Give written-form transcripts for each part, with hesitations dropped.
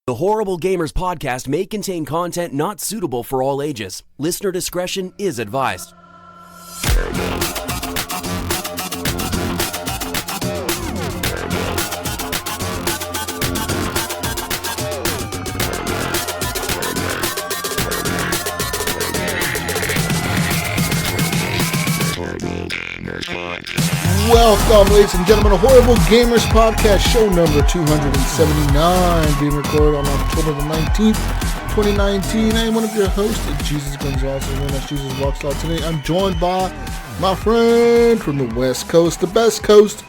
The Horrible Gamers podcast may contain content not suitable for all ages. Listener discretion is advised. Welcome, ladies and gentlemen, to Horrible Gamers Podcast, show number 279, being recorded on October the 19th, 2019. I am one of your hosts, Jesus Gonzalez, known as Jesus Walks Out. Today, I'm joined by my friend from the West Coast, the best coast,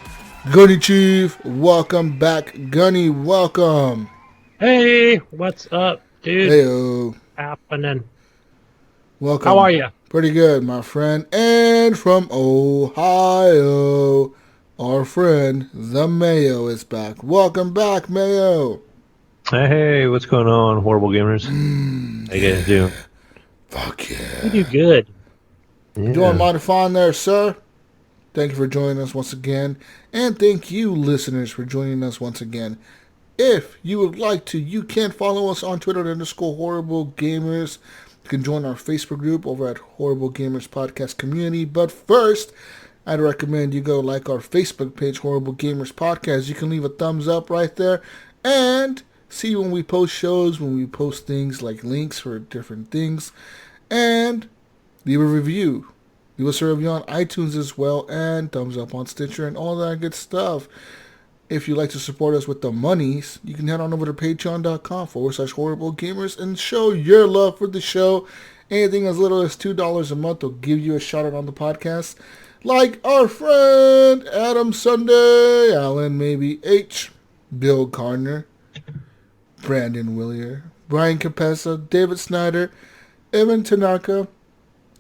Gunny Chief. Welcome back, Gunny. Welcome. Hey, what's up, dude? Heyo. Happening. Welcome. How are you? Pretty good, my friend. And from Ohio, our friend, the Mayo, is back. Welcome back, Mayo. Hey, what's going on, Horrible Gamers? How you guys doing? Fuck yeah. You do good. Yeah. Doing mighty fine there, sir. Thank you for joining us once again. And thank you, listeners, for joining us once again. If you would like to, you can follow us on Twitter at _Horrible Gamers. You can join our Facebook group over at Horrible Gamers Podcast Community. But first, I'd recommend you go like our Facebook page, Horrible Gamers Podcast. You can leave a thumbs up right there and see when we post shows, when we post things like links for different things. And leave a review. Leave us a review on iTunes as well, and thumbs up on Stitcher and all that good stuff. If you'd like to support us with the monies, you can head on over to patreon.com/Horrible Gamers and show your love for the show. Anything as little as $2 a month will give you a shout out on the podcast. Like our friend Adam Sunday, Alan Maybe H, Bill Gardner, Brandon Willier, Brian Capessa, David Snyder, Evan Tanaka,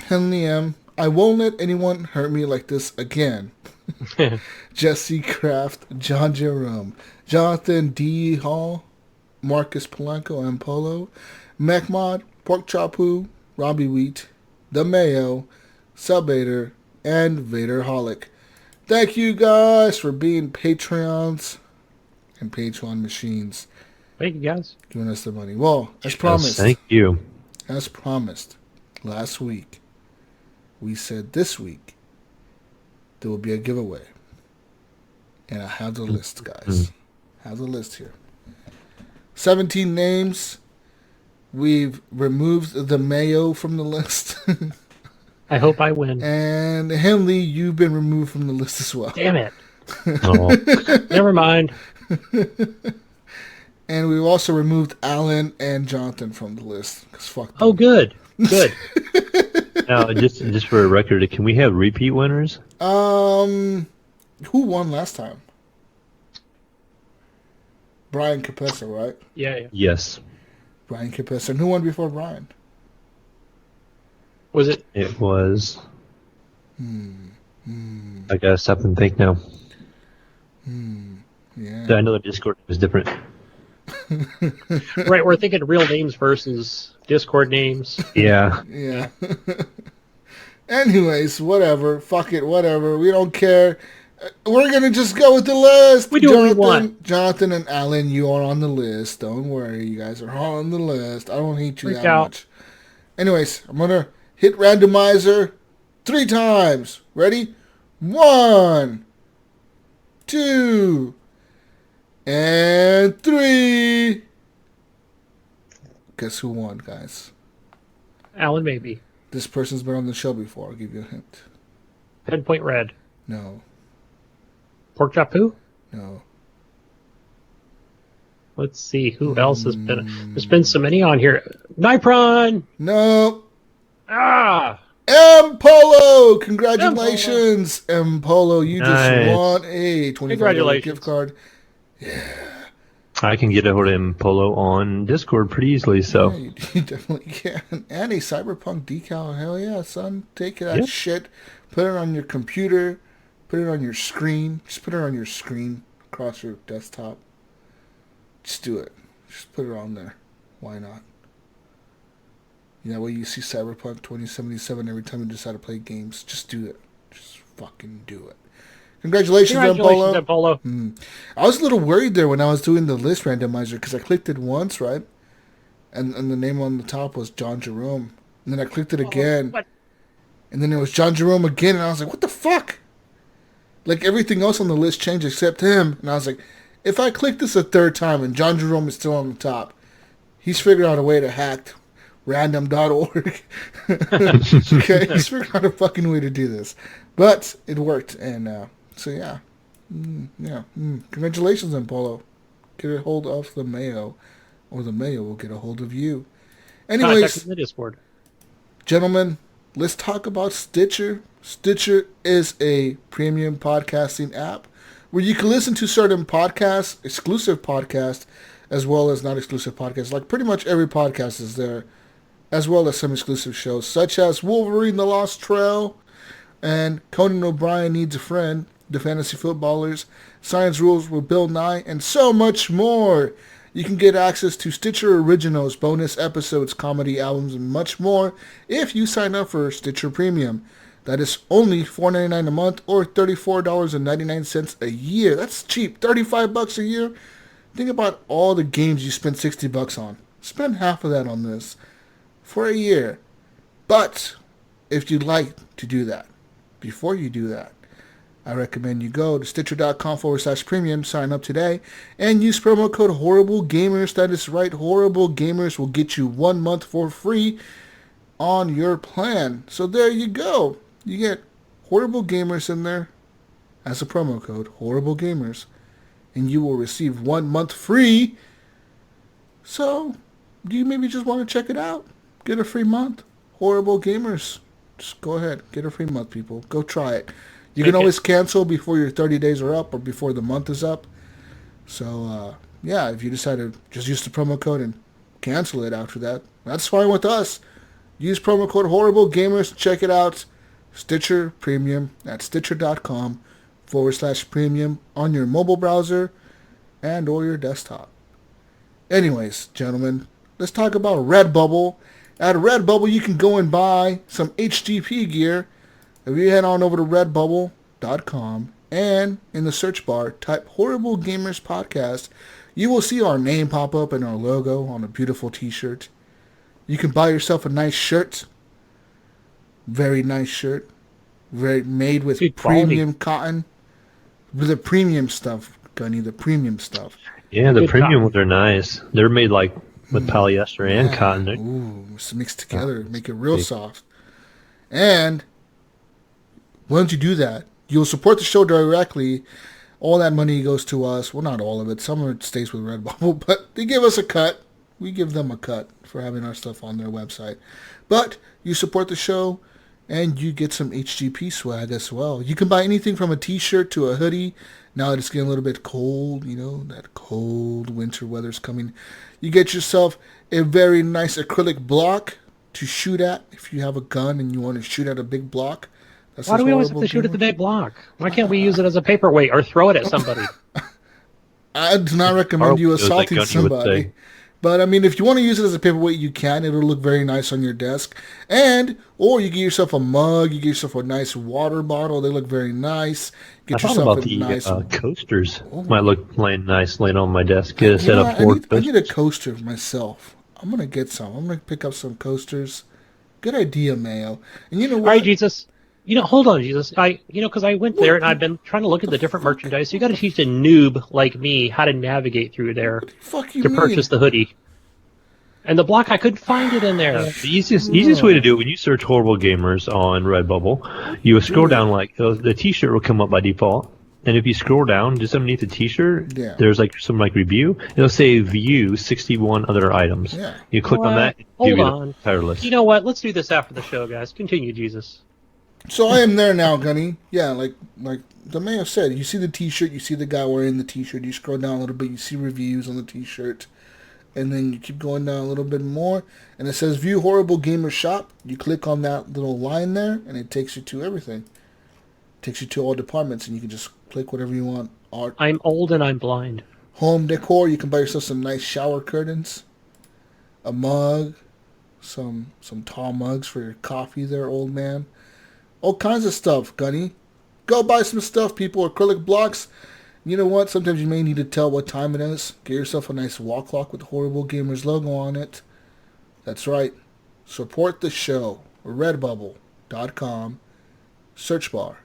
Henley M. I won't let anyone hurt me like this again. Jesse Kraft, John Jerome, Jonathan D. Hall, Marcus Polanco and Polo, Mechmod, Pork Chapu, Robbie Wheat, The Mayo, Subader, and Vaderholic. Thank you guys for being Patreons and Patreon machines. Thank you, guys. Giving us the money. Well, as promised. Yes, thank you. As promised, last week, we said this week there will be a giveaway. And I have the list, guys. I have the list here. 17 names. We've removed the Mayo from the list. I hope I win. And Henley, you've been removed from the list as well. Damn it. Oh, Never mind. And we've also removed Alan and Jonathan from the list. 'Cause fuck them. Oh, good. Good. now, just for a record, can we have repeat winners? Who won last time? Brian Capessa, right? Yeah. Yes. Brian Capessa. And who won before Brian? Was it? It was. I gotta stop and think now. Yeah. I know the Discord was different. Right, we're thinking real names versus Discord names. Yeah. Yeah. Anyways, whatever. Fuck it, whatever. We don't care. We're going to just go with the list. We do what we want. Jonathan and Alan, you are on the list. Don't worry. You guys are all on the list. I don't hate you Freak that out. much. Anyways, I'm going to hit randomizer 3 times. Ready? 1, 2, and 3. Guess who won, guys? Alan, maybe. This person's been on the show before. I'll give you a hint. 10 Point Red. No. Pork Chapu? No. Let's see. Who else has been... There's been so many on here. Nipron! No. Ah! M Polo! Congratulations, M Polo. You just Nice. won a $25 gift card. I can get a hold of Polo on Discord pretty easily, so. Yeah, you definitely can. And a Cyberpunk decal. Hell yeah, son. Take that Yep. shit. Put it on your computer. Put it on your screen. Just put it on your screen across your desktop. Just do it. Just put it on there. Why not? That way you see Cyberpunk 2077 every time you decide to play games. Just do it. Just fucking do it. Congratulations, Congratulations, Polo. Polo. I was a little worried there when I was doing the list randomizer because I clicked it once, right? And the name on the top was John Jerome. And then I clicked it again. What? And then it was John Jerome again. And I was like, what the fuck? Like, everything else on the list changed except him. And I was like, if I click this a third time and John Jerome is still on the top, he's figured out a way to hack random.org. Okay, he's figured out a fucking way to do this. But it worked. And so, yeah. Congratulations, then, Polo. Get a hold of the Mayo. Or the Mayo will get a hold of you. Anyways, the Discord. Gentlemen, let's talk about Stitcher. Stitcher is a premium podcasting app where you can listen to certain podcasts, exclusive podcasts, as well as non-exclusive podcasts. Like pretty much every podcast is there, as well as some exclusive shows, such as Wolverine the Lost Trail and Conan O'Brien Needs a Friend, The Fantasy Footballers, Science Rules with Bill Nye, and so much more. You can get access to Stitcher Originals, bonus episodes, comedy albums, and much more if you sign up for Stitcher Premium. That is only $4.99 a month or $34.99 a year. That's cheap. $35 a year. Think about all the games you spend $60 on. Spend half of that on this for a year. But if you'd like to do that, before you do that, I recommend you go to Stitcher.com/premium, sign up today, and use promo code HorribleGamers. That is right, Horrible Gamers will get you 1 month for free on your plan. So there you go. You get Horrible Gamers in there as a promo code, Horrible Gamers, and you will receive 1 month free. So, do you maybe just want to check it out? Get a free month. Horrible Gamers. Just go ahead. Get a free month, people. Go try it. You can always cancel before your 30 days are up or before the month is up. So, yeah, if you decide to just use the promo code and cancel it after that, that's fine with us. Use promo code HorribleGamers. Check it out. Stitcher Premium at Stitcher.com/premium on your mobile browser and or your desktop. Anyways, gentlemen, let's talk about Redbubble. At Redbubble, you can go and buy some HGP gear. If you head on over to redbubble.com and in the search bar, type Horrible Gamers Podcast, you will see our name pop up and our logo on a beautiful t-shirt. You can buy yourself a nice shirt. Very nice shirt. Made with premium cotton. With the premium stuff, Gunny, the premium stuff. Yeah, the premium ones are nice. They're made like with polyester and cotton. Ooh, it's mixed together. Make it real soft. And once you do that, you'll support the show directly. All that money goes to us. Well, not all of it. Some of it stays with Redbubble, but they give us a cut. We give them a cut for having our stuff on their website. But you support the show, and you get some HGP swag as well. You can buy anything from a t-shirt to a hoodie. Now that it's getting a little bit cold, you know, that cold winter weather's coming. You get yourself a very nice acrylic block to shoot at if you have a gun and you want to shoot at a big block. Why do we always have to shoot at the big block? Why can't we use it as a paperweight or throw it at somebody? I do not recommend you assaulting somebody. But, I mean, if you want to use it as a paperweight, you can. It'll look very nice on your desk. Or you get yourself a mug. You get yourself a nice water bottle. They look very nice. Get yourself a nice coasters. Might look nice laying on my desk. Get a set of four. I need a coaster myself. I'm going to get some. I'm going to pick up some coasters. Good idea, Mayo. And you know what? All right, Jesus. Hold on, Jesus. Because I went there and I've been trying to look at the different merchandise. So you got to teach a noob like me how to navigate through there to purchase the hoodie. And the block, I couldn't find it in there. The easiest way to do it, when you search Horrible Gamers on Redbubble, you will scroll down, the t-shirt will come up by default. And if you scroll down, just underneath the t-shirt, there's some review. It'll say view 61 other items. Yeah. You click on that, hold on. The entire list. You know what? Let's do this after the show, guys. Continue, Jesus. So I am there now, Gunny. Yeah, like the Mayo said, you see the t-shirt, you see the guy wearing the t-shirt, you scroll down a little bit, you see reviews on the t-shirt, and then you keep going down a little bit more, and it says View Horrible Gamer Shop. You click on that little line there, and it takes you to everything. It takes you to all departments, and you can just click whatever you want. Art. I'm old and I'm blind. Home decor, you can buy yourself some nice shower curtains, a mug, some tall mugs for your coffee there, old man. All kinds of stuff, Gunny. Go buy some stuff, people. Acrylic blocks. You know what? Sometimes you may need to tell what time it is. Get yourself a nice wall clock with the Horrible Gamers logo on it. That's right. Support the show. Redbubble.com. Search bar.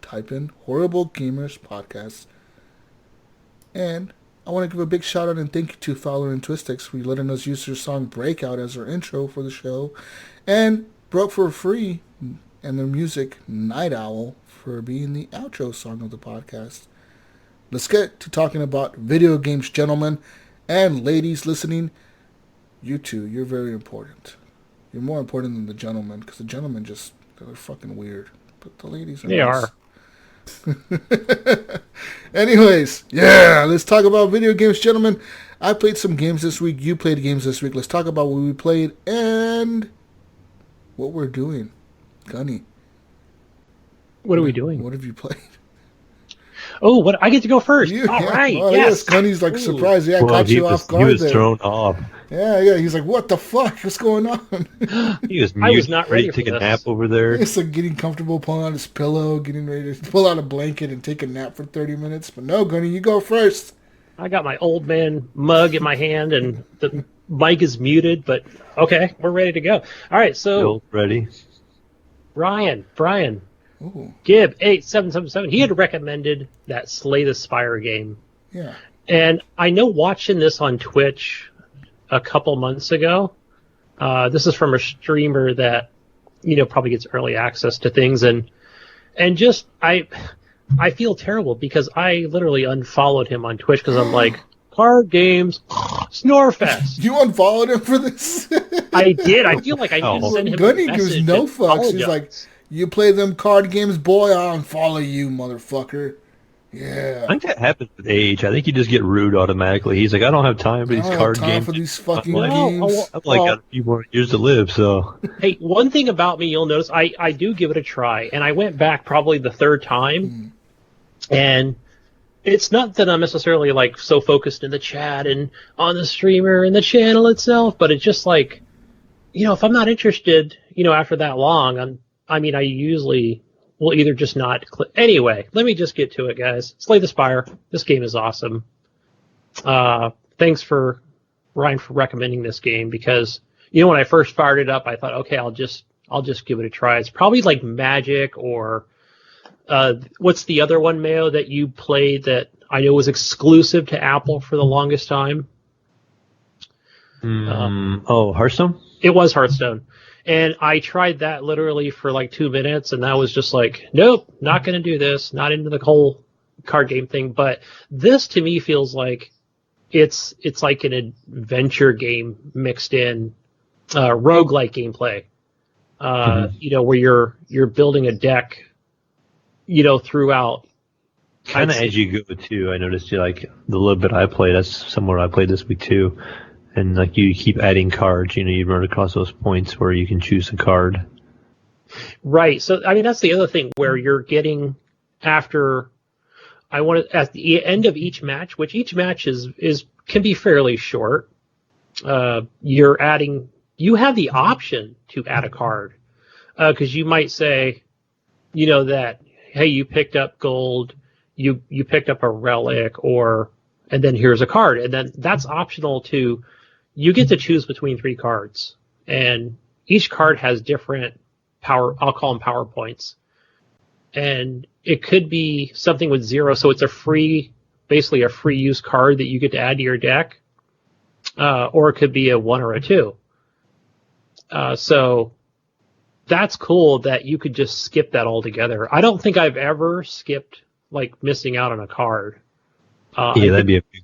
Type in Horrible Gamers Podcast. And I want to give a big shout out and thank you to Fowler and Twistix for letting us use their song Breakout as our intro for the show. And Broke for Free and their music Night Owl for being the outro song of the podcast. Let's get to talking about video games, gentlemen, and ladies listening. You two, you're very important. You're more important than the gentlemen, because the gentlemen they're fucking weird. But the ladies are nice. Anyways, let's talk about video games, gentlemen. I played some games this week. You played games this week. Let's talk about what we played and what we're doing. Gunny. What are we doing? What have you played? Oh, what? I get to go first. All right. Oh, yes. Gunny's like surprised. Yeah, well, caught you off guard. He was thrown off. Yeah. He's like, what the fuck? What's going on? He was mute, I was not ready to take for a this. nap over there. It's like getting comfortable, pulling out his pillow, getting ready to pull out a blanket and take a nap for 30 minutes. But no, Gunny, you go first. I got my old man mug in my hand, and the mic is muted, but okay, we're ready to go. All right, so... Still ready? Brian, Ooh. Gib8777, he had recommended that Slay the Spire game. Yeah. And I know watching this on Twitch a couple months ago, this is from a streamer that, probably gets early access to things, and just, I feel terrible because I literally unfollowed him on Twitch because I'm like, card games, Snorefest. You unfollowed him for this? I did. I feel like I need to send him Gunny a message. gives no fucks. He's like, you play them card games, boy, I'll unfollow you, motherfucker. Yeah. I think that happens with age. I think you just get rude automatically. He's like, I don't have time for these card games. For these fucking games. I've got a few more years to live, so. Hey, one thing about me, you'll notice, I do give it a try, and I went back probably the third time, and it's not that I'm necessarily like so focused in the chat and on the streamer and the channel itself, but it's just like, if I'm not interested, after that long, I usually will either just not click. Anyway, let me just get to it, guys. Slay the Spire. This game is awesome. Thanks for Ryan for recommending this game because when I first fired it up, I thought, okay, I'll just give it a try. It's probably like Magic or what's the other one, Mayo, that you played that I know was exclusive to Apple for the longest time? Hearthstone? It was Hearthstone. And I tried that literally for like 2 minutes, and that was just like, nope, not going to do this, not into the whole card game thing. But this to me feels like it's like an adventure game mixed in roguelike gameplay. Where you're building a deck, throughout. Kind of as you go too. I noticed the little bit I played. That's somewhere I played this week too. And you keep adding cards, you run across those points where you can choose a card. Right. So that's the other thing where you're getting at the end of each match, which each match can be fairly short. You have the option to add a card because you might say, that hey, you picked up gold, you picked up a relic, and then here's a card, and then that's optional to. You get to choose between 3 cards, and each card has different power. I'll call them power points, and it could be something with 0, so it's basically a free use card that you get to add to your deck, or it could be a 1 or a 2. So that's cool that you could just skip that altogether. I don't think I've ever skipped missing out on a card. That'd be a big.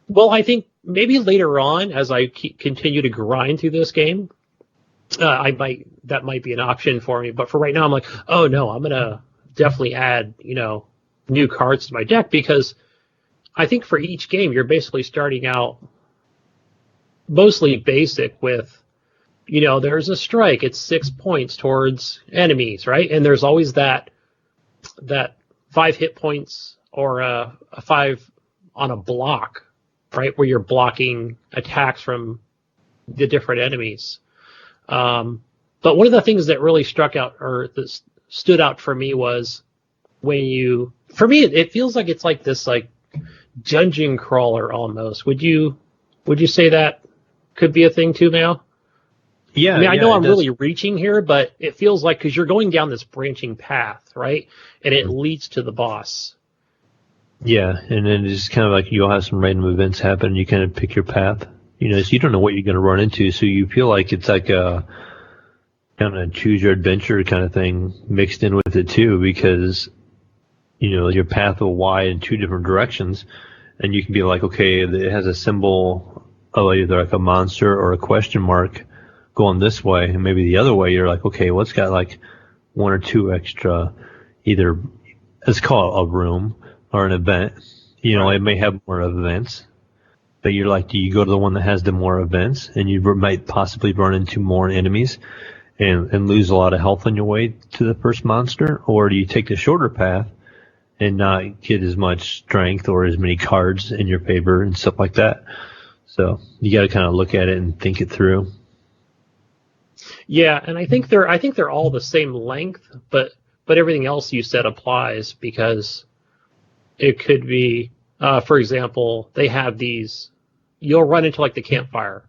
Well, I think maybe later on, as I continue to grind through this game, that might be an option for me. But for right now, I'm like, oh no, I'm gonna definitely add new cards to my deck because I think for each game you're basically starting out mostly basic with, there's a strike, it's 6 points towards enemies, right? And there's always that 5 hit points or a 5 on a block. Right, where you're blocking attacks from the different enemies. But one of the things that really struck out or that stood out for me was for me, it feels like it's like this like dungeon crawler almost. Would you say that could be a thing too, Mayo? Yeah. I mean, I know I'm really reaching here, but it feels like because you're going down this branching path, right? And it leads to the boss. Yeah, and then it's kind of like you'll have some random events happen, and you kind of pick your path. So you don't know what you're going to run into, so you feel like it's like a kind of choose your adventure kind of thing mixed in with it too, because your path will wide in two different directions, and you can be like, okay, it has a symbol of either like a monster or a question mark going this way, and maybe the other way you're like, okay, well, it's got like one or two extra, either let's call it a room or an event. It may have more events, but you're like, do you go to the one that has the more events, and you might possibly run into more enemies and lose a lot of health on your way to the first monster, or do you take the shorter path and not get as much strength or as many cards in your favor and stuff like that? So you got to kind of look at it and think it through. Yeah, and I think they're all the same length, but everything else you said applies, because it could be, for example, they have these. You'll run into like the campfire,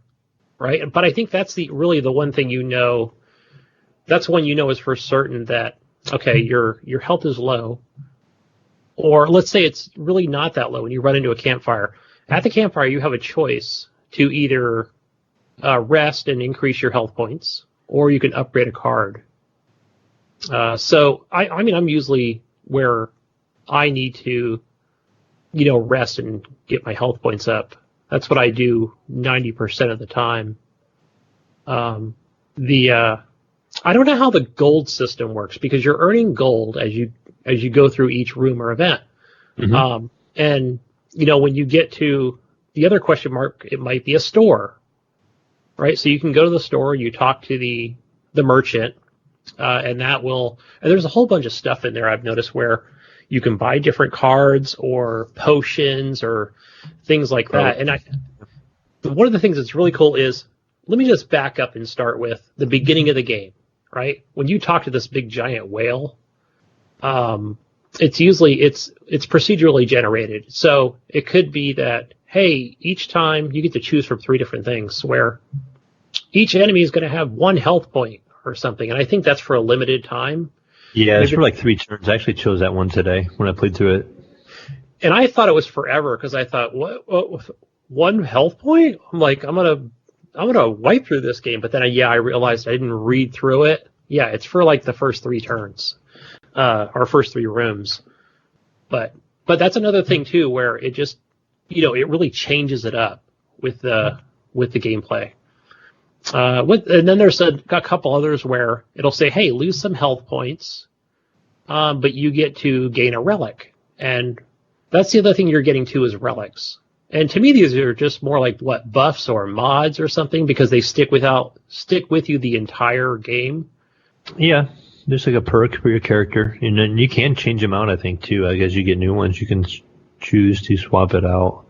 right? But I think that's really the one thing That's when is for certain that okay, your health is low, or let's say it's really not that low when you run into a campfire. At the campfire, you have a choice to either rest and increase your health points, or you can upgrade a card. So I mean, I'm usually where I need to, rest and get my health points up. That's what I do 90% of the time. I don't know how the gold system works, because you're earning gold as you go through each room or event. Mm-hmm. And when you get to the other question mark, it might be a store, right? So you can go to the store, you talk to the merchant, and there's a whole bunch of stuff in there I've noticed where you can buy different cards or potions or things like that. And one of the things that's really cool is, let me just back up and start with the beginning of the game, right? When you talk to this big giant whale, it's procedurally generated. So it could be that, hey, each time you get to choose from 3 different things, where each enemy is going to have 1 health point or something. And I think that's for a limited time. Yeah, it's for like 3 turns. I actually chose that one today when I played through it. And I thought it was forever, because I thought, what 1 health point? I'm like, I'm gonna wipe through this game. But then I realized I didn't read through it. Yeah, it's for like the first 3 turns, or first 3 rooms. But that's another thing too, where it just, it really changes it up with the gameplay. And then there's a couple others where it'll say, hey, lose some health points, but you get to gain a relic. And that's the other thing you're getting to, is relics. And to me, these are just more like buffs or mods or something, because they stick with you the entire game. Yeah, there's like a perk for your character, and then you can change them out. I think too. Like, as you get new ones, you can choose to swap it out.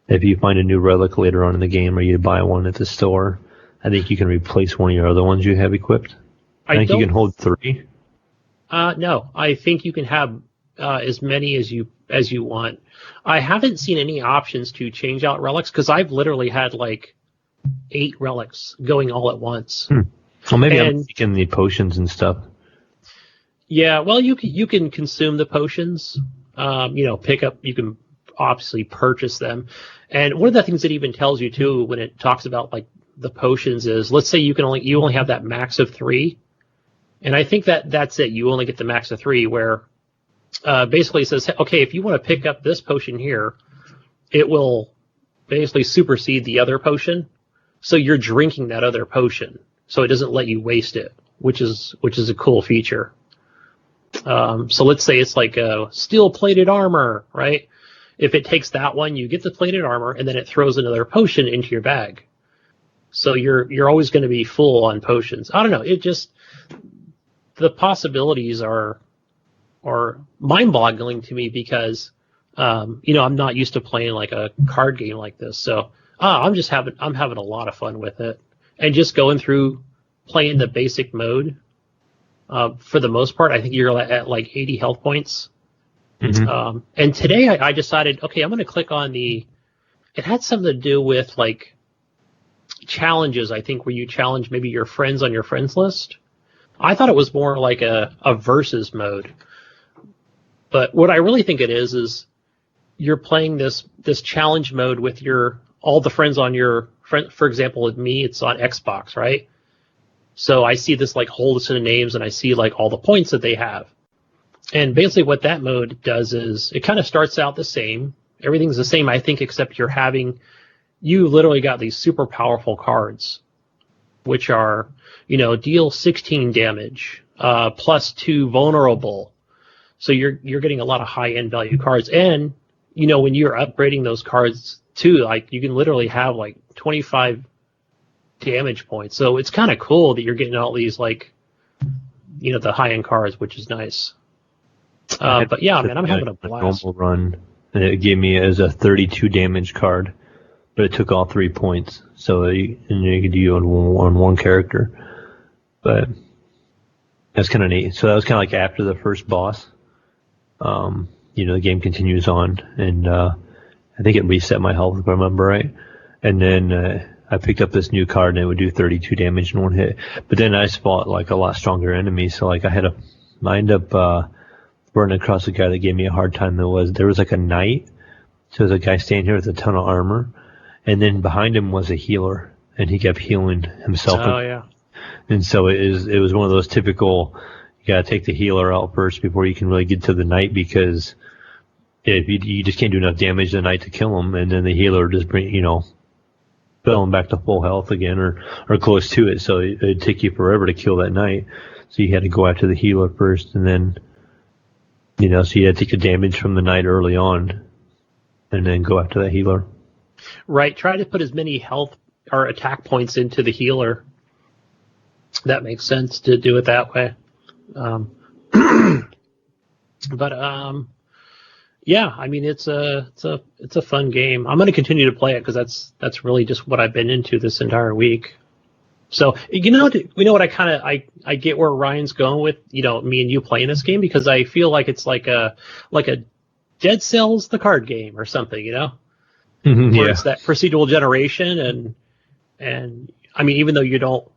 If you find a new relic later on in the game, or you buy one at the store, I think you can replace one of your other ones you have equipped. I think you can hold 3. No, I think you can have as many as you want. I haven't seen any options to change out relics, because I've literally had like 8 relics going all at once. Well, maybe I'm thinking the potions and stuff. Yeah, well, you can consume the potions. Pick up. You can obviously purchase them. And one of the things it even tells you too, when it talks about like the potions, is, let's say you only have that max of 3, and I think that's it. You only get the max of 3, where basically it says, okay, if you want to pick up this potion here, it will basically supersede the other potion, so you're drinking that other potion, so it doesn't let you waste it, which is a cool feature. So let's say it's like a steel-plated armor, right? If it takes that one, you get the plated armor, and then it throws another potion into your bag. So you're always going to be full on potions. I don't know. It just, the possibilities are mind-boggling to me, because I'm not used to playing like a card game like this. So I'm having a lot of fun with it, and just going through playing the basic mode. For the most part, I think you're at like 80 health points. Mm-hmm. And today I decided, okay, I'm going to click on it had something to do with like challenges, I think, where you challenge maybe your friends on your friends list. I thought it was more like a versus mode. But what I really think it is you're playing this challenge mode with all the friends on your friend. For example, with me, it's on Xbox, right? So I see this like whole list of names, and I see like all the points that they have. And basically what that mode does is it kind of starts out the same. Everything's the same, I think, except you literally got these super powerful cards, which are, deal 16 damage, +2 vulnerable. So you're getting a lot of high-end value cards. And, when you're upgrading those cards too, like you can literally have like 25 damage points. So it's kind of cool that you're getting all these like, the high-end cards, which is nice. But yeah, man, I'm having a blast. Normal run, and it gave me as a 32 damage card, but it took all 3 points. So you could do on one character. But that's kind of neat. So that was kind of like after the first boss. The game continues on, and I think it reset my health if I remember right. And then I picked up this new card, and it would do 32 damage in one hit. But then I fought like a lot stronger enemies, so like I ended up running across a guy that gave me a hard time. There was like a knight, so there's a guy standing here with a ton of armor, and then behind him was a healer, and he kept healing himself. Oh yeah. And so it was one of those typical, you gotta take the healer out first before you can really get to the knight, because if you just can't do enough damage to the knight to kill him, and then the healer just fill him back to full health again or close to it. So it'd take you forever to kill that knight. So you had to go after the healer first, and then so you had to take the damage from the knight early on, and then go after that healer. Right. Try to put as many health or attack points into the healer. That makes sense to do it that way. Yeah. I mean, it's a fun game. I'm going to continue to play it because that's really just what I've been into this entire week. So we know what I get where Ryan's going with me and you playing this game, because I feel like it's like a Dead Cells the card game or something, Mm-hmm, where it's that procedural generation, and I mean, even though you don't,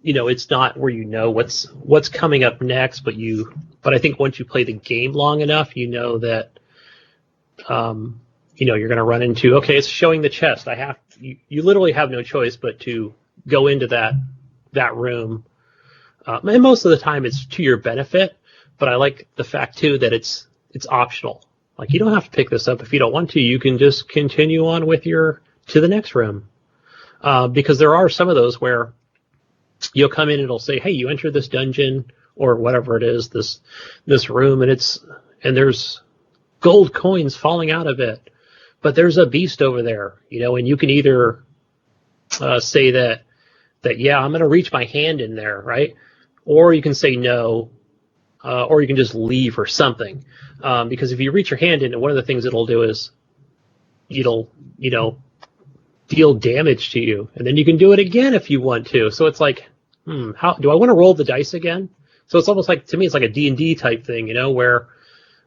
it's not where what's coming up next, but I think once you play the game long enough, that you're going to run into, okay, it's showing the chest. You literally have no choice but to go into that room. And most of the time it's to your benefit, but I like the fact too that it's optional. Like you don't have to pick this up if you don't want to. You can just continue on with to the next room. Because there are some of those where you'll come in and it'll say, hey, you entered this dungeon or whatever it is, this room, and there's gold coins falling out of it, but there's a beast over there, and you can either say that yeah, I'm going to reach my hand in there, right? Or you can say no, or you can just leave or something. Because if you reach your hand in, one of the things it'll do is it'll deal damage to you, and then you can do it again if you want to. So it's like, how do I want to roll the dice again? So it's almost like, to me, it's like a D&D type thing, where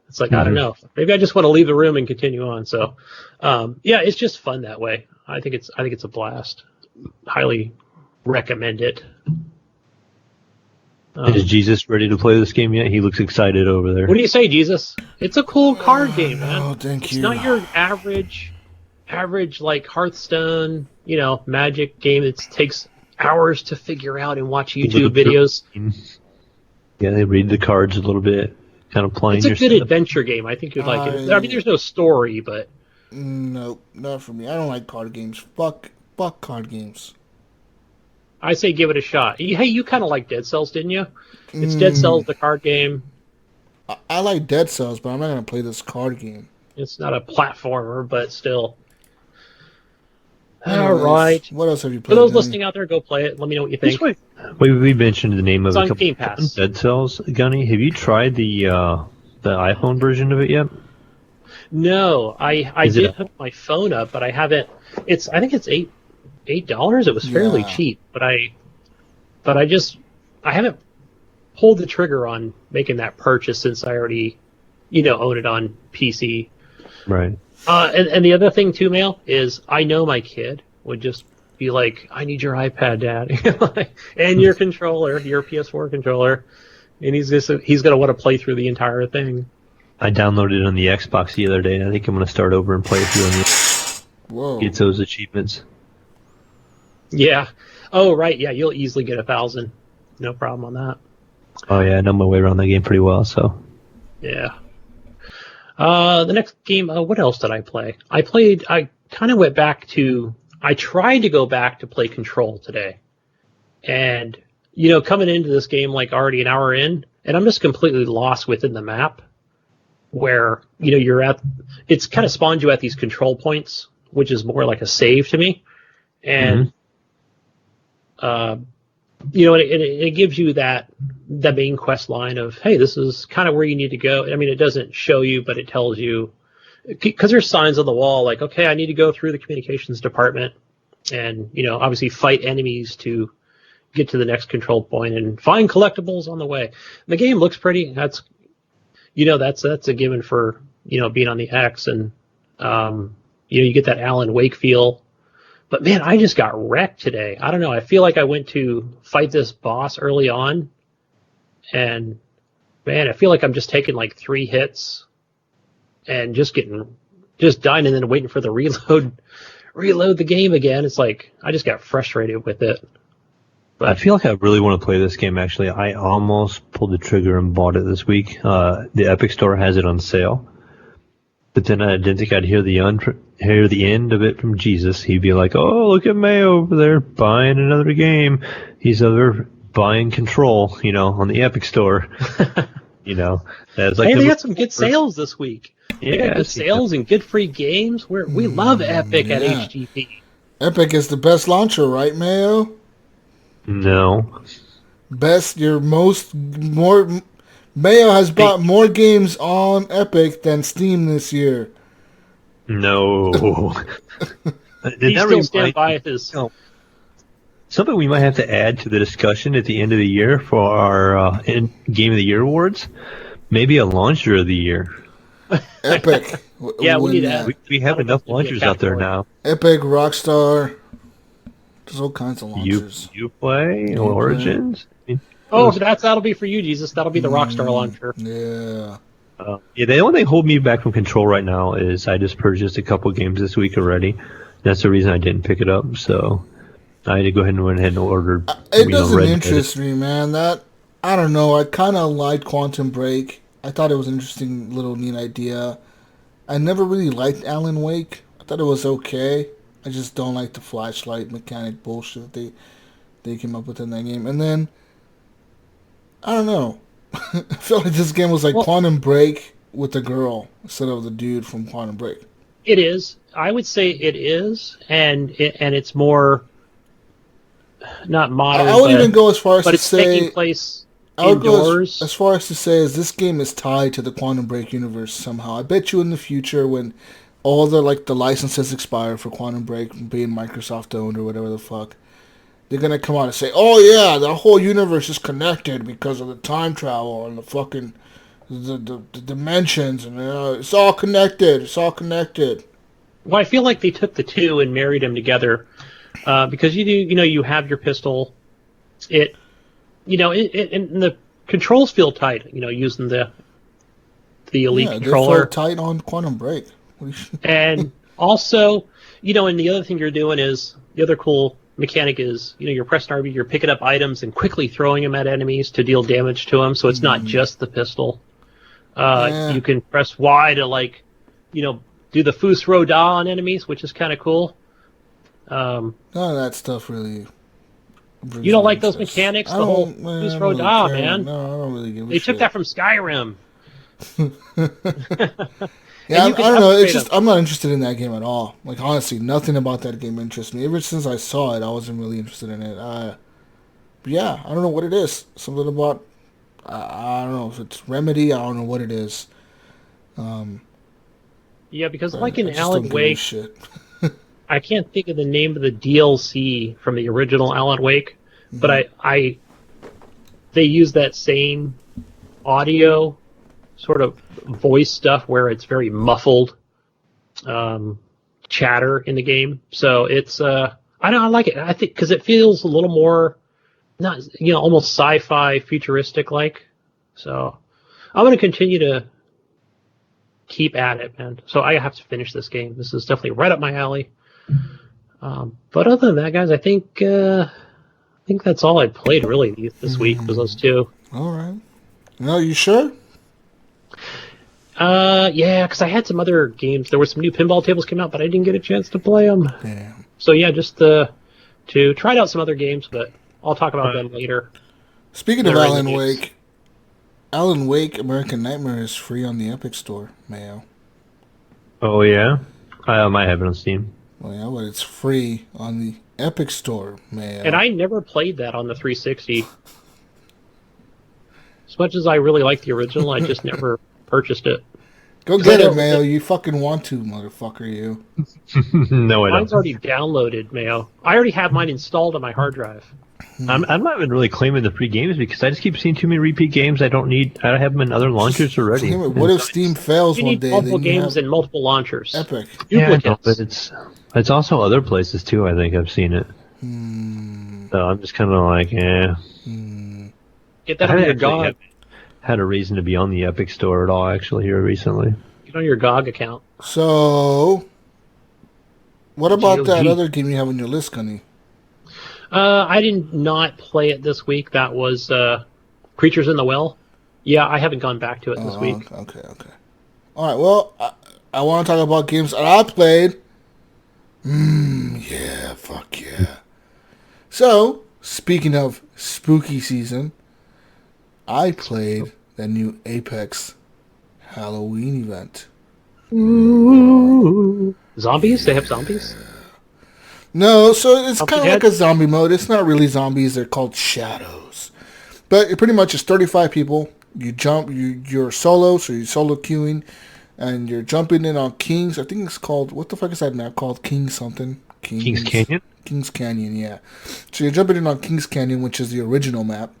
it's like, I don't know, maybe I just want to leave the room and continue on. So, yeah, it's just fun that way. I think it's a blast. Highly recommend it. Is Jesus ready to play this game yet? He looks excited over there. What do you say, Jesus? It's a cool card game, man. Oh, thank you. It's not your average like Hearthstone, Magic game. It takes hours to figure out and watch YouTube videos. Yeah, they read the cards a little bit, kind of playing. It's a good adventure game. I think you'd like it. I mean, there's no story, but nope, not for me. I don't like card games. Fuck card games. I say give it a shot. Hey, you kind of like Dead Cells, didn't you? It's Dead Cells, the card game. I like Dead Cells, but I'm not going to play this card game. It's not a platformer, but still. All right. What else have you played? For those listening out there, go play it. Let me know what you think. We mentioned the name of a couple Game Pass. Dead Cells, Gunny. Have you tried the iPhone version of it yet? No, I did hook my phone up, but I haven't. I think it's $8. It was fairly cheap, but I haven't pulled the trigger on making that purchase since I already, own it on PC. Right. And the other thing too, Mail, is I know my kid would just be like, I need your iPad, Dad, and your controller, your PS4 controller, and he's gonna want to play through the entire thing. I downloaded it on the Xbox the other day, and I think I'm gonna start over and play through on the. Whoa. Get those achievements. Yeah. Oh, right. Yeah, you'll easily get 1,000. No problem on that. Oh yeah, I know my way around that game pretty well. So. Yeah. The next game. What else did I play? I kind of went back to. I tried to go back to play Control today, and coming into this game like already an hour in, and I'm just completely lost within the map. Where you're at, it's kind of spawned you at these control points, which is more like a save to me, and it gives you the main quest line of, hey, this is kind of where you need to go. I mean, it doesn't show you, but it tells you, because there's signs on the wall like, okay, I need to go through the communications department, and obviously fight enemies to get to the next control point and find collectibles on the way. And the game looks pretty. That's a given for being on the X, and you get that Alan Wake feel. But man, I just got wrecked today. I don't know. I feel like I went to fight this boss early on, and man, I feel like I'm just taking like 3 hits and just dying, and then waiting for the reload the game again. It's like I just got frustrated with it. But I feel like I really want to play this game, actually. I almost pulled the trigger and bought it this week. The Epic Store has it on sale. But then I didn't think I'd hear the end of it from Jesus. He'd be like, oh, look at Mayo over there buying another game. He's over buying Control, on the Epic Store. That's like they had some good sales this week. Yeah, they got good sales and good free games. We love Epic at HGP. Epic is the best launcher, right, Mayo? No. Mayo has bought more games on Epic than Steam this year. No. He still stand by his. Something we might have to add to the discussion at the end of the year for our Game of the Year awards. Maybe a launcher of the year. Epic. Yeah, we need that. We have enough launchers out there now. Epic, Rockstar. There's all kinds of launchers. Uplay, Origins. That'll be for you, Jesus. That'll be the Rockstar launcher. Yeah. The only thing holding me back from Control right now is I just purchased a couple games this week already. That's the reason I didn't pick it up. So I had to go ahead and order. It doesn't interest me, man. I don't know. I kind of liked Quantum Break. I thought it was an interesting little neat idea. I never really liked Alan Wake. I thought it was okay. I just don't like the flashlight mechanic bullshit they came up with in that game. And then, I don't know. I feel like this game was like Quantum Break with the girl instead of the dude from Quantum Break. It is. I would say it is, and it's more not modern. I would even go as far as to it's say taking place indoors. As far as to say is this game is tied to the Quantum Break universe somehow. I bet you in the future when all the licenses expire for Quantum Break being Microsoft owned or whatever the fuck, they're gonna come out and say, "Oh yeah, the whole universe is connected because of the time travel and the fucking the dimensions and it's all connected. It's all connected." Well, I feel like they took the two and married them together because you have your pistol. And the controls feel tight. Using the Elite controller. They feel tight on Quantum Break. And also, and the other thing you're doing is the other cool mechanic is, you're pressing RB, you're picking up items and quickly throwing them at enemies to deal damage to them. So it's not just the pistol. You can press Y to do the Fus Roda on enemies, which is kind of cool. None of that stuff really. You don't like those mechanics? The whole Fus Roda, man. No, I don't really give a shit. They took that from Skyrim. Yeah, I don't know. It's just I'm not interested in that game at all. Like honestly, nothing about that game interests me. Ever since I saw it, I wasn't really interested in it. But yeah, I don't know what it is. Something about I don't know if it's Remedy. I don't know what it is. Yeah, because like in Alan Wake, I can't think of the name of the DLC from the original Alan Wake, but they use that same audio sort of voice stuff where it's very muffled chatter in the game. So it's I like it. I think because it feels a little more not almost sci-fi futuristic like. So I'm going to continue to keep at it, man. So I have to finish this game. This is definitely right up my alley. But other than that, guys, I think that's all I played really this week was those two. All right. No, you sure? Yeah, because I had some other games. There were some new pinball tables came out, but I didn't get a chance to play them. Damn. So yeah, just to try out some other games, but I'll talk about them later. Speaking of Alan Wake, American Nightmare is free on the Epic Store, Mayo. Oh yeah, I might have it on Steam. Well, yeah, but it's free on the Epic Store, Mayo. And I never played that on the 360. As much as I really like the original, I just never purchased it. Go get it, Mayo. You fucking want to, motherfucker, you. No, I don't. Mine's already downloaded, Mayo. I already have mine installed on my hard drive. I'm not even really claiming the free games because I just keep seeing too many repeat games. I don't have them in other launchers already. What if Steam fails you one need day? multiple games and multiple launchers. Epic. Yeah, no, but it's also other places too. I think I've seen it. So I'm just kind of like, Get that on your GOG. Had a reason to be on the Epic Store at all actually here recently. Get on your GOG account. So, what about that other game you have on your list, Gunny? I did not play it this week. That was Creatures in the Well. Yeah, I haven't gone back to it this week. Okay. All right, well, I want to talk about games that I played. Yeah, fuck yeah. So, speaking of spooky season, I played the new Apex Halloween event. Ooh. Zombies? They have zombies? No, so it's kind of like a zombie mode. It's not really zombies. They're called shadows. But it pretty much is 35 people. You jump. You're solo, so you're solo queuing. And you're jumping in on Kings. I think it's called... What the fuck is that map called? Kings something? Kings Canyon? Kings Canyon, yeah. So you're jumping in on Kings Canyon, which is the original map.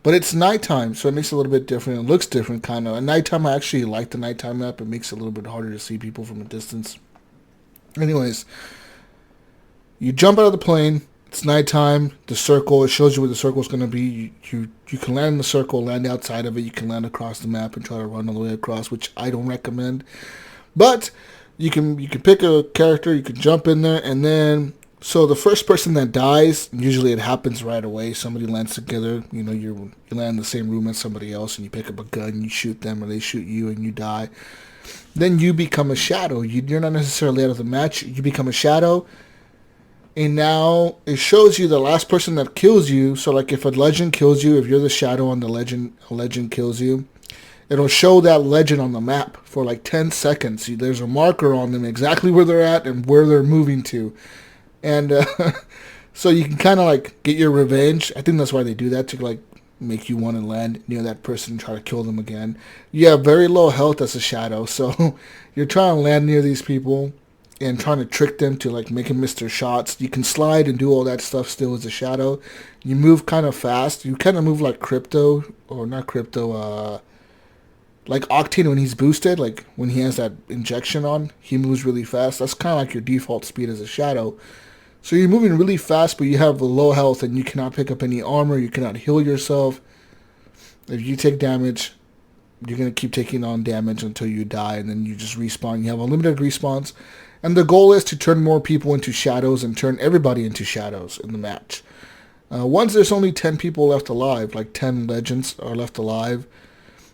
But it's nighttime, so it makes it a little bit different. It looks different, kind of. At nighttime, I actually like the nighttime map. It makes it a little bit harder to see people from a distance. Anyways... You jump out of the plane. It's nighttime. The circle. It shows you where the circle is going to be. You can land in the circle, land outside of it. You can land across the map and try to run all the way across, which I don't recommend. But you can pick a character. You can jump in there, and then so the first person that dies, usually it happens right away. Somebody lands together. You land in the same room as somebody else, and you pick up a gun. You shoot them, or they shoot you, and you die. Then you become a shadow. You're not necessarily out of the match. You become a shadow. And now it shows you the last person that kills you. So like if a legend kills you, if you're the shadow on the legend, a legend kills you, it'll show that legend on the map for like 10 seconds. There's a marker on them exactly where they're at and where they're moving to. And so you can kind of like get your revenge. I think that's why they do that, to like make you want to land near that person and try to kill them again. You have very low health as a shadow. So you're trying to land near these people and trying to trick them to like make them miss their shots. You can slide and do all that stuff still as a shadow. You move kind of fast. You kind of move like Crypto, or not Crypto, like Octane when he's boosted, like when he has that injection on, he moves really fast. That's kind of like your default speed as a shadow. So you're moving really fast, but you have low health and you cannot pick up any armor. You cannot heal yourself. If you take damage, you're going to keep taking on damage until you die, and then you just respawn. You have unlimited respawns. And the goal is to turn more people into shadows and turn everybody into shadows in the match. Once there's only 10 people left alive, like 10 legends are left alive,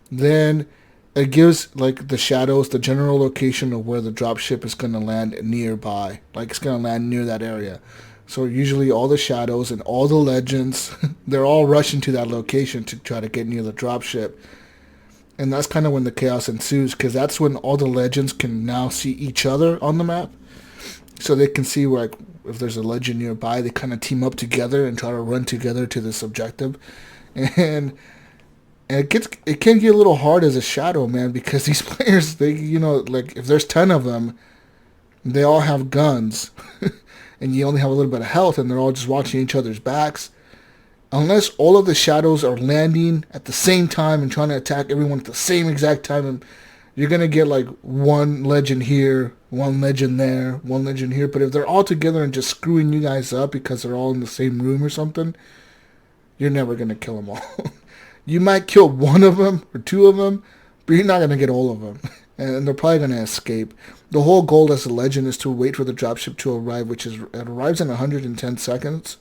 then it gives like the shadows the general location of where the dropship is going to land nearby. Like it's going to land near that area. So usually all the shadows and all the legends, they're all rushing to that location to try to get near the dropship. And that's kind of when the chaos ensues, because that's when all the legends can now see each other on the map. So they can see where, like, if there's a legend nearby, they kind of team up together and try to run together to this objective. And it can get a little hard as a shadow, man, because these players, they, like if there's 10 of them, they all have guns. And you only have a little bit of health, and they're all just watching each other's backs. unless all of the shadows are landing at the same time and trying to attack everyone at the same exact time, and you're going to get like one legend here, one legend there, one legend here. But if they're all together and just screwing you guys up because they're all in the same room or something, you're never going to kill them all. You might kill one of them or two of them, but you're not going to get all of them. And they're probably going to escape. The whole goal as a legend is to wait for the dropship to arrive, which is it arrives in 110 seconds.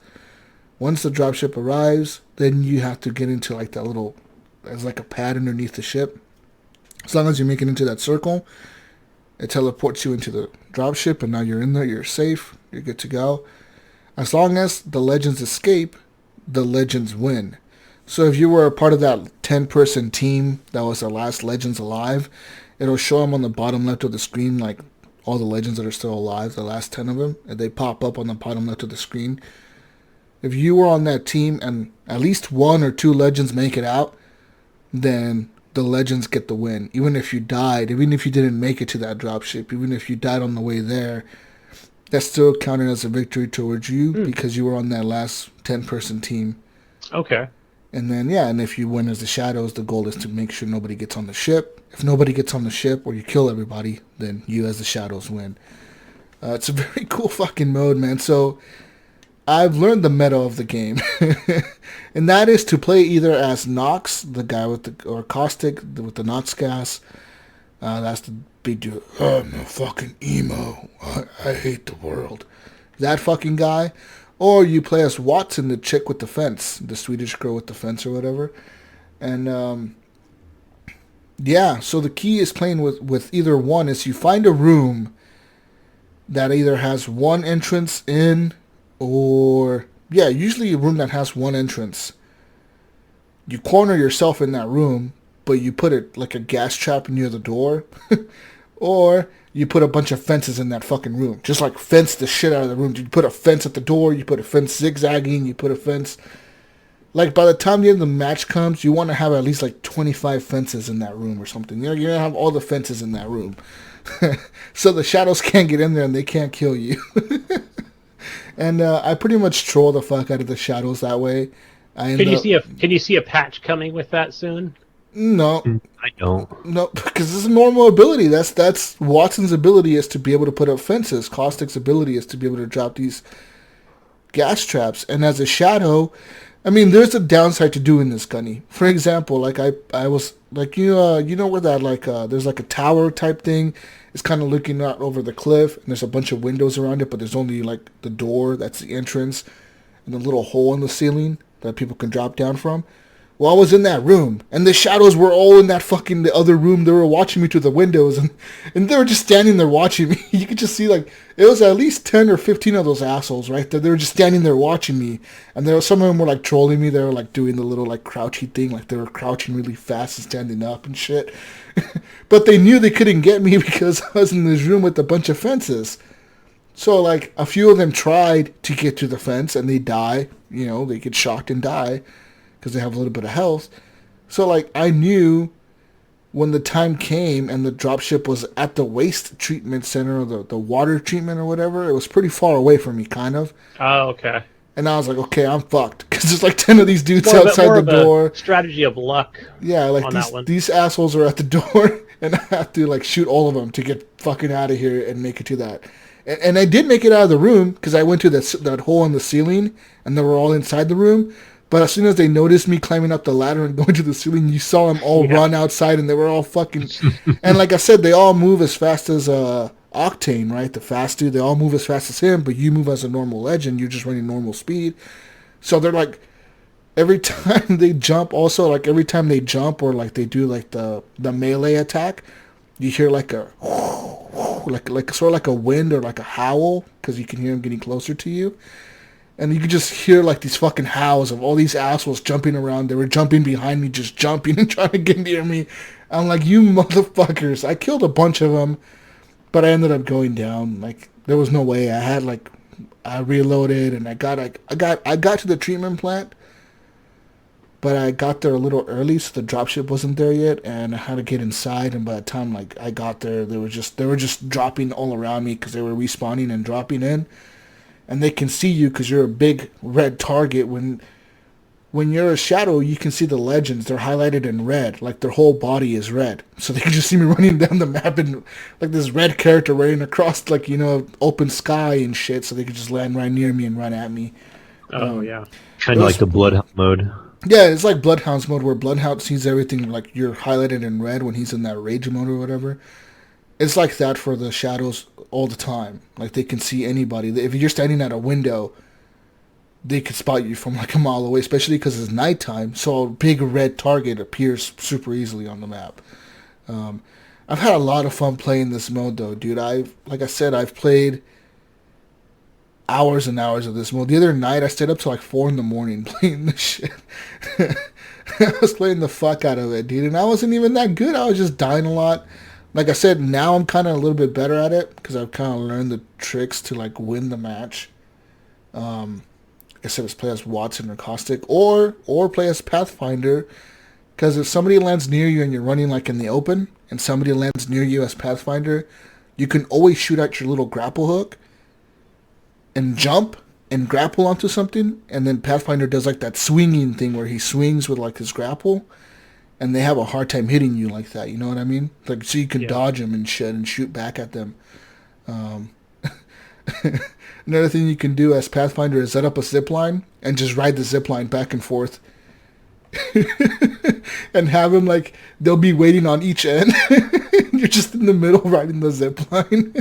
Once the dropship arrives, then you have to get into like that little, there's like a pad underneath the ship. As long as you make it into that circle, it teleports you into the dropship, and now you're in there, you're safe, you're good to go. As long as the legends escape, the legends win. So if you were a part of that 10-person team that was the last legends alive, it'll show them on the bottom left of the screen, like all the legends that are still alive, the last 10 of them, and they pop up on the bottom left of the screen. If you were on that team and at least one or two legends make it out, then the legends get the win. Even if you died, even if you didn't make it to that dropship, even if you died on the way there, that's still counted as a victory towards you because you were on that last 10-person team. Okay. And then, and if you win as the shadows, the goal is to make sure nobody gets on the ship. If nobody gets on the ship or you kill everybody, then you as the shadows win. It's a very cool fucking mode, man. So I've learned the meta of the game. And that is to play either as Nox, the guy with the, or Caustic with the Nox gas. That's the big dude. I'm a fucking emo. I hate the world. That fucking guy. Or you play as Watson, the chick with the fence, the Swedish girl with the fence or whatever. And, so the key is playing with either one is you find a room that either has one entrance in or, usually a room that has one entrance. You corner yourself in that room, but you put it like a gas trap near the door. Or you put a bunch of fences in that fucking room. Just like fence the shit out of the room. You put a fence at the door. You put a fence zigzagging. You put a fence. Like by the time the end of the match comes, you want to have at least like 25 fences in that room or something. You're going to have all the fences in that room. So the shadows can't get in there and they can't kill you. And I pretty much troll the fuck out of the shadows that way. Can you see a patch coming with that soon? No. I don't. No, because this is a normal ability. That's Watson's ability is to be able to put up fences. Caustic's ability is to be able to drop these gas traps. And as a shadow, I mean, there's a downside to doing this, Gunny. For example, like I was like you know where that like there's like a tower type thing. It's kind of looking out over the cliff, and there's a bunch of windows around it, but there's only like the door that's the entrance, and the little hole in the ceiling that people can drop down from. Well, I was in that room, and the shadows were all in that fucking the other room. They were watching me through the windows, and they were just standing there watching me. You could just see, like, it was at least 10 or 15 of those assholes right there. They were just standing there watching me, and some of them were, like, trolling me. They were, like, doing the little, like, crouchy thing. Like, they were crouching really fast and standing up and shit. But they knew they couldn't get me because I was in this room with a bunch of fences. So, like, a few of them tried to get to the fence, and they die. You know, they get shocked and die because they have a little bit of health. So, like, I knew when the time came and the dropship was at the waste treatment center, or the water treatment or whatever, it was pretty far away from me, kind of. Oh, okay. And I was like, okay, I'm fucked. Because there's like 10 of these dudes outside the door. Strategy of luck. Yeah, like these assholes are at the door, and I have to like shoot all of them to get fucking out of here and make it to that. And I did make it out of the room because I went to that hole in the ceiling, and they were all inside the room. But as soon as they noticed me climbing up the ladder and going to the ceiling, you saw them all run outside, and they were all fucking... And like I said, they all move as fast as Octane, right? The fast dude. They all move as fast as him, but you move as a normal legend. You're just running normal speed. So they're like... Every time they jump, also, like every time they jump or like they do like the melee attack, you hear like a... like sort of like a wind or like a howl, because you can hear them getting closer to you. And you could just hear, like, these fucking howls of all these assholes jumping around. They were jumping behind me, just jumping and trying to get near me. I'm like, you motherfuckers. I killed a bunch of them, but I ended up going down. Like, there was no way. I reloaded, and I got to the treatment plant, but I got there a little early, so the dropship wasn't there yet, and I had to get inside. And by the time, like, I got there, they were just dropping all around me because they were respawning and dropping in. And they can see you because you're a big red target when when you're a shadow, you can see the legends. They're highlighted in red, like their whole body is red. So they can just see me running down the map and like this red character running across like, open sky and shit. So they could just land right near me and run at me. Oh, yeah. Kind of like the Bloodhound mode. Yeah, it's like Bloodhound's mode where Bloodhound sees everything like you're highlighted in red when he's in that rage mode or whatever. It's like that for the shadows all the time. Like they can see anybody. If you're standing at a window, they could spot you from like a mile away, especially because it's nighttime, so a big red target appears super easily on the map. I've had a lot of fun playing this mode, though, dude. Like I said, I've played hours and hours of this mode. The other night, I stayed up till like 4 in the morning playing this shit. I was playing the fuck out of it, dude, and I wasn't even that good. I was just dying a lot. Like I said, now I'm kind of a little bit better at it because I've kind of learned the tricks to like win the match. Like I said, it's play as Watson or Caustic, or play as Pathfinder, because if somebody lands near you and you're running like in the open, and somebody lands near you as Pathfinder, you can always shoot out your little grapple hook and jump and grapple onto something, and then Pathfinder does like that swinging thing where he swings with like his grapple, and they have a hard time hitting you like that, you know what I mean? Like, so you can dodge them and shit and shoot back at them. Another thing you can do as Pathfinder is set up a zip line and just ride the zip line back and forth. And have them like, they'll be waiting on each end. You're just in the middle riding the zip line.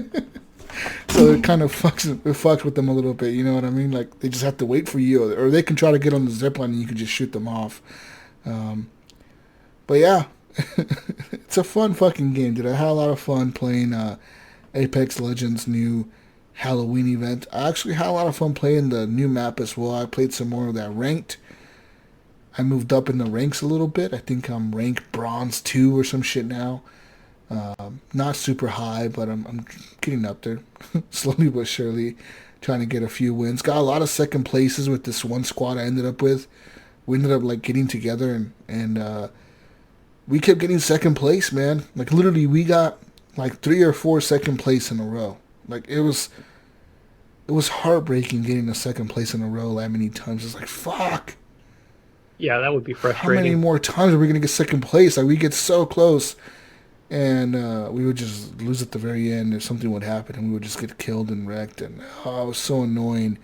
So it kind of fucks with them a little bit, you know what I mean? Like, they just have to wait for you, or they can try to get on the zip line and you can just shoot them off. But yeah, it's a fun fucking game, dude. I had a lot of fun playing Apex Legends' new Halloween event. I actually had a lot of fun playing the new map as well. I played some more of that ranked. I moved up in the ranks a little bit. I think I'm rank bronze 2 or some shit now. Not super high, but I'm getting up there. Slowly but surely, trying to get a few wins. Got a lot of second places with this one squad I ended up with. We ended up like getting together and we kept getting second place, man. Like literally we got like 3 or 4 second place in a row. Like it was heartbreaking getting a second place in a row that many times. It's like, fuck. Yeah, that would be frustrating. How many more times are we going to get second place? Like, we get so close, and we would just lose at the very end if something would happen, and we would just get killed and wrecked, and it was so annoying.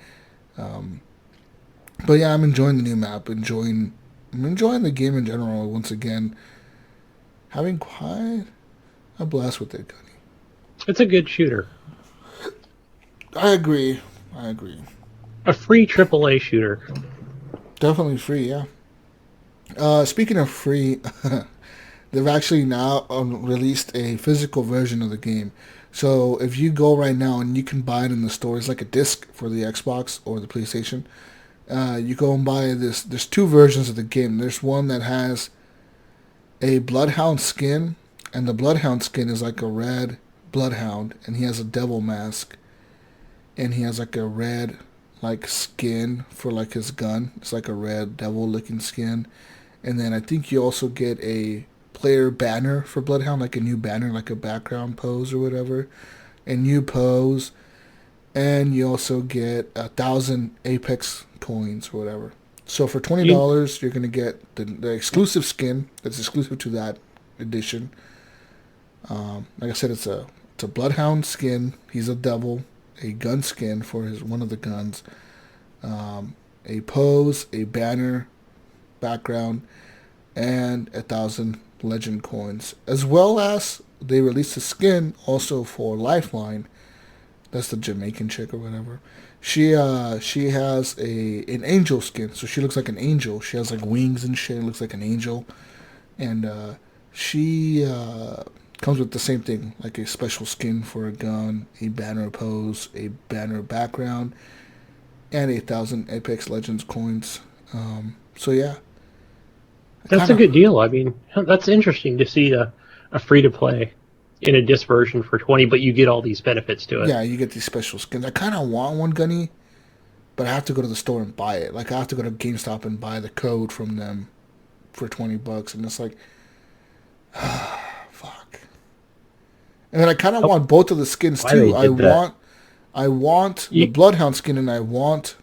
But yeah, I'm enjoying the new map. I'm enjoying the game in general, once again. Having quite a blast with it, Gunny. It's a good shooter. I agree. A free AAA shooter. Definitely free, yeah. Speaking of free, they've actually now released a physical version of the game. So if you go right now and you can buy it in the store, it's like a disc for the Xbox or the PlayStation. You go and buy this. There's 2 versions of the game. There's one that has a Bloodhound skin, and the Bloodhound skin is like a red Bloodhound, and he has a devil mask, and he has like a red like skin for like his gun. It's like a red devil looking skin. And then I think you also get a player banner for Bloodhound, like a new banner, like a background pose or whatever, a new pose, and you also get 1,000 Apex coins or whatever. So for $20, you're gonna get the exclusive skin that's exclusive to that edition. Like I said, it's a Bloodhound skin. He's a devil. A gun skin for one of the guns. A pose, a banner, background, and 1,000 legend coins, as well as they released a skin also for Lifeline. That's the Jamaican chick or whatever. She has an angel skin, so she looks like an angel. She has like wings and shit. It looks like an angel, and she comes with the same thing, like a special skin for a gun, a banner pose, a banner background, and 1,000 Apex Legends coins. So yeah. That's a good deal. I mean, that's interesting to see a free-to-play in a disc version for $20, but you get all these benefits to it. Yeah, you get these special skins. I kind of want one, Gunny, but I have to go to the store and buy it. Like, I have to go to GameStop and buy the code from them for $20, and it's like, fuck. And then I kind of want both of the skins too. I want the Bloodhound skin, and I want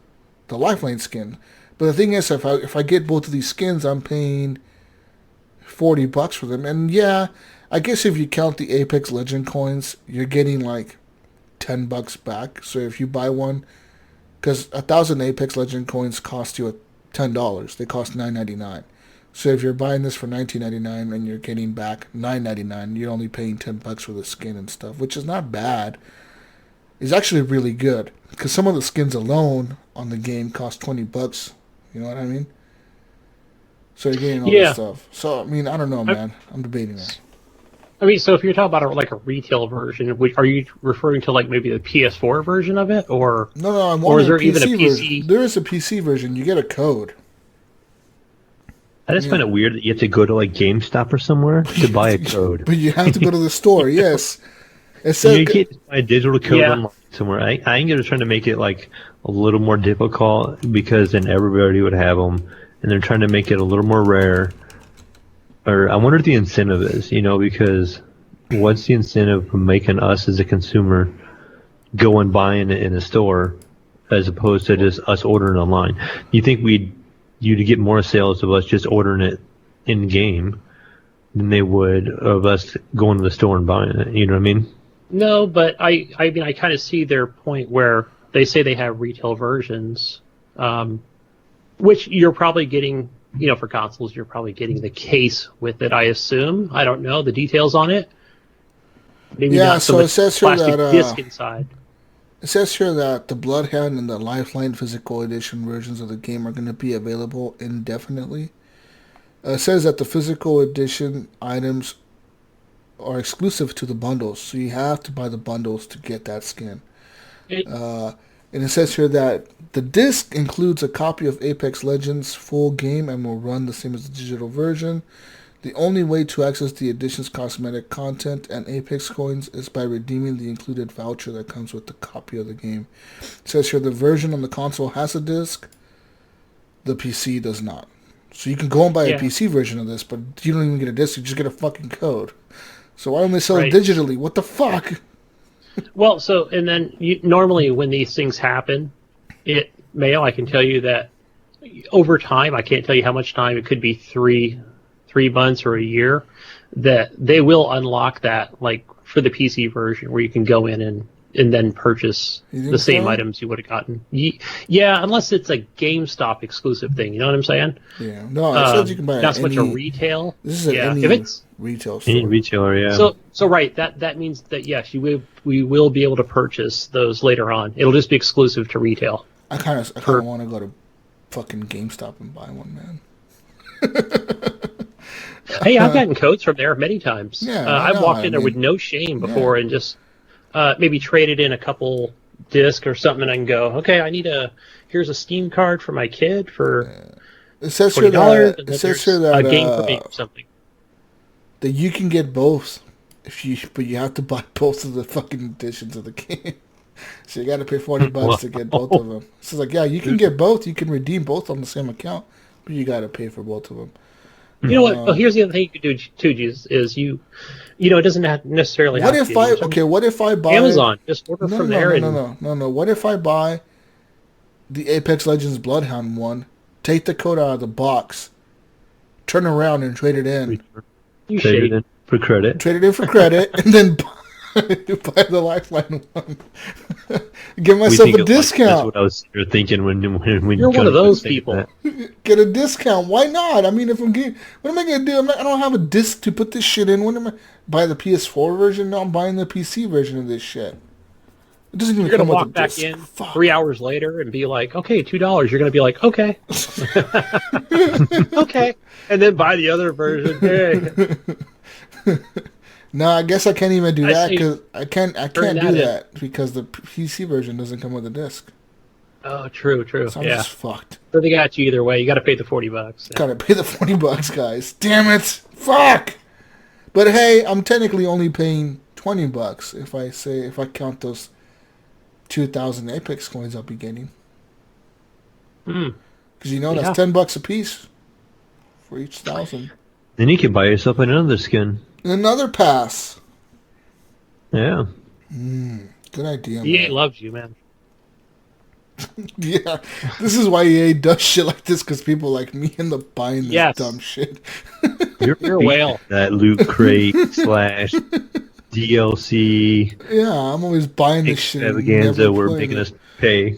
the Lifeline skin. But the thing is, if I get both of these skins, I'm paying $40 for them. And yeah, I guess if you count the Apex Legend coins, you're getting like $10 back. So if you buy one, because 1,000 Apex Legend coins cost you $10. They cost $9.99. So if you're buying this for $19.99 and you're getting back $9.99, you're only paying $10 for the skin and stuff, which is not bad. It's actually really good because some of the skins alone on the game cost $20. You know what I mean? So you're getting all this stuff. So I mean, I don't know, man. I'm debating that. I mean, so if you're talking about like a retail version, are you referring to like maybe the PS4 version of it, or no? I'm or is there PC even a PC? Version. There is a PC version. You get a code. I just find it weird that you have to go to like GameStop or somewhere to buy a code. But you have to go to the store. Yes, you can't just buy a digital code online somewhere. I think they're trying to make it like a little more difficult because then everybody would have them, and they're trying to make it a little more rare. Or I wonder what the incentive is, because what's the incentive for making us as a consumer go and buying it in a store as opposed to just us ordering online? You think you'd get more sales of us just ordering it in game than they would of us going to the store and buying it? You know what I mean? No, but I mean I kind of see their point where they say they have retail versions, which you're probably getting. For consoles, you're probably getting the case with it, I assume. I don't know the details on it. Maybe not so it says here that disc inside. It says here that the Bloodhound and the Lifeline Physical Edition versions of the game are going to be available indefinitely. It says that the Physical Edition items are exclusive to the bundles, so you have to buy the bundles to get that skin. And it says here that the disc includes a copy of Apex Legends full game and will run the same as the digital version. The only way to access the edition's cosmetic content and Apex coins is by redeeming the included voucher that comes with the copy of the game. It says here the version on the console has a disc, the PC does not. So you can go and buy a PC version of this, but you don't even get a disc, you just get a fucking code. So why don't they sell it digitally? What the fuck? Well, and then normally when these things happen, Mayo, I can tell you that over time, I can't tell you how much time, it could be three months or a year, that they will unlock that, like for the PC version, where you can go in and then purchase the same items you would have gotten. Yeah, unless it's a GameStop exclusive thing. You know what I'm saying? Yeah. No, it says you can buy not so much a retail. This is any if it's retail store. Any retailer, yeah. So right, that means that yes, we will be able to purchase those later on. It'll just be exclusive to retail. I kind of want to go to fucking GameStop and buy one, man. Hey, I've gotten codes from there many times. Yeah, I've walked in there with no shame before and just maybe traded in a couple discs or something, and I can go, okay, here's a Steam card for my kid for it says $20. It says here that a game for me or something. That you can get both, but you have to buy both of the fucking editions of the game. So you got to pay $40 to get both of them. So it's like, you can get both. You can redeem both on the same account, but you got to pay for both of them. You know what? Well, here's the other thing you can do too, Jesus, is it doesn't necessarily have to be. What if I buy Amazon? Just order from there. No. What if I buy the Apex Legends Bloodhound one, take the code out of the box, turn around and trade it in. Trade it in for credit. Trade it in for credit, and then buy the Lifeline one. Give myself a discount. That's what I was thinking when you're one of those people. Get a discount. Why not? I mean, what am I going to do? I don't have a disc to put this shit in. What am I buy the PS4 version? No, I'm buying the PC version of this shit. It doesn't even come with a disc. You're going to walk back in 3 hours later and be like, okay, $2. You're going to be like, okay. Okay. And then buy the other version. Hey. No, I guess I can't even do that because I can't do that because the PC version doesn't come with a disc. Oh, true. So I'm just fucked. So they got you either way. You got to pay the $40. Gotta pay the $40, guys. Damn it! Fuck. But hey, I'm technically only paying $20 if I count those 2,000 Apex coins I'll be getting. Because that's $10 a piece for each 1,000. Then you can buy yourself another skin. Another pass. Yeah. Good idea, man. EA loves you, man. Yeah, this is why EA does shit like this, because people like me end up buying this dumb shit. You're a whale. That loot crate / DLC. Yeah, I'm always buying this shit. Extravaganza, we're making us pay.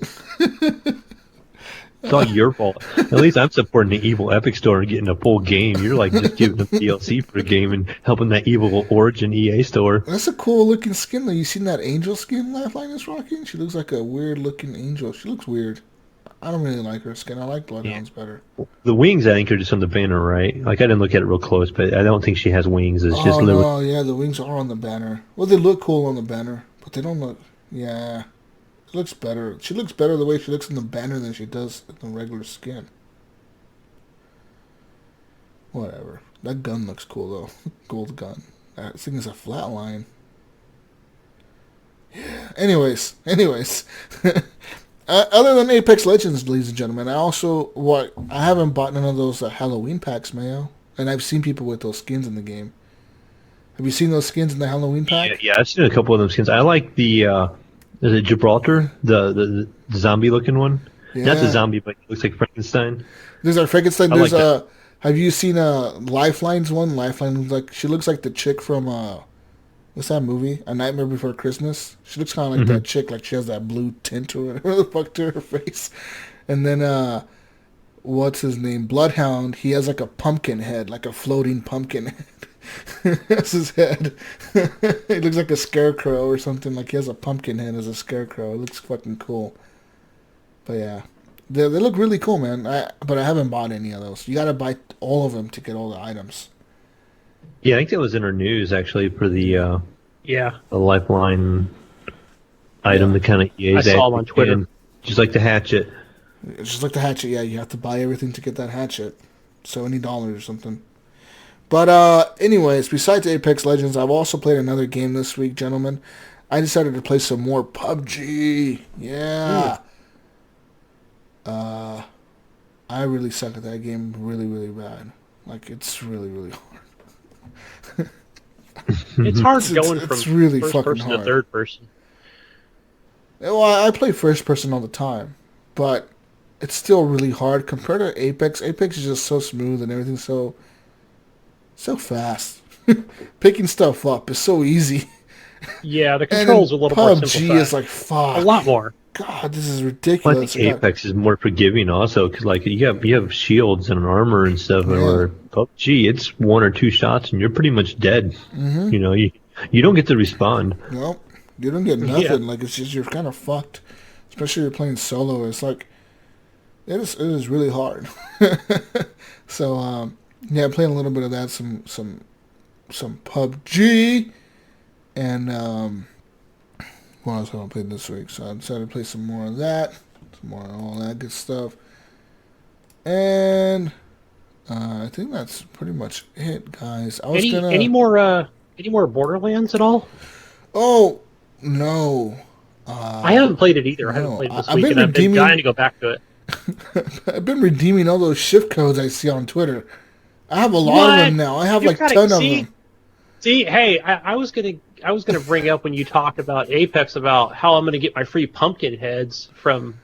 It's all your fault. At least I'm supporting the evil Epic Store and getting a full game. You're like just giving them DLC for a game and helping that evil Origin EA store. That's a cool looking skin though. You seen that angel skin Lifeline is rocking? She looks like a weird looking angel. She looks weird. I don't really like her skin. I like Bloodhound's better. The wings, I think, are just on the banner, right? Like, I didn't look at it real close, but I don't think she has wings. It's just literally... Oh, yeah, the wings are on the banner. Well, they look cool on the banner, but they don't look... Yeah. It looks better. She looks better the way she looks in the banner than she does in the regular skin. Whatever. That gun looks cool, though. Gold gun. That thing is a flat line. Yeah. Anyways. Other than Apex Legends, ladies and gentlemen, I haven't bought none of those Halloween packs, Mayo, and I've seen people with those skins in the game. Have you seen those skins in the Halloween pack? Yeah, I've seen a couple of them skins. I like the is it Gibraltar, the zombie looking one? Yeah. Not the zombie, but it looks like Frankenstein. There's our Frankenstein. There's have you seen Lifeline's one? Lifeline she looks like the chick from what's that movie? A Nightmare Before Christmas. She looks kind of like that chick, like she has that blue tint or whatever the fuck to her face. And then, what's his name? Bloodhound. He has like a pumpkin head, like a floating pumpkin head. That's his head. He looks like a scarecrow or something. Like he has a pumpkin head as a scarecrow. It looks fucking cool. But yeah, they look really cool, man. But I haven't bought any of those. You gotta buy all of them to get all the items. Yeah, I think that was in our news actually for the Lifeline item, the kind of EA's. I saw them on Twitter. Just like the hatchet. It's just like the hatchet. Yeah, you have to buy everything to get that hatchet. $70 or something. But anyways, besides Apex Legends, I've also played another game this week, gentlemen. I decided to play some more PUBG. Yeah. I really suck at that game really, really bad. Like, it's really, really hard. It's hard going from really first fucking person hard. to third person. Well, I play first person all the time, but it's still really hard compared to Apex. Apex is just so smooth and everything's so fast. Picking stuff up is so easy. Yeah, the controls are a little more simplified. PUBG is like, fuck. A lot more. God, this is ridiculous. Well, I think Apex is more forgiving also, because like you have shields and armor and stuff, or PUBG, it's 1 or 2 shots and you're pretty much dead. Mm-hmm. You know, you don't get to respond. Nope, you don't get nothing. Yeah. Like it's just you're kind of fucked, especially if you're playing solo. It's like it is really hard. So yeah, playing a little bit of that, some PUBG, and what else I played this week? So I decided to play some more of that, some more of all that good stuff, and I think that's pretty much it, guys. Any more Borderlands at all? Oh no, I haven't played it either. I haven't played it this week, and I've been dying to go back to it. I've been redeeming all those shift codes I see on Twitter. I have a lot of them now. I have 10 of them. See, hey, I was gonna bring up when you talked about Apex about how I'm gonna get my free pumpkin heads from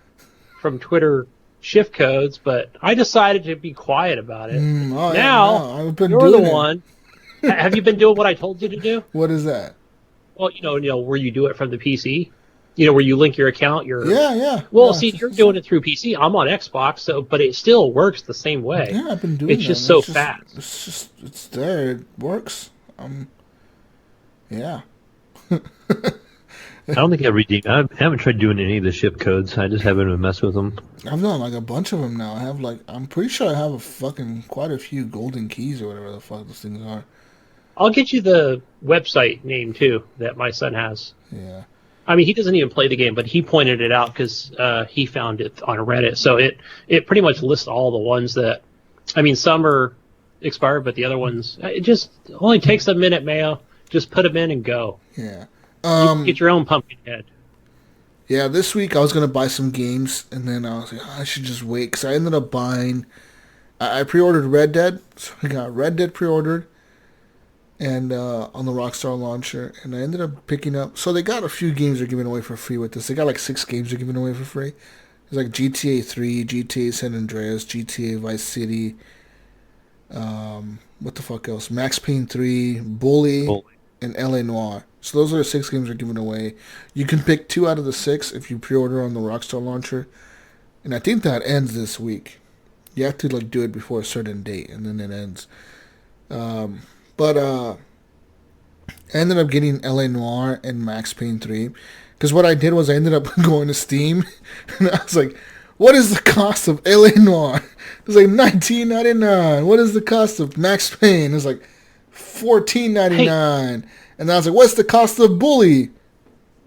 Twitter shift codes, but I decided to be quiet about it. You're the one. Have you been doing what I told you to do? What is that? Well, you know where you do it from the PC. You know where you link your account. Yeah. Well, see, you're doing it through PC. I'm on Xbox, but it still works the same way. Yeah, I've been doing it. It's just so fast. It's there. It works. Yeah. I don't think I've redeemed. I haven't tried doing any of the ship codes. I just haven't even messed with them. I've done like a bunch of them now. I have I'm pretty sure I have quite a few golden keys or whatever the fuck those things are. I'll get you the website name too that my son has. Yeah. I mean, he doesn't even play the game, but he pointed it out because he found it on Reddit. So it pretty much lists all the ones that, I mean, some are expired, but the other ones, it just only takes a minute, Mayo. Just put them in and go. Yeah. You can get your own pumpkin head. Yeah, this week I was going to buy some games, and then I was like, I should just wait, because I ended up buying, I pre-ordered Red Dead, so I got Red Dead pre-ordered, and on the Rockstar launcher, and I ended up picking up, so they got a few games they're giving away for free with this. They got like 6 games they're giving away for free, It's like GTA 3, GTA San Andreas, GTA Vice City. What the fuck else? Max Payne 3, Bully, and LA Noire. So those are the 6 games they're giving away. You can pick 2 out of the 6 if you pre-order on the Rockstar launcher. And I think that ends this week. You have to do it before a certain date, and then it ends. But I ended up getting LA Noire and Max Payne 3. Because what I did was I ended up going to Steam, and I was like, what is the cost of LA Noire? It was like $19.99. What is the cost of Max Payne? It was like $14.99. And I was like, what's the cost of Bully?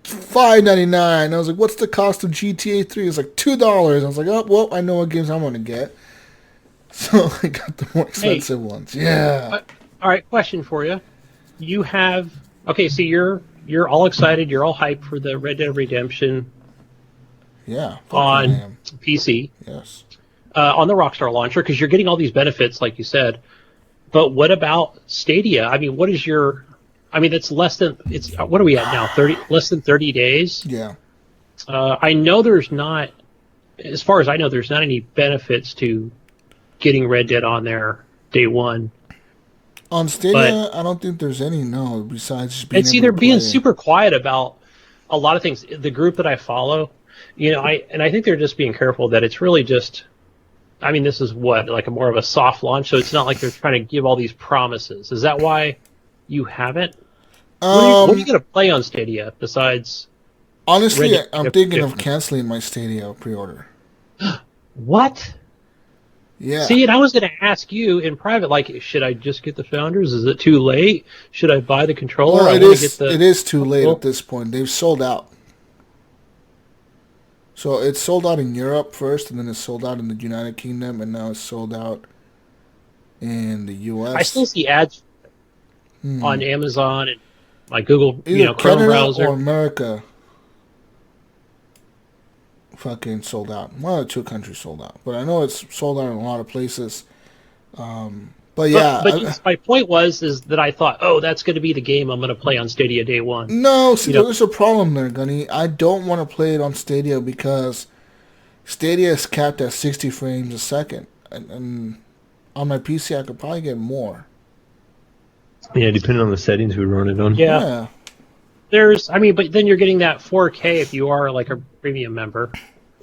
$5.99. I was like, what's the cost of GTA 3? It's like $2. I was like, oh, well, I know what games I'm going to get. So I got the more expensive ones. Yeah. All right, question for you. You have... Okay, so you're all excited. You're all hyped for the Red Dead Redemption on PC. Yes. On the Rockstar launcher, because you're getting all these benefits, like you said. But what about Stadia? I mean, what is your... I mean, it's less than... What are we at now? Less than 30 days? Yeah. I know there's not... As far as I know, there's not any benefits to getting Red Dead on there day one. On Stadia, I don't think there's any, no, besides just being it's either being super quiet about a lot of things. The group that I follow, I think they're just being careful that it's really just... I mean, this is like a more of a soft launch, so it's not like they're trying to give all these promises. Is that why you haven't? What are you going to play on Stadia besides... Honestly, I'm thinking of canceling my Stadia pre-order. What? Yeah. See, and I was going to ask you in private, like, should I just get the Founders? Is it too late? Should I buy the controller? Well, it is too late at this point. They've sold out. So it's sold out in Europe first, and then it's sold out in the United Kingdom, and now it's sold out in the U.S. I still see ads on Amazon and my Google, Either Chrome Canada browser. Or America fucking sold out. One of the 2 countries sold out. But I know it's sold out in a lot of places. But yeah. But my point is that I thought, that's going to be the game I'm going to play on Stadia day one. No, see, there's a problem there, Gunny. I don't want to play it on Stadia because Stadia is capped at 60 frames a second. And on my PC, I could probably get more. Yeah, depending on the settings we run it on. Yeah. But then you're getting that 4K if you are like a premium member.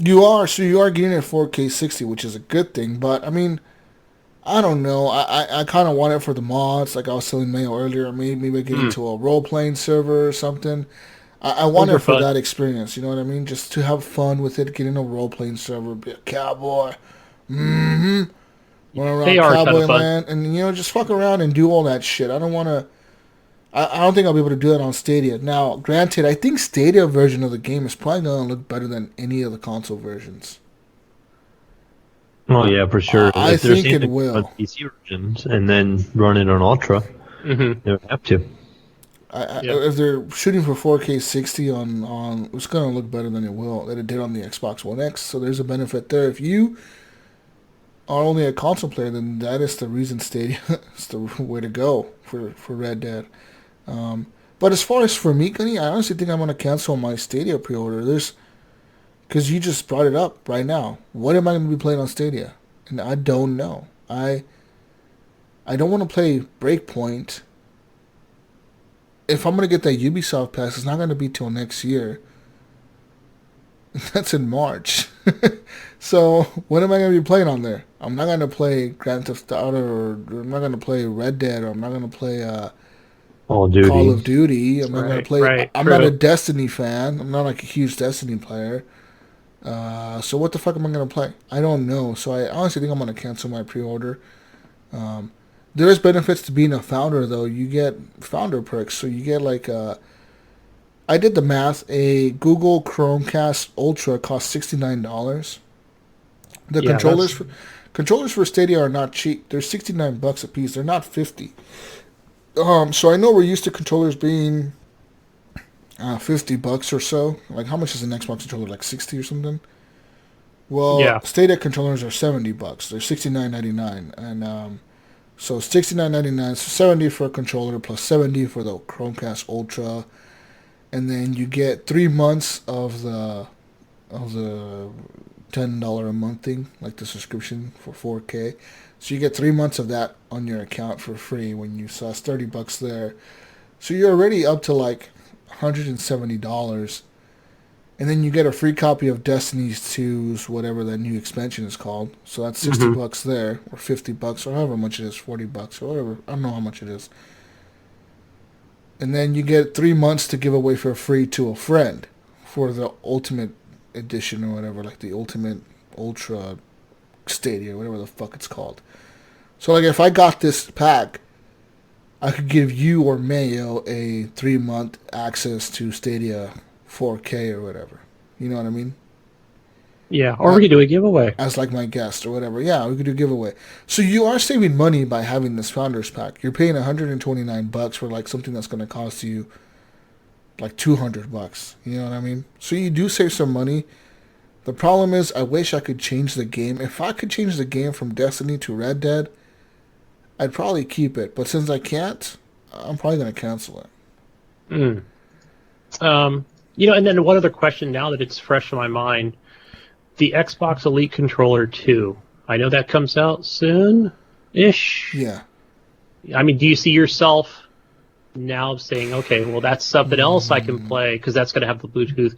You are getting it 4K 60, which is a good thing. But, I mean, I don't know. I kind of want it for the mods, like I was telling Mayo earlier. Maybe get into a role-playing server or something. I want it for that experience, you know what I mean? Just to have fun with it, get in a role-playing server, be a cowboy. Run around Cowboy Land, and, just fuck around and do all that shit. I don't want to... I don't think I'll be able to do that on Stadia. Now, granted, I think Stadia version of the game is probably going to look better than any of the console versions. Oh, yeah, for sure. I think it will. On PC versions and then run it on Ultra. Mm-hmm. They have to. If they're shooting for 4K 60 on it's going to look better than it did on the Xbox One X. So there's a benefit there. If you are only a console player, then that is the reason Stadia is the way to go for Red Dead. But as far as for me, Gunny, I honestly think I'm going to cancel my Stadia pre-order. Because you just brought it up right now. What am I going to be playing on Stadia? And I don't know. I don't want to play Breakpoint. If I'm going to get that Ubisoft pass, it's not going to be till next year. That's in March. So, what am I going to be playing on there? I'm not going to play Grand Theft Auto, or I'm not going to play Red Dead, or I'm not going to play Call of Duty. I'm not going to play... I'm not a Destiny fan. I'm not like a huge Destiny player. So what the fuck am I going to play? I don't know. So I honestly think I'm going to cancel my pre-order. There is benefits to being a founder, though. You get founder perks. So you get like... I did the math. A Google Chromecast Ultra costs $69. The controllers for Stadia are not cheap. They're $69 a piece. They're not $50. So I know we're used to controllers being $50 or so. Like, how much is an Xbox controller? Like $60 or something? Well, Stadia controllers are $70. They're $69.99, and so $69.99. So $70 for a controller plus $70 for the Chromecast Ultra, and then you get 3 months of the $10 a month thing, like the subscription for 4K. So you get 3 months of that on your account for free when you saw $30 there. So you're already up to like $170. And then you get a free copy of Destiny 2's whatever that new expansion is called. So that's $60 there, or $50, or however much it is, $40 or whatever. I don't know how much it is. And then you get 3 months to give away for free to a friend for the Ultimate Edition or whatever, like the Ultimate Ultra Stadia, whatever the fuck it's called. So like if I got this pack, I could give you or Mayo a 3-month access to Stadia 4K or whatever. You know what I mean? Yeah, or we could do a giveaway. As like my guest or whatever. Yeah, we could do a giveaway. So you are saving money by having this Founders Pack. You're paying $129 for like something that's going to cost you like $200. You know what I mean? So you do save some money. The problem is I wish I could change the game. If I could change the game from Destiny to Red Dead, I'd probably keep it. But since I can't, I'm probably going to cancel it. And then one other question now that it's fresh in my mind. The Xbox Elite Controller 2. I know that comes out soon-ish. Yeah. I mean, do you see yourself now saying, okay, well, that's something else I can play, because that's going to have the Bluetooth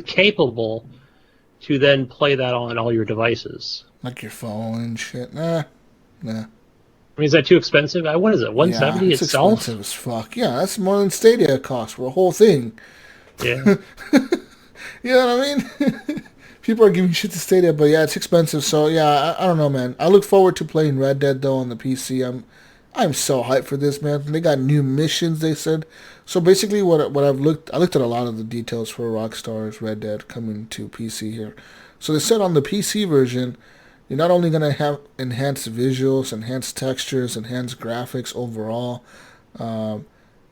capable to then play that on all your devices? Like your phone and shit. Nah. I mean, is that too expensive? What is it, $170 it's itself? Expensive as fuck. Yeah, that's more than Stadia costs for a whole thing. Yeah. You know what I mean? People are giving shit to Stadia, but yeah, it's expensive. So yeah, I don't know, man. I look forward to playing Red Dead though on the PC. I'm so hyped for this, man. They got new missions, they said. So basically, I looked at a lot of the details for Rockstar's Red Dead coming to PC here. So they said on the PC version, you're not only gonna have enhanced visuals, enhanced textures, enhanced graphics overall,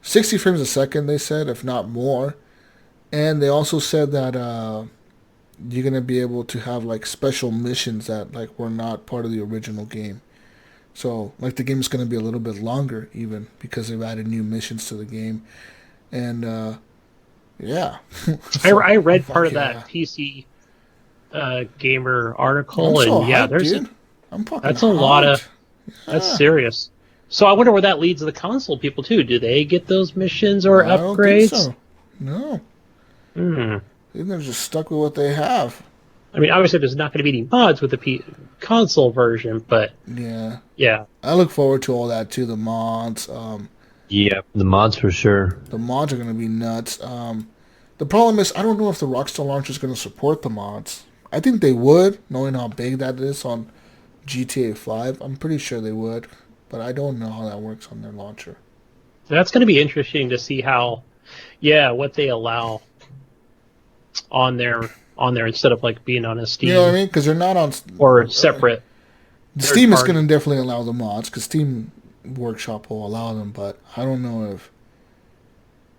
60 frames a second, they said, if not more. And they also said that you're going to be able to have like special missions that like were not part of the original game. So like the game is going to be a little bit longer even because they've added new missions to the game. And yeah. So, I read part of that PC Gamer article, I'm so and yeah, hyped, dude. that's a lot of that's serious. So I wonder where that leads the console people too. Do they get those missions or I upgrades? Don't think so. No. They're just stuck with what they have. I mean, obviously, there's not going to be any mods with the console version, but yeah. I look forward to all that too. The mods. Yeah, the mods for sure. The mods are going to be nuts. The problem is, I don't know if the Rockstar launcher is going to support the mods. I think they would, knowing how big that is on GTA 5. I'm pretty sure they would, but I don't know how that works on their launcher. That's going to be interesting to see how, what they allow on there instead of like being on a Steam. You know what I mean? Because they're not on or separate. Steam is going to definitely allow the mods because Steam Workshop will allow them, but I don't know if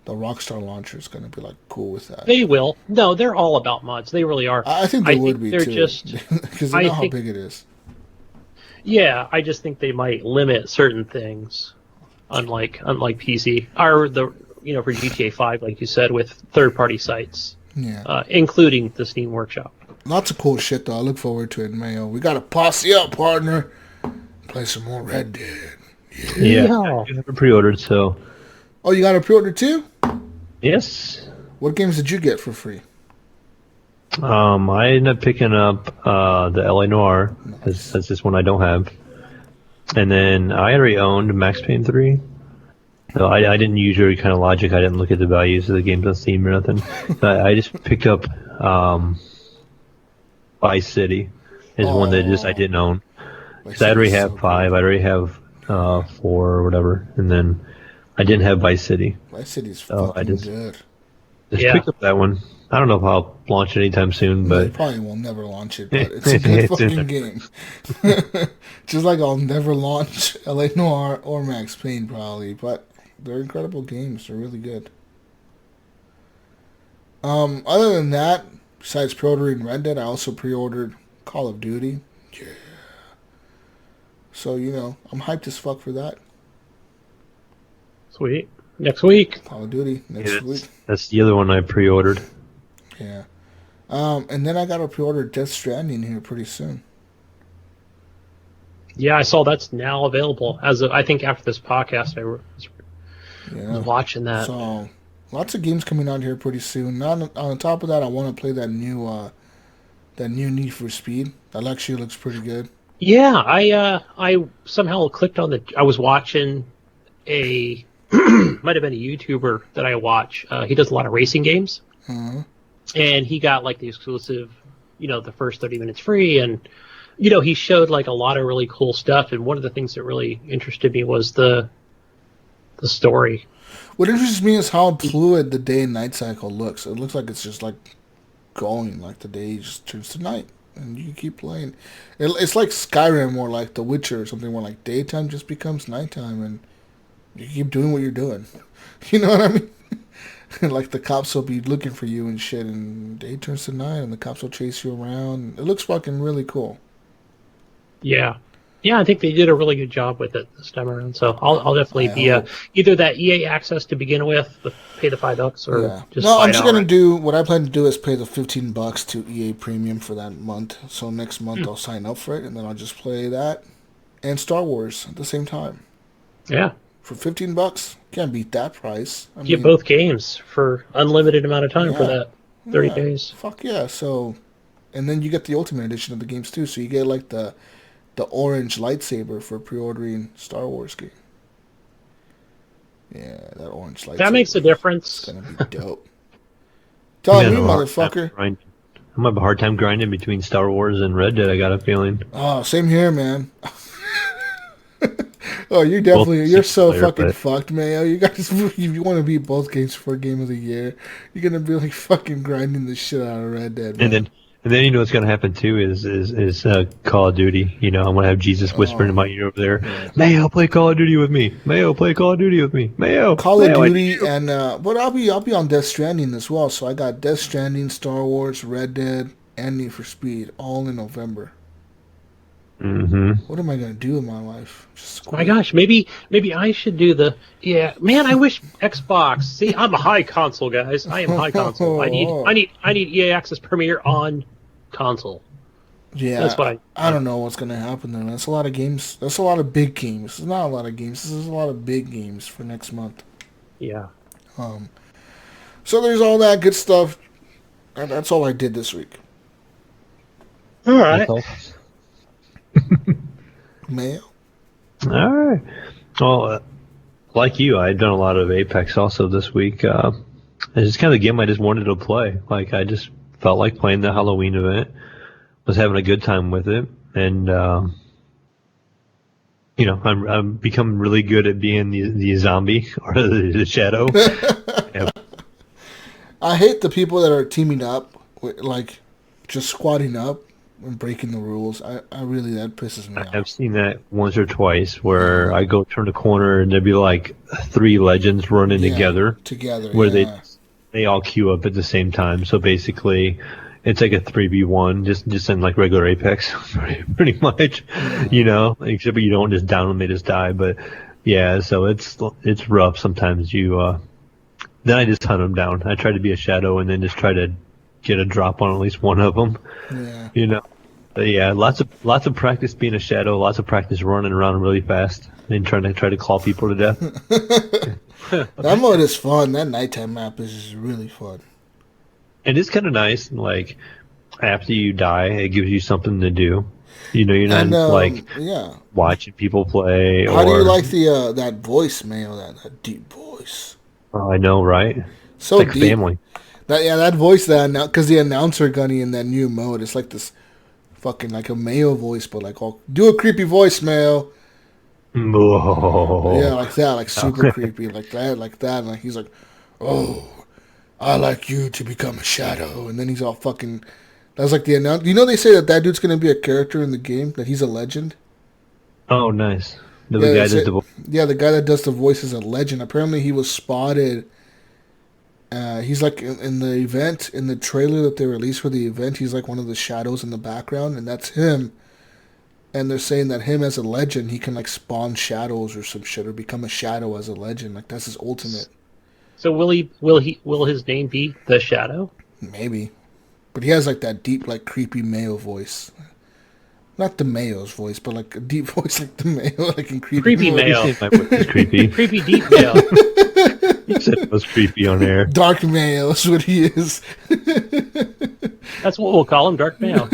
the Rockstar launcher is going to be like cool with that. They will. No, they're all about mods. They really are. I think they would be they're too. Just because they know how big it is. Yeah, I just think they might limit certain things, unlike PC or for GTA 5, like you said, with third-party sites. Yeah. Including the Steam Workshop. Lots of cool shit, though. I look forward to it, Mayo. We got to posse up, partner. Play some more Red Dead. Yeah. I have it pre-ordered, so... Oh, you got a pre-order, too? Yes. What games did you get for free? I ended up picking up the LA Noire. Nice. That's just one I don't have. And then I already owned Max Payne 3. So I didn't use your kind of logic. I didn't look at the values of the games on Steam or nothing. I just picked up Vice City is one that I didn't own. Because I already have 5. I already have 4 or whatever. And then I didn't have Vice City. Vice City's fucking good. Just picked up that one. I don't know if I'll launch it anytime soon, but... They probably will never launch it, but it's a good fucking game. Just like I'll never launch LA Noire or Max Payne, probably, but... They're incredible games. They're really good. Other than that, besides pre-ordering Red Dead, I also pre-ordered Call of Duty. Yeah. So, I'm hyped as fuck for that. Sweet. Next week. Call of Duty next week. That's the other one I pre-ordered. Yeah. And then I got to pre-order Death Stranding here pretty soon. Yeah, I saw that's now available as of, I think after this podcast I was watching that. So lots of games coming out here pretty soon. On top of that, I want to play that new Need for Speed. That actually looks pretty good. Yeah, I somehow clicked on I was watching a might have been a YouTuber that I watch. He does a lot of racing games, and he got like the exclusive, the first 30 minutes free, and he showed like a lot of really cool stuff. And one of the things that really interested me was the story. What interests me is how fluid the day and night cycle looks. It looks like it's just like going, like the day just turns to night, and you keep playing. It's like Skyrim or like The Witcher or something, where like daytime just becomes nighttime, and you keep doing what you're doing. You know what I mean? Like the cops will be looking for you and shit, and day turns to night, and the cops will chase you around. It looks fucking really cool. Yeah. Yeah, I think they did a really good job with it this time around. So I'll definitely be either that EA access to begin with, pay the $5, or just. No, I'm just gonna do what I plan to do is pay the $15 to EA Premium for that month. So next month I'll sign up for it, and then I'll just play that and Star Wars at the same time. Yeah. For $15, can't beat that price. I mean, both games for unlimited amount of time for that 30 days. Fuck yeah! So, and then you get the Ultimate Edition of the games too. So you get like the orange lightsaber for pre-ordering Star Wars game. Yeah, that orange lightsaber. That makes a difference. It's gonna be dope. Tell me, motherfucker. I'm gonna have a hard time grinding between Star Wars and Red Dead. I got a feeling. Oh, same here, man. Oh, you're so fucking fucked, Mayo. You guys, if you want to beat both games for Game of the Year, you're gonna be like fucking grinding the shit out of Red Dead. Man. And then what's gonna happen too is Call of Duty. I'm gonna have Jesus whispering in my ear over there. Yeah. Mayo, play Call of Duty with me. Mayo, play Call of Duty with me. Mayo, Call of Duty, and but I'll be on Death Stranding as well. So I got Death Stranding, Star Wars, Red Dead, and Need for Speed all in November. Mm-hmm. What am I gonna do in my life? Oh my gosh, maybe I should do man, I wish Xbox. See, I'm a high console, guys. I am high console. I need EA Access Premier on console. Yeah, that's what I don't know what's gonna happen there. That's a lot of games. That's a lot of big games. This is not a lot of games. This is a lot of big games for next month. Yeah. So there's all that good stuff. And that's all I did this week. All right. Mayo. All right. Well, like you, I'd done a lot of Apex also this week. It's just kind of the game I just wanted to play. Like, I just felt like playing the Halloween event. Was having a good time with it, and I'm becoming really good at being the zombie or the shadow. Yeah. I hate the people that are teaming up, like just squatting up and breaking the rules. I really, that pisses me off. I've seen that once or twice where I go turn the corner and there'd be like 3 legends running together, where they all queue up at the same time. So basically, it's like a 3v1, just in like regular Apex, pretty much, except you don't just down them, they just die. But yeah, so it's rough sometimes. Then I just hunt them down. I try to be a shadow and then just try to get a drop on at least one of them. Yeah. But yeah, lots of practice being a shadow, lots of practice running around really fast and try to claw people to death. That mode is fun. That nighttime map is just really fun. It is kind of nice. Like after you die, it gives you something to do. You're not watching people play. How do you like the that voice, Mayo? That deep voice. Oh, I know, right? So it's like deep. Family. That voice, because the announcer Gunny in that new mode, it's like this fucking like a Mayo voice, but like do a creepy voice, Mayo. Oh. Yeah, like that, like super creepy, like that, and like he's like, oh, I like you to become a shadow, and then he's all fucking. That's like the announce. They say that dude's gonna be a character in the game, that he's a legend. Oh, nice. The guy the guy that does the voice is a legend. Apparently, he was spotted. He's like in the event, in the trailer that they released for the event, he's like one of the shadows in the background, and that's him. And they're saying that him as a legend, he can like spawn shadows or some shit, or become a shadow as a legend. Like that's his ultimate. So will his name be the Shadow? Maybe. But he has like that deep, like creepy Mayo voice. Not the Mayo's voice, but like a deep voice like the Mayo, like in creepy Mayo. My voice is creepy. Creepy deep Mayo. You said it was creepy on air. Dark Mayo is what he is. That's what we'll call him, Dark Mayo.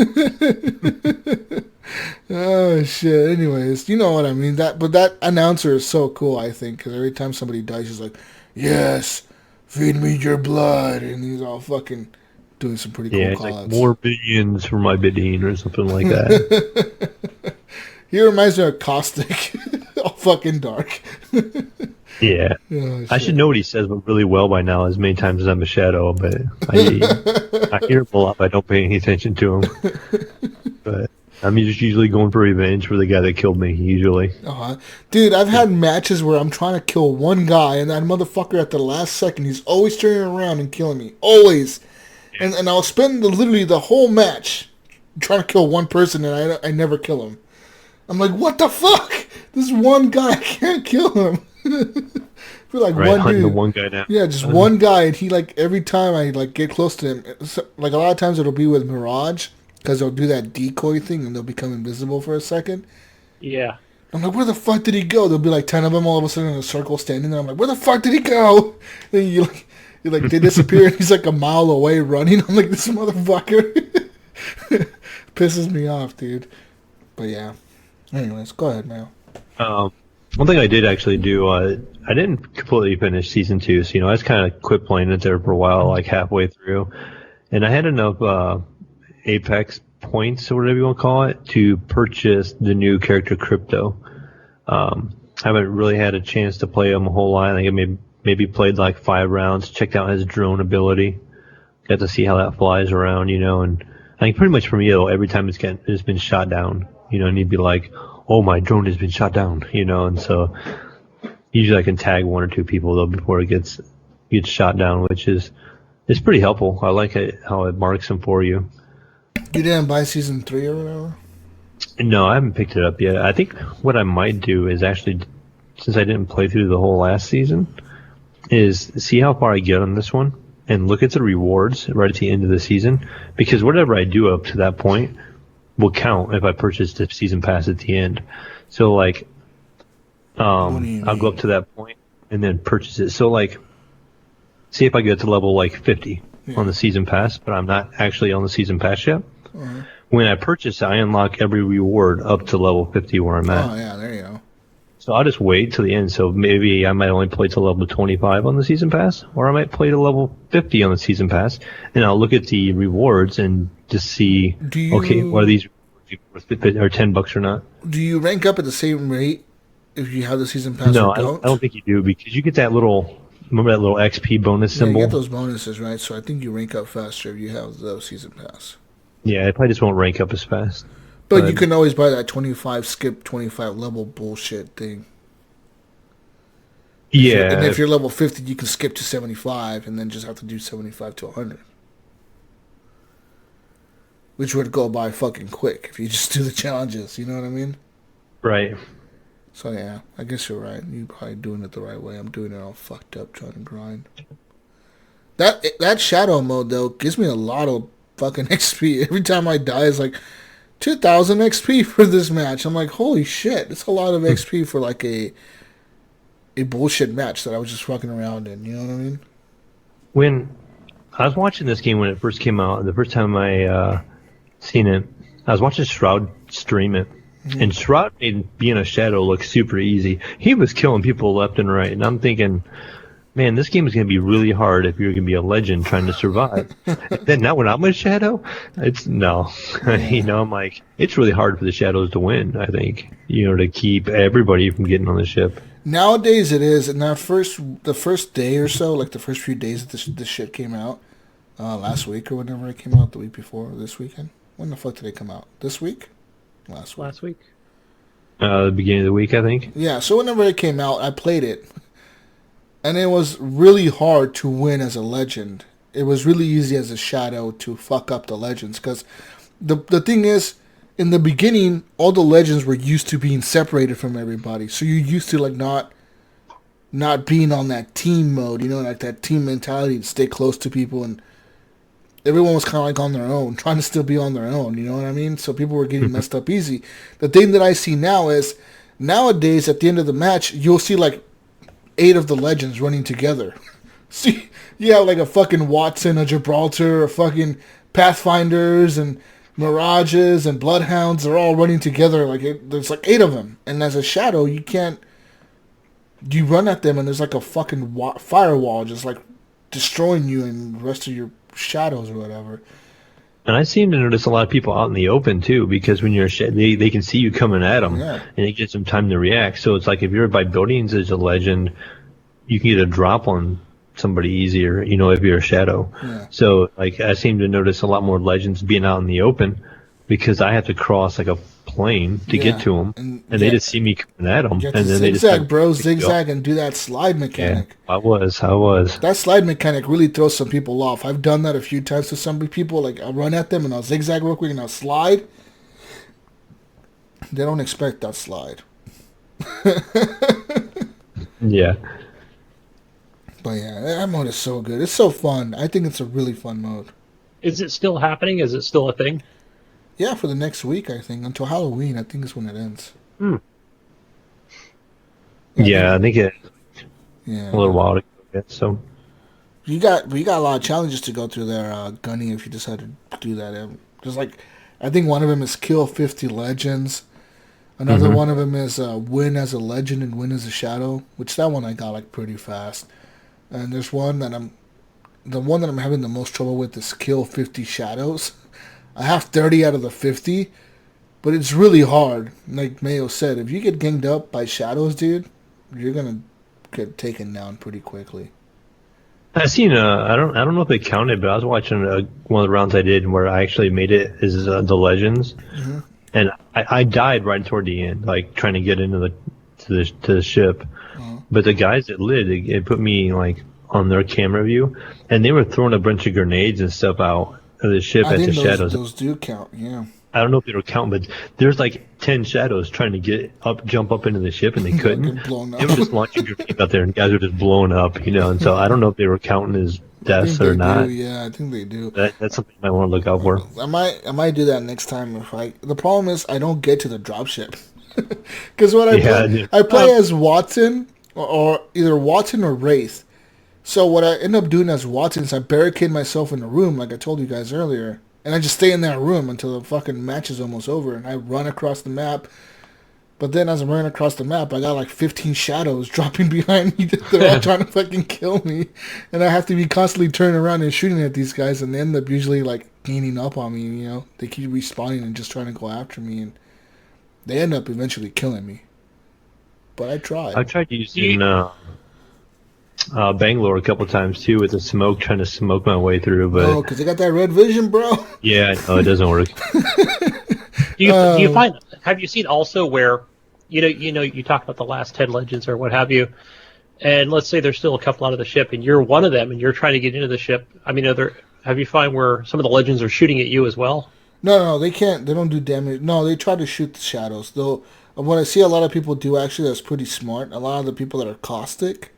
Oh shit! Anyways, you know what I mean. But that announcer is so cool. I think because every time somebody dies, he's like, "Yes, feed me your blood," and he's all fucking doing some pretty cool call-outs. Like more billions for my bidding or something like that. He reminds me of Caustic, all fucking dark. Yeah. Oh, I should know what he says really well by now, as many times as I'm a shadow, but I hear him a lot, but I don't pay any attention to him. But I'm just usually going for revenge for the guy that killed me, usually. Dude, I've had matches where I'm trying to kill one guy, and that motherfucker at the last second, he's always turning around and killing me. Always. Yeah. And I'll spend literally the whole match trying to kill one person, and I never kill him. I'm like, what the fuck? This one guy, I can't kill him. For like right, one dude. The one guy now. Yeah, just one guy, and he like every time I like get close to him, like a lot of times it'll be with Mirage because they'll do that decoy thing and they'll become invisible for a second. Yeah. I'm like, where the fuck did he go? There'll be like 10 of them all of a sudden in a circle standing there. I'm like, where the fuck did he go? And you like they disappear and he's like a mile away running. I'm like, this motherfucker pisses me off, dude. But yeah. Anyways, go ahead, Mayo. One thing I did actually do, I didn't completely finish season 2, so I just kind of quit playing it there for a while, like halfway through, and I had enough Apex points or whatever you want to call it to purchase the new character Crypto. I haven't really had a chance to play him a whole lot. I think I maybe played like 5 rounds, checked out his drone ability, got to see how that flies around, and I think pretty much for me, every time it's been shot down, and he'd be like, oh, my drone has been shot down, and so usually I can tag 1 or 2 people though before it gets shot down, which is pretty helpful. I like it how it marks them for you. You didn't buy season 3 or whatever? No, I haven't picked it up yet. I think what I might do is actually, since I didn't play through the whole last season, is see how far I get on this one and look at the rewards right at the end of the season, because whatever I do up to that point will count if I purchase the season pass at the end. So like, I'll go up to that point and then purchase it. So like, see if I get to level like 50 on the season pass, but I'm not actually on the season pass yet. Uh-huh. When I purchase it, I unlock every reward up to level 50 where I'm at. Oh yeah, there you go. So I'll just wait till the end. So maybe I might only play to level 25 on the season pass, or I might play to level 50 on the season pass, and I'll look at the rewards and just see, okay, what are these worth or $10 or not? Do you rank up at the same rate if you have the season pass? No, or don't? I don't think you do, because you get that little, remember that little XP bonus symbol? You get those bonuses, right? So I think you rank up faster if you have the season pass. Yeah, it probably just won't rank up as fast. But you can always buy that 25 skip 25 level bullshit thing. Yeah. And if you're level 50, you can skip to 75 and then just have to do 75 to 100. Which would go by fucking quick if you just do the challenges, you know what I mean? Right. So yeah, I guess you're right. You're probably doing it the right way. I'm doing it all fucked up trying to grind. That shadow mode, though, gives me a lot of fucking XP. Every time I die, it's like 2,000 XP for this match. I'm like, holy shit, it's a lot of XP for like a bullshit match that I was just fucking around in. You know what I mean? When I was watching this game when it first came out, the first time I seen it, I was watching Shroud stream it, and Shroud made being a shadow look super easy. He was killing people left and right, and I'm thinking, man, this game is going to be really hard if you're going to be a legend trying to survive. Then now when I'm a shadow, it's no. I'm like, it's really hard for the shadows to win, I think, to keep everybody from getting on the ship. Nowadays it is, and the first day or so, like the first few days that this shit came out, last week or whenever it came out, the week before, or this weekend. When the fuck did it come out? This week? Last week. The beginning of the week, I think. Yeah, so whenever it came out, I played it. And it was really hard to win as a legend. It was really easy as a shadow to fuck up the legends. Because the thing is, in the beginning, all the legends were used to being separated from everybody. So you're used to like not being on that team mode, like that team mentality to stay close to people and everyone was kind of like on their own, trying to still be on their own. You know what I mean? So people were getting messed up easy. The thing that I see now is nowadays at the end of the match, you'll see like 8 of the legends running together. See, you have like a fucking Watson, a Gibraltar, a fucking Pathfinders, and Mirages and Bloodhounds. They're all running together. There's like 8 of them, and as a shadow, you can't. You run at them, and there's like a fucking firewall just like destroying you and the rest of your shadows or whatever. And I seem to notice a lot of people out in the open too, because when you're they can see you coming at them, and it gives them time to react. So it's like if you're by buildings as a legend, you can get a drop on somebody easier, if you're a shadow. Yeah. So like I seem to notice a lot more legends being out in the open, because I have to cross like a plane to get to them, and they just see me coming at them, and then they just zigzag and do that slide mechanic. Yeah, I was. That slide mechanic really throws some people off. I've done that a few times to some people. Like I'll run at them and I'll zigzag real quick and I'll slide. They don't expect that slide. Yeah. But yeah, that mode is so good. It's so fun. I think it's a really fun mode. Is it still happening? Is it still a thing? Yeah, for the next week, I think. Until Halloween, I think is when it ends. Yeah, I think it. Yeah. A little while to go. So. We got a lot of challenges to go through there, Gunny. If you decide to do that, just like I think one of them is kill 50 legends. Another one of them is win as a legend and win as a shadow, which that one I got like pretty fast. And there's one that I'm having the most trouble with is kill 50 shadows. I have 30 out of the 50, but it's really hard. Like Mayo said, if you get ganged up by shadows, dude, you're gonna get taken down pretty quickly. I seen I don't know if they counted, but I was watching one of the rounds I did where I actually made it as the legends, and I died right toward the end, like trying to get into the ship. But the guys that lived, it put me like on their camera view, and they were throwing a bunch of grenades and stuff out of the ship at the shadows. Those do count, yeah. I don't know if they were counting, but there's like 10 shadows trying to jump up into the ship, and they couldn't. They were just launching grenades out there, and guys were just blowing up, And so I don't know if they were counting as deaths or not. Yeah, I think they do. That's something I want to look out for. I might do that next time. The problem is I don't get to the dropship. Because when I play as Watson, or either Watson or Wraith. So what I end up doing as Watson is I barricade myself in a room, like I told you guys earlier, and I just stay in that room until the fucking match is almost over, and I run across the map. But then as I'm running across the map, I got like 15 shadows dropping behind me. They're all trying to fucking kill me, and I have to be constantly turning around and shooting at these guys, and they end up usually like gaining up on me. They keep respawning and just trying to go after me, and they end up eventually killing me. But I tried. I've tried using Bangalore a couple times too with the smoke, trying to smoke my way through. But because they got that red vision, bro. Yeah, no, it doesn't work. do you find? Have you seen also where, you talk about the last 10 legends or what have you, and let's say there's still a couple out of the ship, and you're one of them, and you're trying to get into the ship. I mean, have you find where some of the legends are shooting at you as well? No, they can't. They don't do damage. No, they try to shoot the shadows. Though, what I see a lot of people do actually that's pretty smart. A lot of the people that are caustic,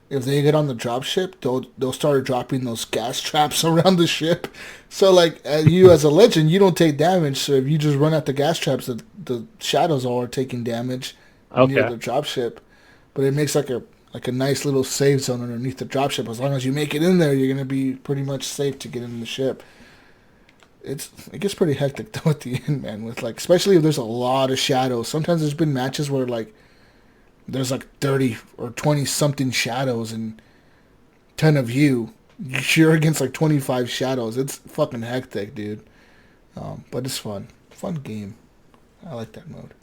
if they get on the dropship, they'll start dropping those gas traps around the ship. So, like, you as a legend, you don't take damage. So if you just run at the gas traps, the shadows all are taking damage near the dropship. But it makes like a nice little save zone underneath the dropship. As long as you make it in there, you're gonna be pretty much safe to get in the ship. It gets pretty hectic though at the end, man. With like, especially if there's a lot of shadows. Sometimes there's been matches where like there's like 30 or 20 something shadows and 10 of you. You're against like 25 shadows. It's fucking hectic, dude. But it's fun game. I like that mode.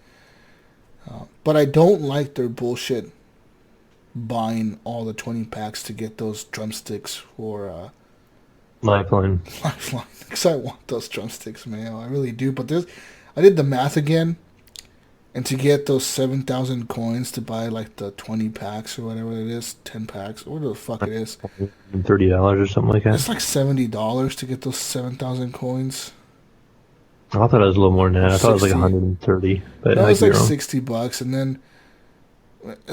But I don't like their bullshit buying all the 20 packs to get those drumsticks for Lifeline. Because I want those drumsticks, man. I really do. But I did the math again, and to get those 7,000 coins to buy like the 20 packs or whatever it is, 10 packs, or whatever the fuck it is, $30 or something like that. It's like $70 to get those 7,000 coins. I thought it was a little more than that. I thought it was like 130. But no, it was like $60, and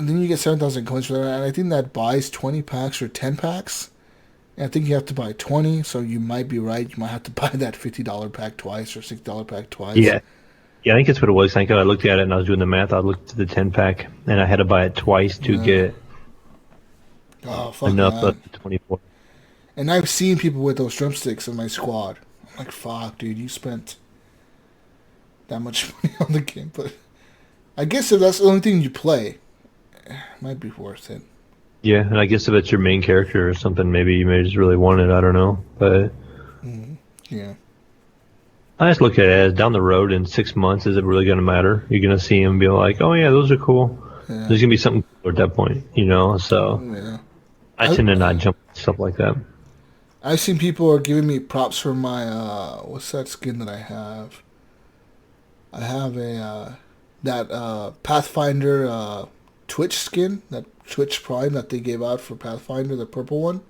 then you get 7,000 coins for that. And I think that buys 20 packs or 10 packs. And I think you have to buy 20, so you might be right. You might have to buy that $50 pack twice or $60 pack twice. Yeah. Yeah, I think that's what it was. I think I looked at it and I was doing the math. I looked at the 10 pack and I had to buy it twice to get enough of the 24. And I've seen people with those drumsticks in my squad. I'm like, fuck, dude, you spent that much money on the game. But I guess if that's the only thing you play, it might be worth it. Yeah, and I guess if it's your main character or something, maybe you may just really want it. I don't know. But yeah. I just look at it as down the road in 6 months, is it really going to matter? You're going to see him and be like, oh, yeah, those are cool. Yeah. There's going to be something cool at that point, you know? So I tend to not jump stuff like that. I've seen people are giving me props for my, what's that skin that I have? I have that Pathfinder Twitch skin, that Twitch Prime that they gave out for Pathfinder, the purple one.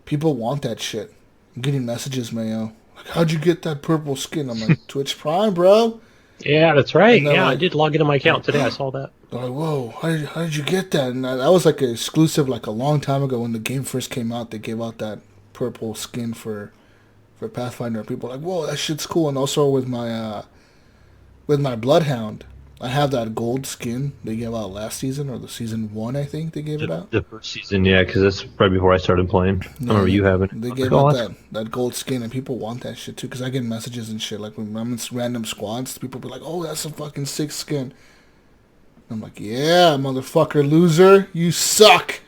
People want that shit. I'm getting messages, Mayo. Like, how'd you get that purple skin? I'm like, Twitch Prime, bro. Yeah, that's right. Yeah, I did log into my account today. I saw that. They're like, whoa, how did you get that? And that was like an exclusive, like a long time ago when the game first came out. They gave out that purple skin for Pathfinder. People are like, whoa, that shit's cool. And also with my Bloodhound, I have that gold skin they gave out last season, or the season 1, I think they gave it out. The first season, yeah, because that's right before I started playing. I remember you having it. They gave out that gold skin, and people want that shit too, because I get messages and shit. Like when I'm in random squads, people be like, oh, that's a fucking sick skin. I'm like, yeah, motherfucker, loser, you suck.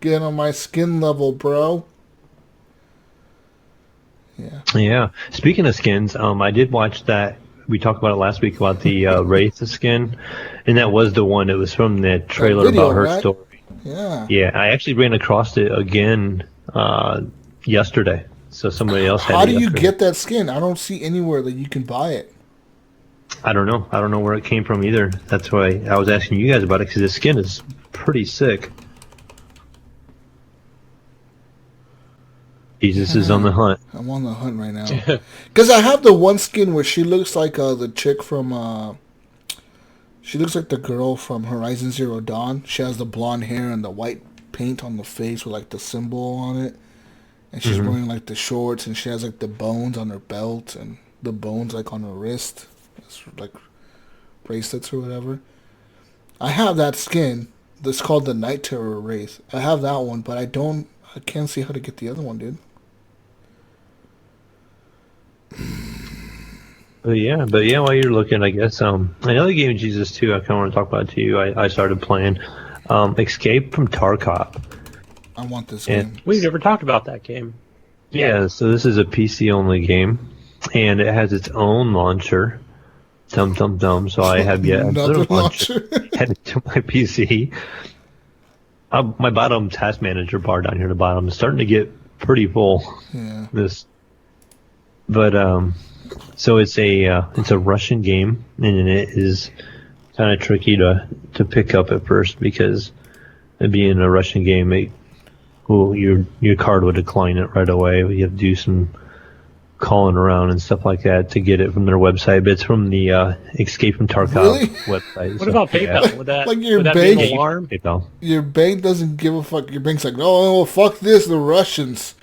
Get on my skin level, bro. Yeah. Speaking of skins, I did watch that. We talked about it last week about the Wraith skin, and that was the one. It was from the trailer about her story. Yeah. Yeah, I actually ran across it again yesterday. So somebody else had it. How do you get that skin? I don't see anywhere that you can buy it. I don't know. I don't know where it came from either. That's why I was asking you guys about it, because the skin is pretty sick. Jesus is on the hunt. I'm on the hunt right now. Because I have the one skin where she looks like the chick from... she looks like the girl from Horizon Zero Dawn. She has the blonde hair and the white paint on the face with like the symbol on it. And she's wearing like the shorts, and she has like the bones on her belt and the bones like on her wrist. It's like bracelets or whatever. I have that skin. That's called the Night Terror Wraith. I have that one, but I can't see how to get the other one, dude. But yeah, while you're looking, I guess another game, Jesus, too, I kind of want to talk about too. I started playing Escape from Tarkov. I want this game. We've never talked about that game. Yeah, so this is a PC-only game, and it has its own launcher. So I have yet another launcher headed to my PC. My bottom task manager bar down here at the bottom is starting to get pretty full. Yeah. So it's a Russian game, and it is kind of tricky to pick up at first, because it being a Russian game, your card would decline it right away. You have to do some calling around and stuff like that to get it from their website. But it's from the Escape from Tarkov website. What about PayPal? Yeah. Would that, like your would that bank, be an alarm? PayPal. Your bank doesn't give a fuck. Your bank's like, no, well, fuck this, the Russians.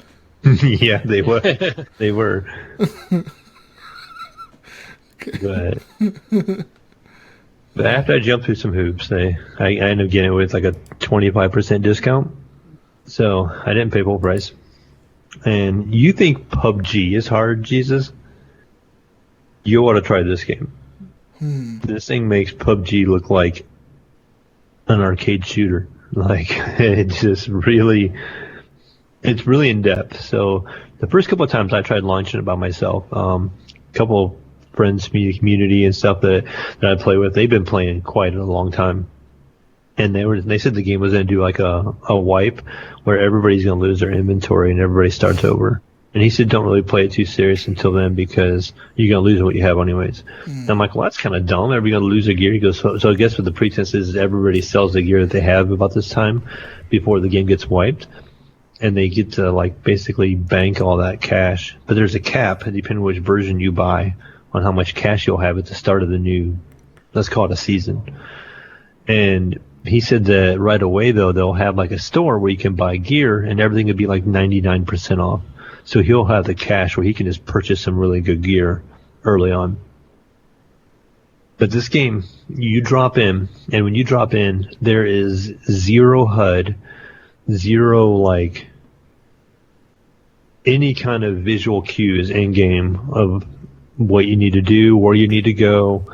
Yeah, they were. They were. But after I jumped through some hoops, I ended up getting it with like a 25% discount. So I didn't pay full price. And you think PUBG is hard, Jesus? You ought to try this game. This thing makes PUBG look like an arcade shooter. Like, it's really in depth. So the first couple of times I tried launching it by myself, a couple of friends, community and stuff that I play with, they've been playing quite a long time. And they said the game was going to do like a wipe where everybody's going to lose their inventory and everybody starts over. And he said don't really play it too serious until then, because you're going to lose what you have anyways. And I'm like, well, that's kind of dumb. Everybody's going to lose their gear. He goes, so I guess what the pretense is everybody sells the gear that they have about this time before the game gets wiped. And they get to like basically bank all that cash. But there's a cap, depending on which version you buy, on how much cash you'll have at the start of the new, let's call it a season. And he said that right away, though, they'll have like a store where you can buy gear and everything would be like 99% off. So he'll have the cash where he can just purchase some really good gear early on. But this game, you drop in, and when you drop in, there is zero HUD, zero like any kind of visual cues in game of what you need to do, where you need to go,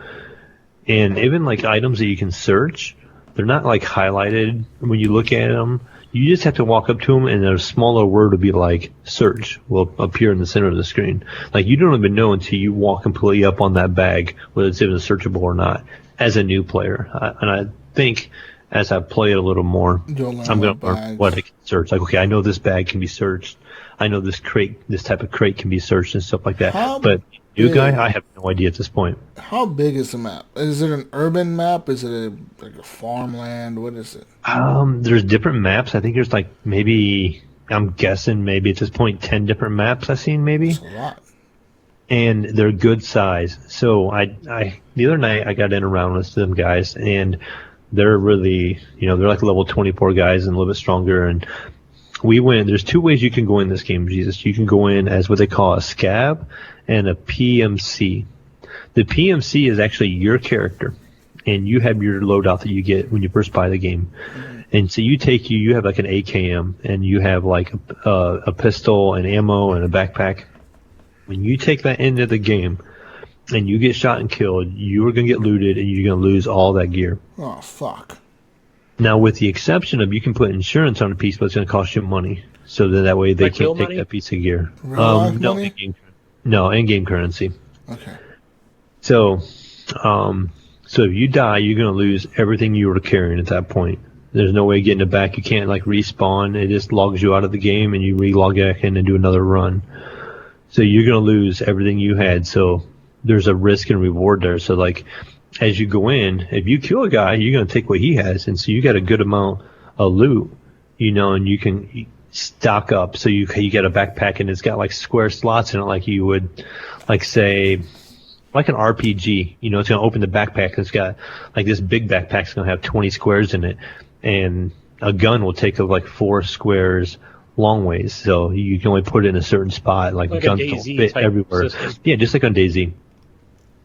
and even like items that you can search. They're not like highlighted when you look at them. You just have to walk up to them, and a smaller word will be like "search" will appear in the center of the screen. Like you don't even know until you walk completely up on that bag whether it's even searchable or not. As a new player, and I think as I play it a little more, I'm going to learn what I can search. Like, okay, I know this bag can be searched. I know this type of crate can be searched and stuff like that. But new guy, I have no idea at this point. How big is the map? Is it an urban map? Is it like a farmland? What is it? There's different maps. I think there's like maybe, I'm guessing maybe at this point 10 different maps I've seen maybe. That's a lot. And they're good size. So I the other night I got in around with them guys, and they're really, they're like level 24 guys and a little bit stronger. And we went, there's two ways you can go in this game, Jesus. You can go in as what they call a scab and a PMC. The PMC is actually your character, and you have your loadout that you get when you first buy the game. Mm-hmm. And so you have like an AKM, and you have like a pistol and ammo and a backpack. When you take that into the game and you get shot and killed, you are going to get looted and you're going to lose all that gear. Oh, fuck. Now, with the exception of you can put insurance on a piece, but it's going to cost you money. So that way they can't take that piece of gear. No, in-game currency. Okay. So if you die, you're going to lose everything you were carrying at that point. There's no way of getting it back. You can't like respawn. It just logs you out of the game and you re-log back in and do another run. So you're going to lose everything you had. So there's a risk and reward there. So like, as you go in, if you kill a guy, you're going to take what he has. And so you got a good amount of loot, and you can stock up. So you get a backpack and it's got like square slots in it, like you would, like say, like an RPG. It's going to open the backpack and it's got like this big backpack's going to have 20 squares in it. And a gun will take up like 4 squares long ways. So you can only put it in a certain spot. Like guns don't fit everywhere. System. Yeah, just like on DayZ.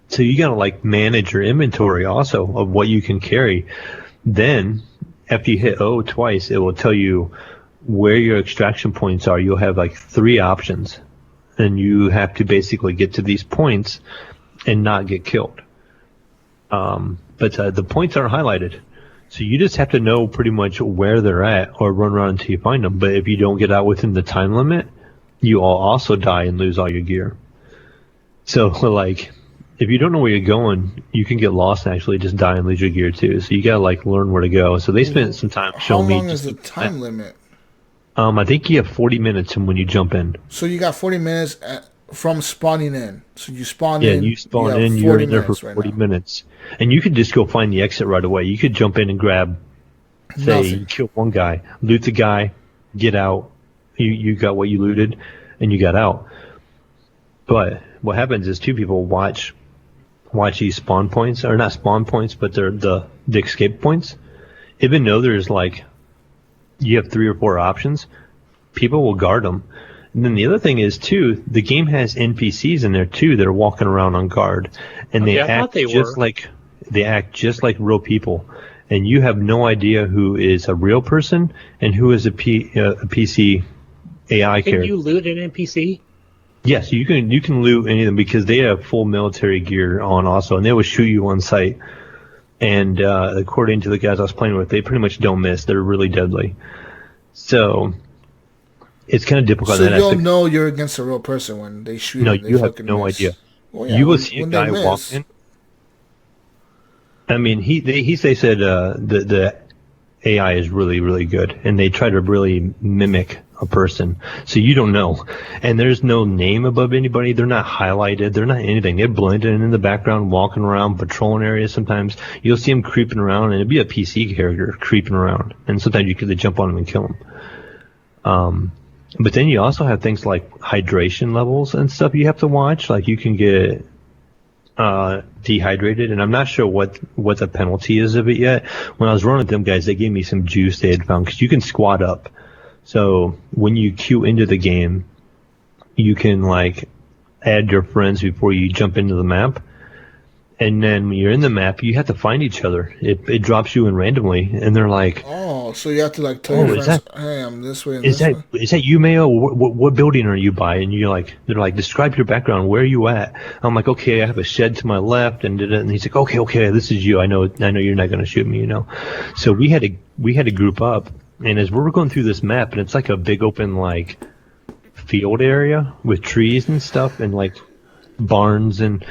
So you gotta like manage your inventory also of what you can carry. Then after you hit O twice, it will tell you where your extraction points are. You'll have like 3 options, and you have to basically get to these points and not get killed. But the points are highlighted, so you just have to know pretty much where they're at or run around until you find them. But if you don't get out within the time limit, you will also die and lose all your gear. So like, if you don't know where you're going, you can get lost and actually just die and lose your gear too. So you gotta like learn where to go. So they spent some time showing me. How long is the time limit? I think you have 40 minutes from when you jump in. So you got 40 minutes from spawning in. So you spawn in. Yeah, you spawn in. You're in there for 40 minutes, and you could just go find the exit right away. You could jump in and grab, say, you kill one guy, loot the guy, get out. You got what you looted, and you got out. But what happens is 2 people watch these spawn points, or not spawn points, but they're the escape points. Even though there's like, you have 3 or 4 options, people will guard them. And then the other thing is too, the game has NPCs in there too that are walking around on guard, and they act just like real people. And you have no idea who is a real person and who is a PC AI character. Can you loot an NPC? Yes, you can loot any of them because they have full military gear on also, and they will shoot you on sight. And according to the guys I was playing with, they pretty much don't miss. They're really deadly. So it's kind of difficult. So you'll know you're against a real person when they shoot. No, you have no idea. Well, yeah, you will see a guy walk in. I mean, they said the AI is really, really good, and they try to really mimic a person, so you don't know. And there's no name above anybody. They're not highlighted. They're not anything. They're blended in the background, walking around, patrolling areas. Sometimes you'll see them creeping around, and it'll be a PC character creeping around. And sometimes you could jump on them and kill them. But then you also have things like hydration levels and stuff you have to watch. Like you can get dehydrated, and I'm not sure what the penalty is of it yet. When I was running with them guys, they gave me some juice they had found, because you can squat up. So when you queue into the game, you can like add your friends before you jump into the map. And then when you're in the map, you have to find each other. It drops you in randomly, and they're like, "Oh, so you have to like tell your friends, hey, I'm this way and this way." Is that you, Mayo? What building are you by? And they're like, describe your background. Where are you at? I'm like, okay, I have a shed to my left, and he's like, okay, this is you. I know you're not going to shoot me, you know. So we had to group up, and as we were going through this map, and it's like a big open like field area with trees and stuff, and like barns, and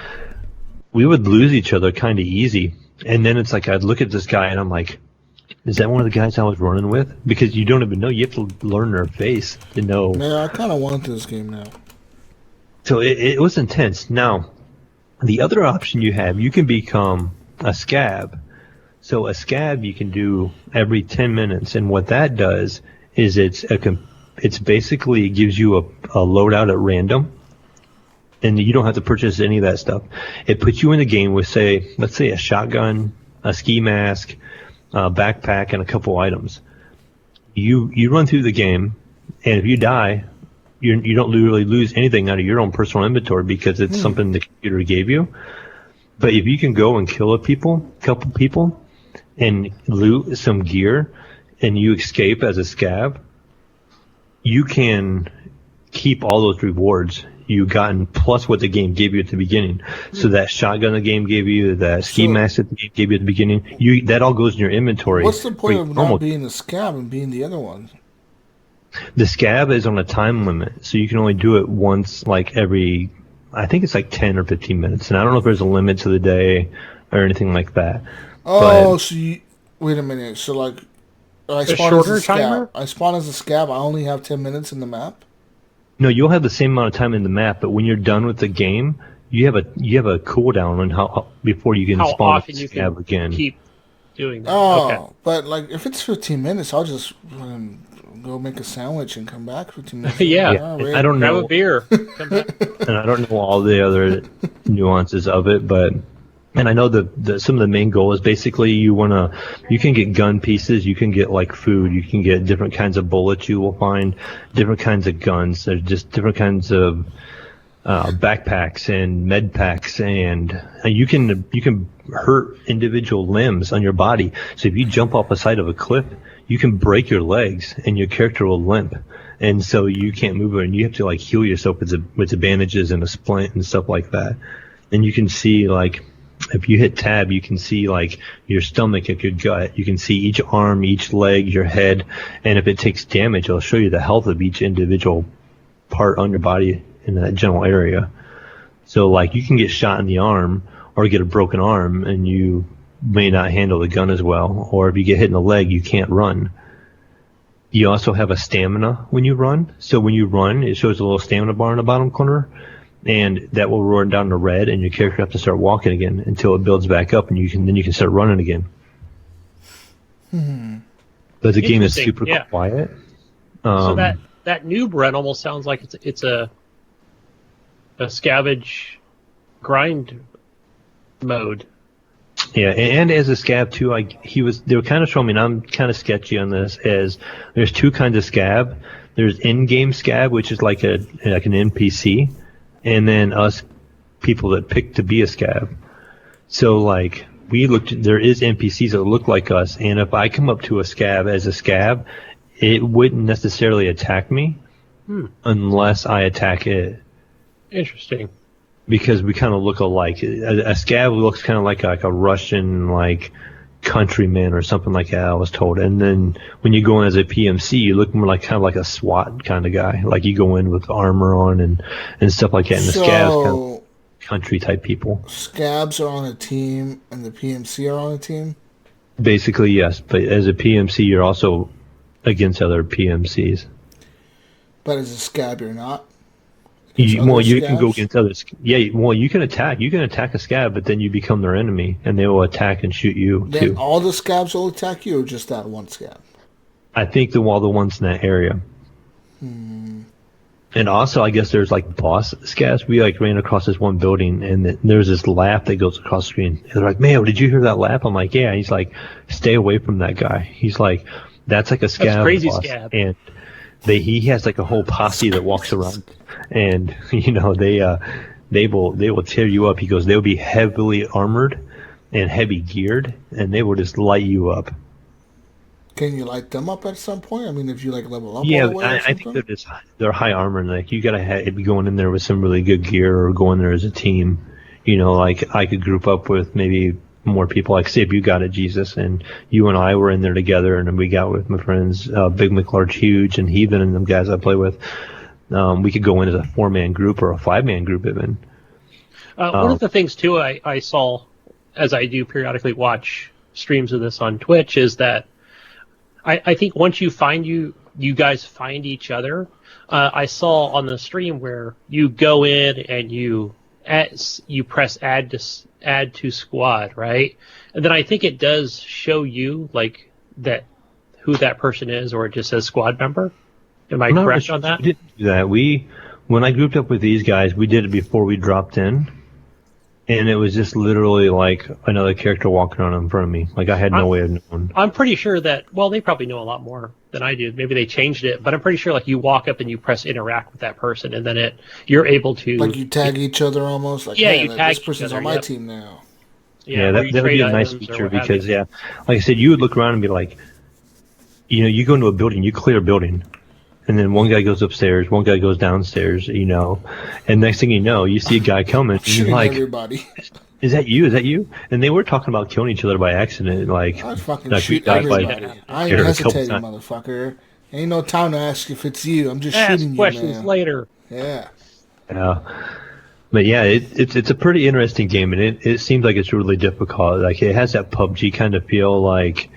we would lose each other kind of easy. And then it's like I'd look at this guy and I'm like, is that one of the guys I was running with? Because you don't even know. You have to learn their face to know. Man, I kind of want this game now. So it was intense. Now, the other option you have, you can become a scab. So a scab you can do every 10 minutes. And what that does is it's basically it gives you a loadout at random. And you don't have to purchase any of that stuff. It puts you in the game with, let's say a shotgun, a ski mask, a backpack, and a couple items. You run through the game, and if you die, you don't really lose anything out of your own personal inventory because it's something the computer gave you. But if you can go and kill a couple people, and loot some gear, and you escape as a scab, you can keep all those rewards you gotten plus what the game gave you at the beginning. So that shotgun the game gave you, that ski mask that the game gave you at the beginning, that all goes in your inventory. What's the point of not being a scab and being the other one? The scab is on a time limit, so you can only do it once, like every, I think it's like 10 or 15 minutes. And I don't know if there's a limit to the day or anything like that. Oh, so wait a minute. So like, I spawn as a scab. Timer? I spawn as a scab. I only have 10 minutes in the map. No, you'll have the same amount of time in the map, but when you're done with the game, you have a cooldown on how before you can spawn often you scab can again. Keep doing that. Oh, okay. But like if it's 15 minutes, I'll just go make a sandwich and come back 15 minutes. Yeah. I don't know. Grab a beer. Come back. And I don't know all the other nuances of it, but and I know the some of the main goal is basically you can get gun pieces, you can get like food, you can get different kinds of bullets, you will find different kinds of guns, there's just different kinds of backpacks and med packs, and you can hurt individual limbs on your body. So if you jump off the side of a cliff, you can break your legs and your character will limp. And so you can't move it, and you have to like heal yourself with the bandages and a splint and stuff like that. And you can see like, if you hit tab, you can see like your stomach, your gut. You can see each arm, each leg, your head, and if it takes damage, it'll show you the health of each individual part on your body in that general area. So like you can get shot in the arm or get a broken arm, and you may not handle the gun as well. Or if you get hit in the leg, you can't run. You also have a stamina when you run. So when you run, it shows a little stamina bar in the bottom corner. And that will run down to red, and your character have to start walking again until it builds back up, and you can start running again. But the game is super quiet. So that noob run almost sounds like it's a scavenge grind mode. Yeah, and as a scab too, they were kind of showing me, and I'm kind of sketchy on this, as there's two kinds of scab. There's in-game scab, which is like an NPC. And then us people that pick to be a scab. So like there is NPCs that look like us, and if I come up to a scab as a scab, it wouldn't necessarily attack me unless I attack it. Interesting. Because we kind of look alike. A scab looks kind of like a Russian like countryman or something like that, I was told. And then when you go in as a PMC, you look more like kind of like a SWAT kind of guy. Like you go in with armor on and stuff like that. And the scabs kind of country type people. Scabs are on a team and the PMC are on a team? Basically, yes. But as a PMC, you're also against other PMCs. But as a scab, you're not? You can go against others. Yeah, well, you can attack. You can attack a scab, but then you become their enemy, and they will attack and shoot you, then too. All the scabs will attack you, or just that one scab? I think all the ones in that area. And also, I guess there's like boss scavs. We like ran across this one building, and there's this laugh that goes across the screen. And they're like, "Mayo, did you hear that laugh?" I'm like, "Yeah." He's like, "Stay away from that guy." He's like, "That's like a scab." That's crazy boss. scab. And he has like a whole posse that walks around, and they will tear you up. He goes, they'll be heavily armored and heavy geared, and they will just light you up. Can you light them up at some point? I mean, if you like level up Yeah, all the way I think they're high armor, and like you gotta be going in there with some really good gear, or going there as a team. Like I could group up with maybe more people. Like say if you got it, Jesus, and you and I were in there together, and then we got with my friends, Big McLarge, Huge, and Heathen, and them guys I play with. We could go in as a 4-man group or a 5-man group even. One of the things too I saw, as I do periodically watch streams of this on Twitch, is that I think once you guys find each other. I saw on the stream where you go in and you press add to squad, right? And then I think it does show you like that who that person is, or it just says squad member. Am I correct on that? We didn't do that. When I grouped up with these guys, we did it before we dropped in. And it was just literally like another character walking around in front of me. Like I had no way of knowing. I'm pretty sure that, well, they probably know a lot more than I do. Maybe they changed it, but I'm pretty sure like you walk up and you press interact with that person, and then you're able to. Like you tag each other almost? Like, yeah, hey, you tag this person's on my team now. Yeah, that would be a nice feature because, like I said, you would look around and be like, you go into a building, you clear a building. And then one guy goes upstairs, one guy goes downstairs, and next thing you know, you see a guy coming, and you're like, everybody. Is that you? Is that you? And they were talking about killing each other by accident, like. I'd fucking shoot everybody. I ain't hesitating, motherfucker. Ain't no time to ask if it's you. I'm just shooting you, questions later. Yeah. Yeah. But yeah, it's a pretty interesting game, and it seems like it's really difficult. Like it has that PUBG kind of feel, like.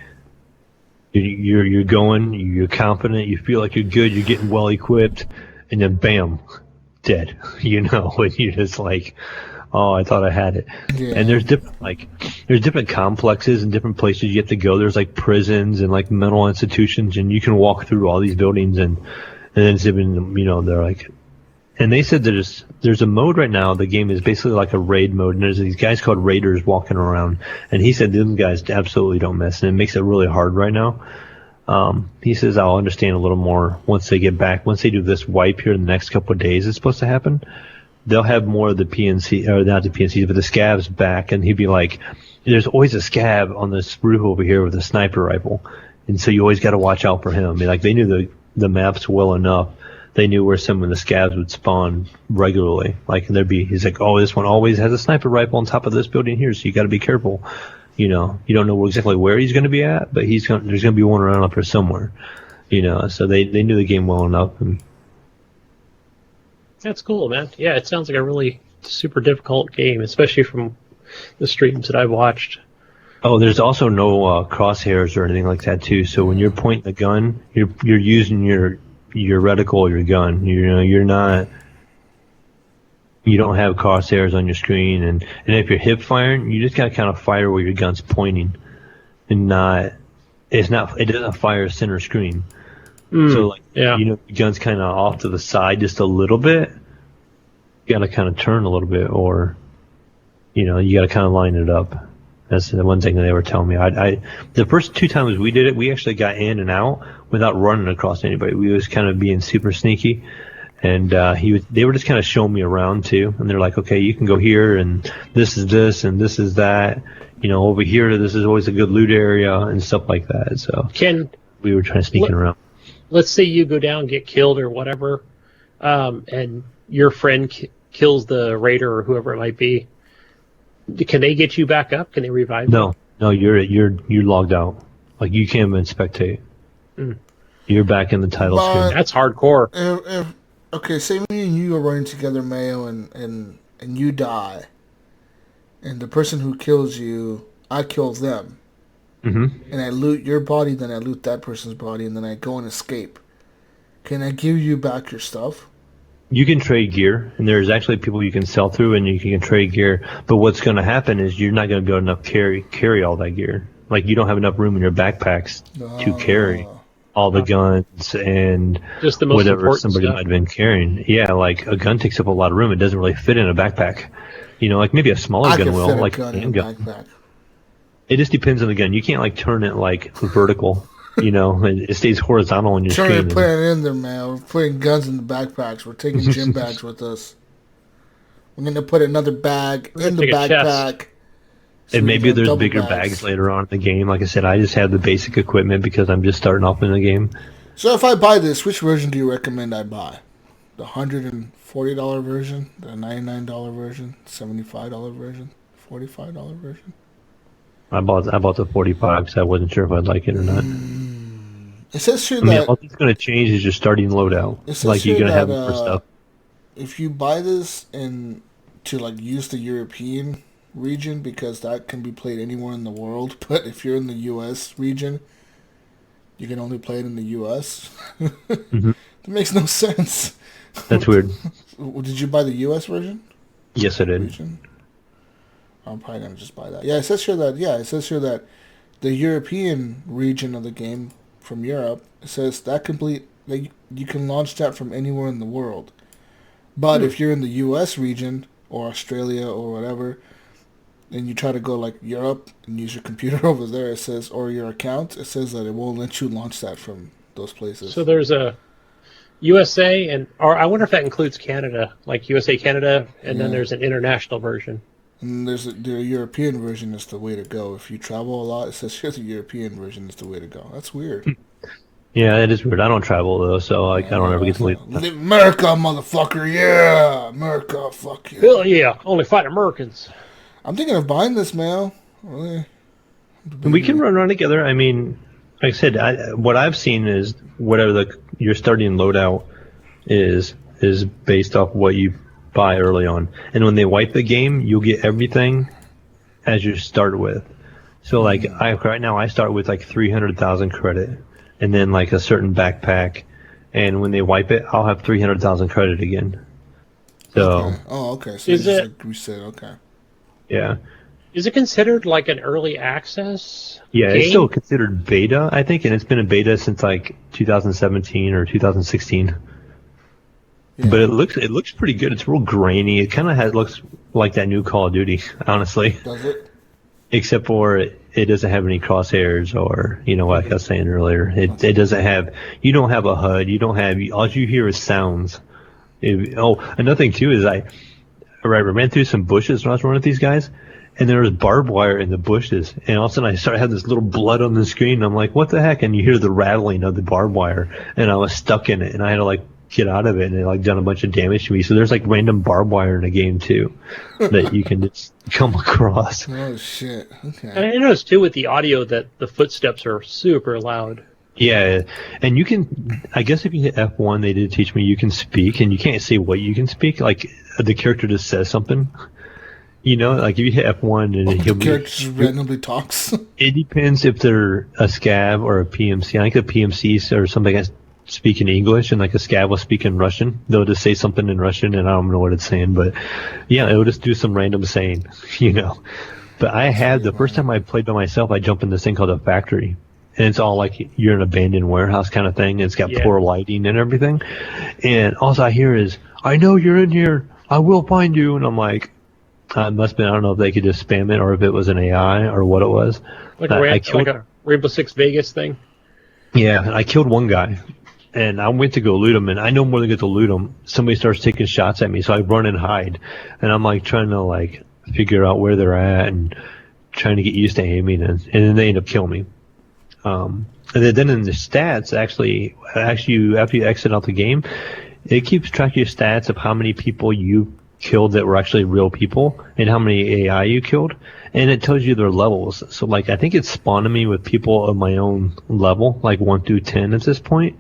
You're going, you're confident, you feel like you're good, you're getting well equipped, and then bam, dead. And you're just like, oh, I thought I had it. Yeah. And there's different complexes and different places you have to go. There's like prisons and like mental institutions, and you can walk through all these buildings, and then it's even, they're like, and they said there's a mode right now. The game is basically like a raid mode, and there's these guys called raiders walking around. And he said them guys absolutely don't miss, and it makes it really hard right now. He says I'll understand a little more once they get back. Once they do this wipe here in the next couple of days, it's supposed to happen. They'll have more of the PNC, or not the PNCs, but the scavs back, and he'd be like, "There's always a scab on this roof over here with a sniper rifle, and so you always got to watch out for him." I mean, like they knew the maps well enough. They knew where some of the scavs would spawn regularly. Like he's like, oh, this one always has a sniper rifle on top of this building here, so you got to be careful. You don't know exactly where he's going to be at, but there's going to be one around up here somewhere. So they knew the game well enough. And that's cool, man. Yeah, it sounds like a really super difficult game, especially from the streams that I've watched. Oh, there's also no crosshairs or anything like that too. So when you're pointing the gun, you're using your reticle or your gun. You don't have crosshairs on your screen, and if you're hip firing, you just gotta kind of fire where your gun's pointing, and it doesn't fire center screen. So your gun's kind of off to the side just a little bit. You gotta kind of turn a little bit, or you gotta kind of line it up. That's the one thing that they were telling me. The first 2 times we did it, we actually got in and out without running across anybody. We was kind of being super sneaky, and they were just kind of showing me around too. And they're like, okay, you can go here, and this is this, and this is that. Over here, this is always a good loot area and stuff like that. So we were trying to sneak around. Let's say you go down, get killed or whatever, and your friend kills the raider or whoever it might be. Can they get you back up? Can they revive you? No, you're logged out. Like you can't even spectate. You're back in the title screen. That's hardcore. Okay, say me and you are running together, Mayo, and you die, and the person who kills you, I kill them, and I loot your body, then I loot that person's body, and then I go and escape. Can I give you back your stuff? You can trade gear, and there's actually people you can sell through, and you can trade gear. But what's going to happen is you're not going to be able to carry all that gear. Like you don't have enough room in your backpacks to carry. all the guns and just the most whatever somebody stuff. might have been carrying. Yeah, like a gun takes up a lot of room. It doesn't really fit in a backpack. You know, like maybe a smaller gun will, like a handgun. It just depends on the gun. You can't like turn it like vertical. You know, it stays horizontal on your screen. Put it in there, man. We're putting guns in the backpacks. We're taking gym bags with us. We're going to put another bag in the backpack. So and maybe there's bigger bags later on in the game. Like I said, I just have the basic equipment because I'm just starting off in the game. So if I buy this, which version do you recommend I buy? The $140 version, the $99 version, $75 version, $45 version? I bought the 45 because I wasn't sure if I'd like it or not. It says here that all that's going to change is your starting loadout. Like you're going to have more stuff. If you buy this to like use the European region, because that can be played anywhere in the world, but if you're in the U.S. region, you can only play it in the U.S. It makes no sense. That's weird. Did you buy the U.S. version? Yes, I did. Region? I'm probably gonna just buy that. Yeah, it says here that the European region of the game from Europe, it says that you can launch that from anywhere in the world. But if you're in the U.S. region or Australia or whatever, and you try to go like Europe and use your computer over there, it says, or your account, it says that it won't let you launch that from those places. So there's a USA or I wonder if that includes Canada, like USA, Canada, and then there's an international version. And the European version is the way to go. If you travel a lot, it says here the European version is the way to go. That's weird. Yeah, it is weird. I don't travel though, so like I don't ever get to leave. America, motherfucker! Yeah, America, fuck you. Hell yeah, only fight Americans. I'm thinking of buying this, man. Really? We can run around together. I mean, like I said, what I've seen is whatever your starting loadout is based off what you buy early on, and when they wipe the game, you'll get everything as you start with. So like right now I start with like 300,000 credit, and then like a certain backpack, and when they wipe it, I'll have 300,000 credit again. So okay. So is it like reset? Okay. Yeah. Is it considered like an early access? Yeah, game? It's still considered beta, I think, and it's been a beta since like 2017 or 2016. Yeah. But it looks pretty good. It's real grainy. It kind of looks like that new Call of Duty, honestly. Does it? Except for it doesn't have any crosshairs, or like I was saying earlier, it doesn't have. You don't have a HUD. You don't have. All you hear is sounds. Another thing too is I ran through some bushes when I was running with these guys, and there was barbed wire in the bushes, and all of a sudden I started having this little blood on the screen, and I'm like, what the heck? And you hear the rattling of the barbed wire, and I was stuck in it, and I had to like get out of it, and it like done a bunch of damage to me. So there's like random barbed wire in the game too that you can just come across. Oh shit! Okay. And I noticed too with the audio that the footsteps are super loud. Yeah, and you can, I guess if you hit F1, they did teach me you can speak, and you can't say what you can speak. Like the character just says something. Like if you hit F1 and the character just randomly talks. It depends if they're a scav or a PMC. I think the PMCs or somebody that's speaking English, and like a scav will speak in Russian. They'll just say something in Russian, and I don't know what it's saying, but yeah, it'll just do some random saying, But I had, the first time I played by myself, I jumped in this thing called a factory. And it's all like you're in an abandoned warehouse kind of thing. It's got poor lighting and everything. And all I hear is, I know you're in here. I will find you. And I'm like, I don't know if they could just spam it or if it was an AI or what it was. Like a Rainbow Six Vegas thing? Yeah, I killed one guy. And I went to go loot him. And I know more than get to loot him. Somebody starts taking shots at me. So I run and hide. And I'm like trying to like figure out where they're at and trying to get used to aiming. And then they end up killing me. And then in the stats, actually, after you exit out the game, it keeps track of your stats of how many people you killed that were actually real people and how many AI you killed, and it tells you their levels. So, like, I think it's spawning me with people of my own level, like 1 through 10 at this point,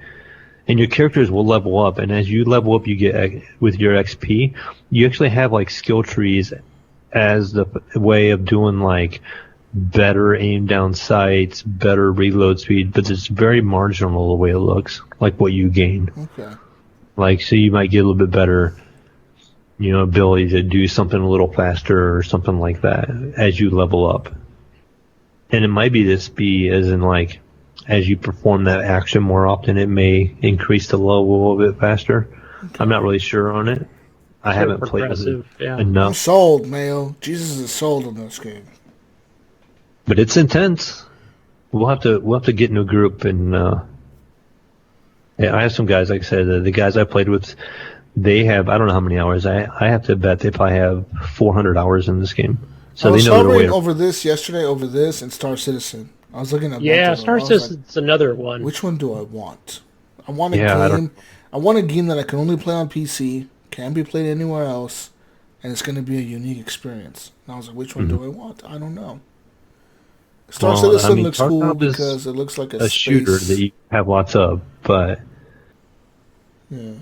and your characters will level up, and as you level up, you get, with your XP, you actually have, like, skill trees as the way of doing, like, better aim down sights, better reload speed, but it's very marginal the way it looks, like what you gain. Okay. Like, so you might get a little bit better, ability to do something a little faster or something like that as you level up. And it might be as in like, as you perform that action more often, it may increase the level a little bit faster. Okay. I'm not really sure on it. I haven't played with it enough. I'm sold, Mayo. Jesus is sold on this game. But it's intense. We'll have to get in a group and I have some guys, like I said, the guys I played with, they have, I don't know how many hours. I have to bet they probably have 400 hours in this game. So I was they know hovering over this yesterday, over this, and Star Citizen. I was looking at both Star Citizen's another one. Which one do I want? I want a game. I want a game that I can only play on PC, can't be played anywhere else, and it's going to be a unique experience. And I was like, which one do I want? I don't know. Star Citizen looks cool because it looks like a shooter that you have lots of, but yeah.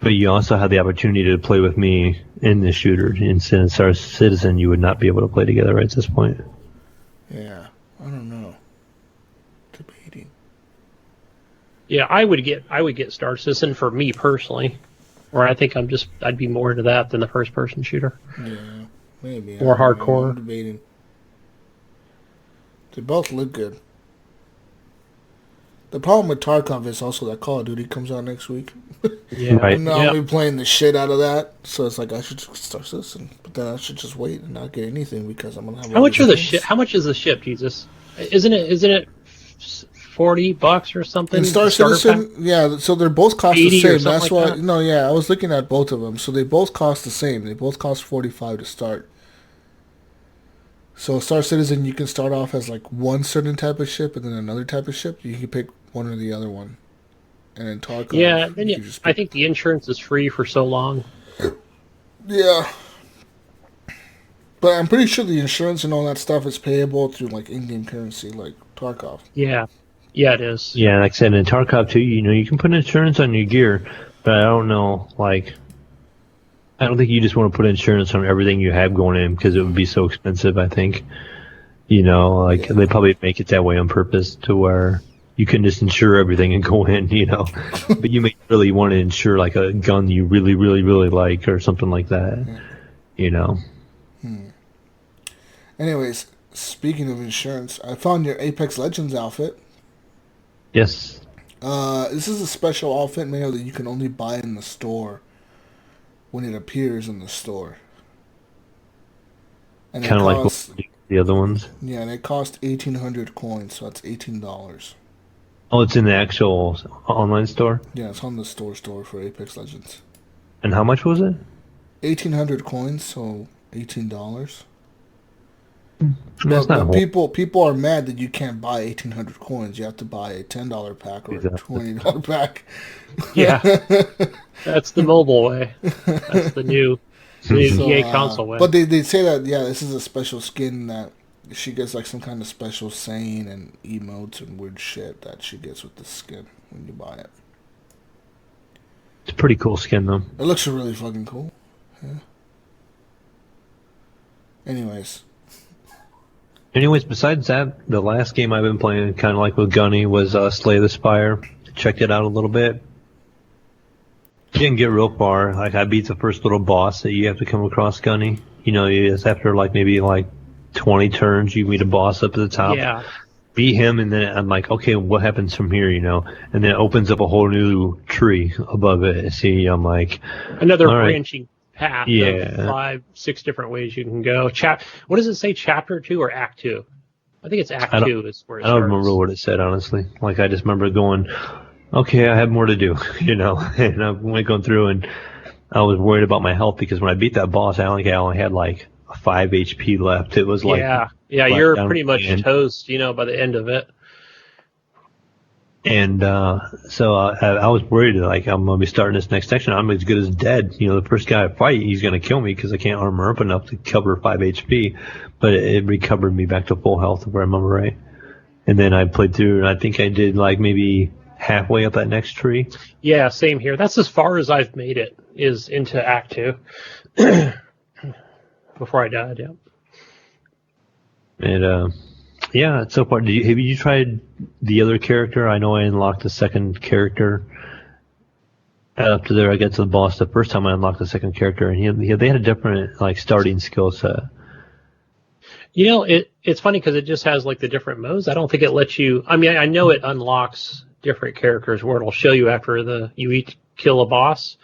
But you also have the opportunity to play with me in the shooter. In Star Citizen, you would not be able to play together right at this point. Yeah, I don't know. Debating. Yeah, I would get Star Citizen for me personally, or I think I'd be more into that than the first person shooter. Yeah, maybe. More hardcore. I'm debating. They both look good. The problem with Tarkov is also that Call of Duty comes out next week. Yeah, right. And I'll be playing the shit out of that, so it's like I should just start Citizen, but then I should just wait and not get anything because I'm gonna have. How much is the ship, Jesus? Isn't it $40 or something? In Star Citizen, yeah. So they're both cost the same. That's why. That? No, yeah. I was looking at both of them, so they both cost the same. They both cost $45 to start. So Star Citizen, you can start off as like one certain type of ship, and then another type of ship. You can pick one or the other one. And then Tarkov. Yeah, then I think the insurance is free for so long. Yeah. But I'm pretty sure the insurance and all that stuff is payable through like in-game currency, like Tarkov. Yeah. Yeah, it is. Yeah, like I said, in Tarkov too, you can put insurance on your gear, but I don't know, I don't think you just want to put insurance on everything you have going in because it would be so expensive, I think. They probably make it that way on purpose to where you can just insure everything and go in, But you may really want to insure like a gun you really, really, really like or something like that, Anyways, speaking of insurance, I found your Apex Legends outfit. Yes. This is a special outfit, Mayo, that you can only buy in the store when it appears in the store. Kind of like the other ones? Yeah, and it cost 1,800 coins, so that's $18. Oh, it's in the actual online store? Yeah, it's on the store for Apex Legends. And how much was it? 1,800 coins, so $18. That's not people are mad that you can't buy 1,800 coins. You have to buy a $10 pack or a $20 pack. Yeah, that's the mobile way. That's the new EA console way. But they say that this is a special skin that she gets like some kind of special saying and emotes and weird shit that she gets with the skin when you buy it. It's a pretty cool skin though. It looks really fucking cool. Yeah. Anyways, besides that, the last game I've been playing, kind of like with Gunny, was Slay the Spire. Checked it out a little bit. Didn't get real far. Like I beat the first little boss that you have to come across, Gunny. It's after maybe 20 turns, you meet a boss up at the top. Yeah. Beat him, and then I'm like, okay, what happens from here, And then it opens up a whole new tree above it. See, I'm like... Another branching path of 5-6 different ways you can go. What does it say, Chapter 2 or Act 2? I think it's Act 2 is where it starts. I don't remember what it said, honestly. I just remember going, okay, I have more to do, And I went going through, and I was worried about my health because when I beat that boss, I only had 5 HP left. It was you're pretty much toast, by the end of it. And so I was worried I'm gonna be starting this next section. I'm as good as dead. The first guy I fight, he's gonna kill me because I can't armor up enough to cover 5 HP. But it recovered me back to full health, if I remember right. And then I played through, and I think I did maybe halfway up that next tree. Yeah, same here. That's as far as I've made it, is into Act 2. Before I died, yeah. And so far, have you tried the other character? I know I unlocked the second character. Up to there, I get to the boss. The first time I unlocked the second character, and they had a different starting skill set. It's funny because it just has like the different modes. I don't think it lets you. I mean, I know it unlocks different characters where it'll show you after you each kill a boss,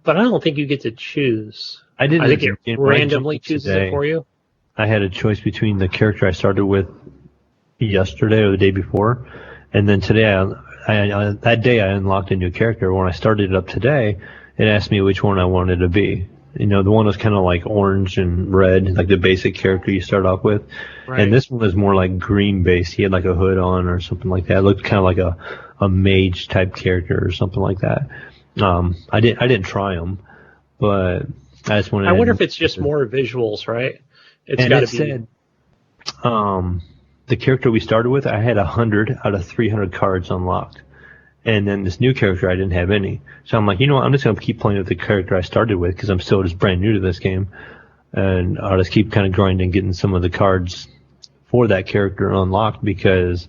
but I don't think you get to choose. I think it randomly chooses it for you. I had a choice between the character I started with yesterday or the day before, and then today that day I unlocked a new character. When I started it up today, it asked me which one I wanted to be. The one was kind of like orange and red, like the basic character you start off with. Right. And this one was more like green based. He had like a hood on or something like that. It looked kind of like a mage type character or something like that. I didn't try him, but I just wanted. I wonder if it's just more visuals, right? It's got to be. Said, the character we started with, I had 100 out of 300 cards unlocked. And then this new character, I didn't have any. So I'm like, I'm just going to keep playing with the character I started with because I'm still just brand new to this game. And I'll just keep kind of grinding, getting some of the cards for that character unlocked because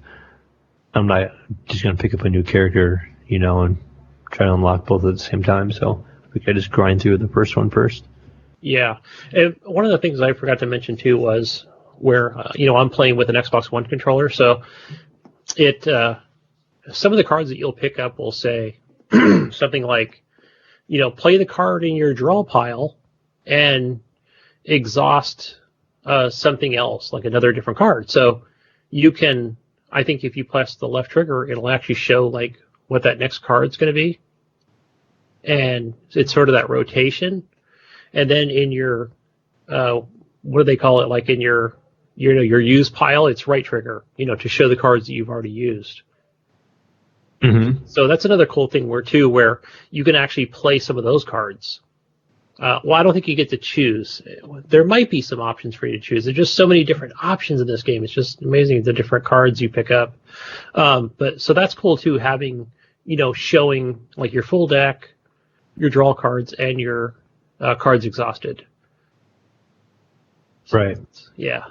I'm not just going to pick up a new character, and try to unlock both at the same time. So we could just grind through the first one first. Yeah. And one of the things I forgot to mention, too, was where, I'm playing with an Xbox One controller. So it... some of the cards that you'll pick up will say something like, play the card in your draw pile and exhaust something else, like another different card. So you can, I think if you press the left trigger, it'll actually show like what that next card's going to be. And it's sort of that rotation. And then in your, what do they call it? Like in your use pile, it's right trigger, to show the cards that you've already used. Mm-hmm. So that's another cool thing where you can actually play some of those cards. Well, I don't think you get to choose. There might be some options for you to choose. There's just so many different options in this game. It's just amazing the different cards you pick up. But so that's cool too, having, showing like your full deck, your draw cards, and your cards exhausted. So, right. Yeah.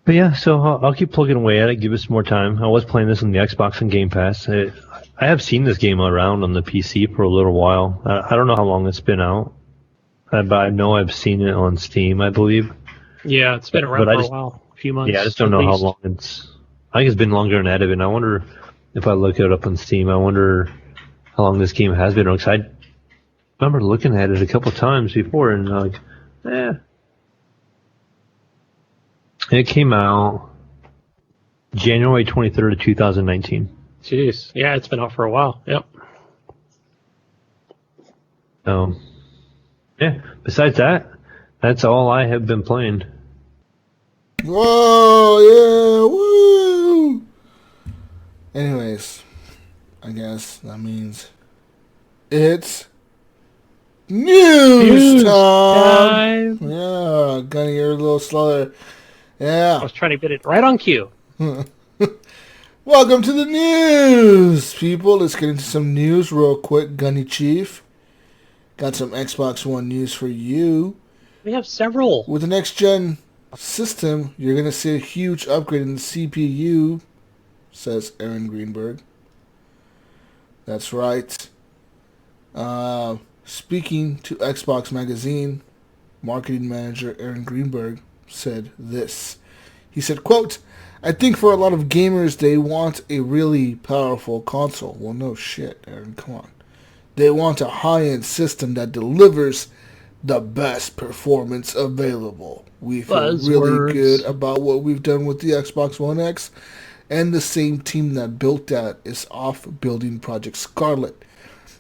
But yeah, so I'll keep plugging away at it, give it some more time. I was playing this on the Xbox and Game Pass. I have seen this game around on the PC for a little while. I don't know how long it's been out, but I know I've seen it on Steam, I believe. Yeah, it's been around for a while, a few months. Yeah, I just don't know how long it's... I think it's been longer than that, and I wonder if I look it up on Steam, I wonder how long this game has been. Because I remember looking at it a couple times before, and like, It came out January 23rd of 2019. Jeez. Yeah, it's been out for a while. Yep. Yeah. Besides that, that's all I have been playing. Whoa, yeah, woo! Anyways, I guess that means it's news time! Yeah, Gunny, you're a little slower. Yeah. I was trying to get it right on cue. Welcome to the news, people. Let's get into some news real quick. Gunny Chief, got some Xbox One news for you. We have several. With the next-gen system, you're going to see a huge upgrade in the CPU, says Aaron Greenberg. That's right. Speaking to Xbox Magazine, marketing manager Aaron Greenberg said this. He said, quote, I think for a lot of gamers, they want a really powerful console. Well, no shit, Aaron, come on. They want a high-end system that delivers the best performance available. We feel really good about what we've done with the Xbox One X, and the same team that built that is off building Project Scarlet.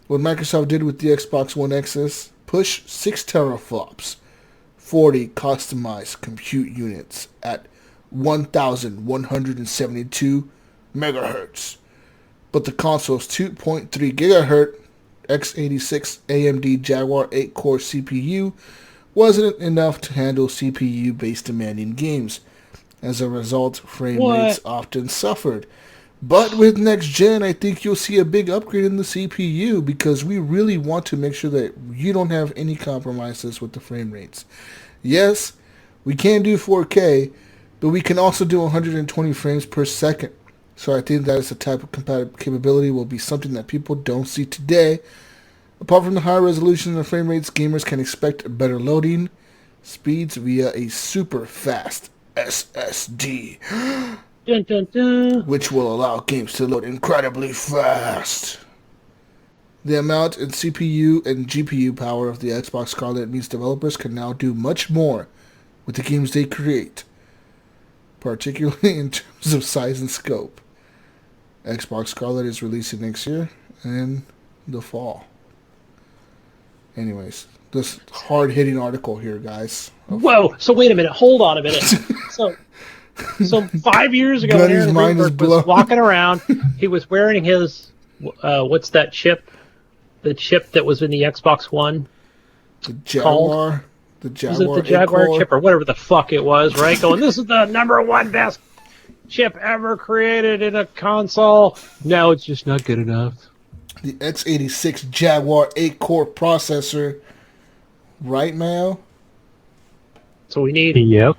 What Microsoft did with the Xbox One X is push 6 teraflops, 40 customized compute units at 1,172 megahertz. But the console's 2.3 gigahertz x86 AMD Jaguar 8-core CPU wasn't enough to handle CPU-based demanding games. As a result, frame rates often suffered. But with next gen, I think you'll see a big upgrade in the CPU because we really want to make sure that you don't have any compromises with the frame rates. Yes, we can do 4K, but we can also do 120 frames per second. So I think that is the type of capability will be something that people don't see today. Apart from the higher resolution and the frame rates, gamers can expect better loading, speeds via a super fast SSD, dun, dun, dun. which will allow games to load incredibly fast. The amount in CPU and GPU power of the Xbox Scarlett means developers can now do much more with the games they create, particularly in terms of size and scope. Xbox Scarlett is releasing next year in the fall. Anyways, this hard-hitting article here, guys. Whoa! So wait a minute. Hold on a minute. So 5 years ago, when Aaron Greenberg was walking around, he was wearing his what's that chip? The chip that was in the Xbox One. The Jaguar. The Jaguar. Was it the Jaguar chip or whatever the fuck it was? Right? Going, this is the #1 best chip ever created in a console. No, it's just not good enough. The x86 Jaguar 8-core processor. Right, Mayo? So we need... Yep.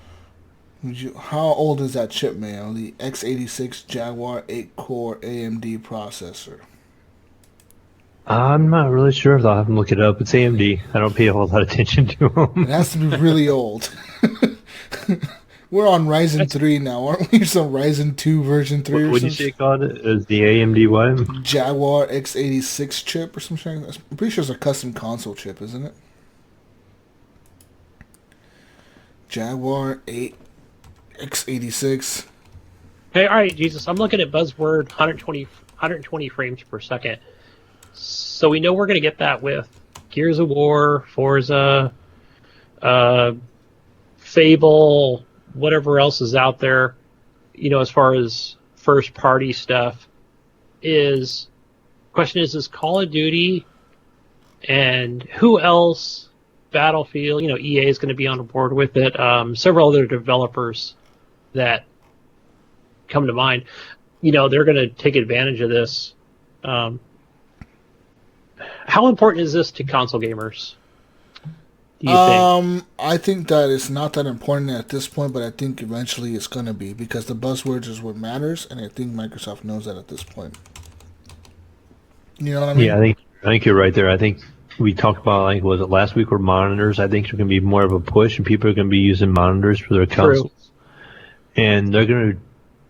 How old is that chip, Mayo? The x86 Jaguar 8-core AMD processor. I'm not really sure if I'll have to look it up. It's AMD. I don't pay a whole lot of attention to them. It has to be really old. We're on Ryzen 3 now, aren't we? Some Ryzen 2 version 3 or something? What did you say it called? Is the AMD what? Jaguar x86 chip or something? I'm pretty sure it's a custom console chip, isn't it? Jaguar 8 x86. Hey, all right, Jesus. I'm looking at buzzword 120 frames per second. So we know we're going to get that with Gears of War, Forza, Fable, whatever else is out there, as far as first-party stuff. Question is Call of Duty and who else, Battlefield, EA is going to be on board with it, several other developers that come to mind, they're going to take advantage of this. How important is this to console gamers? Do you think? I think that it's not that important at this point, but I think eventually it's going to be, because the buzzwords is what matters, and I think Microsoft knows that at this point. You know what I mean? Yeah, I think you're right there. I think we talked about, was it last week, or monitors? I think there's going to be more of a push, and people are going to be using monitors for their consoles. True. And they're going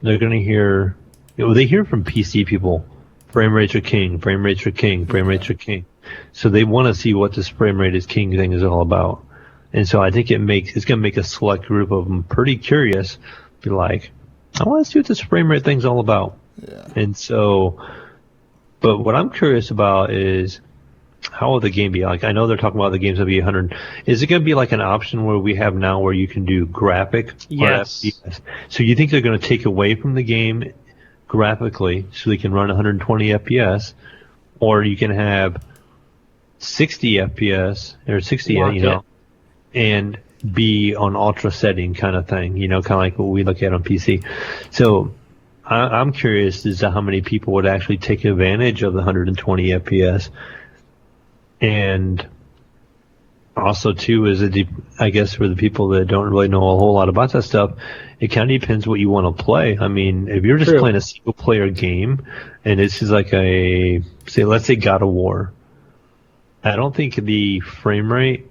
to hear, they hear from PC people. Frame rates are king, frame rates are king, frame rates are king. So they want to see what this frame rate is king thing is all about. And so I think it's going to make a select group of them pretty curious, be like, I want to see what this frame rate thing's all about. Yeah. And so, but what I'm curious about is, how will the game be? Like, I know they're talking about the games will be 100. Is it going to be like an option where we have now where you can do graphic? Yes. So you think they're going to take away from the game graphically so they can run 120 FPS, or you can have 60 FPS or 60, and be on ultra setting kind of thing, kind of like what we look at on PC. So I'm curious as to how many people would actually take advantage of the 120 FPS. And also, too, I guess for the people that don't really know a whole lot about that stuff, it kind of depends what you want to play. I mean, if you're just playing a single-player game, and this is like let's say God of War, I don't think the frame rate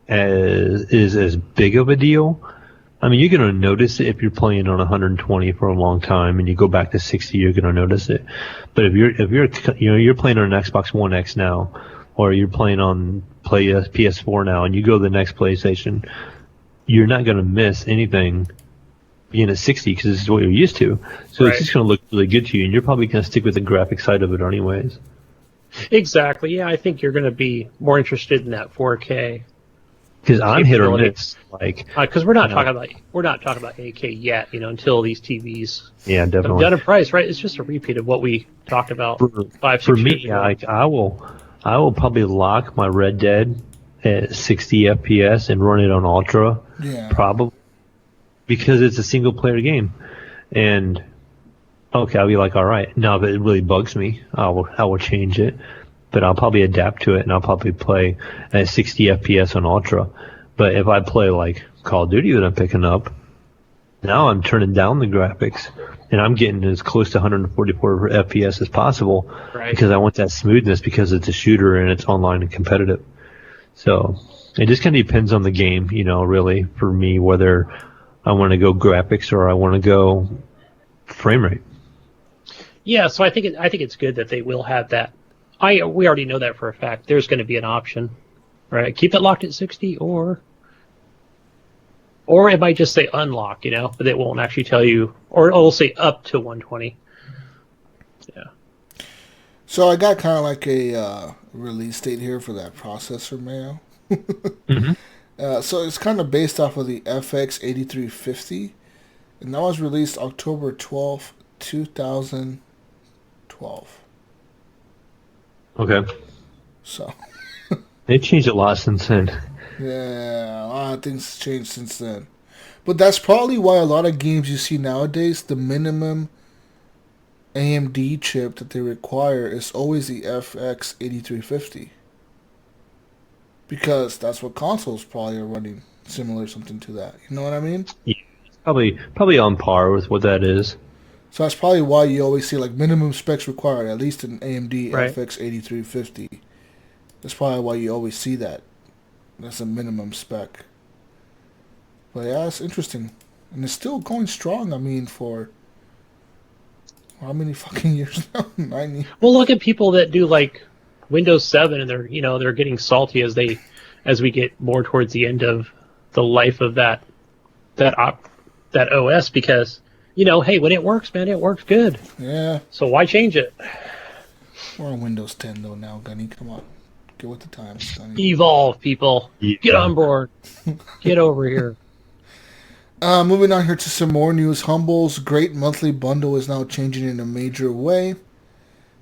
is as big of a deal. I mean, you're going to notice it if you're playing on 120 for a long time, and you go back to 60, you're going to notice it. But if you're playing on an Xbox One X now, or you're playing on PS4 now, and you go to the next PlayStation, you're not going to miss anything being at 60 because this is what you're used to. So It's just going to look really good to you, and you're probably going to stick with the graphic side of it anyways. Exactly. Yeah, I think you're going to be more interested in that 4K. Because I'm hit or miss, because we're not talking about 8K yet, until these TVs. Yeah, definitely. Have done a price, right? It's just a repeat of what we talked about 5-6 years ago. I will probably lock my Red Dead at 60 FPS and run it on Ultra. Yeah. Probably. Because it's a single player game. And I'll be like, all right. Now if it really bugs me, I will change it. But I'll probably adapt to it, and I'll probably play at 60 FPS on Ultra. But if I play like Call of Duty that I'm picking up, now I'm turning down the graphics, and I'm getting as close to 144 FPS as possible, because I want that smoothness, because it's a shooter and it's online and competitive. So It just kind of depends on the game, really, for me, whether I want to go graphics or I want to go frame rate. Yeah, so I think it's good that they will have that. We already know that for a fact. There's going to be an option, right? Keep it locked at 60, or it might just say unlock, but it won't actually tell you, or it'll say up to 120. Yeah. So I got kind of like a release date here for that processor, Mayo. Mm-hmm. So it's kind of based off of the FX 8350, and that was released October 12th, 2012. Okay. So. They changed a lot since then. Yeah, a lot of things changed since then. But that's probably why a lot of games you see nowadays, the minimum AMD chip that they require is always the FX 8350. Because that's what consoles probably are running, similar something to that. You know what I mean? Yeah, it's probably on par with what that is. So that's probably why you always see like minimum specs required, at least an AMD right. FX 8350. That's probably why you always see that. That's a minimum spec. But yeah, it's interesting. And it's still going strong, I mean, for how many fucking years now? 9 years. Well, look at people that do like Windows 7 and they're getting salty as we get more towards the end of the life of that OS because, hey, when it works, man, it works good. Yeah. So why change it? We're on Windows 10 though now, Gunny. Come on. Get with the times, Gunny. Evolve, people. Yeah. Get on board. Get over here. Moving on here to some more news. Humble's great monthly bundle is now changing in a major way.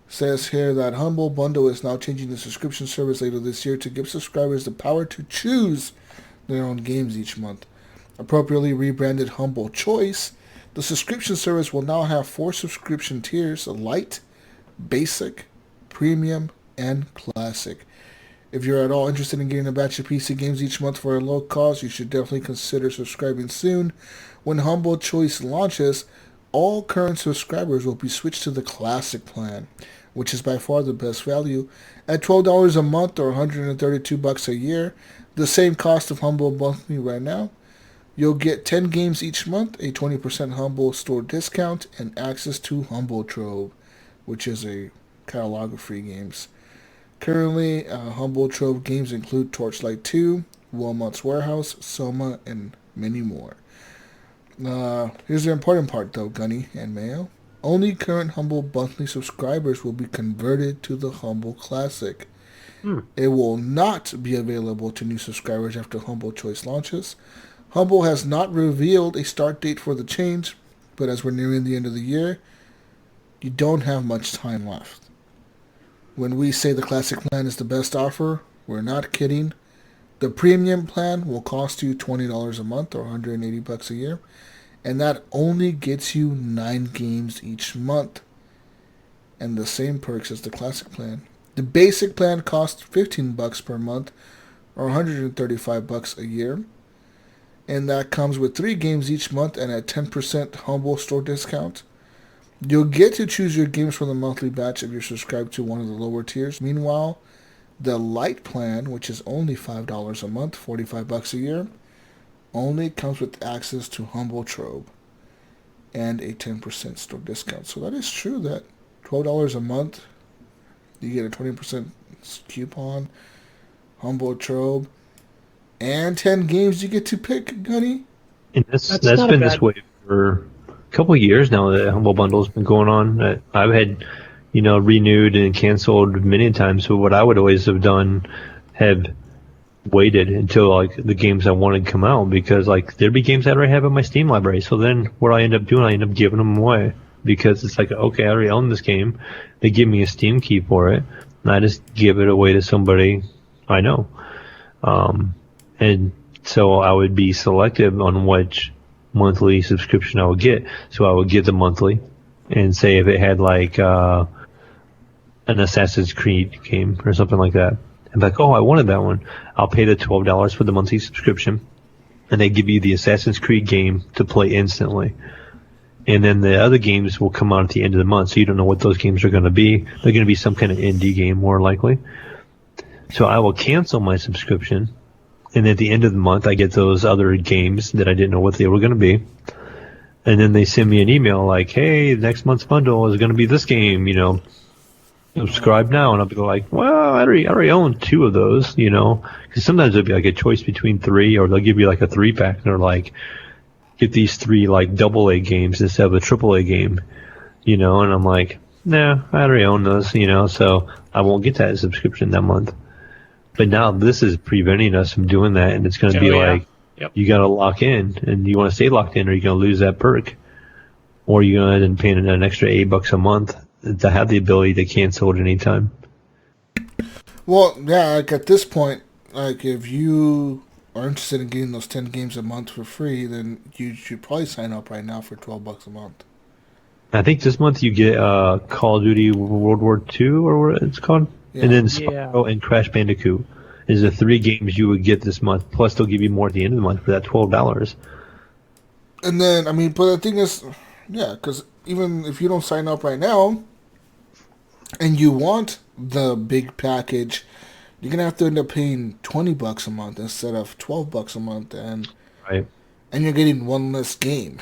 Says here that Humble Bundle is now changing the subscription service later this year to give subscribers the power to choose their own games each month. Appropriately rebranded Humble Choice, the subscription service will now have 4 subscription tiers: Light, Basic, Premium, and Classic. If you're at all interested in getting a batch of PC games each month for a low cost, you should definitely consider subscribing soon. When Humble Choice launches, all current subscribers will be switched to the Classic plan, which is by far the best value. At $12 a month or $132 a year, the same cost of Humble Monthly right now, you'll get 10 games each month, a 20% Humble store discount, and access to Humble Trove, which is a catalog of free games. Currently, Humble Trove games include Torchlight 2, Wilmot's Warehouse, Soma, and many more. Here's the important part though, Gunny and Mayo. Only current Humble Monthly subscribers will be converted to the Humble Classic. It will not be available to new subscribers after Humble Choice launches. Humble has not revealed a start date for the change, but as we're nearing the end of the year, you don't have much time left. When we say the Classic plan is the best offer, we're not kidding. The Premium plan will cost you $20 a month or $180 a year, and that only gets you 9 games each month, and the same perks as the Classic plan. The Basic plan costs $15 per month or $135 a year, and that comes with 3 games each month and a 10% Humble store discount. You'll get to choose your games for the monthly batch if you're subscribed to one of the lower tiers. Meanwhile, the Light plan, which is only $5 a month, $45 a year, only comes with access to Humble Trove and a 10% store discount. So that is true that $12 a month, you get a 20% coupon, Humble Trove, and 10 games you get to pick, Gunny. And that's been this way for couple of years now that Humble Bundle's been going on. I've had, renewed and canceled many times. So what I would always have done, have waited until like the games I wanted to come out, because like there'd be games I already have in my Steam library. So then what I end up doing, I end up giving them away because it's like, okay, I already own this game. They give me a Steam key for it, and I just give it away to somebody I know. And so I would be selective on which monthly subscription I would get. So I would get the monthly, and say if it had like an Assassin's Creed game or something like that, I'm like, oh, I wanted that one. I'll pay the $12 for the monthly subscription, and they give you the Assassin's Creed game to play instantly. And then the other games will come out at the end of the month, so you don't know what those games are going to be. They're going to be some kind of indie game, more likely. So I will cancel my subscription, and at the end of the month, I get those other games that I didn't know what they were going to be. And then they send me an email like, hey, next month's bundle is going to be this game, subscribe now. And I'll be like, well, I already own 2 of those, because sometimes it'll be like a choice between 3, or they'll give you like a 3-pack, and they're like, get these 3 like AA games instead of a AAA game, and I'm like, nah, I already own those, so I won't get that subscription that month. But now this is preventing us from doing that, and it's going to be like, you got to lock in, and you want to stay locked in, or you're going to lose that perk, or you're going to end up paying an extra $8 a month to have the ability to cancel at any time. Well, yeah, like at this point, like if you are interested in getting those 10 games a month for free, then you should probably sign up right now for $12 a month. I think this month you get Call of Duty World War II, or what it's called, and then Spyro and Crash Bandicoot is the 3 games you would get this month. Plus, they'll give you more at the end of the month for that $12. And then, I mean, but the thing is, yeah, because even if you don't sign up right now, and you want the big package, you're gonna have to end up paying $20 a month instead of $12 a month, and you're getting one less game.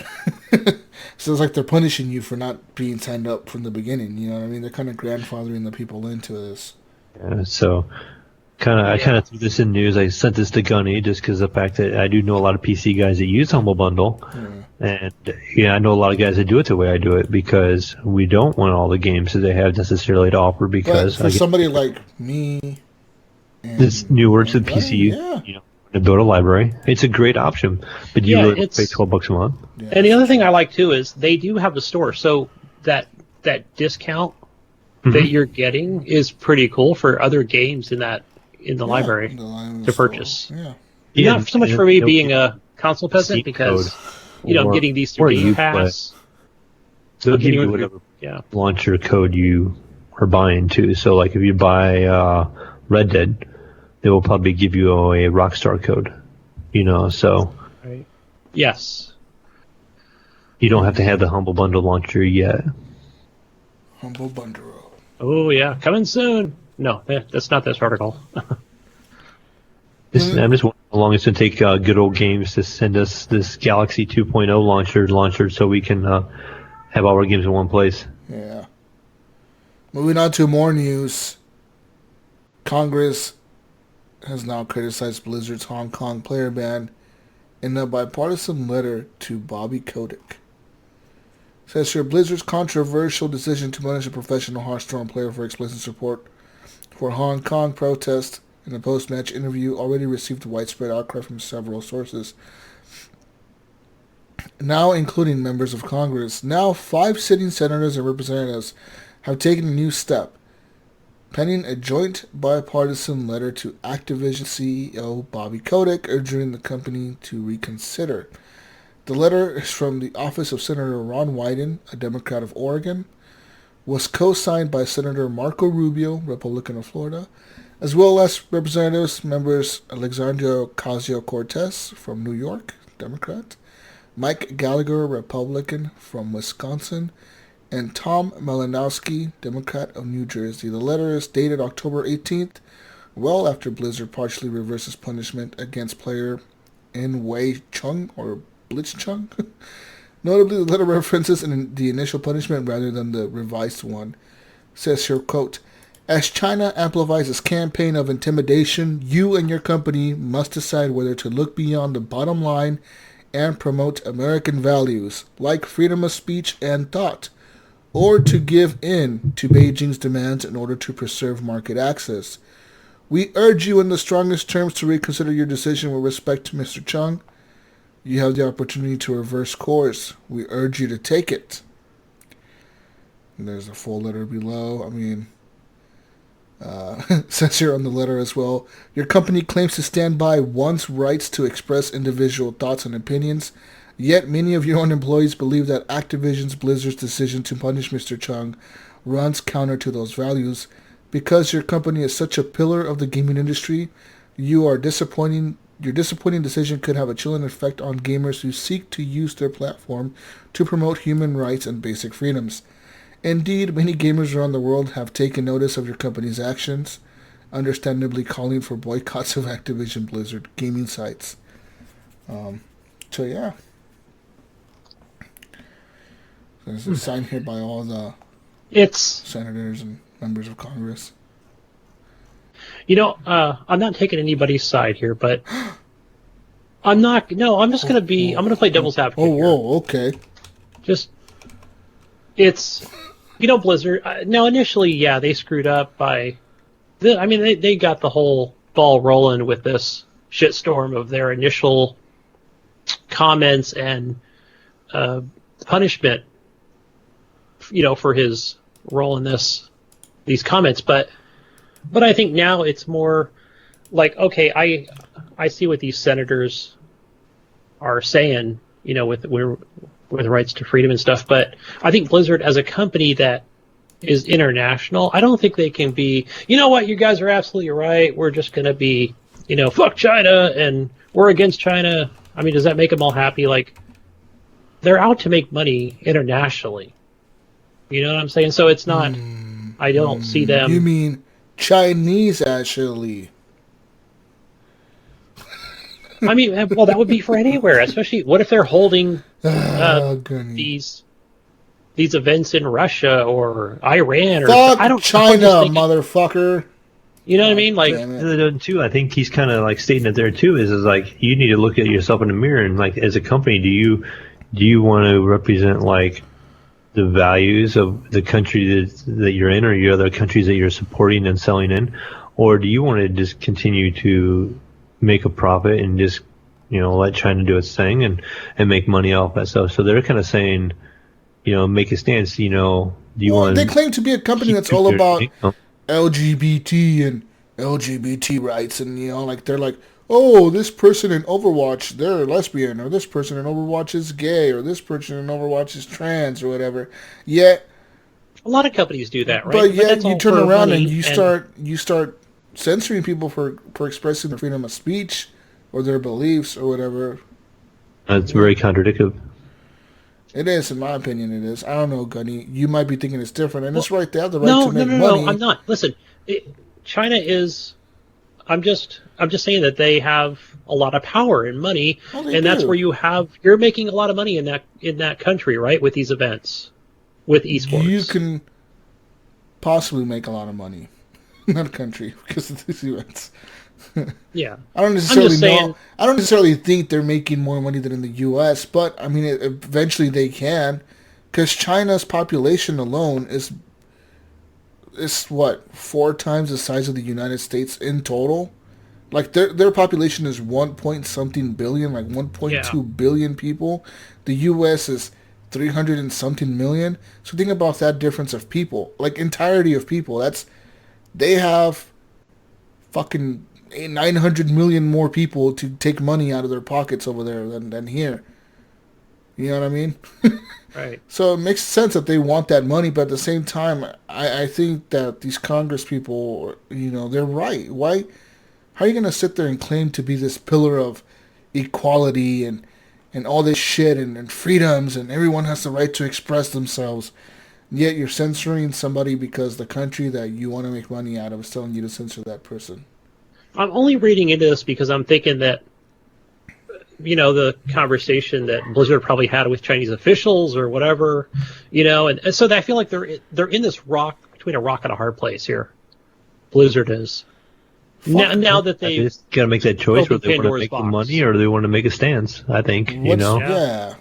So it's like they're punishing you for not being signed up from the beginning. You know what I mean? They're kind of grandfathering the people into this. Yeah. So, I kind of threw this in news. I sent this to Gunny just because of the fact that I do know a lot of PC guys that use Humble Bundle, and I know a lot of guys that do it the way I do it, because we don't want all the games that they have necessarily to offer. Because but for somebody like me, it's newer to the PC, to build a library, it's a great option. But you really pay $12 a month. Yeah. And the other thing I like too is they do have a store, so that discount that you're getting is pretty cool for other games in the library to purchase. Yeah. Not so much for me being a console peasant, because I'm getting these through Game Pass. They'll give you whatever launcher code you are buying too. So like if you buy Red Dead, they will probably give you a Rockstar code. So yes, you don't have to have the Humble Bundle launcher yet. Humble Bundle. Oh yeah, coming soon. No, that's not this article. I'm just wondering how long it's going to take Good Old Games to send us this Galaxy 2.0 launcher so we can have all our games in one place. Yeah. Moving on to more news. Congress has now criticized Blizzard's Hong Kong player ban in a bipartisan letter to Bobby Kotick. Says here, Blizzard's controversial decision to punish a professional Hearthstone player for explicit support for Hong Kong protests in a post-match interview already received widespread outcry from several sources, now including members of Congress. Now 5 sitting senators and representatives have taken a new step, penning a joint bipartisan letter to Activision CEO Bobby Kotick, urging the company to reconsider. The letter is from the office of Senator Ron Wyden, a Democrat of Oregon, was co-signed by Senator Marco Rubio, Republican of Florida, as well as Representatives members Alexandria Ocasio-Cortez from New York, Democrat, Mike Gallagher, Republican from Wisconsin, and Tom Malinowski, Democrat of New Jersey. The letter is dated October 18th, well after Blizzard partially reverses punishment against player In Wei Chung, or Blitz Chung. Notably, the letter references the initial punishment rather than the revised one. Says here, quote, as China amplifies its campaign of intimidation, you and your company must decide whether to look beyond the bottom line and promote American values like freedom of speech and thought, or to give in to Beijing's demands in order to preserve market access. We urge you in the strongest terms to reconsider your decision with respect to Mr. Chung. You have the opportunity to reverse course. We urge you to take it. And there's a full letter below. I mean, says here on the letter as well, your company claims to stand by one's rights to express individual thoughts and opinions, yet many of your own employees believe that Activision's Blizzard's decision to punish Mr. Chung runs counter to those values. Because your company is such a pillar of the gaming industry, your disappointing decision could have a chilling effect on gamers who seek to use their platform to promote human rights and basic freedoms. Indeed, many gamers around the world have taken notice of your company's actions. understandably calling for boycotts of Activision Blizzard gaming sites. So yeah, there's a sign here by all the senators and members of Congress. I'm not taking anybody's side here, but I'm not. No, I'm just going to play devil's advocate. Whoa, okay. It's Blizzard. Now, initially, yeah, they screwed up by. They got the whole ball rolling with this shitstorm of their initial comments and punishment, for his role in these comments. But I think now it's more like, okay, I see what these senators are saying, with rights to freedom and stuff. But I think Blizzard, as a company that is international, I don't think they can be, what, you guys are absolutely right. We're just going to be, fuck China and we're against China. Does that make them all happy? Like, they're out to make money internationally. You know what I'm saying? So it's not, I don't see them. You mean Chinese, actually? Well, that would be for anywhere, especially, what if they're holding these events in Russia or Iran? Fuck China, motherfucker. You know what I mean? Like, too, I think he's kind of like stating it there too. Is like, you need to look at yourself in the mirror and, like, as a company, do you want to represent, like, the values of the country that you're in, or your other countries that you're supporting and selling in, or do you want to just continue to make a profit and just let China do its thing and make money off that stuff? So they're kind of saying, make a stance. Do you want? They claim to be a company that's all about LGBT and LGBT rights, and they're like, oh, this person in Overwatch, they're lesbian, or this person in Overwatch is gay, or this person in Overwatch is trans, or whatever. Yet, a lot of companies do that, right? But yet you turn around and you start censoring people for expressing their freedom of speech or their beliefs or whatever. That's very contradictory. It is, in my opinion, it is. I don't know, Gunny. You might be thinking it's different, and it's right there, the right to make money. No, I'm not. Listen, China is. I'm just saying that they have a lot of power and money, and that's where you're making a lot of money in that country, right? With these events, with esports, you can possibly make a lot of money in that country because of these events. Yeah, I don't necessarily think they're making more money than in the U.S., but eventually they can, because China's population alone is what, 4 times the size of the United States in total. Like, their population is 1-point-something billion, like 1.2 billion people. The U.S. is 300 and something million. So think about that difference of people, like entirety of people. They have fucking 900 million more people to take money out of their pockets over there than here. You know what I mean? Right. So it makes sense that they want that money, but at the same time, I think that these Congress people, they're right. Why? How are you going to sit there and claim to be this pillar of equality and all this shit and freedoms and everyone has the right to express themselves, yet you're censoring somebody because the country that you want to make money out of is telling you to censor that person? I'm only reading into this because I'm thinking that, the conversation that Blizzard probably had with Chinese officials or whatever, and so I feel like they're in this between a rock and a hard place here. Blizzard is. Now that they just gotta make that choice whether they want to make the money or they want to make a stance. I think Yeah.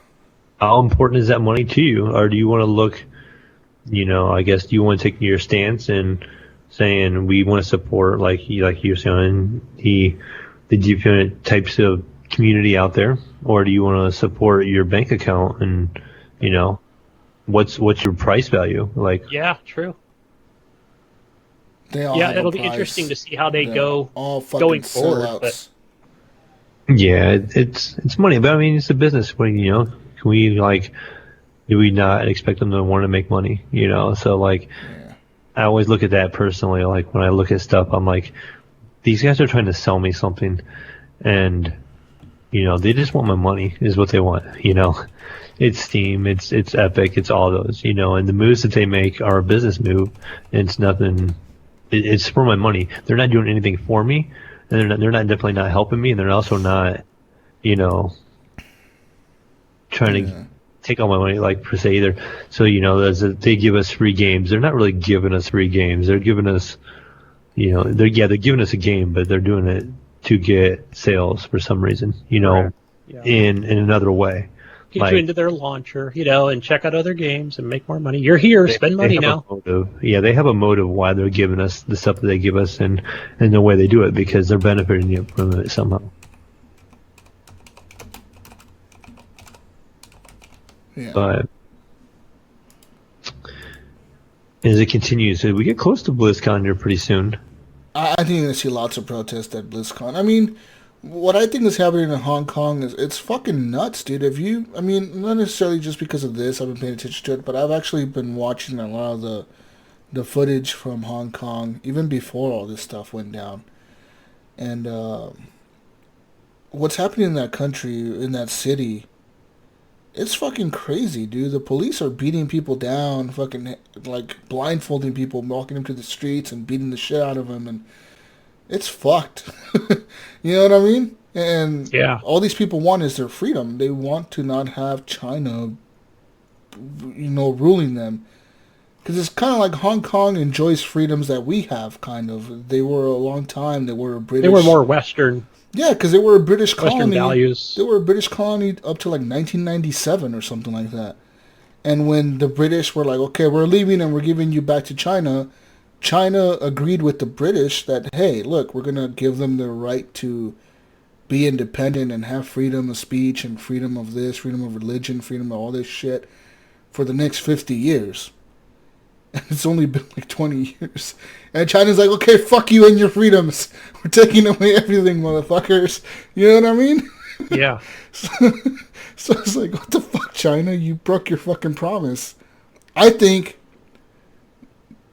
How important is that money to you, or do you want to look? I guess, do you want to take your stance and saying we want to support, like you're saying, the different types of community out there, or do you want to support your bank account and what's your price value? Like, yeah, true. It'll be interesting to see how they go going forward. But... yeah, it's money, but it's a business. Can we do we not expect them to want to make money? So I always look at that personally. Like, when I look at stuff, I'm like, these guys are trying to sell me something, and they just want my money is what they want. It's Steam, it's Epic, it's all those, and the moves that they make are a business move. It's nothing, it's for my money. They're not doing anything for me, and they're not definitely not helping me, and they're also not, trying to take all my money, like per se either. So they give us free games. They're not really giving us free games. They're giving us, they're giving us a game, but they're doing it to get sales for some reason. Right. Yeah. In another way. Get you into their launcher, and check out other games and make more money. You're here, spend money now. They have a motive why they're giving us the stuff that they give us and the way they do it, because they're benefiting from it somehow. Yeah. But as it continues, we get close to BlizzCon here pretty soon. I think you're going to see lots of protests at BlizzCon. I mean, what I think is happening in Hong Kong is it's fucking nuts, dude. Not necessarily just because of this, I've been paying attention to it, but I've actually been watching a lot of the footage from Hong Kong, even before all this stuff went down. And what's happening in that country, in that city, it's fucking crazy, dude. The police are beating people down, fucking, like, blindfolding people, walking them to the streets and beating the shit out of them, and it's fucked. You know what I mean? And all these people want is their freedom. They want to not have China, ruling them. Because it's kind of like Hong Kong enjoys freedoms that we have, kind of. They were a long time. They were British. They were more Western. Yeah, because they were a British colony. Western values. They were a British colony up to like 1997 or something like that. And when the British were like, okay, we're leaving and we're giving you back to China, China agreed with the British that, hey, look, we're going to give them the right to be independent and have freedom of speech and freedom of this, freedom of religion, freedom of all this shit for the next 50 years. And it's only been like 20 years. And China's like, okay, fuck you and your freedoms. We're taking away everything, motherfuckers. You know what I mean? Yeah. So it's like, what the fuck, China? You broke your fucking promise. I think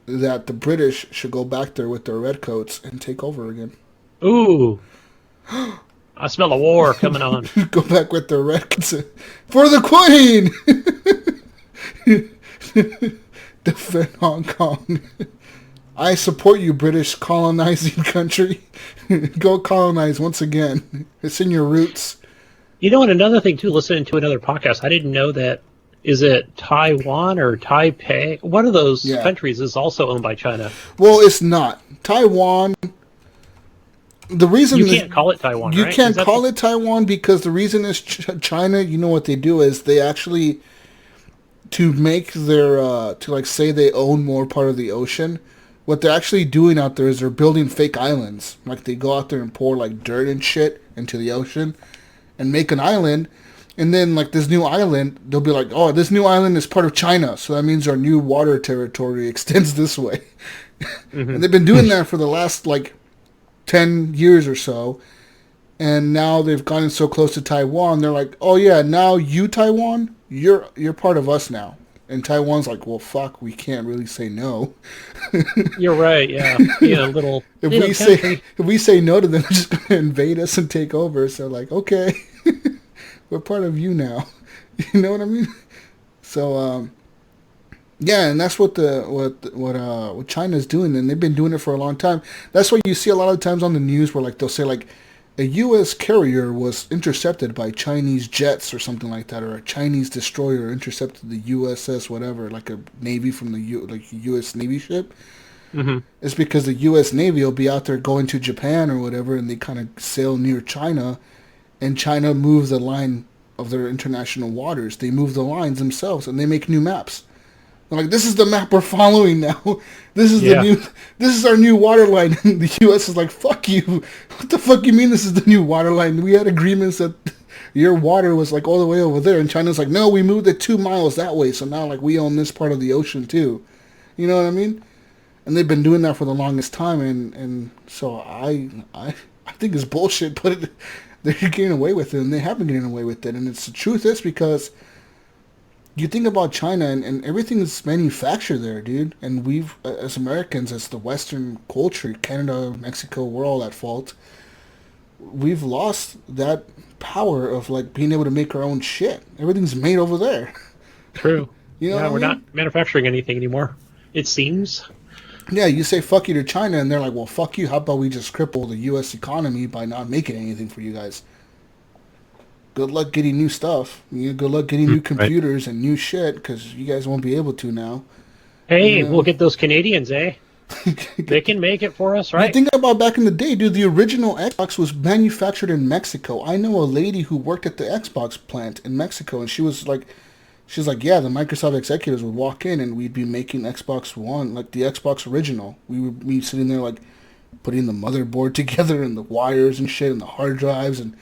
that the British should go back there with their redcoats and take over again. Ooh. I smell a war coming on. Go back with their redcoats. For the Queen! Defend Hong Kong. I support you, British colonizing country. Go colonize once again. It's in your roots. And another thing, too, listening to another podcast, I didn't know that, is it Taiwan or Taipei? One of those countries is also owned by China. Well, it's not. Taiwan, the reason... You can't call it Taiwan, You right? can't call it Taiwan because the reason is China, what they do is they actually... To make their, say they own more part of the ocean, what they're actually doing out there is they're building fake islands. Like, they go out there and pour, like, dirt and shit into the ocean and make an island. And then, like, this new island, they'll be like, oh, this new island is part of China, so that means our new water territory extends this way. Mm-hmm. And they've been doing that for the last, 10 years or so. And now they've gotten so close to Taiwan, they're like, oh, yeah, now you, Taiwan... You're part of us now. And Taiwan's like, well, fuck, we can't really say no. You're right, yeah. Little if we say no to them, they're just gonna invade us and take over. So like, okay, we're part of you now. You know what I mean? So and that's what China's doing, and they've been doing it for a long time. That's why you see a lot of times on the news where they'll say a U.S. carrier was intercepted by Chinese jets or something like that, or a Chinese destroyer intercepted the USS whatever, like a Navy from the U.S. Navy ship. Mm-hmm. It's because the U.S. Navy will be out there going to Japan or whatever, and they kind of sail near China, and China moves the line of their international waters. They move the lines themselves, and they make new maps. They're like, this is the map we're following now. This is our new water line. And the U.S. is like, fuck you. What the fuck you mean this is the new water line? We had agreements that your water was all the way over there. And China's like, no, we moved it 2 miles that way. So now we own this part of the ocean too. You know what I mean? And they've been doing that for the longest time. And so I think it's bullshit, but they're getting away with it. And they have been getting away with it. And the truth is because... You think about China, and everything is manufactured there, dude. And we've, as Americans, as the Western culture, Canada, Mexico, we're all at fault. We've lost that power of, being able to make our own shit. Everything's made over there. True. We're not manufacturing anything anymore, it seems. Yeah, you say fuck you to China, and they're like, well, fuck you. How about we just cripple the U.S. economy by not making anything for you guys? Good luck getting new stuff. Good luck getting new computers and new shit, because you guys won't be able to now. Hey, we'll get those Canadians, eh? They can make it for us, right? You think about back in the day, dude, the original Xbox was manufactured in Mexico. I know a lady who worked at the Xbox plant in Mexico, and she was like, yeah, the Microsoft executives would walk in and we'd be making Xbox One, like the Xbox original. We would be sitting there like putting the motherboard together and the wires and shit and the hard drives, and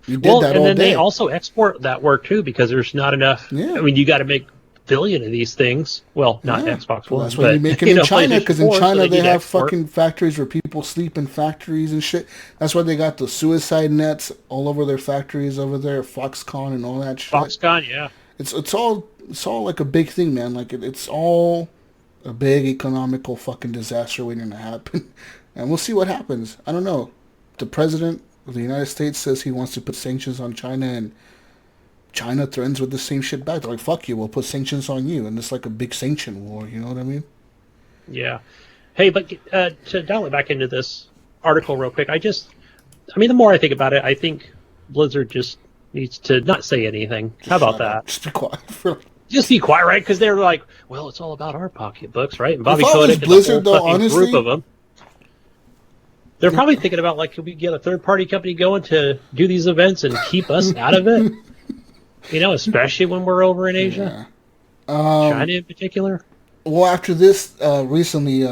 you did that all day. And then they also export that work too, because there's not enough. Yeah. I mean, you got to make billion of these things. Well, not Xbox One. That's why you make it in China, because in China they have fucking factories where people sleep in factories and shit. That's why they got the suicide nets all over their factories over there, Foxconn and all that shit. Foxconn, yeah. It's all like a big thing, man. Like it's all a big economical fucking disaster waiting to happen, and we'll see what happens. I don't know. The president of the United States says he wants to put sanctions on China, and China threatens with the same shit back. They're like, fuck you, we'll put sanctions on you. And it's like a big sanction war, you know what I mean? Yeah. Hey, but to dial it back into this article real quick, the more I think about it, I think Blizzard just needs to not say anything. How about that? Just be quiet. Just be quiet, right? Because they're like, well, it's all about our pocketbooks, right? And Bobby Kotick and Blizzard, the whole honestly, group of them. They're probably thinking about, like, could we get a third-party company going to do these events and keep us out of it? Especially when we're over in Asia. Yeah. China in particular. Well, after this, recently,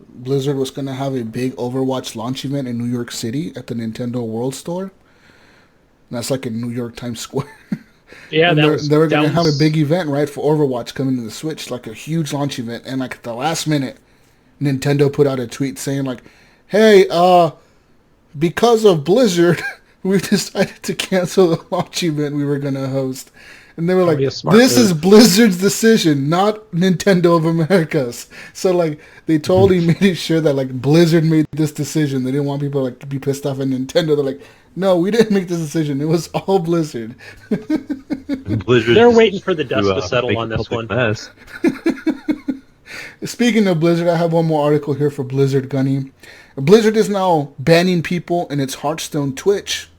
Blizzard was going to have a big Overwatch launch event in New York City at the Nintendo World Store. And that's like in New York Times Square. Yeah, they were going to have a big event, right, for Overwatch coming to the Switch, like a huge launch event. And like at the last minute, Nintendo put out a tweet saying like, hey, because of Blizzard, we've decided to cancel the launch event we were going to host. And they were like, this is Blizzard's decision, not Nintendo of America's. So, like, they totally made sure that, like, Blizzard made this decision. They didn't want people, like, to be pissed off at Nintendo. They're like, no, we didn't make this decision. It was all Blizzard. They're waiting for the dust to settle on this one. Speaking of Blizzard, I have one more article here for Blizzard Gunny. Blizzard is now banning people in its Hearthstone Twitch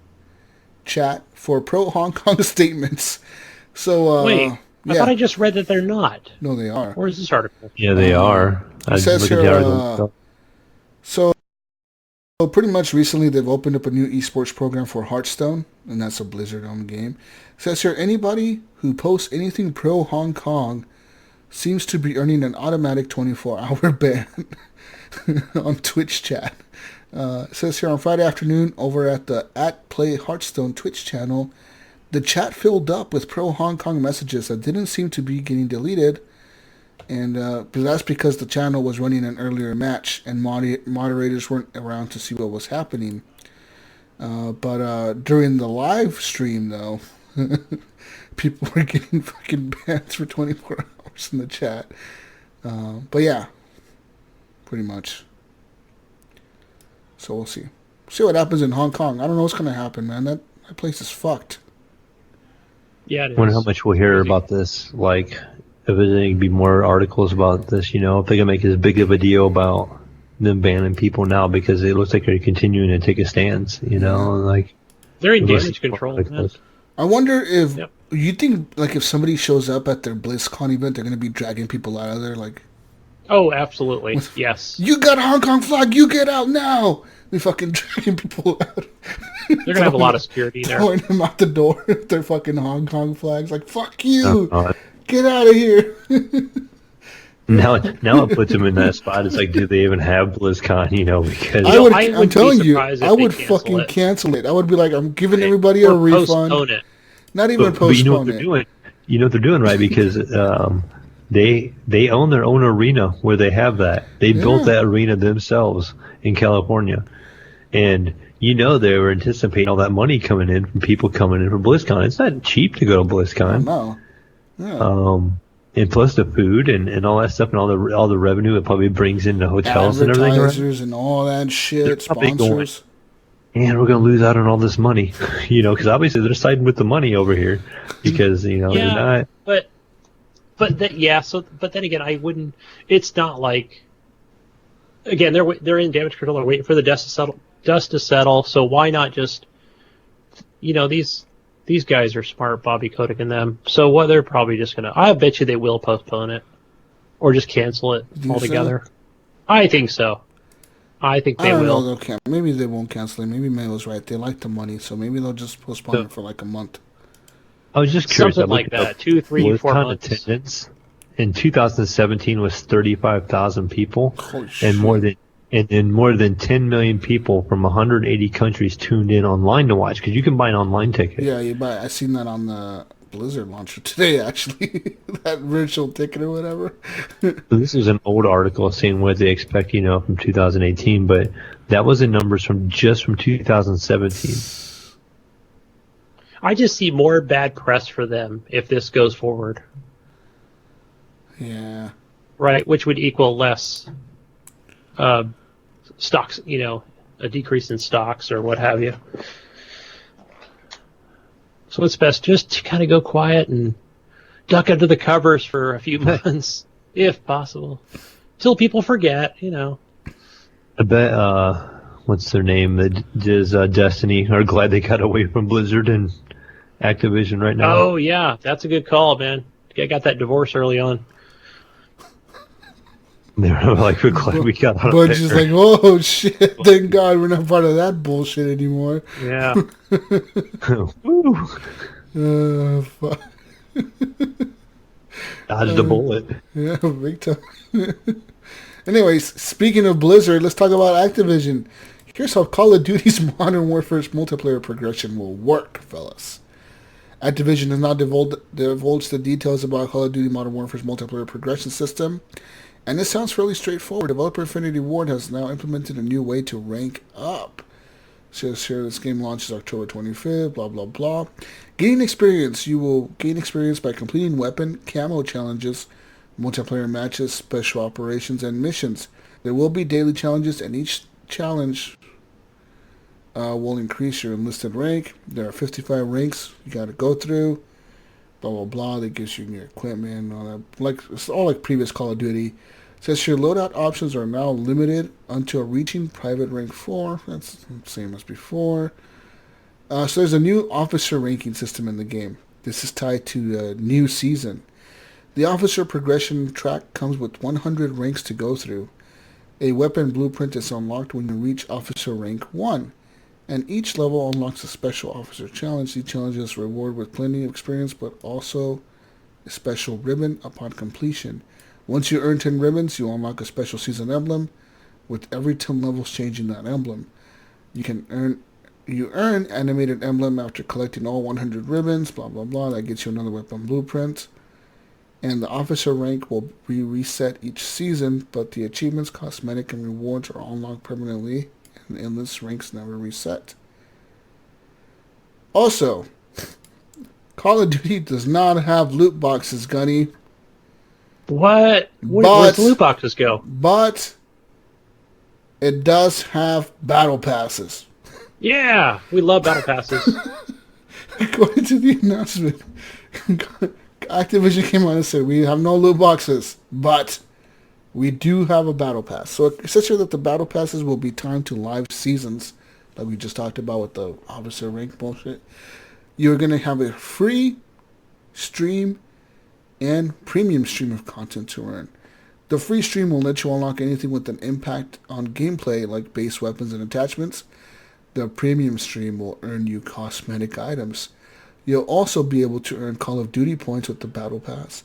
chat for pro-Hong Kong statements. So, wait, I thought I just read that they're not. No, they are. Where's this article? Yeah, they are. It says here, so pretty much recently they've opened up a new esports program for Hearthstone, and that's a Blizzard-owned game. It says here, anybody who posts anything pro-Hong Kong seems to be earning an automatic 24-hour ban on Twitch chat. It says here, on Friday afternoon over at the @PlayHearthstone Twitch channel, the chat filled up with pro-Hong Kong messages that didn't seem to be getting deleted, and that's because the channel was running an earlier match and moderators weren't around to see what was happening. But during the live stream, though, people were getting fucking bans for 24 hours in the chat. But yeah, pretty much. So we'll see. See what happens in Hong Kong. I don't know what's going to happen, man. That place is fucked. Yeah, it is. I wonder how much we'll hear about this. Like, if there's going to be more articles about this, if they're going to make as big of a deal about them banning people now because it looks like they're continuing to take a stance, like. They're in damage control. I wonder if, you think, like, if somebody shows up at their BlizzCon event, they're going to be dragging people out of there, like. Oh, absolutely. Yes. You got a Hong Kong flag, you get out now! They fucking dragging people out. They're going to have a lot of security there. Throwing them out the door with their fucking Hong Kong flags. Like, fuck you! Get out of here! Now it puts them in that spot. It's like, do they even have BlizzCon? Because I'm telling you, I would fucking cancel it. I would be like, I'm giving everybody a refund. Postpone it. Not even postpone but you know what they're doing? You know what they're doing, right? Because they own their own arena where they have that. They built that arena themselves in California. And they were anticipating all that money coming in from people coming in for BlizzCon. It's not cheap to go to BlizzCon. No. Yeah. And plus the food and all that stuff and all the revenue it probably brings into hotels and everything. Advertisers and all that shit, sponsors. And we're going to lose out on all this money, because obviously they're siding with the money over here because, they're not. But then again, I wouldn't, it's not like again, they're in damage control. They're waiting for the dust to settle. So why not just, these guys are smart, Bobby Kotick and them. So what they're probably just gonna. I bet you they will postpone it, or just cancel it altogether. So? I think so. I think they will. Maybe they won't cancel it. Maybe Mayo's right. They like the money, so maybe they'll just postpone it for like a month. I was just curious. Something like that. 2, 3, 4 months. Attendance in 2017 was 35,000 people, and more than 10 million people from 180 countries tuned in online to watch, because you can buy an online ticket. Yeah, you buy. I seen that on the Blizzard launcher today, actually. That virtual ticket or whatever. This is an old article saying what they expect, from 2018, but that was the numbers from 2017. I just see more bad press for them if this goes forward. Yeah. Right, which would equal less stocks, a decrease in stocks or what have you. So it's best just to kind of go quiet and duck under the covers for a few months, if possible, till people forget. I bet what's their name? That is Destiny. Are glad they got away from Blizzard and Activision right now. Oh yeah, that's a good call, man. I got that divorce early on. They're like, we're glad we got out of there. But just like, oh shit! Thank God we're not part of that bullshit anymore. Yeah. Fuck. Dodged a bullet. Yeah, big time. Anyways, speaking of Blizzard, let's talk about Activision. Here's how Call of Duty's Modern Warfare's multiplayer progression will work, fellas. Activision has now divulged the details about Call of Duty Modern Warfare's multiplayer progression system. And this sounds fairly straightforward. Developer Infinity Ward has now implemented a new way to rank up. Says here this game launches October 25th, blah, blah, blah. Gaining experience. You will gain experience by completing weapon, camo challenges, multiplayer matches, special operations, and missions. There will be daily challenges, and each challenge will increase your enlisted rank. There are 55 ranks you got to go through. Blah, blah, blah. That gives you your equipment and all that. It's all like previous Call of Duty. It says your loadout options are now limited until reaching private rank 4. That's the same as before. So there's a new officer ranking system in the game. This is tied to the new season. The officer progression track comes with 100 ranks to go through. A weapon blueprint is unlocked when you reach officer rank 1. And each level unlocks a special officer challenge. These challenges reward with plenty of experience, but also a special ribbon upon completion. Once you earn 10 ribbons, you unlock a special season emblem, with every 10 levels changing that emblem. You earn animated emblem after collecting all 100 ribbons, blah, blah, blah. That gets you another weapon blueprint. And the officer rank will be reset each season, but the achievements, cosmetic, and rewards are unlocked permanently, and endless ranks never reset. Also, Call of Duty does not have loot boxes, Gunny. What? Where'd the loot boxes go? But it does have battle passes. Yeah, we love battle passes. According to the announcement, Activision came out and said, we have no loot boxes, but we do have a battle pass. So it says here that the battle passes will be timed to live seasons, like we just talked about with the officer rank bullshit. You're going to have a free stream and premium stream of content to earn. The free stream will let you unlock anything with an impact on gameplay, like base weapons and attachments. The premium stream will earn you cosmetic items. You'll also be able to earn Call of Duty points with the Battle Pass.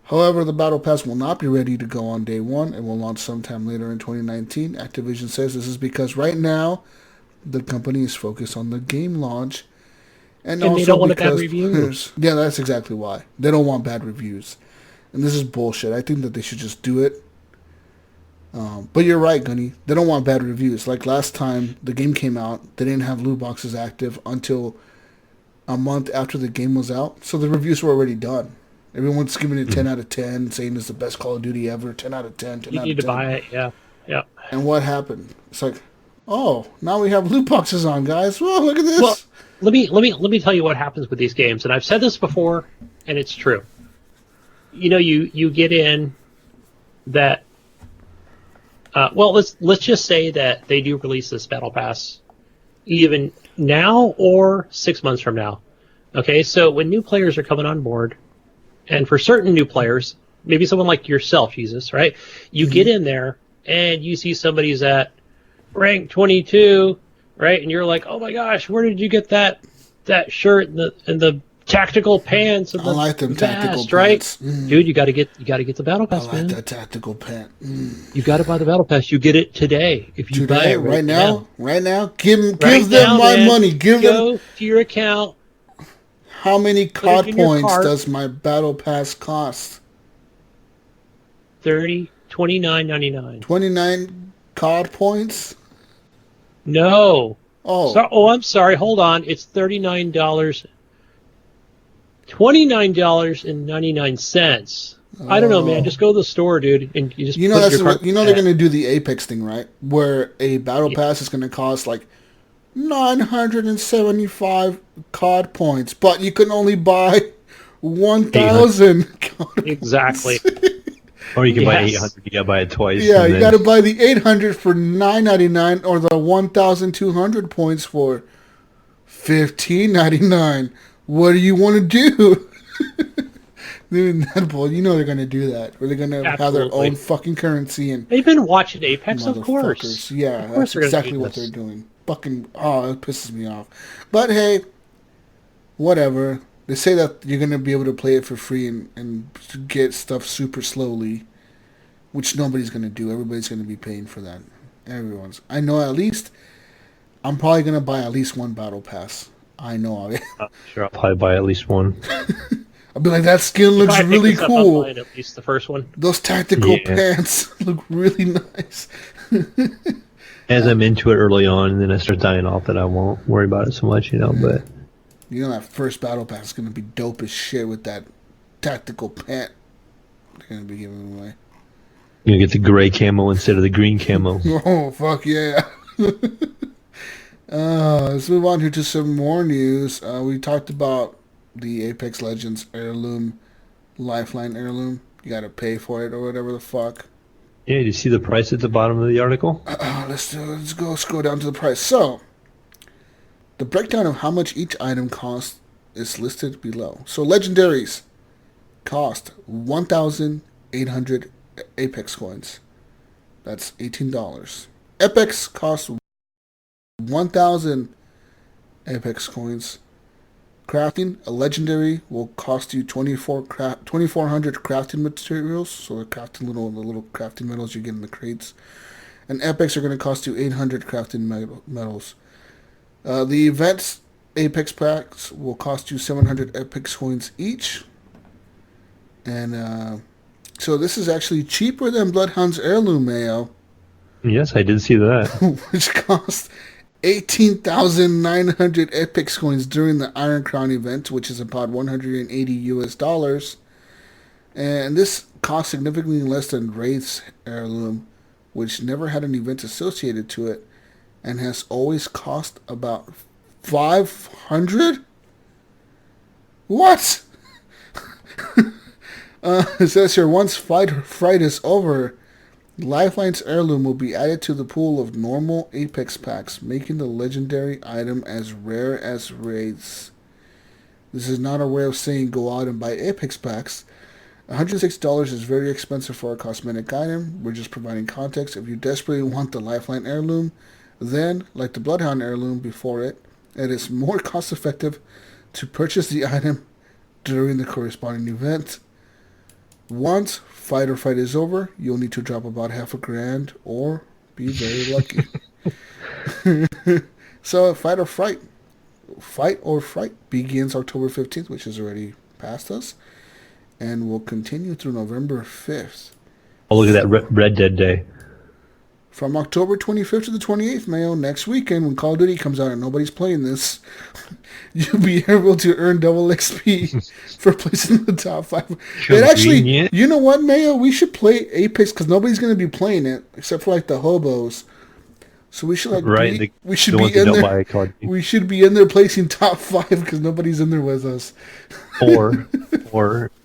However, the Battle Pass will not be ready to go on day one and will launch sometime later in 2019. Activision says this is because right now the company is focused on the game launch. And also they don't want bad reviews. Yeah, that's exactly why. They don't want bad reviews. And this is bullshit. I think that they should just do it. But you're right, Gunny. They don't want bad reviews. Like last time the game came out, they didn't have loot boxes active until a month after the game was out. So the reviews were already done. Everyone's giving it 10 out of 10, saying it's the best Call of Duty ever. 10 out of 10, 10 out of 10. You need to buy it, yeah. Yeah. And what happened? It's like, oh, now we have loot boxes on, guys. Well, look at this. Well, let me tell you what happens with these games, and I've said this before, and it's true. You get in that Well, let's just say that they do release this battle pass, even now or 6 months from now. Okay, so when new players are coming on board, and for certain new players, maybe someone like yourself, Jesus, right? You get in there and you see somebody's at rank 22, right? And you're like, oh my gosh, where did you get that shirt and the tactical pants and the I like them vest, tactical right? pants. Dude, you got to get the battle pass, I like man. that tactical pant. You got to buy the battle pass. You get it today if you buy it right now. Give right them now, my man. money. Go to your account. How many COD points cart. does my battle pass cost? $29.99. 29 COD points? No. Oh. I'm sorry. Hold on. It's $39. $29.99. I don't know, man. Just go to the store, dude, and you just they're gonna do the Apex thing, right? Where a battle pass is gonna cost like 975 COD points, but you can only buy 1,000 COD exactly. Or you can buy 800. You gotta buy it twice. Yeah, you gotta buy the 800 for $9.99 or the 1,200 points for $15.99. What do you want to do? Dude, you know they're gonna do that. Or they're gonna have their own fucking currency and they've been watching Apex, of course. Yeah, that's exactly what they're doing. Fucking it pisses me off. But hey, whatever. They say that you're gonna be able to play it for free and get stuff super slowly, which nobody's gonna do. Everybody's gonna be paying for that. I know at least. I'm probably gonna buy at least one battle pass. I know. I'm sure I'll probably buy at least one. I'll be like, that skin looks really cool. At least the first one. Those tactical pants look really nice. As I'm into it early on, and then I start dying off, that I won't worry about it so much, But that first battle pass is gonna be dope as shit with that tactical pant. They're gonna be giving away. You're gonna get the gray camo instead of the green camo. Oh fuck yeah! Let's move on here to some more news. We talked about the Apex Legends heirloom, Lifeline heirloom. You gotta pay for it or whatever the fuck. Yeah, did you see the price at the bottom of the article? Let's go scroll down to the price. So, the breakdown of how much each item costs is listed below. So, legendaries cost 1,800 Apex coins. That's $18. Epics cost 1,000 Apex coins. Crafting, a legendary will cost you 2,400 crafting materials. So the little crafting metals you get in the crates. And epics are going to cost you 800 crafting metals. The events Apex packs will cost you 700 Apex coins each. And so this is actually cheaper than Bloodhound's heirloom, Mayo. Yes, I did see that. Which costs 18,900 Apex coins during the Iron Crown event, which is about $180 US. And this costs significantly less than Wraith's heirloom, which never had an event associated to it, and has always cost about 500. What? It says here, once fight is over, Lifeline's heirloom will be added to the pool of normal Apex packs, making the legendary item as rare as Wraiths. This is not a way of saying go out and buy Apex packs. $106 is very expensive for a cosmetic item. We're just providing context. If you desperately want the Lifeline heirloom, then, like the Bloodhound heirloom before it, it is more cost effective to purchase the item during the corresponding event. Once fight is over, you'll need to drop about $1,000 or be very lucky. So Fight or Fright begins October 15th, which is already past us, and will continue through November 5th. Oh, look at that Red Dead Day. From October 25th to the 28th, Mayo, next weekend when Call of Duty comes out and nobody's playing this, you'll be able to earn double XP for placing in the top 5. And actually, you know what, Mayo? We should play Apex because nobody's going to be playing it except for like the hobos. So we should we should be in there. We should be in there placing top 5 because nobody's in there with us. Or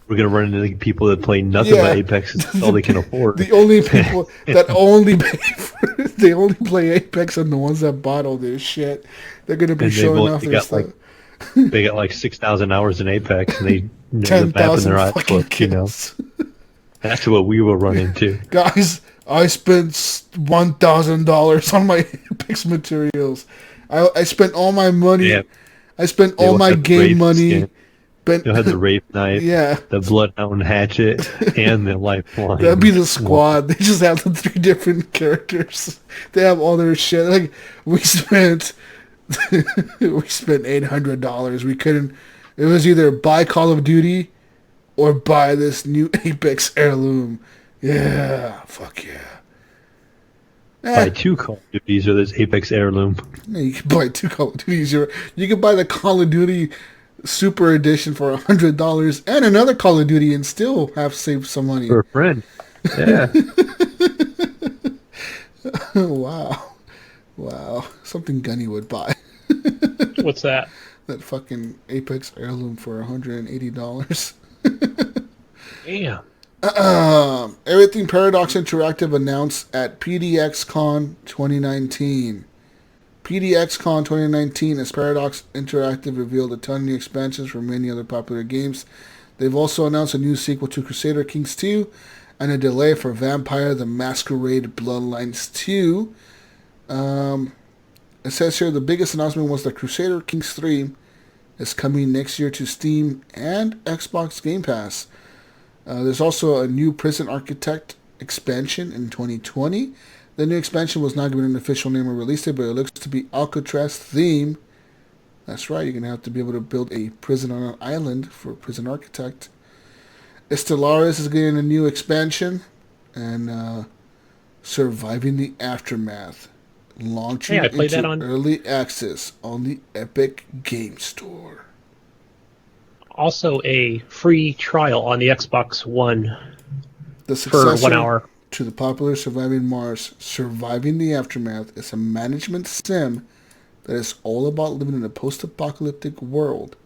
we're gonna run into people that play nothing but Apex. That's all they can afford. The only people that only they only play Apex are the ones that bought all this shit. They're gonna be showing off their stuff. They got like 6,000 hours in Apex, and they know 10,000 the map in their eyes. kills. That's what we will run into. Guys, I spent $1,000 on my Apex materials. I spent all my money. Yeah. I spent all my game money. You'll have the Wraith Knife, yeah, the Bloodhound Hatchet, and the Lifeline. That'd be the squad. They just have the 3 different characters. They have all their shit. Like, we spent $800. We couldn't. It was either buy Call of Duty or buy this new Apex heirloom. Yeah, fuck yeah. Buy 2 Call of Duties or this Apex heirloom. Yeah, you can buy 2 Call of Duties. You can buy the Call of Duty Super Edition for $100 and another Call of Duty and still have saved some money. For a friend. Yeah. Wow. Something Gunny would buy. What's that? That fucking Apex heirloom for $180. Damn. Everything Paradox Interactive announced at PDXCon 2019. PDXCon 2019, as Paradox Interactive revealed a ton of new expansions for many other popular games. They've also announced a new sequel to Crusader Kings 2 and a delay for Vampire the Masquerade Bloodlines 2. It says here the biggest announcement was that Crusader Kings 3 is coming next year to Steam and Xbox Game Pass. There's also a new Prison Architect expansion in 2020. The new expansion was not given an official name or release date, but it looks to be Alcatraz theme. That's right, you're going to have to be able to build a prison on an island for Prison Architect. Stellaris is getting a new expansion, and Surviving the Aftermath launching into early access on the Epic Game Store. Also a free trial on the Xbox One for 1 hour. To the popular Surviving Mars, Surviving the Aftermath is a management sim that is all about living in a post-apocalyptic world.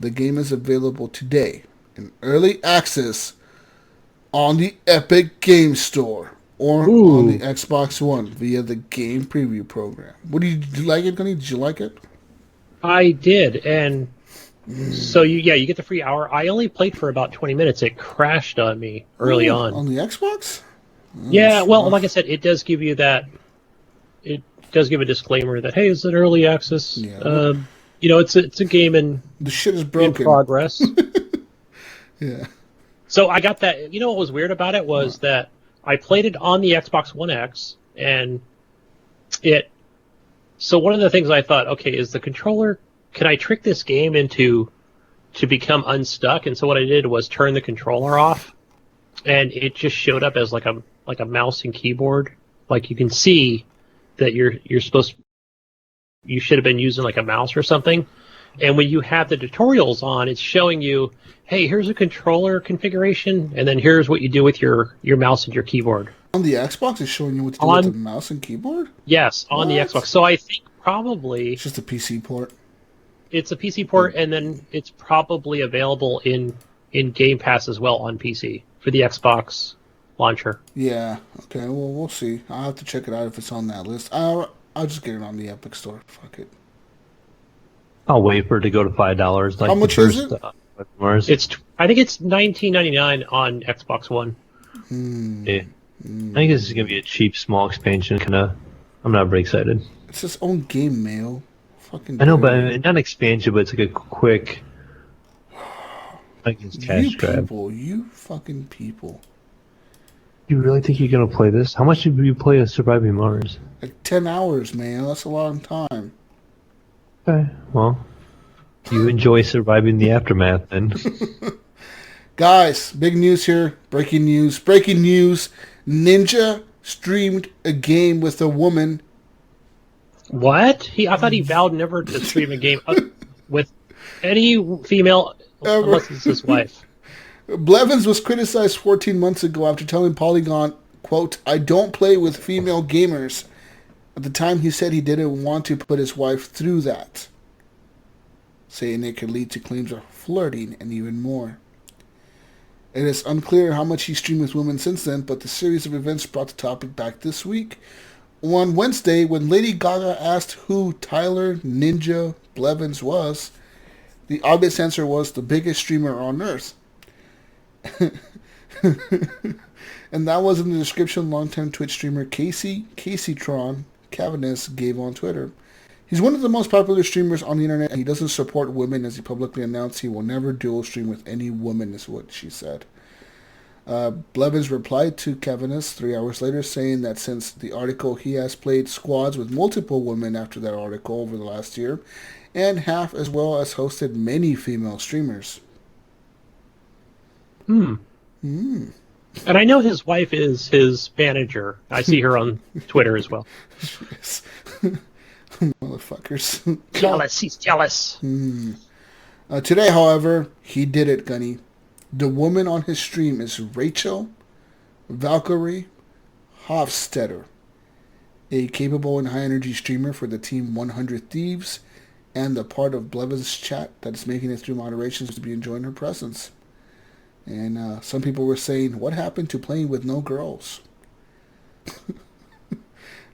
The game is available today in early access on the Epic Game Store or on the Xbox One via the Game Preview program. Did you like it, Gunny? Did you like it? I did, and so you get the free hour. I only played for about 20 minutes. It crashed on me early on. On the Xbox? Yeah, well, like I said, it does give you that. It does give a disclaimer that, hey, it's an early access. Yeah. It's a game the shit is broken. In progress. Yeah. So I got that. You know what was weird about it was that I played it on the Xbox One X, and So one of the things I thought, okay, is the controller. Can I trick this game to become unstuck? And so what I did was turn the controller off, and it just showed up as like a mouse and keyboard. Like you can see that you should have been using like a mouse or something. And when you have the tutorials on, it's showing you, hey, here's a controller configuration, and then here's what you do with your mouse and your keyboard. On the Xbox, it's showing you what to do with the mouse and keyboard? Yes, on the Xbox. So I think probably it's just a PC port. It's a PC port, and then it's probably available in Game Pass as well on PC for the Xbox launcher. Yeah. Okay. Well, we'll see. I'll have to check it out if it's on that list. I'll just get it on the Epic Store. Fuck it. I'll wait for it to go to $5. Like how much is it? I think it's $19.99 on Xbox One. Yeah. I think this is gonna be a cheap, small expansion. I'm not very excited. It's its own game, Mayo. Fucking. I know, but not an expansion, but it's like a quick. Like it's cash grab. You fucking people. You really think you're gonna play this? How much did you play a Surviving Mars? Like 10 hours, man. That's a long time. Okay, well, you enjoy Surviving the Aftermath, then. Guys, big news here. Breaking news. Ninja streamed a game with a woman. What? I thought he vowed never to stream a game with any female unless it's his wife. Blevins was criticized 14 months ago after telling Polygon, quote, I don't play with female gamers. At the time, he said he didn't want to put his wife through that, saying it could lead to claims of flirting and even more. It is unclear how much he streamed with women since then, but the series of events brought the topic back this week. On Wednesday, when Lady Gaga asked who Tyler Ninja Blevins was, the obvious answer was the biggest streamer on Earth. And that was in the description longtime Twitch streamer Caseytron Cavanis gave on Twitter. He's one of the most popular streamers on the internet, and he doesn't support women, as he publicly announced he will never dual stream with any woman, is what she said. Blevins replied to Cavanis 3 hours later, saying that since the article, he has played squads with multiple women after that article over the last year, and half as well as hosted many female streamers. And I know his wife is his manager. I see her on Twitter as well. Yes. Motherfuckers. Jealous. He's jealous. Today, however, he did it, Gunny. The woman on his stream is Rachel Valkyrie Hofstetter, a capable and high-energy streamer for the Team 100 Thieves, and a part of Blevins' chat that is making it through moderations to be enjoying her presence. And some people were saying, what happened to playing with no girls?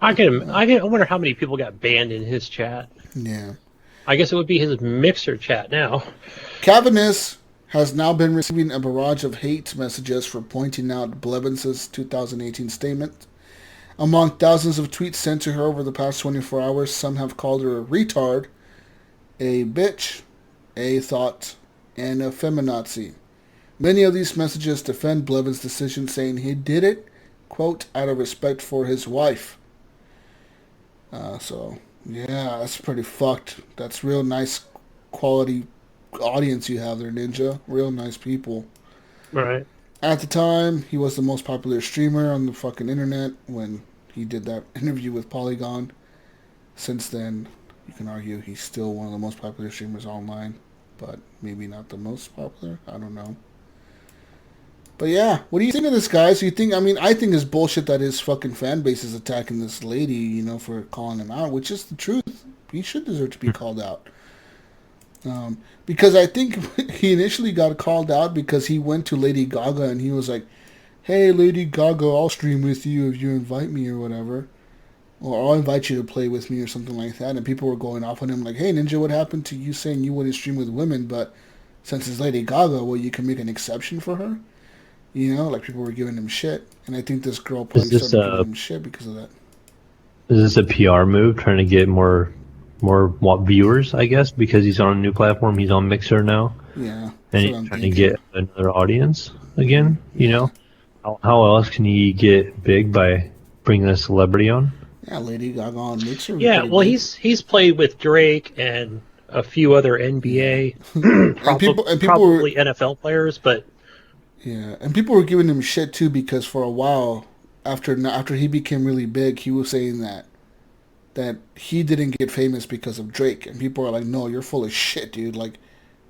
I wonder how many people got banned in his chat. Yeah. I guess it would be his Mixer chat now. Cavanis has now been receiving a barrage of hate messages for pointing out Blevins' 2018 statement. Among thousands of tweets sent to her over the past 24 hours, some have called her a retard, a bitch, a thought, and a feminazi. Many of these messages defend Blevins' decision, saying he did it, quote, out of respect for his wife. Yeah, that's pretty fucked. That's real nice quality audience you have there, Ninja. Real nice people. Right. At the time, he was the most popular streamer on the fucking internet when he did that interview with Polygon. Since then, you can argue he's still one of the most popular streamers online, but maybe not the most popular. I don't know. But yeah, what do you think of this, guys? I think it's bullshit that his fucking fan base is attacking this lady, for calling him out, which is the truth. He should deserve to be called out. Because I think he initially got called out because he went to Lady Gaga and he was like, hey, Lady Gaga, I'll stream with you if you invite me or whatever. Or I'll invite you to play with me or something like that. And people were going off on him like, hey, Ninja, what happened to you saying you wouldn't stream with women, but since it's Lady Gaga, well, you can make an exception for her? People were giving him shit. And I think this girl probably started giving him shit because of that. Is this a PR move, trying to get more viewers, I guess, because he's on a new platform? He's on Mixer now. Yeah. And he's trying to get another audience again, How else can he get big by bringing a celebrity on? Yeah, Lady Gaga on Mixer. Yeah, well, he's played with Drake and a few other NBA, probably NFL players, but... Yeah, and people were giving him shit too because for a while, after he became really big, he was saying that he didn't get famous because of Drake, and people are like, "No, you're full of shit, dude. Like,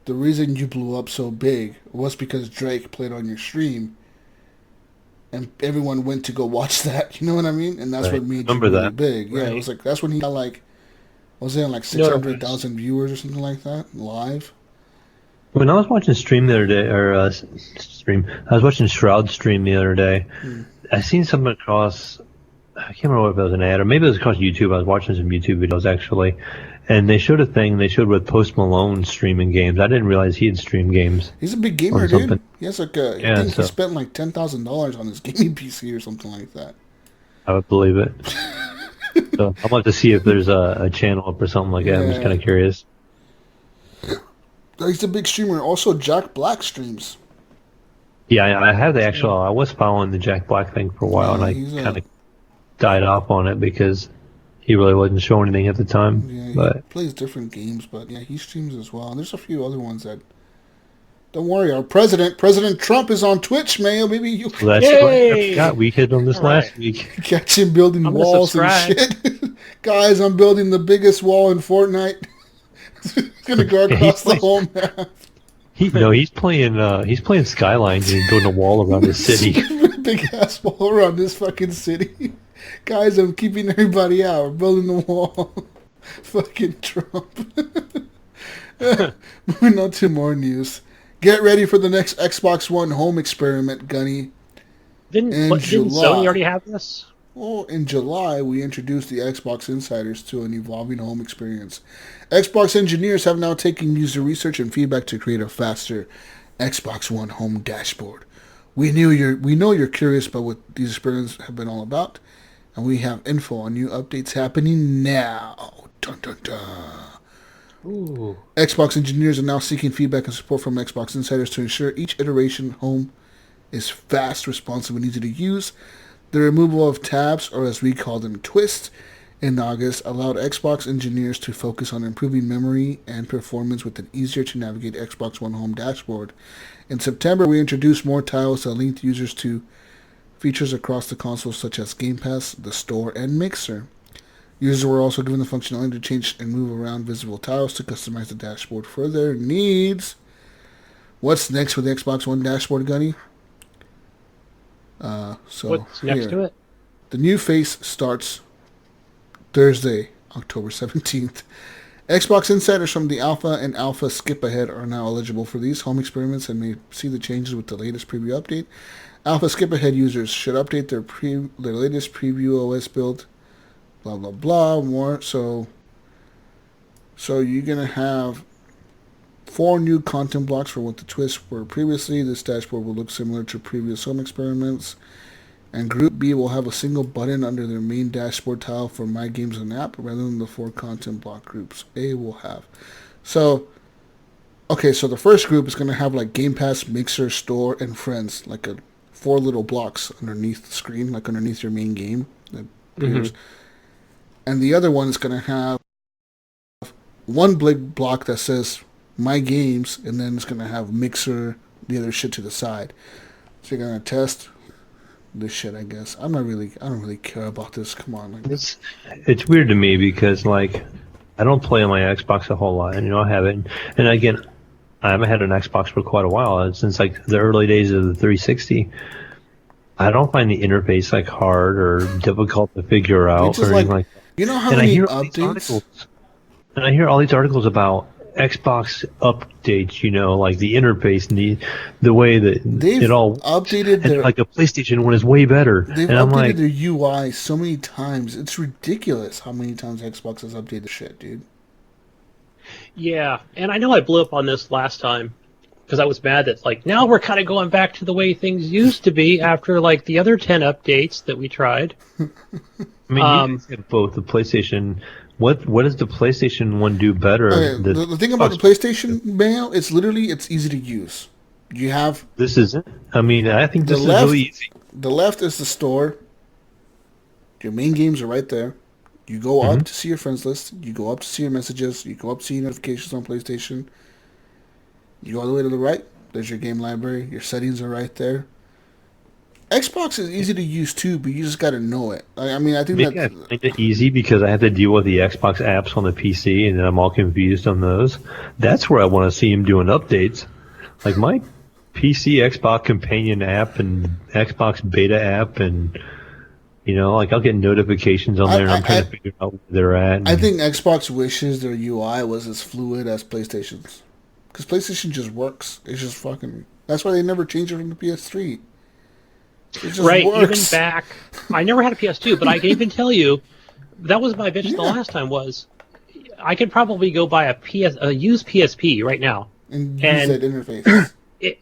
the reason you blew up so big was because Drake played on your stream, and everyone went to go watch that. You know what I mean? And that's what made you really big. Yeah, it was like that's when he got was it on 600,000 viewers or something like that live? When I was watching stream the other day, I was watching Shroud stream the other day. I seen something across, I can't remember if it was an ad, or maybe it was across YouTube. I was watching some YouTube videos, actually, and they showed a thing they showed with Post Malone streaming games. I didn't realize he had streamed games. He's a big gamer, dude. He has I think he spent $10,000 on his gaming PC or something like that. I would believe it. So I'll have to see if there's a channel up or something like that. I'm just kind of curious. He's a big streamer. Also, Jack Black streams. Yeah, I have the actual. I was following the Jack Black thing for a while, and I kind of died off on it because he really wasn't showing anything at the time. Yeah, he plays different games, but yeah, he streams as well. And there's a few other ones that. Don't worry, our President Trump is on Twitch, Mayo. Maybe you. That's right. I forgot we hit on this last week. Catch him building walls and shit. Guys, I'm building the biggest wall in Fortnite. It's gonna go across the whole map. He's playing Skylines and building a wall around the city. Big ass wall around this fucking city. Guys, I'm keeping everybody out. We're building the wall. Fucking Trump. Moving on to more news. Get ready for the next Xbox One home experiment, Gunny. Didn't Sony already have this? Well, in July, we introduced the Xbox Insiders to an evolving home experience. Xbox engineers have now taken user research and feedback to create a faster Xbox One home dashboard. We know you're curious about what these experiments have been all about, and we have info on new updates happening now. Dun, dun, dun. Ooh. Xbox engineers are now seeking feedback and support from Xbox Insiders to ensure each iteration home is fast, responsive, and easy to use. The removal of tabs, or as we call them, twists, in August allowed Xbox engineers to focus on improving memory and performance with an easier-to-navigate Xbox One home dashboard. In September, we introduced more tiles that linked users to features across the console such as Game Pass, the Store, and Mixer. Users were also given the functionality to change and move around visible tiles to customize the dashboard for their needs. What's next for the Xbox One dashboard, Gunny? What's next to it? The new face starts Thursday, October 17th. Xbox insiders from the Alpha and Alpha Skip Ahead are now eligible for these home experiments and may see the changes with the latest preview update. Alpha Skip Ahead users should update their latest preview OS build. Blah blah blah. More so you're gonna have 4 new content blocks for what the twists were previously. This dashboard will look similar to previous home experiments. And Group B will have a single button under their main dashboard tile for My Games and App rather than the 4 content block groups A will have. So the first group is going to have like Game Pass, Mixer, Store, and Friends, like 4 little blocks underneath the screen, like underneath your main game. Mm-hmm. And the other one is going to have one big block that says My Games, and then it's going to have Mixer, the other shit to the side. So you're going to test this shit, I guess. I don't really care about this. Come on. It's weird to me because, like, I don't play on my Xbox a whole lot, and, I haven't. And again, I haven't had an Xbox for quite a while, since, like, the early days of the 360. I don't find the interface, like, hard or difficult to figure out or anything like that. You know how many updates? And I hear all these articles about Xbox updates, like the interface and the way that it all updated and like a PlayStation one is way better. They've updated their UI so many times. It's ridiculous how many times Xbox has updated shit, dude. Yeah, and I know I blew up on this last time because I was mad that like now we're kind of going back to the way things used to be after like the other 10 updates that we tried. I mean, you have both the PlayStation. What does the PlayStation 1 do better? Okay, the thing about the PlayStation, Mayo, it's easy to use. You have... This isn't? I mean, I think this is really easy. The left is the store. Your main games are right there. You go up to see your friends list. You go up to see your messages. You go up to see your notifications on PlayStation. You go all the way to the right. There's your game library. Your settings are right there. Xbox is easy to use too, but you just got to know it. I think I find it easy because I have to deal with the Xbox apps on the PC, and I'm all confused on those. That's where I want to see him doing updates. Like my PC Xbox Companion app and Xbox Beta app, and like I'll get notifications on there, and I'm trying to figure out where they're at. I think Xbox wishes their UI was as fluid as PlayStation's, because PlayStation just works. It's just fucking. That's why they never changed it from the PS3. Right, works. Even back, I never had a PS2, but I can even tell you, that was my bitch the last time was, I could probably go buy a used PSP right now. And use that interface.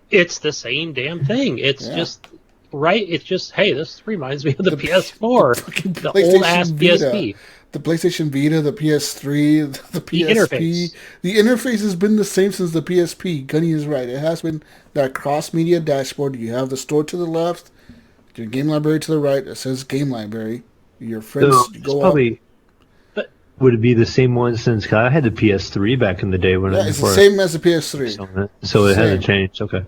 It's the same damn thing. It's just, right, it's just, hey, this reminds me of the PS4, the old-ass PSP. The PlayStation Vita, the PS3, the PSP. The interface has been the same since the PSP. Gunny is right. It has been that cross-media dashboard. You have the store to the left, your game library to the right. It says game library. Your friends go probably, up. Would it be the same one since I had the PS3 back in the day? It's the same as the PS3. So it hasn't changed. Okay.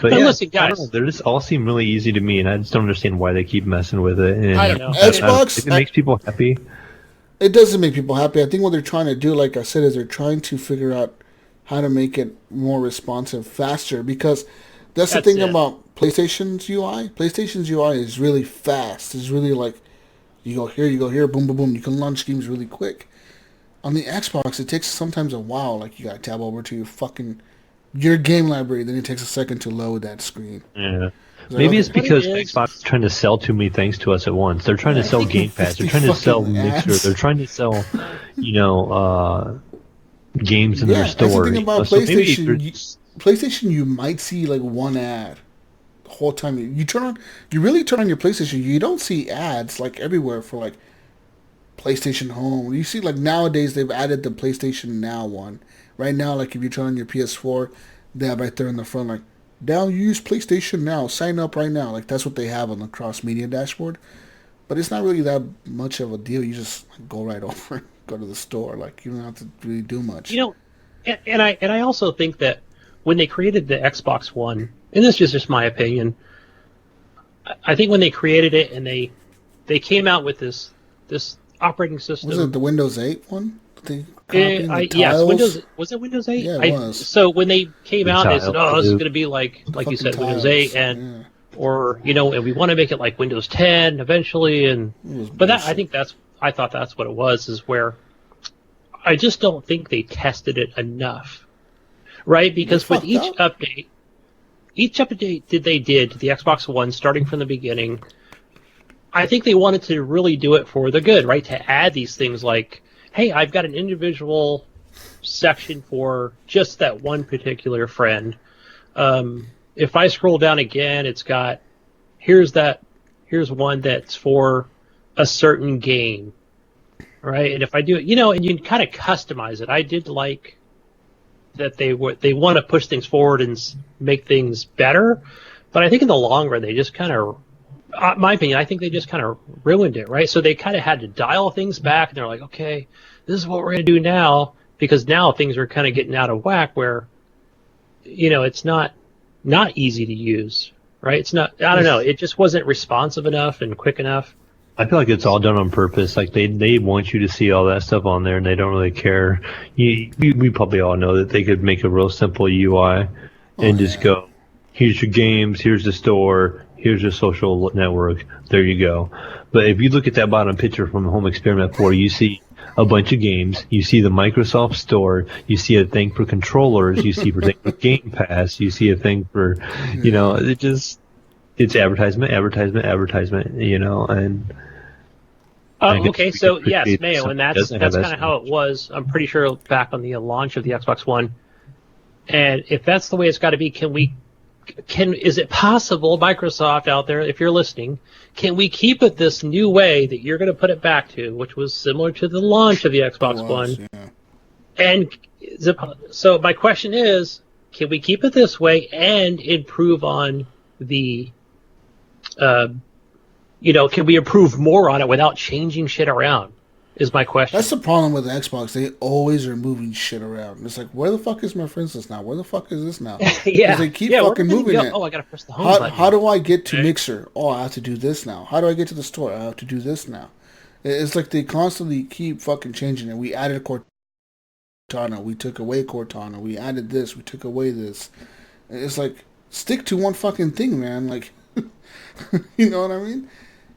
But listen, guys. They just all seem really easy to me, and I just don't understand why they keep messing with it. And I don't know. Xbox, if it makes people happy. It doesn't make people happy. I think what they're trying to do, like I said, is they're trying to figure out how to make it more responsive faster, because that's the thing about PlayStation's UI. PlayStation's UI is really fast. It's really like, you go here, boom, boom, boom. You can launch games really quick. On the Xbox, it takes sometimes a while. Like, you got to tab over to your fucking your game library, then it takes a second to load that screen. Yeah. Maybe it's because Xbox is trying to sell too many things to us at once. They're trying to sell Game Pass. They're trying to sell Mixer. They're trying to sell, games in their store. That's the thing about PlayStation. PlayStation, you might see like one ad the whole time. You really turn on your PlayStation, you don't see ads like everywhere for like PlayStation Home. You see like nowadays they've added the PlayStation Now one. Right now, like if you turn on your PS4, they have right there in the front like, now use PlayStation Now, sign up right now. Like that's what they have on the cross media dashboard. But it's not really that much of a deal. You just go right over and go to the store. Like you don't have to really do much. And I also think that when they created the Xbox One, and this is just my opinion, I think when they created it and they came out with this operating system. Was it the Windows 8 one? Yes, Windows. Was it Windows 8? Yeah, it was. So when they came out, they said, "Oh, this is going to be like you said, tiles. Windows 8, and and we want to make it like Windows 10 eventually." But I thought that's what it was. Is where I just don't think they tested it enough, right? Because with each update that they did to the Xbox One, starting from the beginning, I think they wanted to really do it for the good, right? To add these things like, hey, I've got an individual section for just that one particular friend. If I scroll down again, it's got here's one that's for a certain game, right? And if I do it, and you can kind of customize it. I did like that they want to push things forward and make things better, but I think in the long run they just kind of, my opinion, I think they just kind of ruined it, right? So they kind of had to dial things back, and they're like, okay, this is what we're going to do now, because now things are kind of getting out of whack where, it's not easy to use, right? It's not, I don't know, it just wasn't responsive enough and quick enough. I feel like it's all done on purpose. Like they want you to see all that stuff on there, and they don't really care. We probably all know that they could make a real simple UI and just go, here's your games, here's the store, here's your social network, there you go. But if you look at that bottom picture from Home Experiment 4, you see a bunch of games, you see the Microsoft Store, you see a thing for controllers, you see a thing for Game Pass, you see a thing for, it's advertisement, and... okay, so yes, Mayo, and that's kind of how it was. I'm pretty sure back on the launch of the Xbox One. And if that's the way it's got to be, is it possible, Microsoft out there, if you're listening, can we keep it this new way that you're going to put it back to, which was similar to the launch of the Xbox One? Yeah. And so my question is, can we keep it this way and improve on the, can we improve more on it without changing shit around? Is my question. That's the problem with the Xbox. They always are moving shit around. It's like, where the fuck is my For Instance now? Where the fuck is this now? Yeah. They keep fucking moving it. Oh, I gotta press the home button. How do I get to Mixer? Oh, I have to do this now. How do I get to the store? I have to do this now. It's like they constantly keep fucking changing it. We added Cortana. We took away Cortana. We added this. We took away this. It's like, stick to one fucking thing, man. Like, you know what I mean?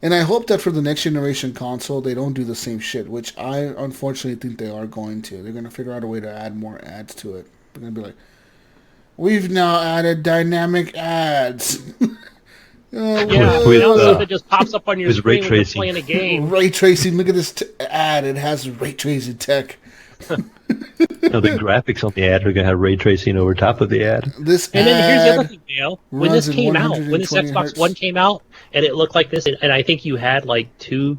And I hope that for the next generation console, they don't do the same shit, which I unfortunately think they are going to. They're going to figure out a way to add more ads to it. They're going to be like, we've now added dynamic ads. Something just pops up on your screen when you're playing a game. Ray tracing, look at this ad. It has ray tracing tech. The graphics on the ad are going to have ray tracing over top of the ad. And then here's the other thing, Dale. When this came out, when this Xbox One came out, and it looked like this, and I think you had like two.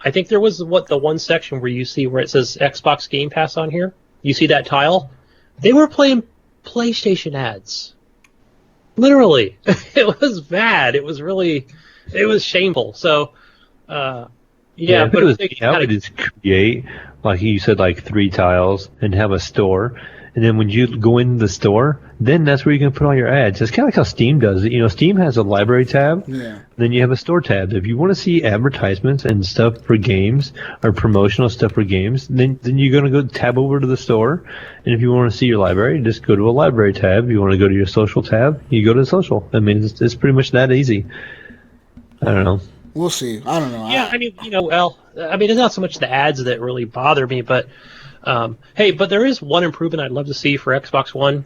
I think there was the one section where you see where it says Xbox Game Pass on here. You see that tile? They were playing PlayStation ads. Literally, it was bad. It was shameful. So, but it was just create, like you said, like 3 tiles and have a store. And then when you go in the store, then that's where you can put all your ads. It's kind of like how Steam does it. Steam has a library tab. Yeah. Then you have a store tab. If you want to see advertisements and stuff for games or promotional stuff for games, then you're going to go tab over to the store. And if you want to see your library, just go to a library tab. If you want to go to your social tab, you go to social. I mean, it's pretty much that easy. I don't know. We'll see. I don't know. Yeah, it's not so much the ads that really bother me, but but there is one improvement I'd love to see for Xbox One,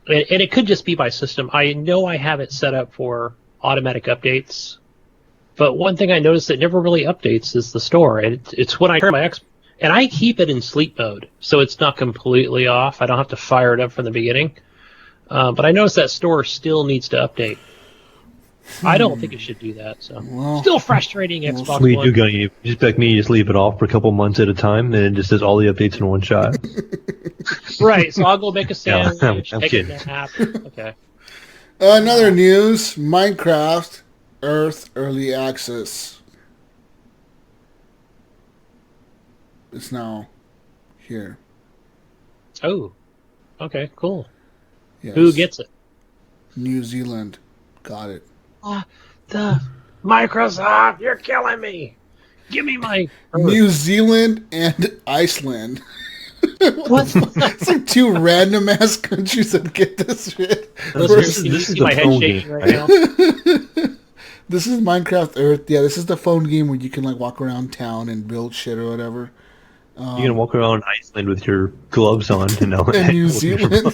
And it could just be by system. I know I have it set up for automatic updates, but one thing I noticed that never really updates is the store. And it's when I turn my and I keep it in sleep mode, so it's not completely off. I don't have to fire it up from the beginning. But I noticed that store still needs to update. I don't think it should do that. So still frustrating. Xbox One. Do Gunny, just like me, just leave it off for a couple months at a time, and it just does all the updates in one shot. Right. So I'll go make a sandwich, I'm take kidding. a nap. Okay. Another news: Minecraft Earth Early Access. It's now here. Oh. Okay. Cool. Yes. Who gets it? New Zealand got it. The Microsoft, you're killing me. Give me my Earth. New Zealand and Iceland. What? It's like two random ass countries that get this shit. This You is see the my head phone shaking game, right right? now. This is Minecraft Earth. Yeah, this is the phone game where you can like walk around town and build shit or whatever. You can walk around Iceland with your gloves on, you know. In New Zealand.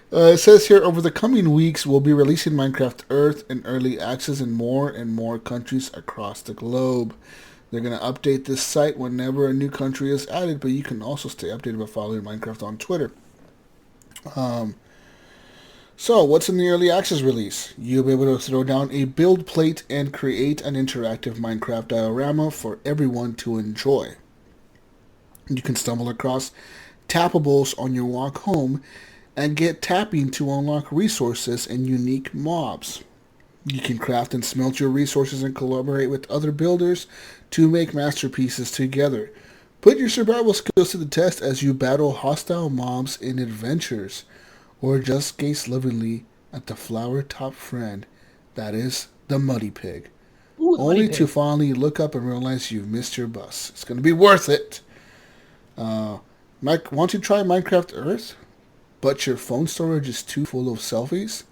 It says here, over the coming weeks, we'll be releasing Minecraft Earth in early access in more and more countries across the globe. They're going to update this site whenever a new country is added, but you can also stay updated by following Minecraft on Twitter. So, what's in the early access release? You'll be able to throw down a build plate and create an interactive Minecraft diorama for everyone to enjoy. You can stumble across tappables on your walk home and get tapping to unlock resources and unique mobs. You can craft and smelt your resources and collaborate with other builders to make masterpieces together. Put your survival skills to the test as you battle hostile mobs in adventures, or just gaze lovingly at the flower-top friend that is the Muddy Pig. Ooh, Only to finally look up and realize you've missed your bus. It's going to be worth it. Mike, want to try Minecraft Earth, but your phone storage is too full of selfies?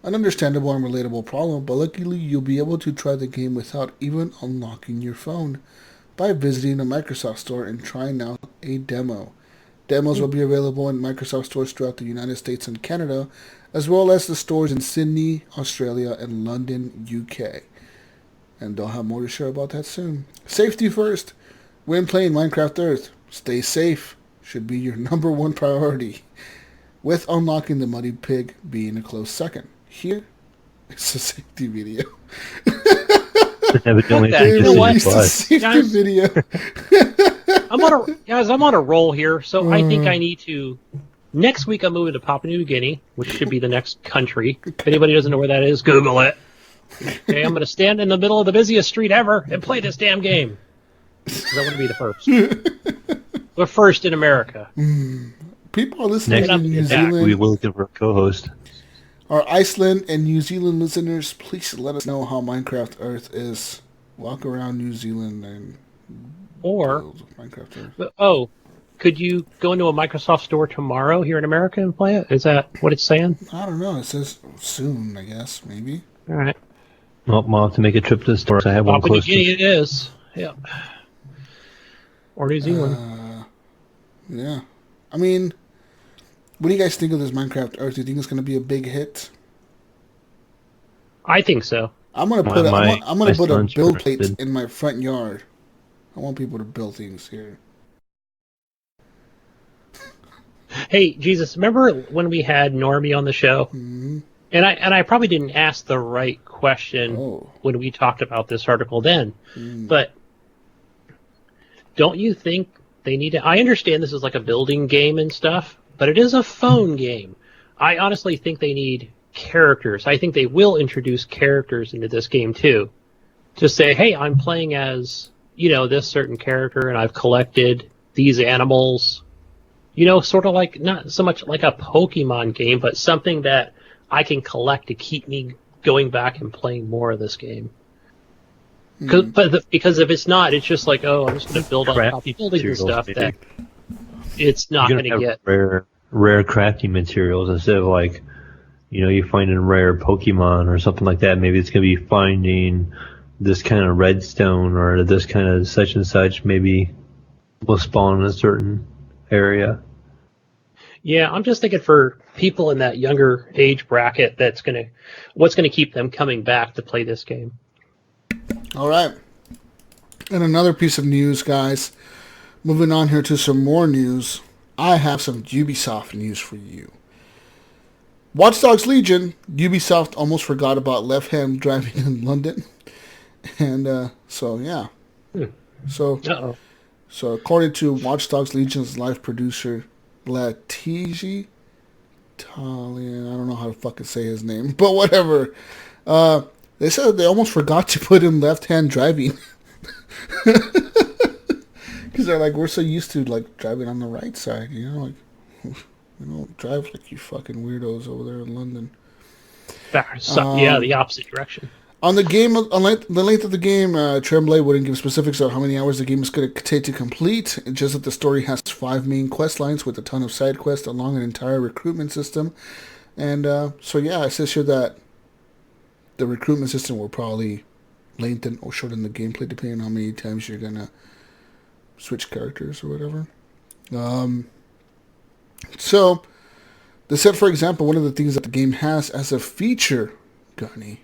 An understandable and relatable problem, but luckily you'll be able to try the game without even unlocking your phone by visiting a Microsoft store and trying out a demo. Demos will be available in Microsoft stores throughout the United States and Canada, as well as the stores in Sydney, Australia, and London, UK. And they'll have more to share about that soon. Safety first. When playing Minecraft Earth, stay safe should be your number one priority, with unlocking the Muddy Pig being a close second. Here is a safety video. Evidently, You know what? It's a safety video. I'm on a roll here, so I think I need to. Next week, I'm moving to Papua New Guinea, which should be the next country. If anybody doesn't know where that is, Google it. Okay, I'm going to stand in the middle of the busiest street ever and play this damn game. 'Cause I want to be the first. The first in America. People are listening Next, in New Zealand. we will looking for a co-host. Our Iceland and New Zealand listeners, please let us know how Minecraft Earth is. Walk around New Zealand and Or, build Minecraft Earth. could you go into a Microsoft store tomorrow here in America and play it? Is that what it's saying? I don't know. It says soon, I guess, maybe. All right. Well, I'll have to make a trip to the store. I have one Papua New close Guinea to. it is. Yeah. Or New Zealand. Yeah. I mean, what do you guys think of this Minecraft Earth? Do you think it's going to be a big hit? I think so. I'm gonna put I'm gonna put a build plate in my front yard. I want people to build things here. Hey, Jesus, remember when we had Normie on the show? Mm-hmm. And I probably didn't ask the right question Oh. when we talked about this article then. But don't you think they need to... I understand this is like a building game and stuff, but it is a phone game. I honestly think they need characters. I think they will introduce characters into this game too. To say, hey, I'm playing as, this certain character and I've collected these animals. Sort of like, not so much like a Pokemon game, but something that I can collect to keep me going back and playing more of this game. Because if it's not, it's just like, I'm just going to build on top of buildings and stuff that it's not going to get. Rare crafting materials instead of like, you find a rare Pokemon or something like that. Maybe it's going to be finding this kind of redstone or this kind of such and such. Maybe will spawn in a certain area. Yeah, I'm just thinking for people in that younger age bracket, what's gonna keep them coming back to play this game. All right. And another piece of news, guys. Moving on here to some more news. I have some Ubisoft news for you. Watch Dogs Legion, Ubisoft almost forgot about left-hand driving in London. And so, yeah. So according to Watch Dogs Legion's live producer, Latiji Talian, I don't know how to fucking say his name, but whatever. They said they almost forgot to put in left-hand driving. Because they're like, we're so used to like driving on the right side, you know, like we don't drive like you fucking weirdos over there in London. The opposite direction. On the length of the game, Tremblay wouldn't give specifics on how many hours the game is going to take to complete. It's just that the story has 5 main quest lines with a ton of side quests along an entire recruitment system. And so yeah, it says here that the recruitment system will probably lengthen or shorten the gameplay depending on how many times you're going to switch characters or whatever. So, they said, for example, one of the things that the game has as a feature, Gunny,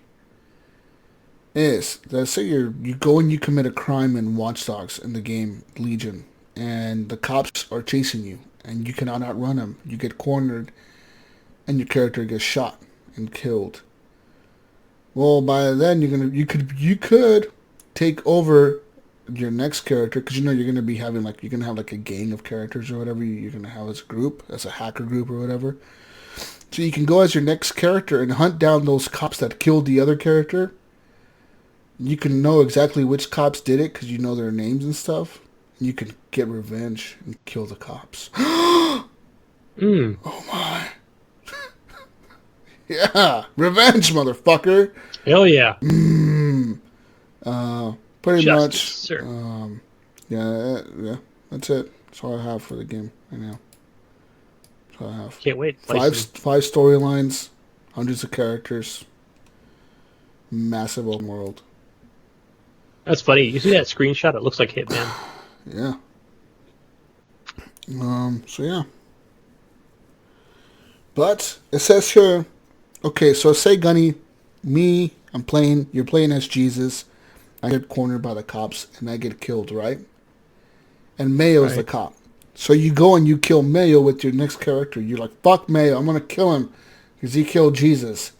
is that say you go and you commit a crime in Watch Dogs in the game Legion, and the cops are chasing you, and you cannot outrun them. You get cornered, and your character gets shot and killed. Well, by then you could take over your next character, because you know you're gonna be having you're gonna have a gang of characters or whatever you're gonna have as a group, as a hacker group or whatever. So you can go as your next character and hunt down those cops that killed the other character. You can know exactly which cops did it because you know their names and stuff. You can get revenge and kill the cops. Oh my. Yeah, revenge, motherfucker. Hell yeah. Pretty Justice, much. Sir. Yeah, that's it. That's all I have for the game right now. That's all I have. Can't wait. Five storylines, hundreds of characters, massive open world. That's funny. You see that screenshot? It looks like Hitman. Yeah. So yeah. But it says here, okay, so say Gunny, you're playing as Jesus. I get cornered by the cops and I get killed, right? And Mayo's the cop. So you go and you kill Mayo with your next character. You're like, fuck Mayo, I'm going to kill him because he killed Jesus.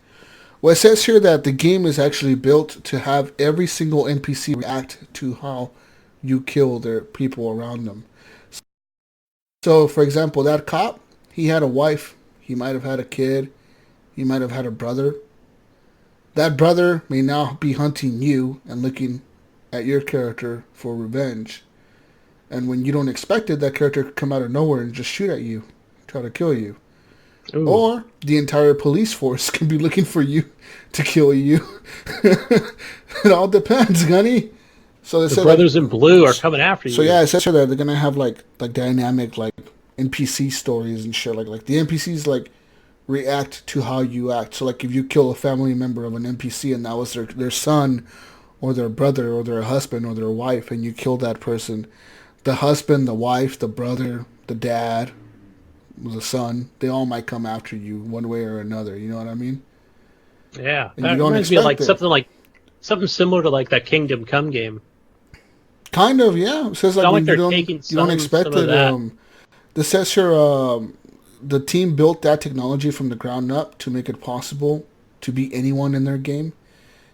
Well, it says here that the game is actually built to have every single NPC react to how you kill their people around them. So, for example, that cop, he had a wife. He might have had a kid. He might have had a brother. That brother may now be hunting you and looking at your character for revenge. And when you don't expect it, that character could come out of nowhere and just shoot at you, try to kill you. Ooh. Or the entire police force can be looking for you to kill you. It all depends, Gunny. So the brothers in blue are coming after you. So yeah, it says here that they're gonna have like dynamic NPC stories and shit. Like the NPCs react to how you act. So if you kill a family member of an NPC and that was their son or their brother or their husband or their wife, and you kill that person, the husband, the wife, the brother, the dad, the son, they all might come after you one way or another. You know what I mean? Yeah, and that reminds me of something similar to that Kingdom Come game. Kind of, yeah. It says when you don't expect it. This says here the team built that technology from the ground up to make it possible to be anyone in their game.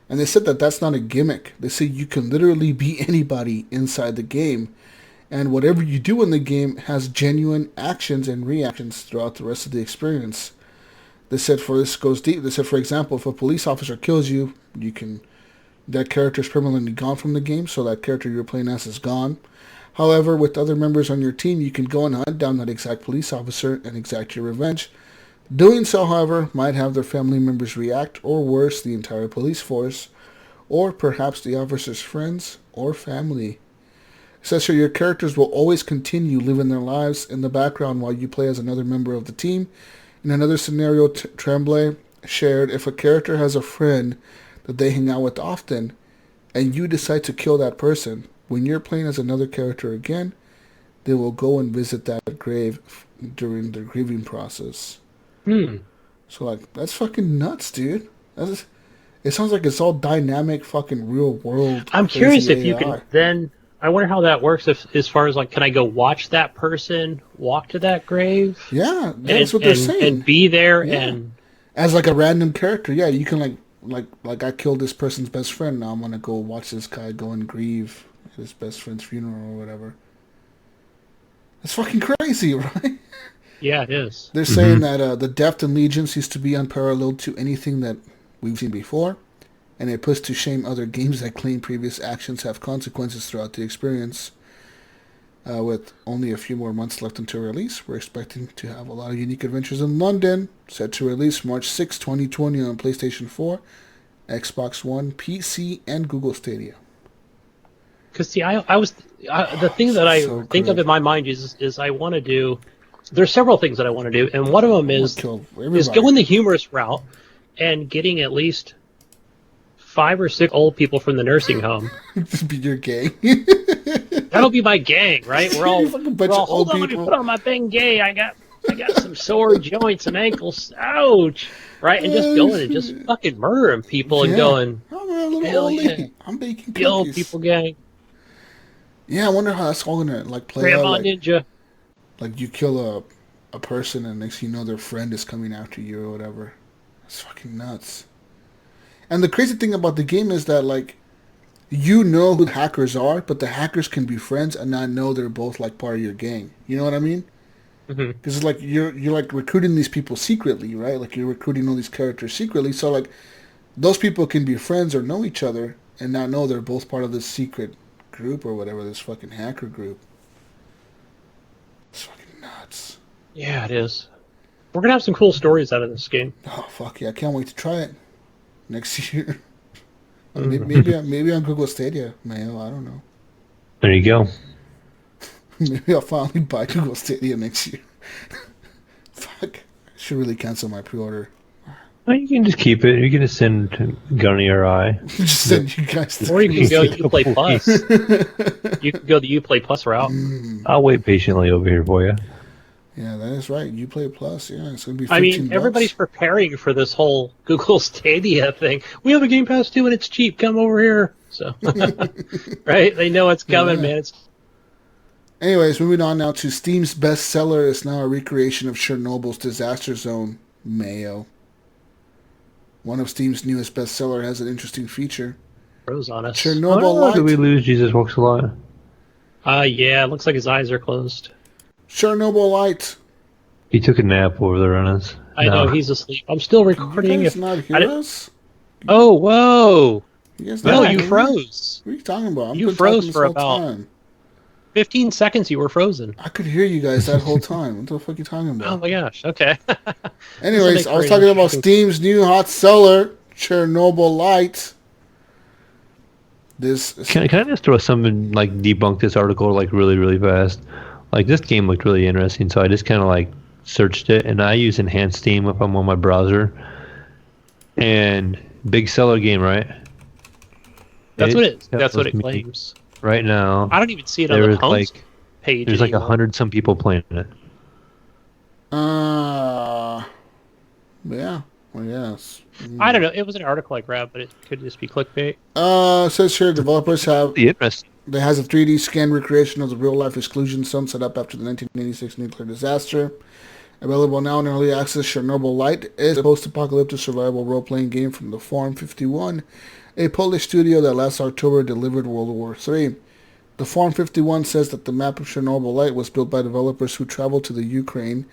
And they said that that's not a gimmick. They say you can literally be anybody inside the game. And whatever you do in the game has genuine actions and reactions throughout the rest of the experience. They said this goes deep. They said, for example, if a police officer kills you, that character is permanently gone from the game, so that character you're playing as is gone. However, with other members on your team, you can go and hunt down that exact police officer and exact your revenge. Doing so, however, might have their family members react, or worse, the entire police force, or perhaps the officer's friends or family. It says here your characters will always continue living their lives in the background while you play as another member of the team. In another scenario, Tremblay shared, if a character has a friend that they hang out with often, and you decide to kill that person, when you're playing as another character again, they will go and visit that grave during their grieving process. Hmm. So, like, that's fucking nuts, dude. It sounds like it's all dynamic, fucking real world. I'm curious if AI. you can then. I wonder how that works. If, as far as like, can I go watch that person walk to that grave? Yeah, that's what they're saying. And be there and as like a random character. Yeah, you can like I killed this person's best friend. Now I'm gonna go watch this guy go and grieve at his best friend's funeral or whatever. That's fucking crazy, right? Yeah, it is. They're saying that the depth and allegiance used to be unparalleled to anything that we've seen before, and it puts to shame other games that claim previous actions have consequences throughout the experience. With only a few more months left until release, we're expecting to have a lot of unique adventures in London, set to release March 6, 2020 on PlayStation 4, Xbox One, PC, and Google Stadia. Because see, the thing that I think of in my mind is I want to do. There's several things that I want to do, and one of them is going the humorous route and getting at least 5 or 6 old people from the nursing home. Just be your gang. That'll be my gang, right? We're all hold on, let me put on my Bengay. I got some sore joints and ankles. Ouch! Right, and just going and just fucking murdering people and going. I'm baking cookies. The old people gang. Yeah, I wonder how that's all gonna like play Grandma out. Ninja. Like you kill a person and next thing you know their friend is coming after you or whatever. It's fucking nuts. And the crazy thing about the game is that like you know who the hackers are, but the hackers can be friends and not know they're both like part of your gang. You know what I mean? Because it's like you're like recruiting these people secretly, right? Like you're recruiting all these characters secretly. So like those people can be friends or know each other and not know they're both part of this secret group or whatever, this fucking hacker group. It's fucking nuts. Yeah, it is. We're gonna have some cool stories out of this game. Oh fuck yeah! I can't wait to try it next year. Maybe on Google Stadia, Mayo. I don't know. There you go. Maybe I'll finally buy Google Stadia next year. Fuck! I should really cancel my pre-order. Well, you can just keep it. You can just send Gunny or I. Just send you guys. Or you can go Uplay Plus. You can go the Uplay Plus route. I'll wait patiently over here for you. Yeah, that is right. Uplay Plus. Yeah, it's gonna be $15. I mean, everybody's preparing for this whole Google Stadia thing. We have a Game Pass too, and it's cheap. Come over here. So, right? They know it's coming, man. Anyways, moving on now to Steam's bestseller is now a recreation of Chernobyl's disaster zone, Mayo. One of Steam's newest bestseller has an interesting feature. Froze on us. Chernobyl Light. Did we lose Jesus Walks a Lot? Yeah, it looks like his eyes are closed. Chernobyl Light. He took a nap over there on us. I know, he's asleep. I'm still recording. You guys not hear us? Oh, whoa. No, you froze. What are you talking about? You froze for about 15 seconds. You were frozen. I could hear you guys that whole time. What the fuck are you talking about? Oh my gosh. Okay. Anyways, I was talking about Steam's new hot seller, Chernobyl Light. Can I just throw something like debunk this article like really, really fast? Like this game looked really interesting, so I just kind of like searched it, and I use enhanced Steam if I'm on my browser. And big seller game, right? That's what it claims. Right now, I don't even see it on the home page. There's like 100 some people playing it. Yeah. Well, yes. I don't know. It was an article I grabbed, but it could just be clickbait. It says here developers have. It has a 3D scan recreation of the real-life exclusion zone set up after the 1986 nuclear disaster. Available now in early access, Chernobyl Light is a post-apocalyptic survival role-playing game from the Farm 51, a Polish studio that last October delivered World War III. The Farm 51 says that the map of Chernobyl Light was built by developers who traveled to the Ukraine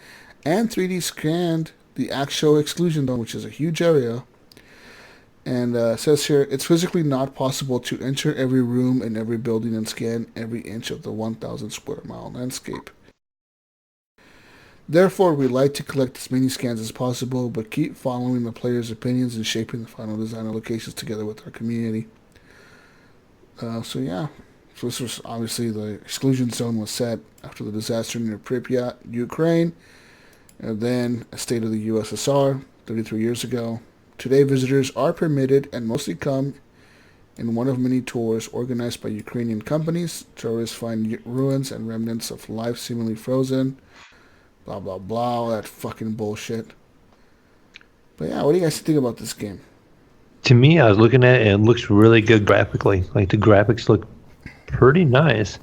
and 3D scanned the actual exclusion zone, which is a huge area. And says here, it's physically not possible to enter every room and every building and scan every inch of the 1,000 square mile landscape. Therefore, we like to collect as many scans as possible, but keep following the player's opinions and shaping the final design of locations together with our community. So this was obviously the exclusion zone was set after the disaster near Pripyat, Ukraine, and then a state of the USSR 33 years ago. Today, visitors are permitted and mostly come in one of many tours organized by Ukrainian companies. Tourists find ruins and remnants of life seemingly frozen blah, blah, blah, all that fucking bullshit. But yeah, what do you guys think about this game? To me, I was looking at it and it looks really good graphically. Like the graphics look pretty nice.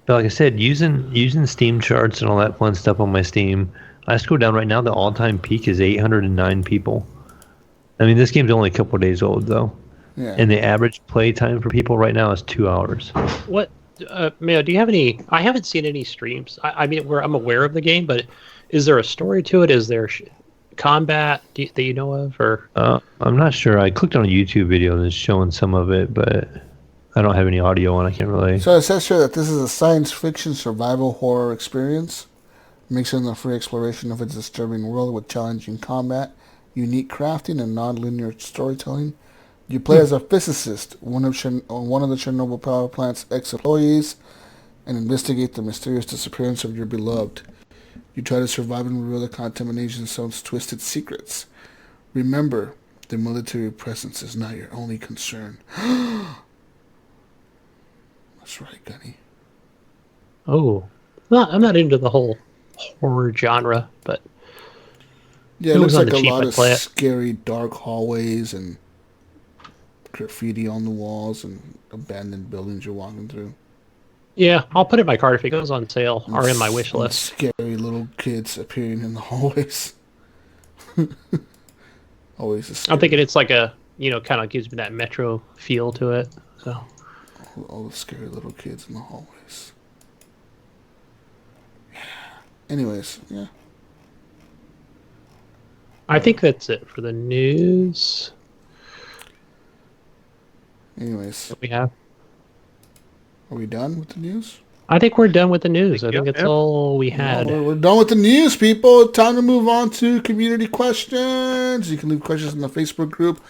But like I said, using Steam charts and all that fun stuff on my Steam, I scroll down right now, the all-time peak is 809 people. I mean, this game's only a couple of days old, though. Yeah. And the average play time for people right now is 2 hours. What, Mayo, do you have any... I haven't seen any streams. I mean, I'm aware of the game, but is there a story to it? Is there combat that you know of? Or I'm not sure. I clicked on a YouTube video that's showing some of it, but I don't have any audio on. I can't really... So it says here that this is a science fiction survival horror experience, mixing the free exploration of its disturbing world with challenging combat, unique crafting, and non-linear storytelling. You play as a physicist, one of the Chernobyl power plant's ex-employees, and investigate the mysterious disappearance of your beloved. You try to survive and reveal the contamination zone's twisted secrets. Remember, the military presence is not your only concern. That's right, Gunny. Oh, I'm not into the whole horror genre, but yeah, it looks like a lot of scary, dark hallways and graffiti on the walls and abandoned buildings you're walking through. Yeah, I'll put it in my cart if it goes on sale or in my wish list. Scary little kids appearing in the hallways. Always. I'm thinking it's like a, kind of gives me that Metro feel to it. So. All the scary little kids in the hallways. Yeah. Anyways, yeah. I think that's it for the news. Anyways. That we have. Are we done with the news? I think we're done with the news. I think that's all we had. No, we're done with the news, people. Time to move on to community questions. You can leave questions in the Facebook group,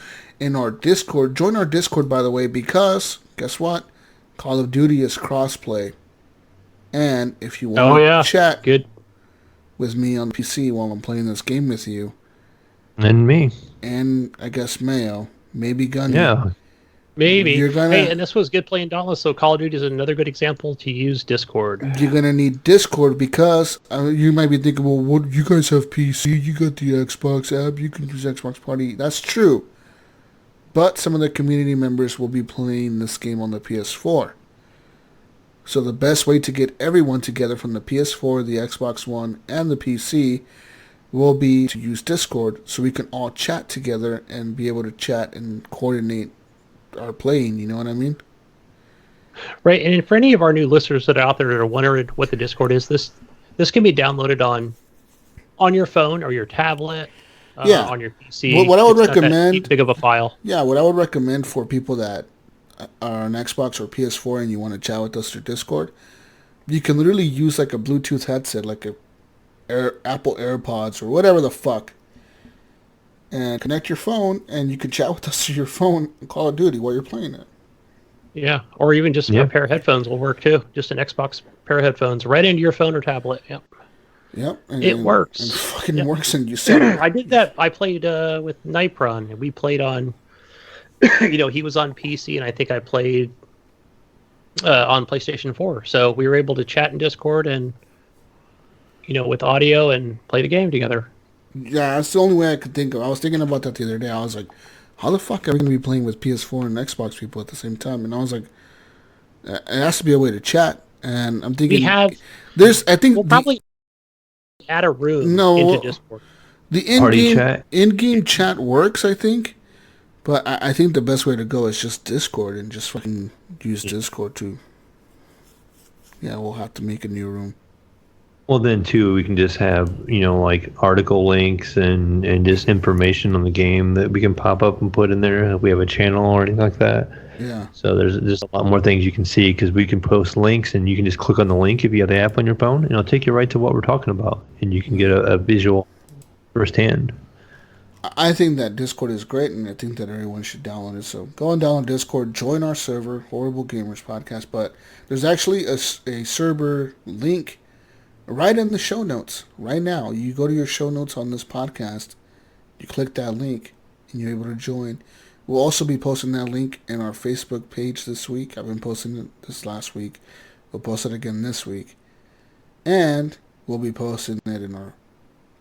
in our Discord. Join our Discord, by the way, because, guess what? Call of Duty is crossplay. And if you want to chat with me on PC while I'm playing this game with you. And me. And, I guess, Mayo. Maybe Gunny. Yeah. Maybe. Hey, and this was good playing Dallas, so Call of Duty is another good example to use Discord. You're going to need Discord because you might be thinking, well, what, you guys have PC, you got the Xbox app, you can use Xbox Party. That's true. But some of the community members will be playing this game on the PS4. So the best way to get everyone together from the PS4, the Xbox One, and the PC will be to use Discord so we can all chat together and be able to chat and coordinate our playing, you know what I mean? Right, and for any of our new listeners that are out there that are wondering what the Discord is, this can be downloaded on your phone or your tablet, on your PC. What I would recommend, not that big of a file. Yeah, what I would recommend for people that are on Xbox or PS4 and you want to chat with us through Discord, you can literally use like a Bluetooth headset, like a Apple AirPods or whatever the fuck, and connect your phone, and you can chat with us through your phone and Call of Duty while you're playing it. Yeah, or even just a pair of headphones will work too. Just an Xbox pair of headphones right into your phone or tablet. Yep. Yep. It works. And it fucking works, and you said I did that. I played with Nipron, and we played on, he was on PC, and I think I played on PlayStation 4. So we were able to chat in Discord and, with audio and play the game together. Yeah, that's the only way I could think of. I was thinking about that the other day. I was like, how the fuck are we going to be playing with PS4 and Xbox people at the same time? And I was like, it has to be a way to chat. And I'm thinking, we'll probably add a room into Discord. The in-game chat works, I think. But I think the best way to go is just Discord and just fucking use Discord too. Yeah, we'll have to make a new room. Well, then, too, we can just have, like article links and just information on the game that we can pop up and put in there if we have a channel or anything like that. Yeah. So there's just a lot more things you can see because we can post links and you can just click on the link if you have the app on your phone and it'll take you right to what we're talking about and you can get a visual firsthand. I think that Discord is great and I think that everyone should download it. So go and download Discord, join our server, Horrible Gamers Podcast. But there's actually a server link right in the show notes. Right now, you go to your show notes on this podcast, you click that link, and you're able to join. We'll also be posting that link in our Facebook page this week. I've been posting it this last week. We'll post it again this week. And we'll be posting it in our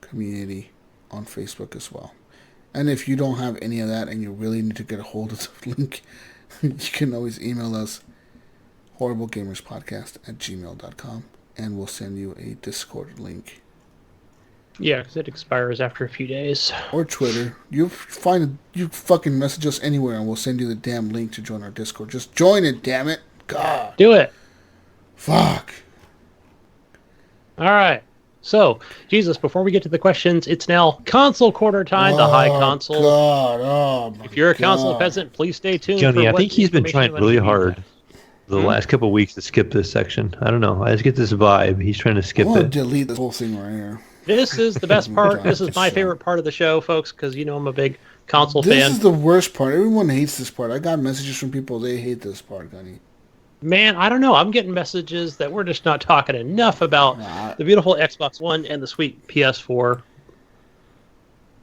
community on Facebook as well. And if you don't have any of that and you really need to get a hold of the link, you can always email us horriblegamerspodcast@gmail.com and we'll send you a Discord link. Yeah, because it expires after a few days. Or Twitter. You fucking message us anywhere and we'll send you the damn link to join our Discord. Just join it, damn it. God. Do it. Fuck. All right. So, Jesus, before we get to the questions, it's now console corner time, the high console. God. Oh, my if you're a God. console peasant, please stay tuned. Johnny, I think he's been trying really hard the last couple of weeks to skip this section. I don't know. I just get this vibe. He's trying to skip it. Delete this whole thing right here. This is the best part. This is my favorite part of the show, folks, because you know I'm a big console fan. This is the worst part. Everyone hates this part. I got messages from people. They hate this part, Gunny. Man, I don't know. I'm getting messages that we're just not talking enough about the beautiful Xbox One and the sweet PS4.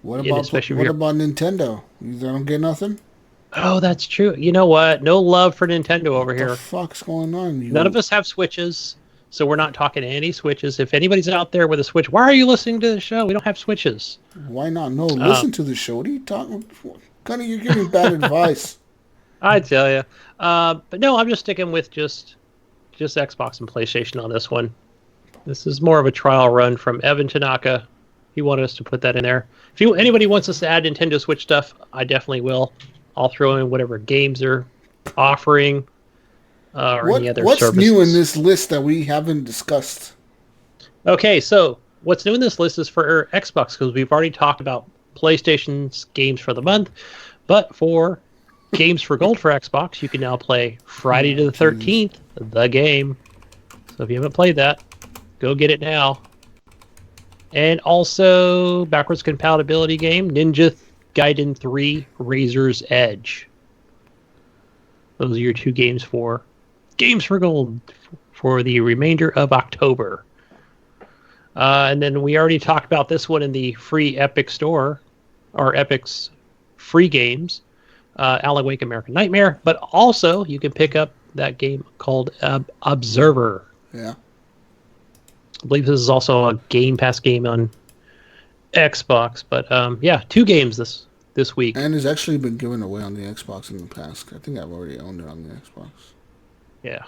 What about Nintendo? You don't get nothing? Oh, that's true. You know what? No love for Nintendo over here. What the fuck's going on? None of us have Switches, so we're not talking any Switches. If anybody's out there with a Switch, why are you listening to the show? We don't have Switches. Why not? No, listen to the show. What are you talking about? Gunny, you're giving bad advice. I tell you. But no, I'm just sticking with just Xbox and PlayStation on this one. This is more of a trial run from Evan Tanaka. He wanted us to put that in there. If anybody wants us to add Nintendo Switch stuff, I definitely will. I'll throw in whatever games they're offering or any other services. What's new in this list that we haven't discussed? Okay, so what's new in this list is for Xbox, because we've already talked about PlayStation's games for the month. But for Games for Gold for Xbox, you can now play Friday the 13th, the game. So if you haven't played that, go get it now. And also, backwards compatibility game, Ninja Gaiden 3 Razor's Edge. Those are your two games for Games for Gold for the remainder of October. And then we already talked about this one in the free Epic store, or Epic's free games. Alan Wake American Nightmare, but also you can pick up that game called Observer. Yeah. I believe this is also a Game Pass game on Xbox, but yeah, two games this week. And it's actually been given away on the Xbox in the past. I think I've already owned it on the Xbox. Yeah.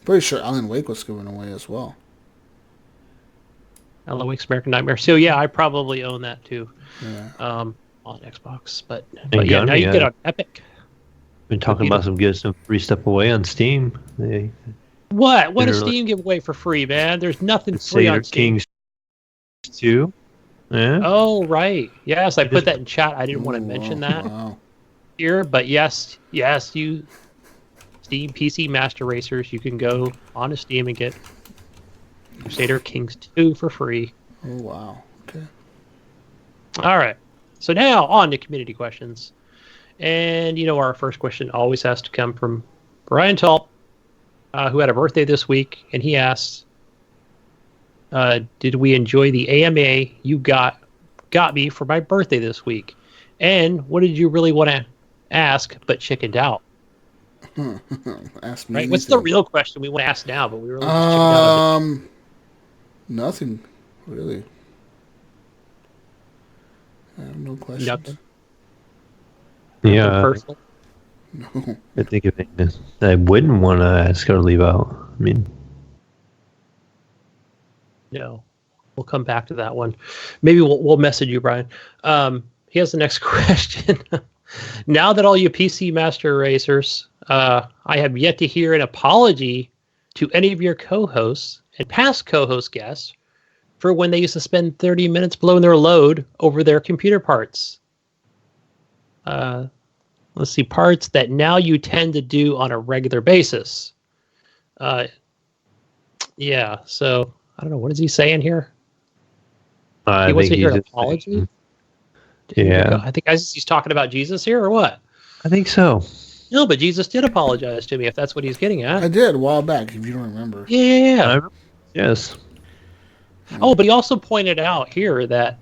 Pretty sure Alan Wake was given away as well. Alan Wake's American Nightmare. So yeah, I probably own that too. Yeah. On Xbox, but yeah, now you get on Epic. Been talking about some free stuff away on Steam. What does Steam give away for free, man? There's nothing free on Steam. Kings 2. Yeah. Oh right, yes, I put that in chat. I didn't want to mention that here, but yes, you Steam PC Master Racers, you can go onto Steam and get Crusader Kings 2 for free. Oh wow, okay. All right. So now on to community questions. And, our first question always has to come from Brian Tulp, who had a birthday this week. And he asked, did we enjoy the AMA you got me for my birthday this week? And what did you really want to ask but chickened out? Ask me right? anything. What's the real question we want to ask now, but we really just chickened out of it? Nothing, really. I have no questions. Nothing. Yeah. Personal? No. I think if I wouldn't want to ask her to leave out. I mean, no. We'll come back to that one. Maybe we'll message you, Brian. He has the next question. Now that all you PC Master Racers, I have yet to hear an apology to any of your co-hosts and past co-host guests for when they used to spend 30 minutes blowing their load over their computer parts. Let's see, parts that now you tend to do on a regular basis. Yeah, so I don't know. What is he saying here? He wants to hear an apology? Yeah. I think he's talking about Jesus here, or what? I think so. No, but Jesus did apologize to me, if that's what he's getting at. I did a while back, if you don't remember. Yeah. Yes. Oh, but he also pointed out here that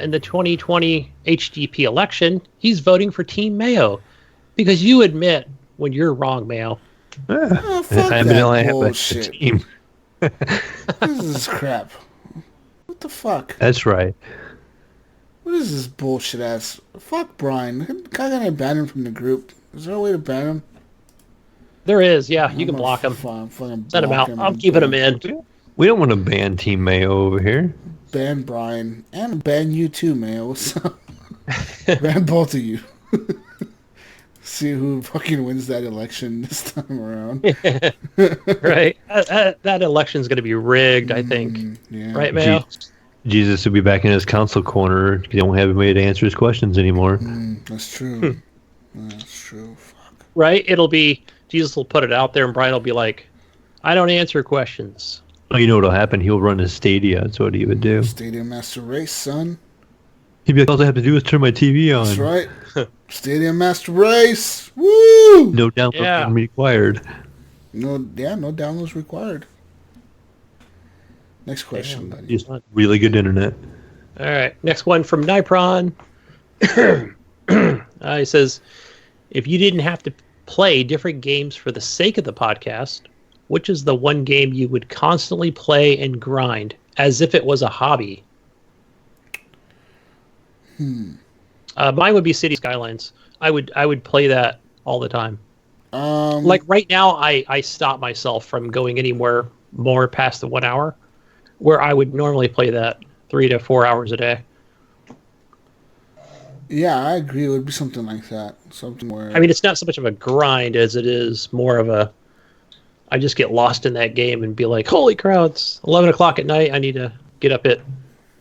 in the 2020 HGP election, he's voting for Team Mayo. Because you admit when you're wrong, Mayo. Fuck I that have a bullshit. team. This is crap. What the fuck? That's right. What is this bullshit ass? Fuck Brian. How can I ban him from the group? Is there a way to ban him? There is, yeah. You can block him. Send him out. I'm keeping him in. We don't want to ban Team Mayo over here. Ban Brian. And ban you too, Mayo. What's up? Ban both of you. See who fucking wins that election this time around. Right. That election's going to be rigged, I think. Yeah. Right, Mayo? Jesus will be back in his council corner. You don't have anybody to answer his questions anymore. That's true. That's true. Fuck. Right? It'll be, Jesus will put it out there and Brian will be like, I don't answer questions. Oh, you know what'll happen? He'll run a Stadia. That's what he would do. Stadium Master Race, son. He'd be like, all I have to do is turn my TV on. That's right. Stadium Master Race. Woo! No download required. No downloads required. Next question, buddy. Just really good internet. All right. Next one from Nipron. He says, if you didn't have to play different games for the sake of the podcast, which is the one game you would constantly play and grind as if it was a hobby? Mine would be City Skylines. I would play that all the time. Like right now, I stop myself from going anywhere more past the 1 hour, where I would normally play that 3 to 4 hours a day. Yeah, I agree. It would be something like that. Something where... I mean, it's not so much of a grind as it is more of a... I just get lost in that game and be like, holy crap, it's 11 o'clock at night. I need to get up at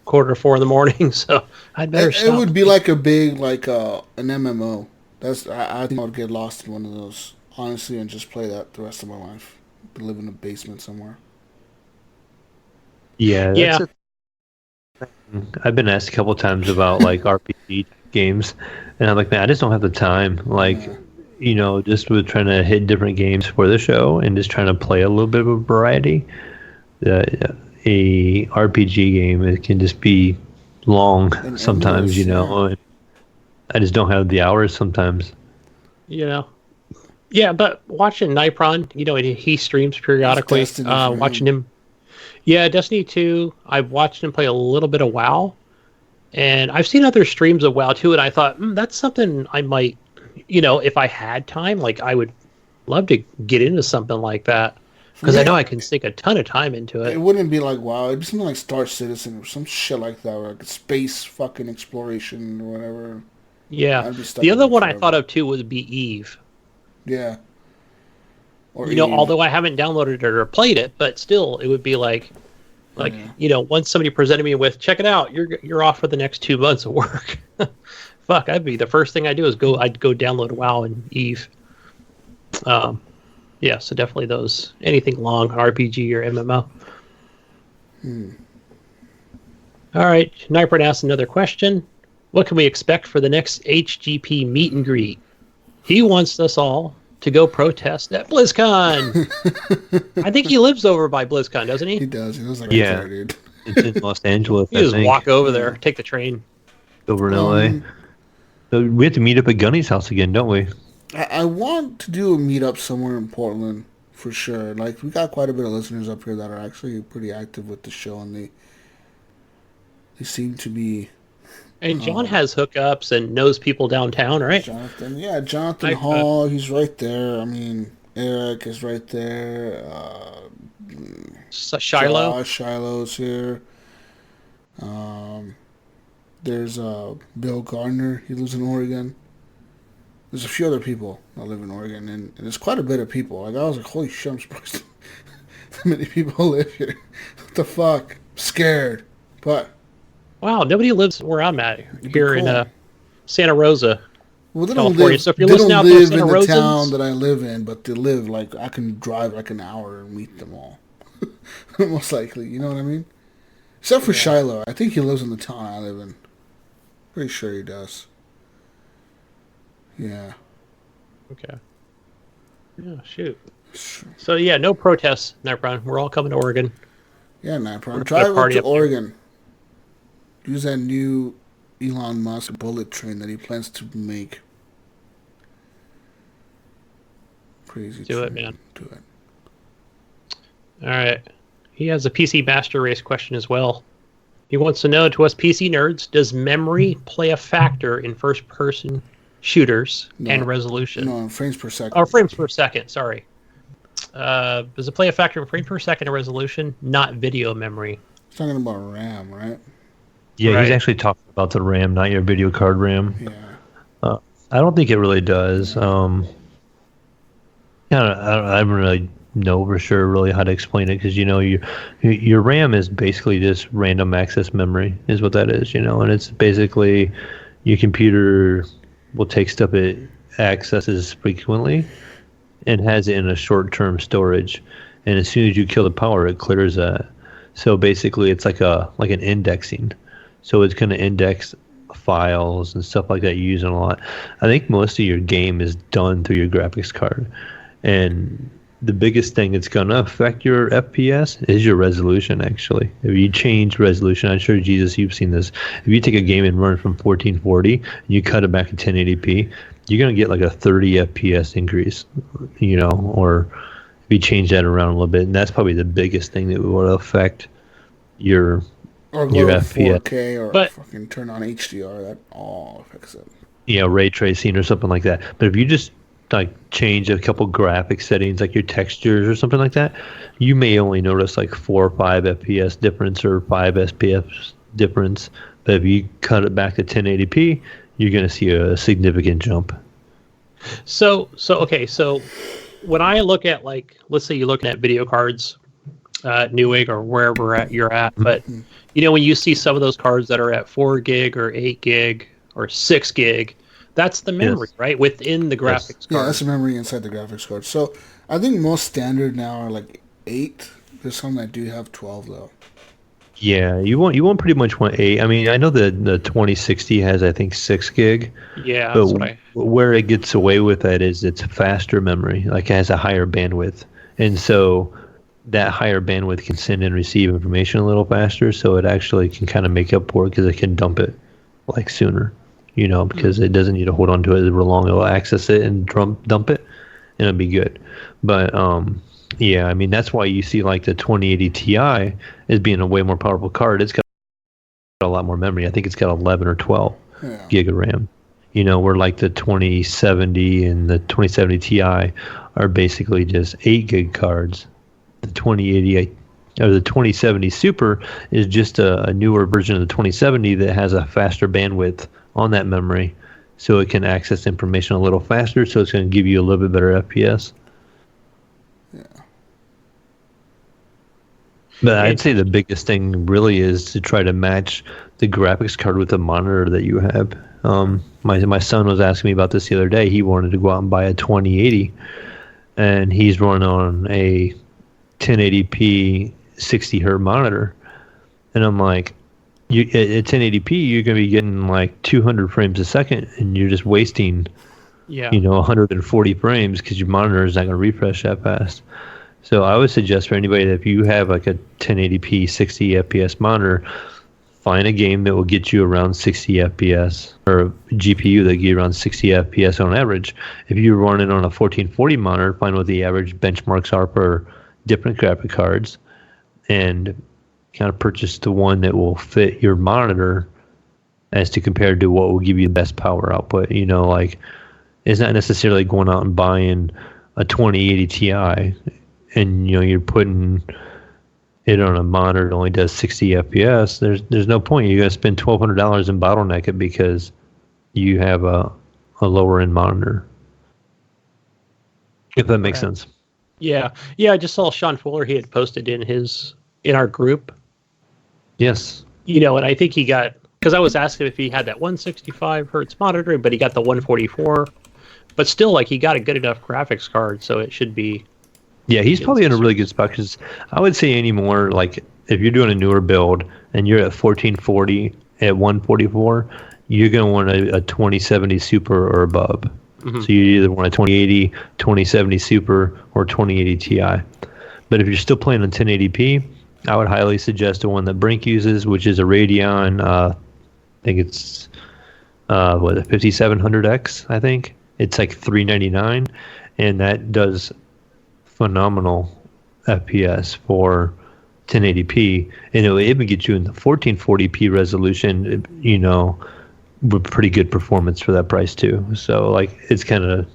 3:45 in the morning, so I'd better stop. It would be like a big, like an MMO. I think I would get lost in one of those, honestly, and just play that the rest of my life. Live in a basement somewhere. Yeah. I've been asked a couple of times about like RPG games, and I'm like, man, I just don't have the time. Like, just with trying to hit different games for the show and just trying to play a little bit of a variety. A RPG game, it can just be long sometimes, and I just don't have the hours sometimes. Yeah, but watching Nipron, he streams periodically. Watching him. Yeah, Destiny 2, I've watched him play a little bit of WoW. And I've seen other streams of WoW too, and I thought, that's something I might, if I had time, like I would love to get into something like that. Because I know I can sink a ton of time into it. It wouldn't be like WoW. It'd be something like Star Citizen or some shit like that, or like space fucking exploration or whatever. Yeah. The other one I thought of too would be Eve. Yeah. Or although I haven't downloaded it or played it, but still, it would be like, once somebody presented me with, check it out, you're off for the next 2 months of work. Fuck, I'd be the first thing I do is I'd go download WoW and Eve. Yeah, so definitely those, anything long, RPG or MMO. All right, Nipert asked another question. What can we expect for the next HGP meet and greet? He wants us all to go protest at BlizzCon. I think he lives over by BlizzCon, doesn't he? He does. He lives like right there, dude. It's in Los Angeles. You just walk over there, take the train. Over in LA. So we have to meet up at Gunny's house again, don't we? I want to do a meetup somewhere in Portland for sure. Like, we got quite a bit of listeners up here that are actually pretty active with the show, and they seem to be. And John has hookups and knows people downtown, right? Jonathan Hall, he's right there. I mean, Eric is right there. Shiloh? Shiloh's here. There's Bill Gardner. He lives in Oregon. There's a few other people that live in Oregon, and there's quite a bit of people. Like, I was like, holy shit, I'm surprised that many people live here. What the fuck? Scared. But... Wow, nobody lives where I'm at here in Santa Rosa, well, they California. Don't live, so if you're they listening don't out live there, in the Rosans, town that I live in, but they live, like, I can drive like an hour and meet them all. Most likely, you know what I mean? Except for Shiloh. I think he lives in the town I live in. Pretty sure he does. Yeah. Okay. Yeah, shoot. So, yeah, no protests, Nipron. We're all coming to Oregon. Yeah, Nipron. Drive up to Oregon. Use that new Elon Musk bullet train that he plans to make. Crazy. Do it, man. Do it. All right. He has a PC Master Race question as well. He wants to know, to us PC nerds, does memory play a factor in first-person shooters and resolution? No, frames per second. Oh, frames per second, sorry. Does it play a factor in frames per second and resolution? Not video memory. He's talking about RAM, right? Yeah, right. He's actually talking about the RAM, not your video card RAM. Yeah. I don't think it really does. I don't really know for sure really how to explain it, because your RAM is basically just random access memory is what that is, and it's basically your computer will take stuff it accesses frequently and has it in a short-term storage, and as soon as you kill the power, it clears that. So basically it's like an indexing, so it's going to index files and stuff like that you use a lot. I think most of your game is done through your graphics card, and the biggest thing that's going to affect your FPS is your resolution, actually. If you change resolution, I'm sure, Jesus, you've seen this. If you take a game and run it from 1440 and you cut it back to 1080p, you're going to get like a 30 FPS increase, or if you change that around a little bit. And that's probably the biggest thing that will affect your FPS. 4K or fucking turn on HDR. That all affects it. Ray tracing or something like that. But if you just change a couple graphic settings, like your textures or something like that, you may only notice like 4 or 5 FPS difference or 5 FPS difference. But if you cut it back to 1080p, you're going to see a significant jump. So when I look at, like, let's say you're looking at video cards, Newegg or wherever you're at, but when you see some of those cards that are at 4 gig or 8 gig or 6 gig, that's the memory, right? Within the graphics card. Yeah, that's the memory inside the graphics card. So I think most standard now are like 8. There's some that do have 12 though. Yeah, you pretty much want 8. I mean, I know the 2060 has, I think, 6 gig. Yeah, but where it gets away with that is it's faster memory, like it has a higher bandwidth, and so that higher bandwidth can send and receive information a little faster. So it actually can kind of make up for it because it can dump it like sooner. Because it doesn't need to hold on to it real long. It'll access it and dump it, and it'll be good. But, I mean, that's why you see, like, the 2080 Ti as being a way more powerful card. It's got a lot more memory. I think it's got 11 or 12 gig of RAM. Where, like, the 2070 and the 2070 Ti are basically just 8 gig cards. The 2080 or the 2070 Super is just a newer version of the 2070 that has a faster bandwidth on that memory, so it can access information a little faster, so it's going to give you a little bit better FPS. Yeah. But I'd say the biggest thing really is to try to match the graphics card with the monitor that you have. My son was asking me about this the other day. He wanted to go out and buy a 2080, and he's running on a 1080p 60 hertz monitor, and I'm like, at 1080p, you're going to be getting like 200 frames a second, and you're just wasting, 140 frames because your monitor is not going to refresh that fast. So I would suggest for anybody that if you have like a 1080p 60 FPS monitor, find a game that will get you around 60 FPS, or a GPU that get you around 60 FPS on average. If you're running on a 1440 monitor, find what the average benchmarks are for different graphic cards, and kind of purchase the one that will fit your monitor as to compared to what will give you the best power output. Like, it's not necessarily going out and buying a 2080 Ti and you're putting it on a monitor that only does 60 FPS. There's no point. You're going to spend $1,200 and bottleneck it because you have a lower end monitor, if that makes sense. Yeah, I just saw Sean Fuller. He had posted in our group. Yes. And I think he got, because I was asking if he had that 165 hertz monitor, but he got the 144. But still, like, he got a good enough graphics card, so it should be. Yeah, he's probably in a really good spot, because I would say anymore, like, if you're doing a newer build and you're at 1440 at 144, you're going to want a 2070 Super or above. Mm-hmm. So you either want a 2080, 2070 Super, or 2080 Ti. But if you're still playing on 1080p, I would highly suggest the one that Brink uses, which is a Radeon, I think it's, a 5700X, I think. It's like $399, and that does phenomenal FPS for 1080p, and it would even get you in the 1440p resolution, with pretty good performance for that price too. So like it's kind of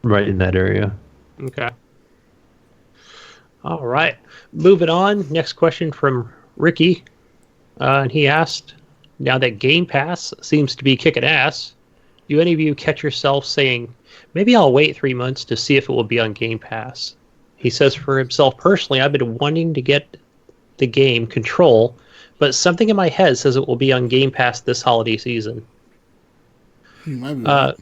right in that area. Okay. All right. Moving on. Next question from Ricky. And he asked, now that Game Pass seems to be kicking ass, do any of you catch yourself saying, maybe I'll wait 3 months to see if it will be on Game Pass? He says for himself personally, I've been wanting to get the game Control, but something in my head says it will be on Game Pass this holiday season. You might be right.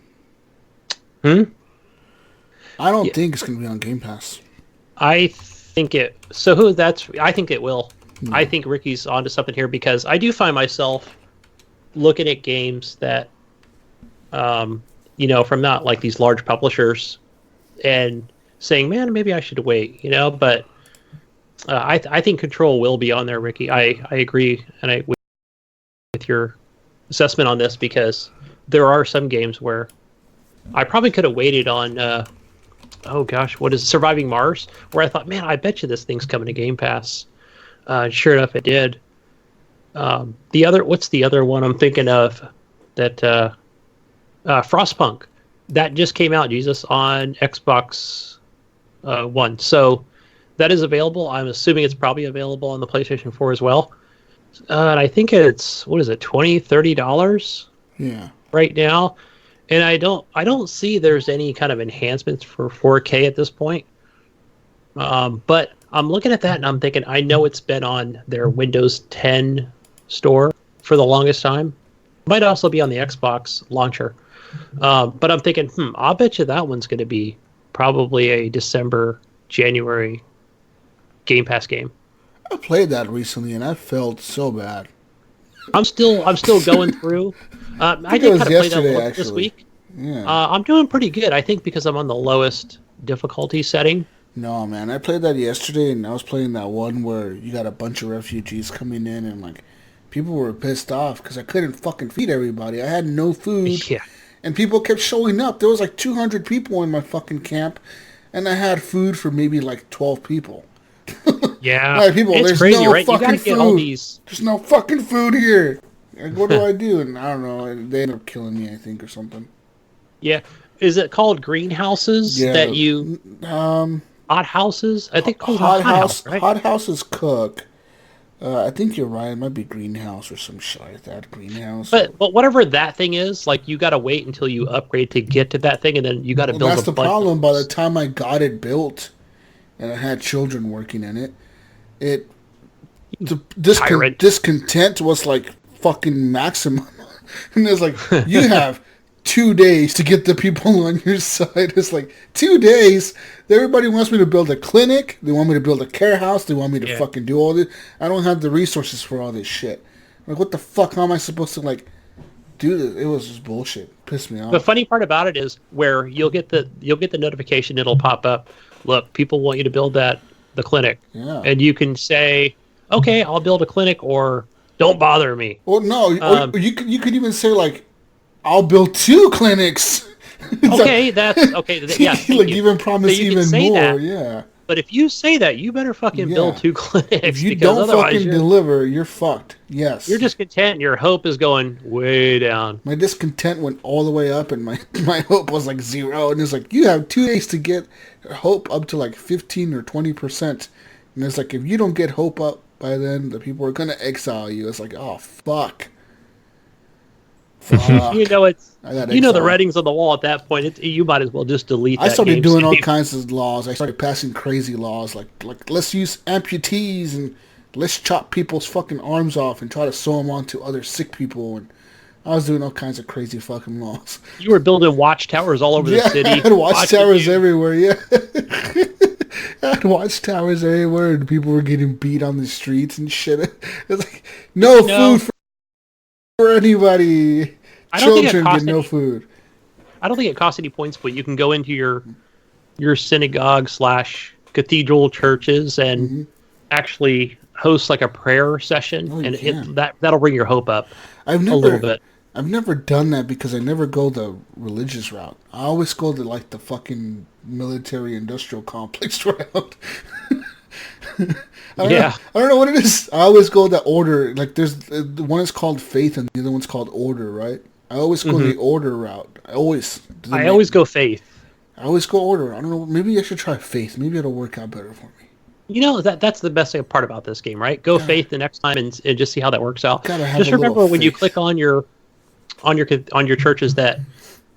I don't think it's going to be on Game Pass. I think it will. I think Ricky's onto something here, because I do find myself looking at games that, from not like these large publishers, and saying, man, maybe I should wait, but I think Control will be on there, Ricky. I agree with your assessment on this, because there are some games where I probably could have waited on, what is it, Surviving Mars, where I thought, man, I bet you this thing's coming to Game Pass. Sure enough, it did. What's the other one I'm thinking of? That Frostpunk, that just came out, Jesus, on Xbox One. So that is available. I'm assuming it's probably available on the PlayStation 4 as well. And I think it's, $20, $30? Yeah. Right now. And I don't see there's any kind of enhancements for 4K at this point. But I'm looking at that and I'm thinking, I know it's been on their Windows 10 store for the longest time. Might also be on the Xbox launcher. But I'm thinking, I'll bet you that one's going to be probably a December, January Game Pass game. I played that recently and I felt so bad. I'm still going through. I did kind of play that a little this week. Yeah. I'm doing pretty good, I think, because I'm on the lowest difficulty setting. No, man, I played that yesterday, and I was playing that one where you got a bunch of refugees coming in, and like people were pissed off because I couldn't fucking feed everybody. I had no food, and people kept showing up. There was like 200 people in my fucking camp, and I had food for maybe like 12 people. Yeah, like, people, it's there's crazy, no right? fucking You gotta food. get all these. There's no fucking food here. Like, what do I do? And I don't know. They ended up killing me, I think, or something. Yeah, is it called greenhouses that you? Hot houses? I think called hot house, right? Hot houses cook. I think you're right. It might be greenhouse or some shit like that. Greenhouse. But whatever that thing is, like you gotta wait until you upgrade to get to that thing, and then you gotta build. That's the problem. By the time I got it built, and I had children working in it, discontent was like fucking maximum. And it's like, you have 2 days to get the people on your side. It's like 2 days. Everybody wants me to build a clinic. They want me to build a care house. They want me to fucking do all this. I don't have the resources for all this shit. Like, what the fuck? How am I supposed to like do this? It was just bullshit. Pissed me off. The funny part about it is where you'll get the notification. It'll pop up. Look, people want you to build the clinic, and you can say, okay, I'll build a clinic, or don't bother me. Well, no, or you could even say like, I'll build 2 clinics. Okay, that's okay. Yeah, like even promise even more. Yeah. But if you say that, you better fucking build 2 clinics. If you don't fucking deliver, you're fucked. Yes. You're discontent, and your hope is going way down. My discontent went all the way up, and my hope was like 0. And it's like, you have 2 days to get hope up to like 15 or 20%. And it's like, if you don't get hope up by then, the people are gonna exile you. It's like, oh fuck. You know the writings on the wall at that point. You might as well just delete that. I started doing all kinds of laws. I started passing crazy laws like let's use amputees and let's chop people's fucking arms off and try to sew them onto other sick people. And I was doing all kinds of crazy fucking laws. You were building watchtowers all over the city. I had watchtowers everywhere. Yeah, I had watchtowers everywhere, and people were getting beat on the streets and shit. It's like food for anybody. Children get no food. I don't think it costs any points, but you can go into your synagogue / cathedral churches and actually host like a prayer session, and that'll bring your hope up a little bit. I've never done that because I never go the religious route. I always go the fucking military industrial complex route. I don't know what it is. I always go that order. Like there's the one is called Faith and the other one's called Order, right? I always go the Order route. I always go Faith. I always go Order. I don't know. Maybe I should try Faith. Maybe it'll work out better for me. You know, that's the best part about this game, right? Go Faith the next time and just see how that works out. Just remember when you click on your churches that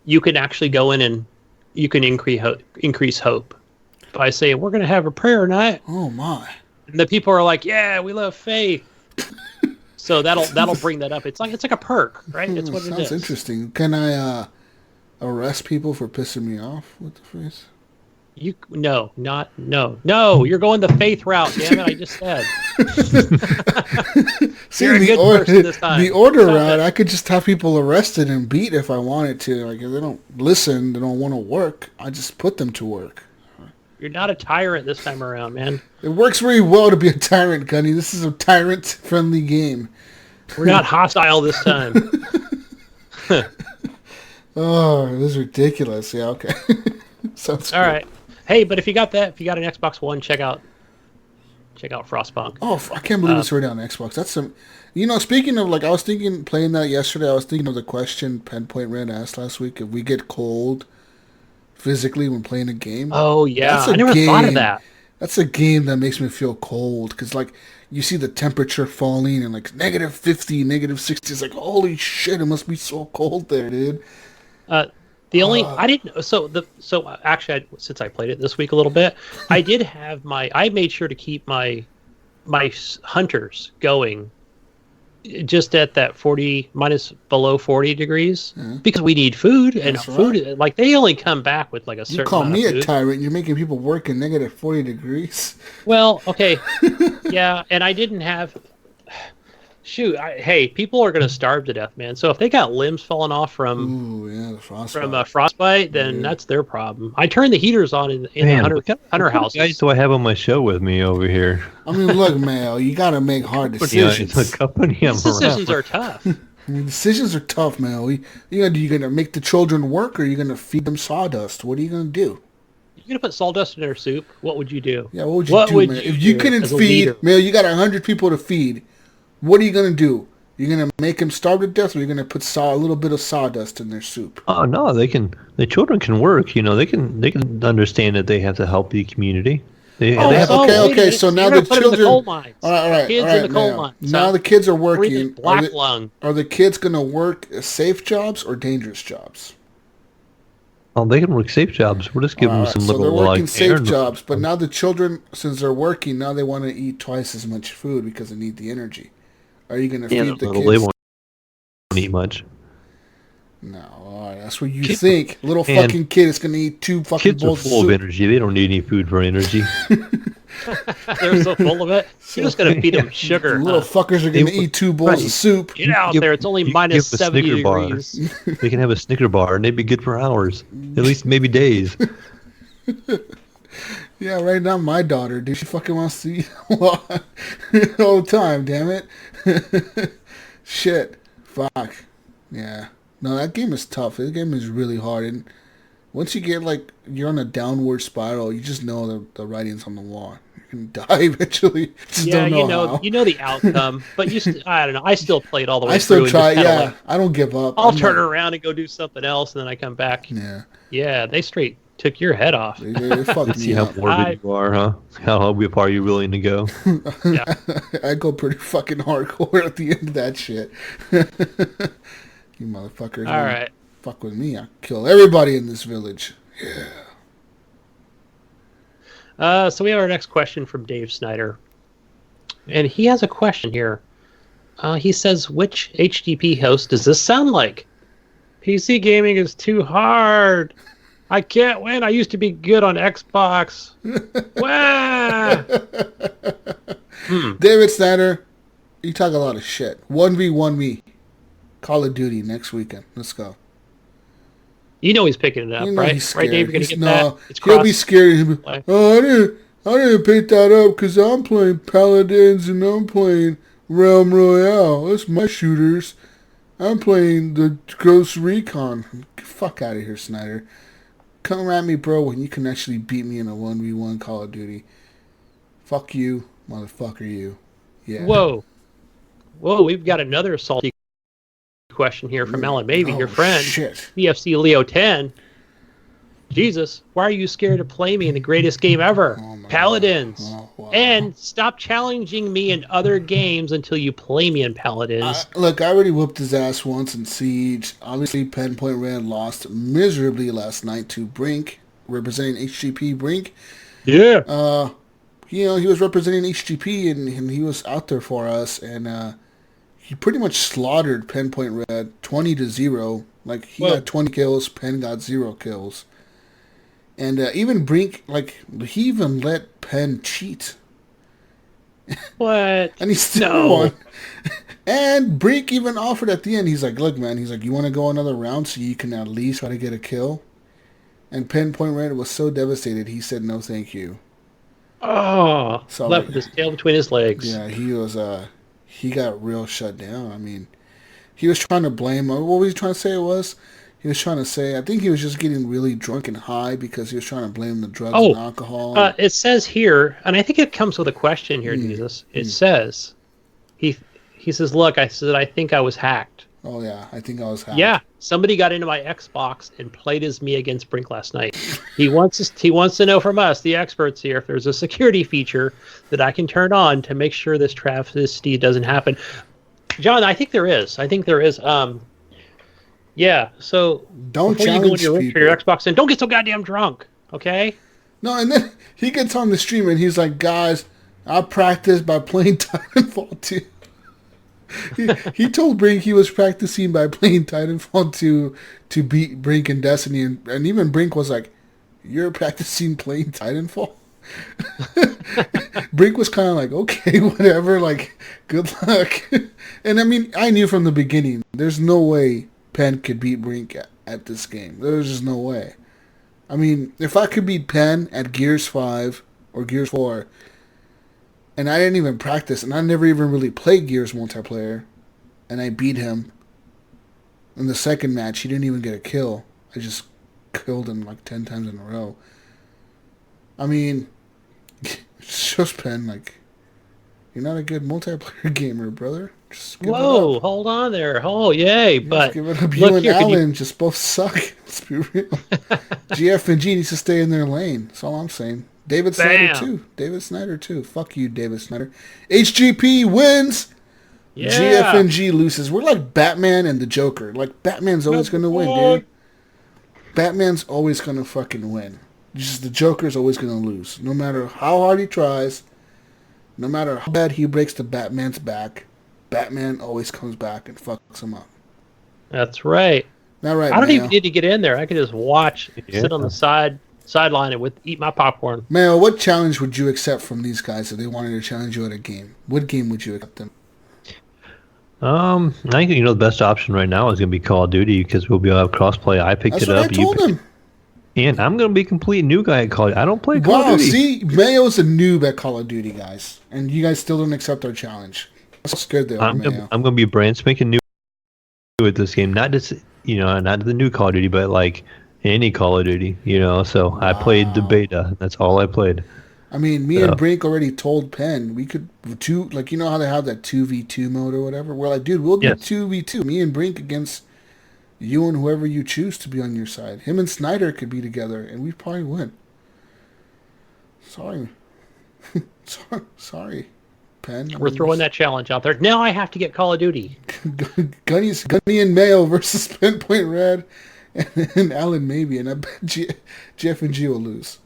you can actually go in and you can increase hope by saying we're going to have a prayer night. Oh my! And the people are like, "Yeah, we love faith." So that'll bring that up. It's like a perk, right? It's what it is. Sounds interesting. Can I arrest people for pissing me off with the phrase? No. You're going the faith route. Damn it! I just said. See, the order route, I could just have people arrested and beat if I wanted to. Like if they don't listen, they don't want to work. I just put them to work. You're not a tyrant this time around, man. It works very well to be a tyrant, Gunny. This is a tyrant-friendly game. We're not hostile this time. Oh, this is ridiculous. Yeah, okay. Sounds all right. Hey, but if you got an Xbox One, check out Frostpunk. Oh, I can't believe it's already on Xbox. That's some, speaking of, like, I was thinking, playing that yesterday, I was thinking of the question Penpoint Red asked last week, if we get cold physically when playing a game. Oh, yeah. I never thought of that. That's a game that makes me feel cold, because, like, you see the temperature falling, and, like, -50, -60, it's like, holy shit, it must be so cold there, dude. Actually, since I played it this week a little bit, I did have I made sure to keep my hunters going just at that below 40 degrees because we need food, and food, like, they only come back with like a certain amount of food. You call me a tyrant, you're making people work in -40 degrees. Well, okay. Yeah, and I didn't have... Shoot, hey, people are going to starve to death, man. So if they got limbs falling off from frostbite, then that's their problem. I turned the heaters on in the hunter house. What guys do I have on my show with me over here? I mean, look, Mayo, you got to make hard decisions. Decisions are tough. I mean, decisions are tough, Mayo. You're going to make the children work, or are you going to feed them sawdust? What are you going to do? You're going to put sawdust in their soup? What would you do? Yeah, what would you do, man? If you couldn't feed, Mayo, you got 100 people to feed. What are you going to do? You're going to make them starve to death, or you're going to put a little bit of sawdust in their soup? Oh, no, the children can work, they can understand that they have to help the community. Okay, so now the children... All right, kids in the coal mines. Now the kids are working. Black lung. Are the kids going to work safe jobs or dangerous jobs? Oh, they can work safe jobs. We're just giving them some little... So they're working safe jobs, but now the children, since they're working, now they want to eat twice as much food because they need the energy. Are you going to feed the kids? They won't eat much. No, that's what you think. Little fucking kid is going to eat 2 fucking bowls of soup. Kids are full of energy. They don't need any food for energy. They're so full of it. You're just going to feed them sugar. Little fuckers are going to eat 2 bowls of soup. Get out there. It's only minus 70 degrees. They can have a Snicker bar, and they'd be good for hours. At least maybe days. Yeah, right now my daughter, dude, she fucking wants to eat all the time, damn it. Shit. Fuck. Yeah. No, that game is tough. That game is really hard. And once you get, like, you're on a downward spiral, you just know the writing's on the wall. You're going to die eventually. You know the outcome. But I don't know. I still play it all the way through. I still try, yeah. Like, I don't give up. I'll turn around and go do something else, and then I come back. Yeah. Yeah, they straight took your head off. They fucked see how morbid you are, huh? How far are you willing to go? Yeah. I go pretty fucking hardcore at the end of that shit. You motherfuckers. All right. Fuck with me. I'll kill everybody in this village. Yeah. So we have our next question from Dave Snyder. And he has a question here. He says, which HGP host does this sound like? PC gaming is too hard. I can't win. I used to be good on Xbox. David Snyder, you talk a lot of shit. 1v1 me. Call of Duty next weekend. Let's go. You know he's picking it up, right? Right, Dave? You're going to get that? He'll be scared. He'll be, I didn't pick that up because I'm playing Paladins and I'm playing Realm Royale. That's my shooters. I'm playing the Ghost Recon. Get the fuck out of here, Snyder. Come at me, bro, when you can actually beat me in a 1v1 Call of Duty. Fuck you, motherfucker, you. Yeah. Whoa, we've got another salty question here from Ellen Mabey, your friend. Shit. BFC Leo 10. Jesus, why are you scared to play me in the greatest game ever? Paladins. Oh, wow. And stop challenging me in other games until you play me in Paladins. Look, I already whooped his ass once in Siege. Obviously, Pen Point Red lost miserably last night to Brink, representing HGP Brink. Yeah. He was representing HGP, and he was out there for us, and he pretty much slaughtered Pen Point Red 20-0. Like, he got 20 kills, Pen got 0 kills. And even Brink, like, he even let Penn cheat. What? And he still won. And Brink even offered at the end. He's like, look, man, you want to go another round so you can at least try to get a kill? And Pen Point Red was so devastated, he said, no, thank you. Oh, so, left with his tail between his legs. Yeah, he got real shut down. I mean, he was trying to blame, what was he trying to say it was? He was trying to say, I think he was just getting really drunk and high because he was trying to blame the drugs and alcohol. It says here, and I think it comes with a question here, Jesus. It says, he says, look, I think I was hacked. Oh, yeah, I think I was hacked. Yeah, somebody got into my Xbox and played as me against Brink last night. He wants to know from us, the experts here, if there's a security feature that I can turn on to make sure this travesty doesn't happen. John, I think there is. Yeah, so don't before you go in your room for your Xbox and don't get so goddamn drunk, okay? No, and then he gets on the stream and he's like, guys, I practiced by playing Titanfall 2. he told Brink he was practicing by playing Titanfall 2 to beat Brink in Destiny, and even Brink was like, you're practicing playing Titanfall? Brink was kind of like, okay, whatever, like, good luck. And I mean, I knew from the beginning, there's no way Penn could beat Brink at this game. There's just no way. I mean, if I could beat Penn at Gears 5 or Gears 4, and I didn't even practice, and I never even really played Gears multiplayer, and I beat him in the second match, he didn't even get a kill. I just killed him like 10 times in a row. I mean, it shows Penn, like, you're not a good multiplayer gamer, brother. Just give it up. Hold on there. Oh, yay. But give it up. You and Alan just both suck. Let's be real. GF and G needs to stay in their lane. That's all I'm saying. David Snyder, too. Fuck you, David Snyder. HGP wins. Yeah. GF and G loses. We're like Batman and the Joker. Like, Batman's always going to win, dude. Batman's always going to fucking win. Just the Joker's always going to lose. No matter how hard he tries, no matter how bad he breaks the Batman's back, Batman always comes back and fucks him up. That's right. Not right, I don't even need to get in there. I can just watch, sit on the sideline and eat my popcorn. Mayo, what challenge would you accept from these guys if they wanted to challenge you at a game? What game would you accept them? I think the best option right now is going to be Call of Duty because we'll be able to have crossplay. I picked it up. That's what I told him. And I'm going to be a complete new guy at Call of Duty. I don't play Call of Duty. See, Mayo's a noob at Call of Duty, guys. And you guys still don't accept our challenge. I'm so scared they are, Mayo. I'm going to be brand spanking new at this game. Not just, not the new Call of Duty, but like any Call of Duty, So wow. I played the beta. That's all I played. I mean, me and Brink already told Penn we could how they have that 2v2 mode or whatever? We're like, dude, we'll do 2v2. Me and Brink against you and whoever you choose to be on your side. Him and Snyder could be together, and we'd probably win. Sorry. Sorry, Penn. We're throwing that challenge out there. Now I have to get Call of Duty. Gunny and Mayo versus Pen Point Red and Alan maybe, and I bet Jeff and G will lose.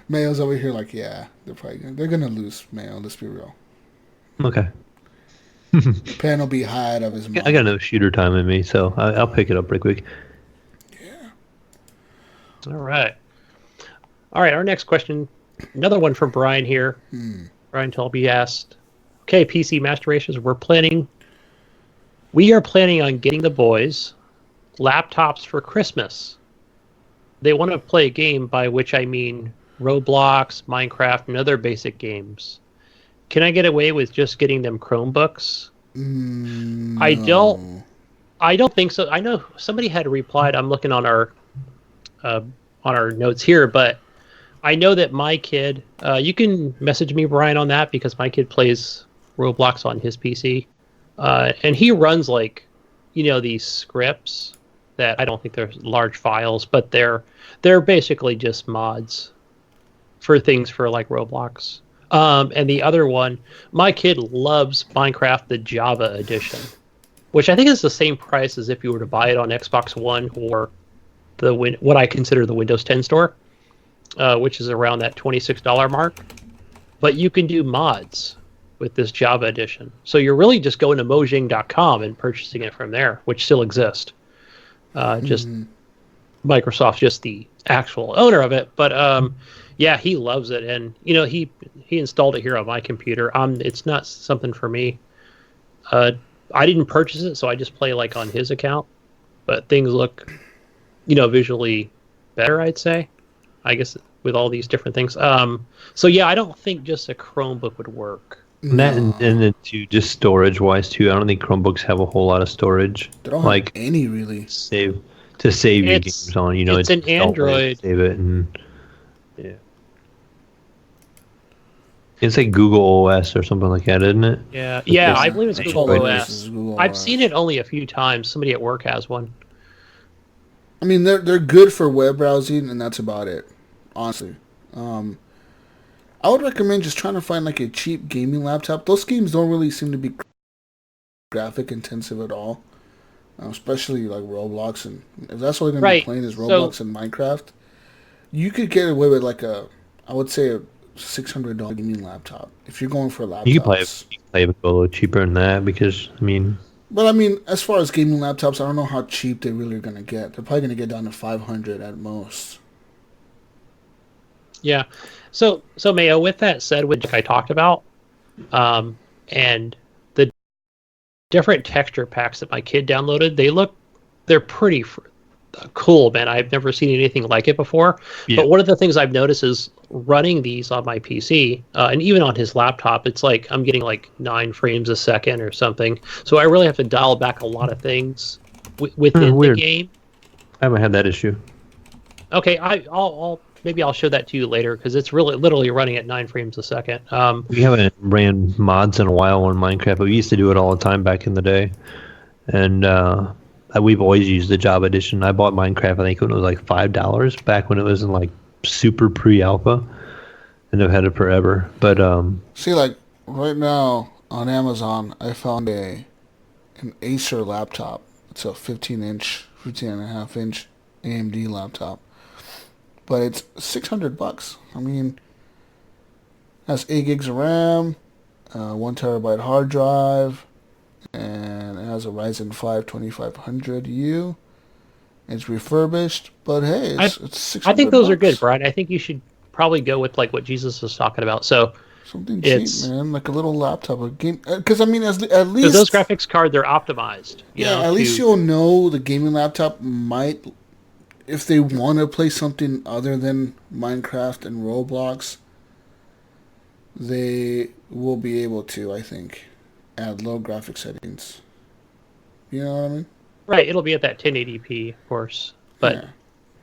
Mayo's over here like, yeah, they're gonna lose, Mayo. Let's be real. Okay. Penn will be high out of his mind. I got no shooter time in me, so I'll pick it up pretty quick. Yeah. All right. Our next question, another one from Brian here. Brian Telby asked, okay, PC Master Races, we are planning on getting the boys laptops for Christmas. They want to play a game, by which I mean Roblox, Minecraft, and other basic games. Can I get away with just getting them Chromebooks? No. I don't think so. I know somebody had replied. I'm looking on our notes here, but I know that my kid, you can message me, Brian, on that because my kid plays Roblox on his PC. And he runs like, these scripts that I don't think they're large files, but they're basically just mods for things for like Roblox. And the other one, my kid loves Minecraft, the Java edition, which I think is the same price as if you were to buy it on Xbox One or what I consider the Windows 10 store, which is around that $26 mark. But you can do mods with this Java edition. So you're really just going to Mojang.com and purchasing it from there, which still exists. Just Microsoft's just the actual owner of it. But yeah, he loves it. And, he installed it here on my computer. It's not something for me. I didn't purchase it, so I just play like on his account. But things look, visually better, I'd say. I guess with all these different things. So yeah, I don't think just a Chromebook would work. And then too, just storage wise too. I don't think Chromebooks have a whole lot of storage. They don't have any really. Save your games on. It's an Android. Save it and yeah. It's like Google OS or something like that, isn't it? Yeah, I believe it's Google OS. I've seen it only a few times. Somebody at work has one. I mean, they're good for web browsing, and that's about it, honestly. I would recommend just trying to find like a cheap gaming laptop. Those games don't really seem to be graphic intensive at all, especially like Roblox. And if that's all you're going to be playing is Roblox and Minecraft, you could get away with like I would say a $600 gaming laptop if you're going for laptops. You can play a little cheaper than that because But as far as gaming laptops, I don't know how cheap they really are going to get. They're probably going to get down to $500 at most. Yeah. So Mayo, with that said, which I talked about, and the different texture packs that my kid downloaded, they're pretty cool, man. I've never seen anything like it before. Yeah. But one of the things I've noticed is running these on my PC, and even on his laptop, it's like I'm getting like 9 frames a second or something. So I really have to dial back a lot of things within the game. I haven't had that issue. Okay, maybe I'll show that to you later because it's really literally running at 9 frames a second. We haven't ran mods in a while on Minecraft, but we used to do it all the time back in the day. And we've always used the Java edition. I bought Minecraft, I think, when it was like $5 back when it was in like super pre-alpha. And I've had it forever. But see, like right now on Amazon, I found an Acer laptop. It's a 15.5-inch AMD laptop. But it's $600. I mean, has 8 gigs of RAM, 1 terabyte hard drive, and it has a Ryzen 5 2500U. It's refurbished, but hey, it's $600. I think those are good, Brian. I think you should probably go with like what Jesus was talking about. So something cheap, man, like a little laptop, a game. Because at least those graphics cards, they're optimized. At least you'll know the gaming laptop might. If they want to play something other than Minecraft and Roblox, they will be able to, I think, add low graphic settings. You know what I mean? Right, it'll be at that 1080p, of course. But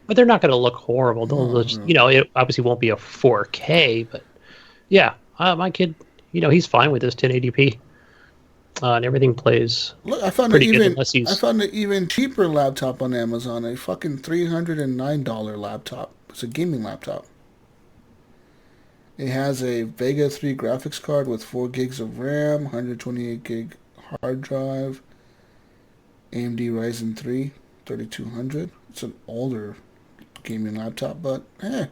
they're not going to look horrible. They'll just, it obviously won't be a 4K, but yeah, my kid, he's fine with this 1080p. And everything plays. Look, I found an even cheaper laptop on Amazon. A fucking $309 laptop. It's a gaming laptop. It has a Vega 3 graphics card with 4 gigs of RAM, 128 gig hard drive, AMD Ryzen 3 3200. It's an older gaming laptop, but yeah,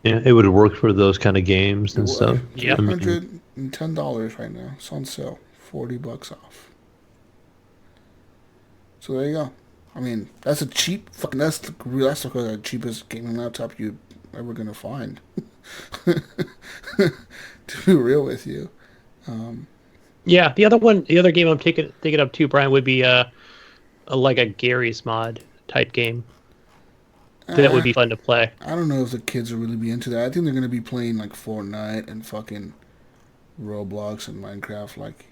it would work for those kind of games and stuff. Yeah, $110 right now. It's on sale. $40 off. So there you go. I mean, that's a cheap fucking. That's the cheapest gaming laptop you're ever gonna find. To be real with you. Yeah, the other game I'm thinking of too, Brian, would be like a Gary's Mod type game. That would be fun to play. I don't know if the kids will really be into that. I think they're gonna be playing like Fortnite and fucking Roblox and Minecraft like.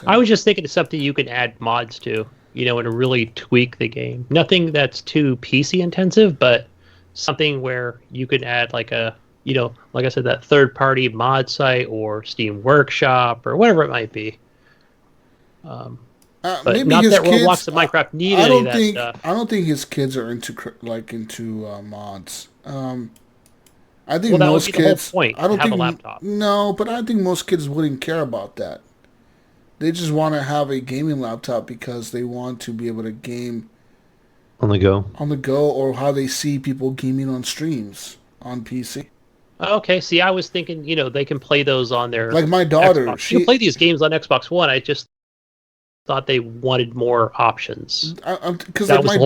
I was just thinking of something you can add mods to, and really tweak the game. Nothing that's too PC intensive, but something where you could add like a like I said, that third-party mod site or Steam Workshop or whatever it might be. But maybe not his that kids, Roblox and Minecraft need any of that stuff. I don't think his kids are into mods. I think that most would be kids. the whole point. I don't have think a laptop. No, but I think most kids wouldn't care about that. They just want to have a gaming laptop because they want to be able to game on the go. On the go, or how they see people gaming on streams on PC. Okay, see, I was thinking, they can play those on their like my daughter. Xbox. She can play these games on Xbox One. I just thought they wanted more options. Because like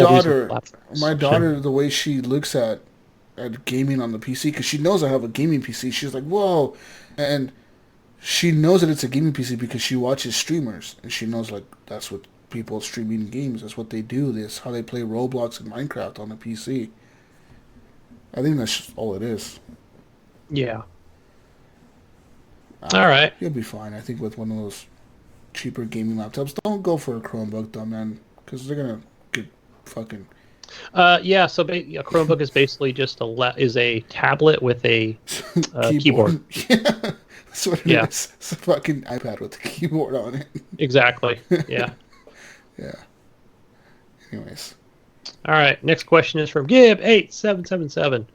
my daughter, the way she looks at gaming on the PC, because she knows I have a gaming PC, she's like, whoa, and she knows that it's a gaming PC because she watches streamers, and she knows like that's what people streaming games, that's what they do. This how they play Roblox and Minecraft on the PC. I think that's just all it is. Yeah. All right. You'll be fine. I think with one of those cheaper gaming laptops. Don't go for a Chromebook, though, man, because they're gonna get fucking. Yeah. So a Chromebook is basically just a tablet with a keyboard. Yeah, that's what it is. It's a fucking iPad with a keyboard on it. Exactly. Yeah. Yeah. Anyways. All right. Next question is from Gib8777.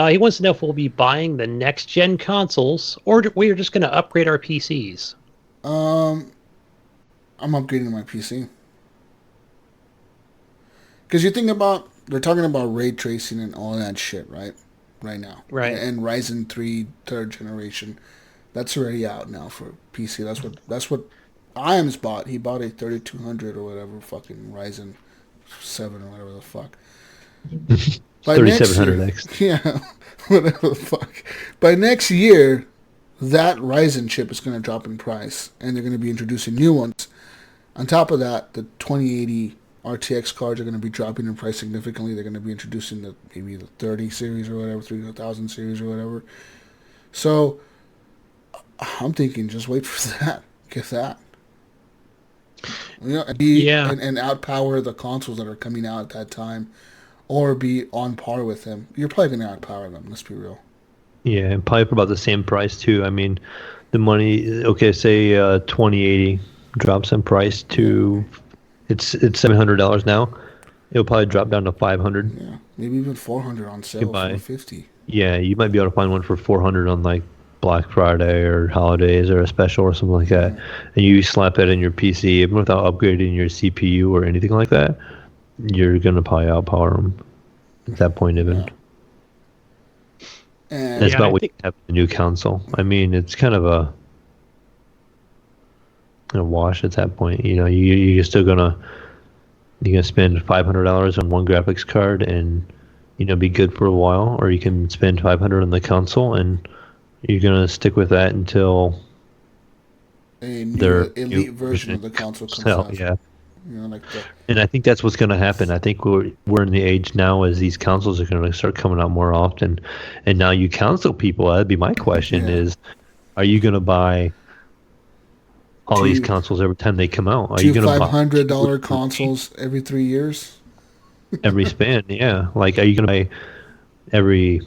He wants to know if we'll be buying the next gen consoles or we're just going to upgrade our PCs. I'm upgrading my PC. Because you think about, they're talking about ray tracing and all that shit, right? Right now. Right. And Ryzen 3 third generation. That's already out now for PC. That's what Iams bought. He bought a 3200 or whatever, fucking Ryzen 7 or whatever the fuck. 3700X. Yeah, whatever the fuck. By next year, that Ryzen chip is going to drop in price, and they're going to be introducing new ones. On top of that, the 2080 RTX cards are going to be dropping in price significantly. They're going to be introducing maybe the 30 series or whatever, 3000 series or whatever. So, I'm thinking just wait for that. Get that. And outpower the consoles that are coming out at that time. Or be on par with them. You're probably going to outpower them, let's be real. Yeah, and probably for about the same price, too. I mean, the money, okay, say 2080 drops in price to, it's $700 now. It'll probably drop down to $500. Yeah, maybe even $400 on sale, $450. Yeah, you might be able to find one for $400 on, like, Black Friday or holidays or a special or something like that. And you slap that in your PC, even without upgrading your CPU or anything like that. You're gonna probably outpower them at that point, even. And that's about what you have the new console. I mean, it's kind of a wash at that point. You're still gonna spend $500 on one graphics card and be good for a while, or you can spend $500 on the console and you're gonna stick with that until a new elite version of the console comes out. Yeah. And I think that's what's going to happen. I think we're in the age now as these consoles are going to start coming out more often. And now you console people, that'd be my question is, are you going to buy all these consoles every time they come out? Are you going to buy $500 consoles every 3 years? Every span, yeah. Like, are you going to buy every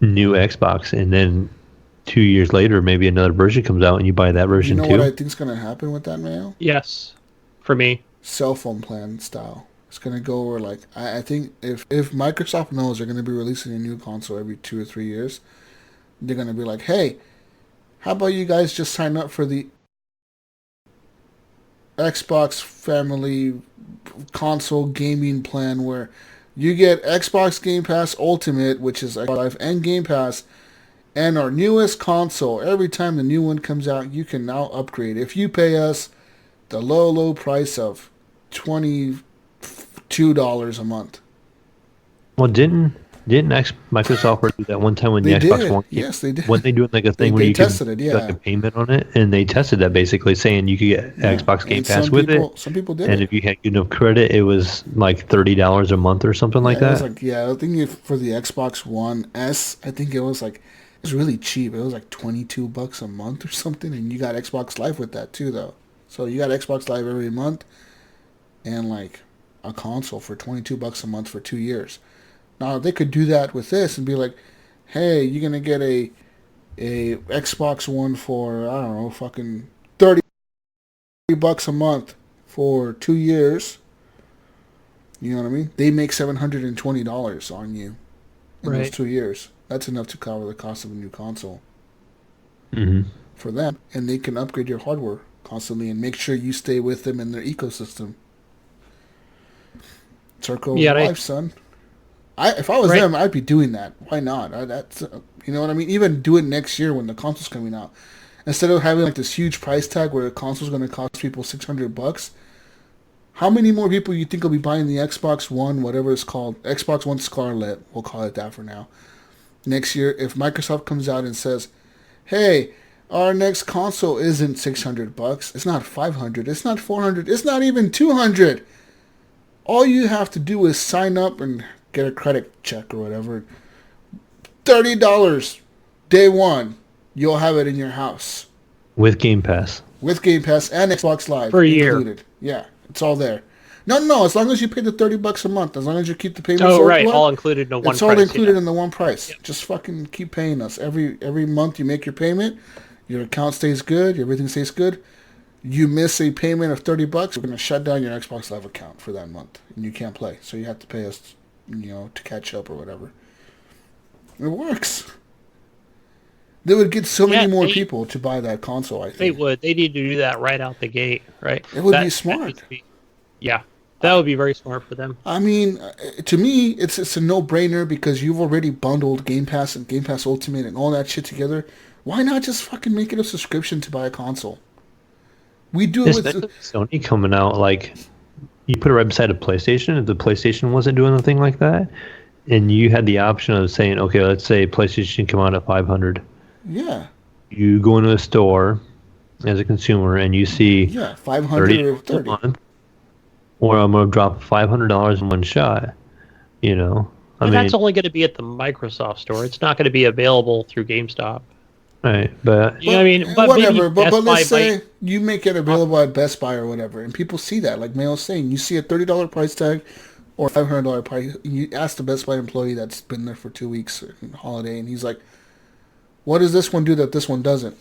new Xbox and then 2 years later maybe another version comes out and you buy that version too? You know what I think's going to happen with that, Mayo? Yes. For me, cell phone plan style. It's gonna go where like I think if Microsoft knows they're gonna be releasing a new console every 2 or 3 years, they're gonna be like, hey, how about you guys just sign up for the Xbox family console gaming plan where you get Xbox Game Pass Ultimate, which is Xbox Live and Game Pass, and our newest console. Every time the new one comes out, you can now upgrade. If you pay us the low price of $22 a month. Well, didn't Microsoft do that one time when the Xbox One came? Yes, they did. When they doing like a thing where you tested could it, like a payment on it, and they tested that basically saying you could get Xbox Game Pass with it. Some people did. And if you had enough credit, it was like $30 a month or something like that. It was I think for the Xbox One S, I think it was really cheap. It was like $22 a month or something, and you got Xbox Live with that too, though. So you got Xbox Live every month, and like a console for $22 a month for 2 years. Now they could do that with this and be like, hey, you're gonna get a Xbox One for, I don't know, fucking $30 a month for 2 years. You know what I mean? They make $720 on you in those 2 years. That's enough to cover the cost of a new console for them, and they can upgrade your hardware constantly and make sure you stay with them in their ecosystem. Circle of life, son. If I was them, I'd be doing that. Why not? That's you know what I mean? Even do it next year when the console's coming out. Instead of having like this huge price tag where the console's going to cost people $600, how many more people you think will be buying the Xbox One, whatever it's called, Xbox One Scarlet, we'll call it that for now, next year, if Microsoft comes out and says, hey, our next console isn't $600, it's not $500, it's not $400, it's not even $200. All you have to do is sign up and get a credit check or whatever. $30 day one, you'll have it in your house. With Game Pass. With Game Pass and Xbox Live. For a included. Year. Yeah, it's all there. No, as long as you pay the $30 a month, as long as you keep the payments. Oh, right, all included in the one price. It's all included in the one price. Yep. Just fucking keep paying us. Every month you make your payment, your account stays good, everything stays good. You miss a payment of $30, we're going to shut down your Xbox Live account for that month, and you can't play. So you have to pay us, to catch up or whatever. It works. They would get so many more people to buy that console, I think. They would. They need to do that right out the gate, right? It would be smart. That would be very smart for them. I mean, to me, it's a no-brainer because you've already bundled Game Pass and Game Pass Ultimate and all that shit together. Why not just fucking make it a subscription to buy a console? We do it with Sony coming out, like, you put it right beside a PlayStation. If the PlayStation wasn't doing a thing like that, and you had the option of saying, okay, let's say PlayStation come out at $500. Yeah. You go into a store as a consumer and you see $500 or $30 a month, or I'm going to drop $500 in one shot. I mean, that's only going to be at the Microsoft store. It's not going to be available through GameStop. Right, but I mean, whatever. But let's say you make it available at Best Buy or whatever, and people see that, like Mayo's saying, you see a $30 price tag or $500 price. You ask the Best Buy employee that's been there for 2 weeks on holiday, and he's like, "What does this one do that this one doesn't?"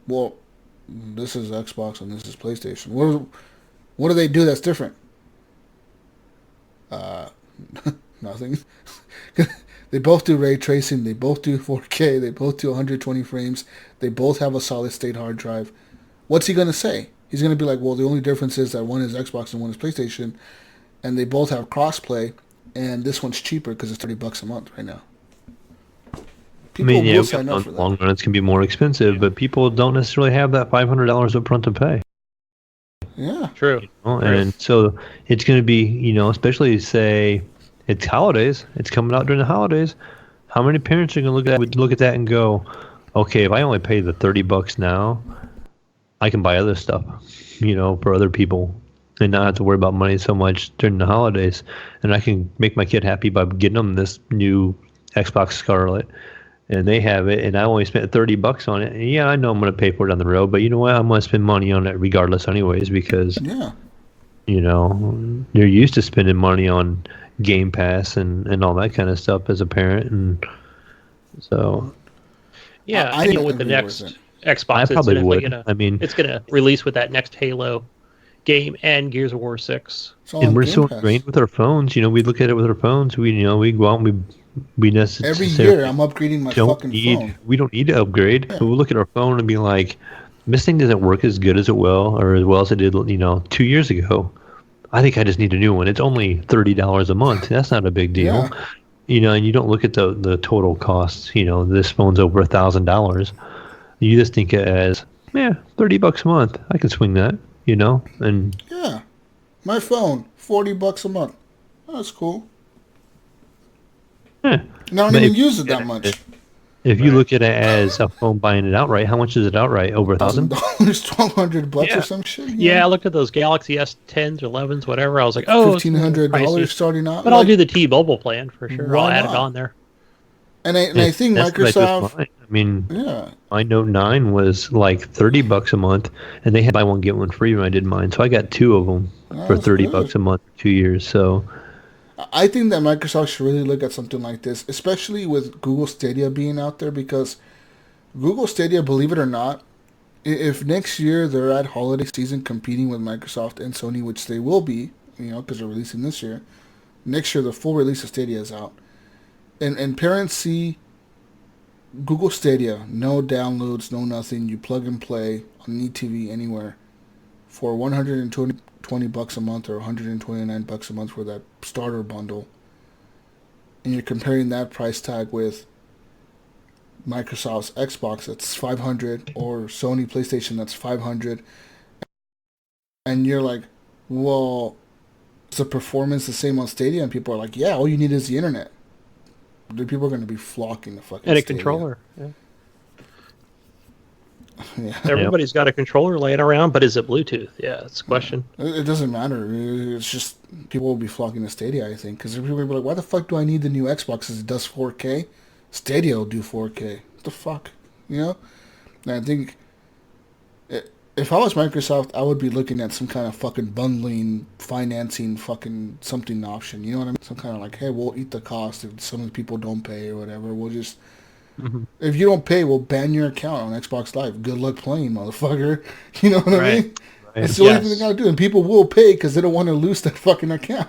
Well, this is Xbox and this is PlayStation. What do they do that's different? Nothing. They both do ray tracing. They both do 4K. They both do 120 frames. They both have a solid-state hard drive. What's he going to say? He's going to be like, well, the only difference is that one is Xbox and one is PlayStation, and they both have crossplay, and this one's cheaper because it's $30 a month right now. People will sign up for that. Long run, it's going to be more expensive, but people don't necessarily have that $500 up front to pay. Yeah. True. And so it's going to be, especially say it's holidays. It's coming out during the holidays. How many parents are going to look at that and go, okay, if I only pay the $30 now, I can buy other stuff, for other people and not have to worry about money so much during the holidays. And I can make my kid happy by getting them this new Xbox Scarlet. And they have it, and I only spent $30 on it. And yeah, I know I'm going to pay for it down the road, but you know what? I'm going to spend money on it regardless anyways because, you're used to spending money on Game Pass and all that kind of stuff as a parent. And so... Yeah, I think with the next Xbox, I probably would. It's going to release with that next Halo game and Gears of War 6. And we're so ingrained with our phones. We look at it with our phones. We go out and we necessarily... Every year, I'm upgrading my fucking phone. We don't need to upgrade. Yeah. We'll look at our phone and be like, this thing doesn't work as good as it will, or as well as it did, 2 years ago. I think I just need a new one. It's only $30 a month. That's not a big deal. Yeah. And you don't look at the total costs. This phone's over $1,000. You just think it as, $30 a month. I can swing that, and... Yeah. My phone, $40 a month. That's cool. Yeah. I don't even use it that much. If you look at it as a phone buying it outright, how much is it outright? Over $1,000? $1,200 or some shit. Yeah, I looked at those Galaxy S10s or 11s, whatever. I was like, $1,500 starting out. But I'll do the T-Mobile plan for sure. I'll add it on there. And I think Microsoft... My Note 9 was like $30 a month, and they had buy one get one free when I did mine. So I got two of them for $30 a month for 2 years. So I think that Microsoft should really look at something like this, especially with Google Stadia being out there, because Google Stadia, believe it or not, if next year they're at holiday season competing with Microsoft and Sony, which they will be, because they're releasing this year, next year the full release of Stadia is out, and parents see Google Stadia, no downloads, no nothing, you plug and play on any TV anywhere for $120 a month or $129 a month for that starter bundle, and you're comparing that price tag with Microsoft's Xbox that's $500 or Sony PlayStation that's $500, and you're like, well, is the performance the same on Stadia? And people are like, yeah, all you need is the internet. People are going to be flocking the fucking and a Stadia. Controller. Yeah. Yeah. Everybody's got a controller laying around, but is it Bluetooth? Yeah, that's the question. It doesn't matter. It's just people will be flocking to Stadia, I think, because people will be like, why the fuck do I need the new Xbox? It does 4K. Stadia will do 4K. What the fuck? And I think if I was Microsoft, I would be looking at some kind of fucking bundling, financing, fucking something option. You know what I mean? Some kind of like, hey, we'll eat the cost if some of the people don't pay or whatever. We'll just... Mm-hmm. If you don't pay, we'll ban your account on Xbox Live. Good luck playing, motherfucker. You know what I mean? Right. That's the only thing they gotta do. And people will pay because they don't want to lose that fucking account.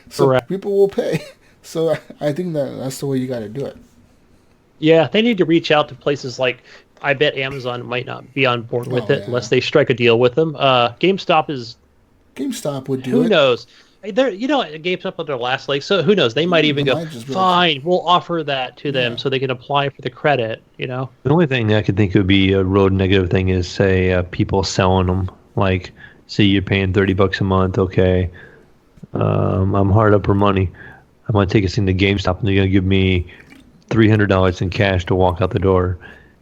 So correct. People will pay. So I think that's the way you gotta do it. Yeah, they need to reach out to places like, I bet Amazon might not be on board with it unless they strike a deal with them. GameStop would do it. Who knows? GameStop on their last leg, so who knows? They might even go, fine, we'll offer that to them so they can apply for the credit, The only thing I could think would be a road negative thing is, say, people selling them. Like, say you're paying $30 a month, okay, I'm hard up for money. I'm going to take this thing to GameStop, and they're going to give me $300 in cash to walk out the door.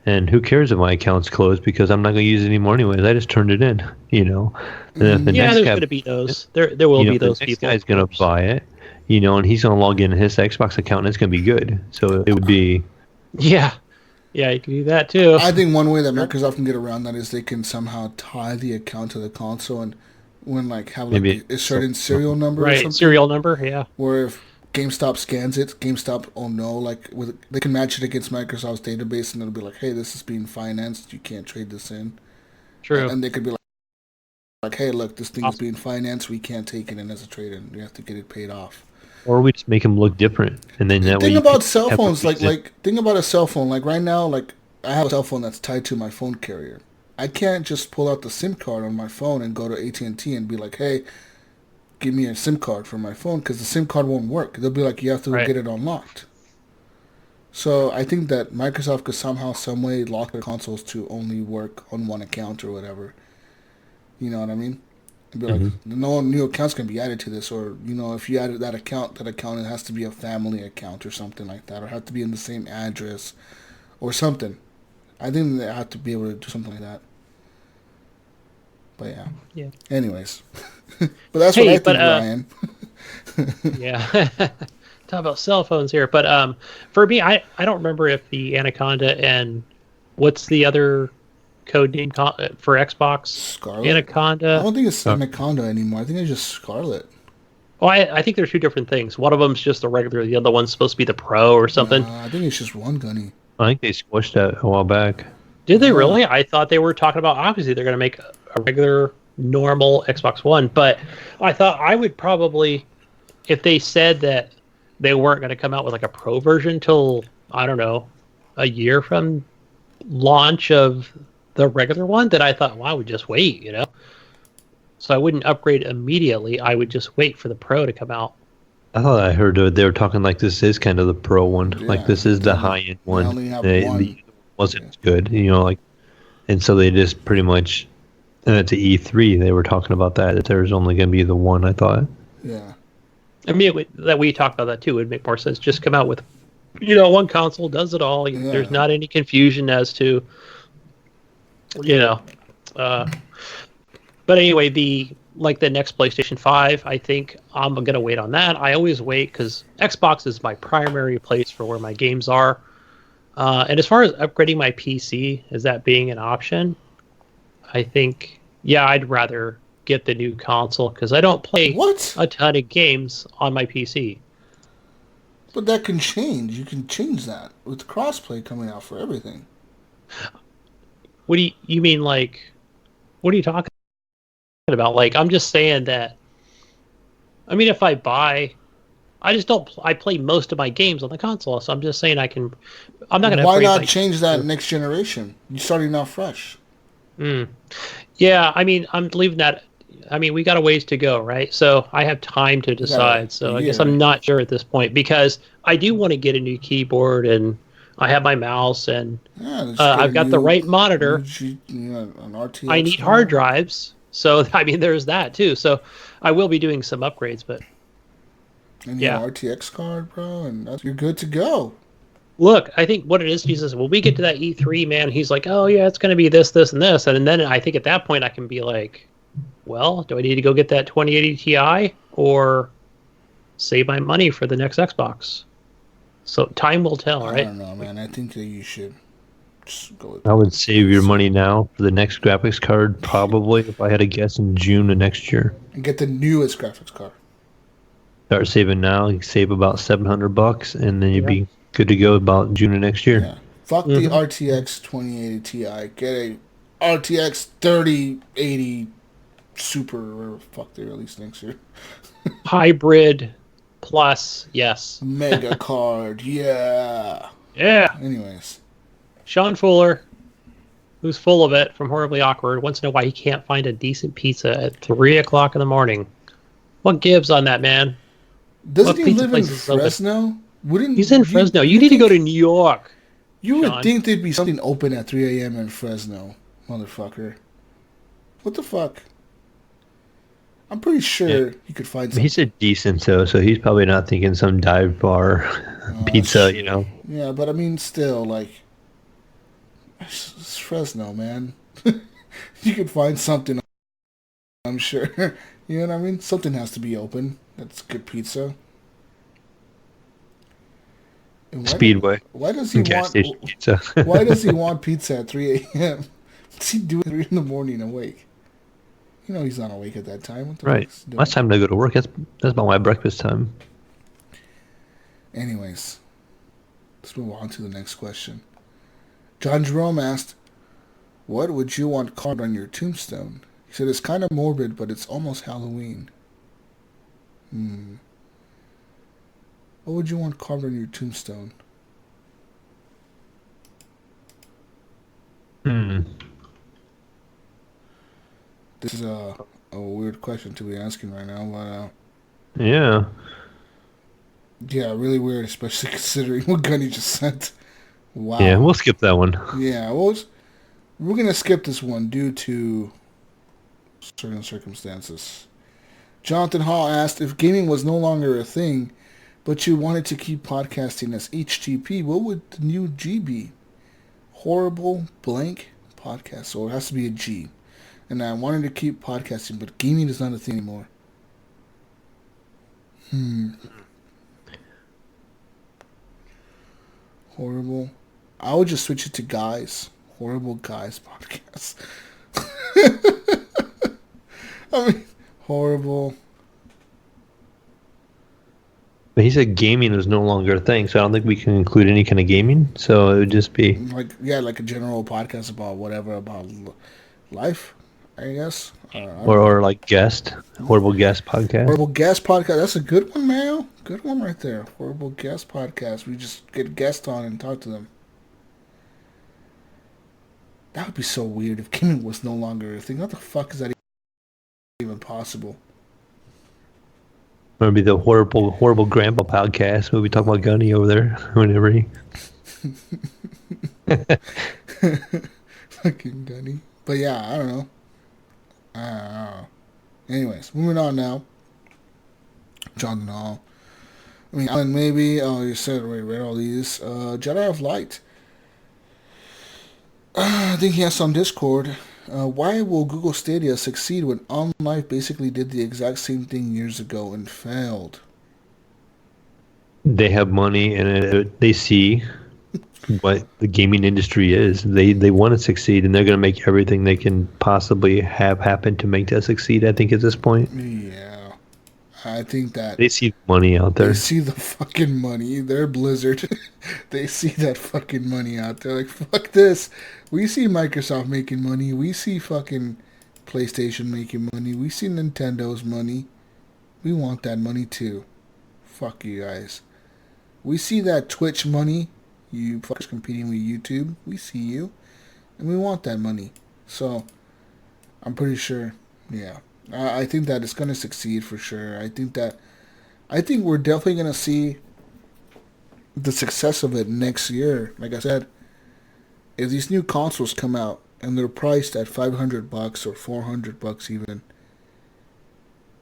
And who cares if my account's closed because I'm not going to use it anymore anyways. I just turned it in, And there's going to be those. There will be those people. This guy's going to buy it, and he's going to log in his Xbox account, and it's going to be good. So it would be... Yeah, you can do that too. I think one way that Microsoft can get around that is they can somehow tie the account to the console and have a certain serial number or something. Right, serial number, yeah. Where if GameStop scans it, GameStop will know, they can match it against Microsoft's database, and it'll be like, hey, this is being financed, you can't trade this in. True. And they could be like, hey, look, this thing is being financed, we can't take it in as a trade-in, you have to get it paid off. Or we just make them look different, and then that way. Think about cell phones, think about a cell phone, right now, I have a cell phone that's tied to my phone carrier. I can't just pull out the SIM card on my phone and go to AT&T and be like, hey, give me a SIM card for my phone, because the SIM card won't work. They'll be like, you have to get it unlocked. So I think that Microsoft could somehow, some way lock their consoles to only work on one account or whatever. You know what I mean? And be like, no new accounts can be added to this, or if you added that account it has to be a family account or something like that, or have to be in the same address or something. I think they have to be able to do something like that. But yeah. Anyways. But that's what I think, Ryan. Yeah. Talk about cell phones here. But for me, I don't remember if the Anaconda and what's the other code name for Xbox? Scarlet? Anaconda. I don't think it's Anaconda anymore. I think it's just Scarlet. Oh, I think they're two different things. One of them's just the regular. The other one's supposed to be the Pro or something. I think it's just one, Gunny. I think they squished that a while back. Did they really? I thought they were talking about, obviously, they're going to make a regular, normal Xbox One. But I thought I would probably, if they said that they weren't going to come out with a Pro version till, I don't know, a year from launch of the regular one, then I thought, well, I would just wait, So I wouldn't upgrade immediately. I would just wait for the Pro to come out. I thought I heard they were talking like this is kind of the Pro one. Yeah, this is the high-end one. Only have one. Wasn't as good, and so they just pretty much, and at the E3 they were talking about that there's only going to be the one. I thought. Yeah. I mean, that we talked about that too. It would make more sense. Just come out with, one console does it all. Yeah. There's not any confusion as to, But anyway, the next PlayStation 5, I think I'm going to wait on that. I always wait because Xbox is my primary place for where my games are. And as far as upgrading my PC, as that being an option, I think, I'd rather get the new console because I don't play a ton of games on my PC. But that can change. You can change that with crossplay coming out for everything. What do you mean? Like, what are you talking about? Like, I'm just saying that. I mean, if I buy, I just don't. I play most of my games on the console, so I'm just saying I can. I'm not going to. Why not change that next generation? You're starting out fresh. Yeah, I mean, I'm leaving that. I mean, we got a ways to go, right? So I have time to decide. So I guess I'm not sure at this point because I do want to get a new keyboard and I have my mouse and I've got the right monitor. An RTX I need hard drives. So, I mean, there's that too. So I will be doing some upgrades, but and your RTX card, bro, and you're good to go. Look, I think what it is, Jesus, when we get to that E3, man, he's like, oh, yeah, it's going to be this, this, and this. And then I think at that point I can be like, well, do I need to go get that 2080 Ti or save my money for the next Xbox? So time will tell, right? I don't know, man. I think that you should just go with I would save your money now for the next graphics card, probably, if I had to guess, in June of next year. And get the newest graphics card. Start saving now. You save about $700, and then you'd be good to go about June of next year. Yeah. Fuck the RTX 2080 Ti. Get a RTX 3080 Super, or whatever the fuck they release next year. Hybrid Plus, yes. Mega card, yeah. Yeah. Anyways. Sean Fuller, who's full of it from Horribly Awkward, wants to know why he can't find a decent pizza at 3 o'clock in the morning. What gives on that, man? Doesn't he live in Fresno? He's in Fresno. You need to go to New York. You would think there'd be something open at 3 a.m. in Fresno, motherfucker. What the fuck? I'm pretty sure you could find something. He said decent, so he's probably not thinking some dive bar pizza, you know? Yeah, but I mean, still, like, it's Fresno, man. You could find something, I'm sure. You know what I mean? Something has to be open. That's good pizza. Speedway. Why does he want pizza? Why does he want pizza at 3 a.m.? What's he doing at 3 in the morning awake? You know he's not awake at that time. What the right. Last time to go to work. That's about my breakfast time. Anyways, let's move on to the next question. John Jerome asked, "What would you want carved on your tombstone?" He said it's kind of morbid, but it's almost Halloween. What would you want carved on your tombstone? This is a weird question to be asking right now, but yeah, really weird, especially considering what Gunny just sent. Wow. Yeah, we'll skip that one. Yeah, we're gonna skip this one due to certain circumstances. Jonathan Hall asked, if gaming was no longer a thing, but you wanted to keep podcasting as HGP, what would the new G be? Horrible blank podcast. So it has to be a G. And I wanted to keep podcasting, but gaming is not a thing anymore. Horrible. I would just switch it to guys. Horrible guys podcast. I mean, horrible. But he said gaming is no longer a thing, so I don't think we can include any kind of gaming. So it would just be like a general podcast about whatever, about life, I guess. Or like horrible guest podcast. Horrible guest podcast. That's a good one, Mayo. Good one right there. Horrible guest podcast. We just get guests on and talk to them. That would be so weird if gaming was no longer a thing. What the fuck is that even possible? Maybe the horrible grandpa podcast where we talk about Gunny over there whenever he fucking Gunny. But yeah, I don't know. Anyways, moving on now. Jonathan Hall. I mean, Alan, maybe. Oh, you said we read all these. Jedi of Light. I think he has some Discord. Why will Google Stadia succeed when OnLive basically did the exact same thing years ago and failed? They have money and they see. what the gaming industry is. They want to succeed, and they're going to make everything they can possibly have happen to make that succeed. I think at this point. Yeah, I think that they see money out there. They see the fucking money. They're Blizzard. They see that fucking money out there. Like, fuck this. We see Microsoft making money. We see fucking PlayStation making money. We see Nintendo's money. We want that money too. Fuck you guys. We see that Twitch money. You fuckers competing with YouTube. We see you. And we want that money. So, I'm pretty sure, yeah. I think that it's going to succeed for sure. I think we're definitely going to see the success of it next year. Like I said, if these new consoles come out and they're priced at $500 or $400 even,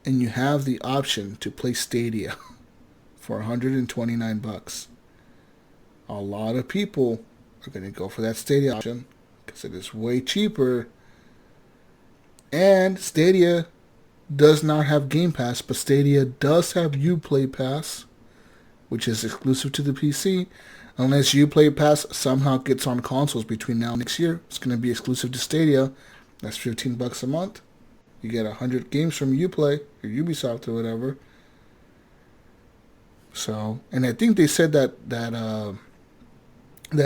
and you have the option to play Stadia for $129, a lot of people are going to go for that Stadia option because it is way cheaper. And Stadia does not have Game Pass, but Stadia does have Uplay Pass, which is exclusive to the PC. Unless Uplay Pass somehow gets on consoles between now and next year, it's going to be exclusive to Stadia. That's $15 a month. You get 100 games from Uplay or Ubisoft or whatever. So, and I think they said that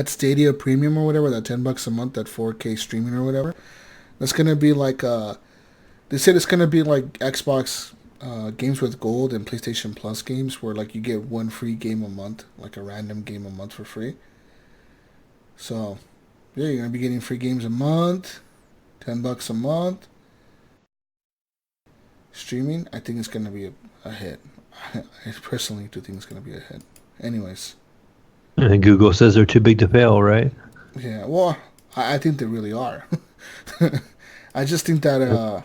Stadia Premium or whatever, that $10 a month, that 4K streaming or whatever, that's going to be like they said it's going to be like Xbox games with gold and PlayStation Plus games where like you get one free game a month, like a random game a month for free. So, yeah, you're going to be getting free games a month, $10 a month. Streaming, I think it's going to be a hit. I personally do think it's going to be a hit. Anyways. And Google says they're too big to fail, right? Yeah, well, I think they really are. I just think that,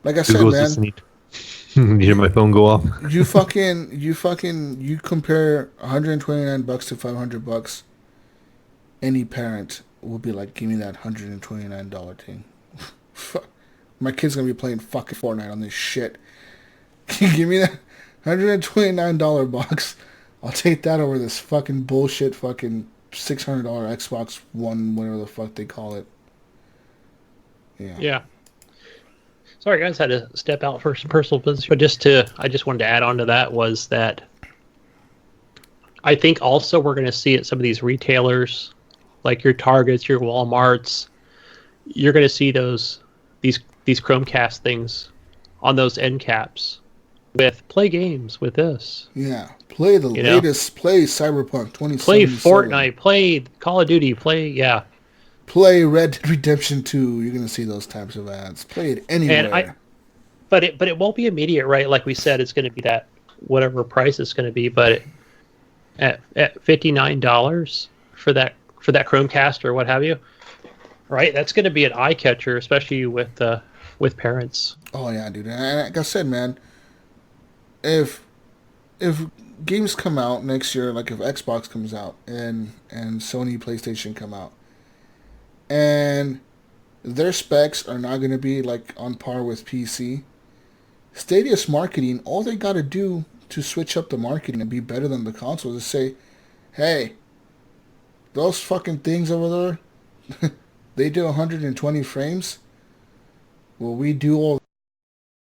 like I Google's said, man. Listening. You hear my phone go off? you compare $129 to $500. Any parent will be like, give me that $129 thing. My kid's gonna be playing fucking Fortnite on this shit. Give me that $129 box. I'll take that over this fucking bullshit fucking $600 Xbox One, whatever the fuck they call it. Yeah. Yeah. Sorry, guys, had to step out for some personal business. But I just wanted to add on to that was that I think also we're going to see at some of these retailers, like your Targets, your Walmarts, you're going to see these Chromecast things on those end caps with play games with this. Yeah, play the latest, play Cyberpunk 2077. Play Fortnite, play Call of Duty, Play Red Dead Redemption 2. You're gonna see those types of ads. Play it anywhere. But it won't be immediate, right? Like we said, it's going to be that whatever price it's going to be. But at $59 for that Chromecast or what have you, right? That's going to be an eye catcher, especially with parents. Oh yeah, dude. And like I said, man, if games come out next year, like if Xbox comes out and Sony PlayStation come out, and their specs are not going to be like on par with PC, Stadia's marketing, all they got to do to switch up the marketing and be better than the consoles is say, hey, those fucking things over there, they do 120 frames. Well, we do all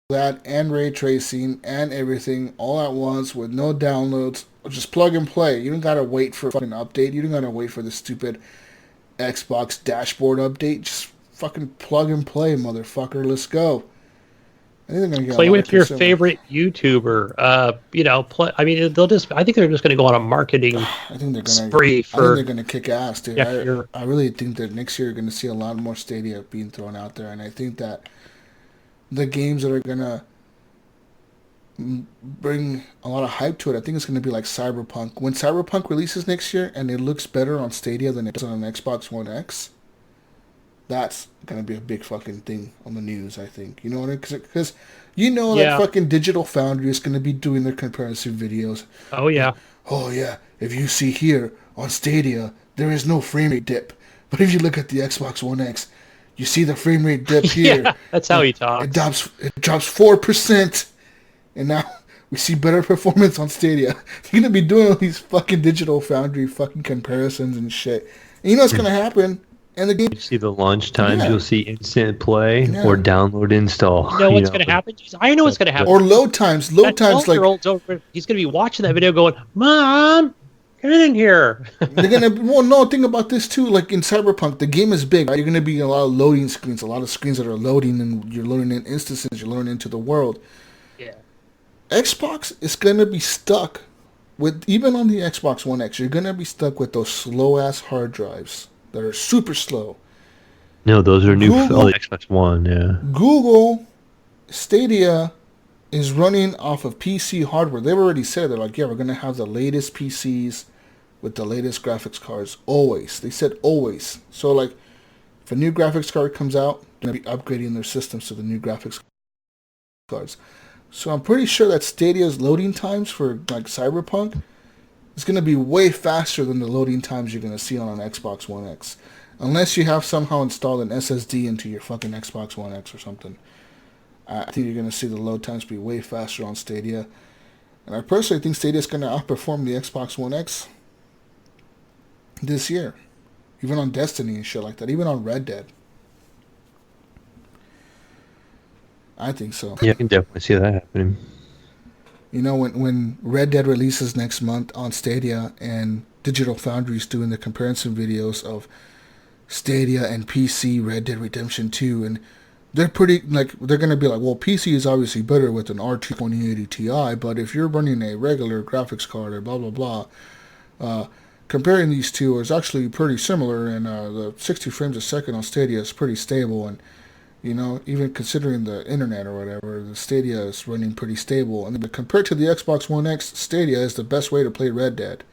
that and ray tracing and everything all at once with no downloads. Just plug and play. You don't got to wait for a fucking update. You don't got to wait for the stupid Xbox dashboard update. Just fucking plug and play, motherfucker. Let's go. I think they're gonna get play with your favorite YouTuber. Play. I mean, I think they're just going to go on a marketing spree. I think they're going to kick ass, dude. Yeah, I really think that next year you're going to see a lot more Stadia being thrown out there, and I think that the games that are going to bring a lot of hype to it, I think it's going to be like Cyberpunk. When Cyberpunk releases next year and it looks better on Stadia than it does on an Xbox One X, that's going to be a big fucking thing on the news, I think. You know what I mean? Because that fucking Digital Foundry is going to be doing their comparison videos. Oh, yeah. Oh, yeah. If you see here on Stadia, there is no frame rate dip. But if you look at the Xbox One X, you see the frame rate dip here. Yeah, that's how he talks. It drops 4%. And now We see better performance on Stadia. You're going to be doing all these fucking Digital Foundry fucking comparisons and shit. And you know what's going to happen? And the game... You see the launch times, you'll see instant play or download install. You know what's going to happen? I know what's going to happen. Or load times. Load times like... Over, he's going to be watching that video going, Mom, get in here. They're going to... Well, no, think about this too. Like in Cyberpunk, the game is big. Right? You're going to be a lot of loading screens. A lot of screens that are loading, and you're loading in instances. You're loading into the world. Yeah. Xbox is going to be stuck with... Even on the Xbox One X, you're going to be stuck with those slow-ass hard drives that are super slow. No, those are new for the Xbox One, yeah. Google Stadia is running off of PC hardware. They've already said, they're like, yeah, we're going to have the latest PCs with the latest graphics cards. Always. They said always. So, like, if a new graphics card comes out, they're going to be upgrading their systems to the new graphics cards. So I'm pretty sure that Stadia's loading times for, like, Cyberpunk is going to be way faster than the loading times you're going to see on an Xbox One X. Unless you have somehow installed an SSD into your fucking Xbox One X or something. I think you're going to see the load times be way faster on Stadia. And I personally think Stadia is going to outperform the Xbox One X this year. Even on Destiny and shit like that. Even on Red Dead. I think so. Yeah, I can definitely see that happening. You know, when Red Dead releases next month on Stadia and Digital Foundry's doing the comparison videos of Stadia and PC Red Dead Redemption 2, and they're pretty, like, they're going to be like, well, PC is obviously better with an RT 2080 Ti, but if you're running a regular graphics card or blah, blah, blah, comparing these two is actually pretty similar, and the 60 frames a second on Stadia is pretty stable, and, you know, even considering the internet or whatever, the Stadia is running pretty stable, and compared to the Xbox One X, Stadia is the best way to play Red Dead.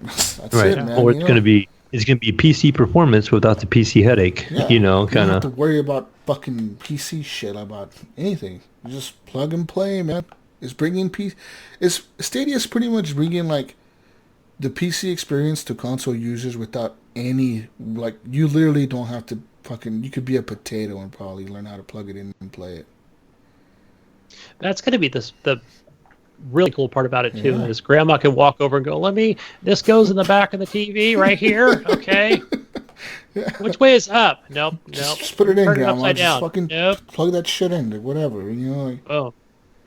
That's right. it, man. Or it's going to be PC performance without the PC headache. Yeah. You know, kind of. You don't have to worry about fucking PC shit about anything. You just plug and play, man. It's bringing Stadia's pretty much bringing like the PC experience to console users without any, like, you literally don't have to fucking, you could be a potato and probably learn how to plug it in and play it. That's going to be the really cool part about it too, is grandma can walk over and go, this goes in the back of the TV right here. Okay. Which way is up? Nope. Just put it in, Turn grandma. it upside just down. Fucking plug that shit in, whatever, you know. Like, oh,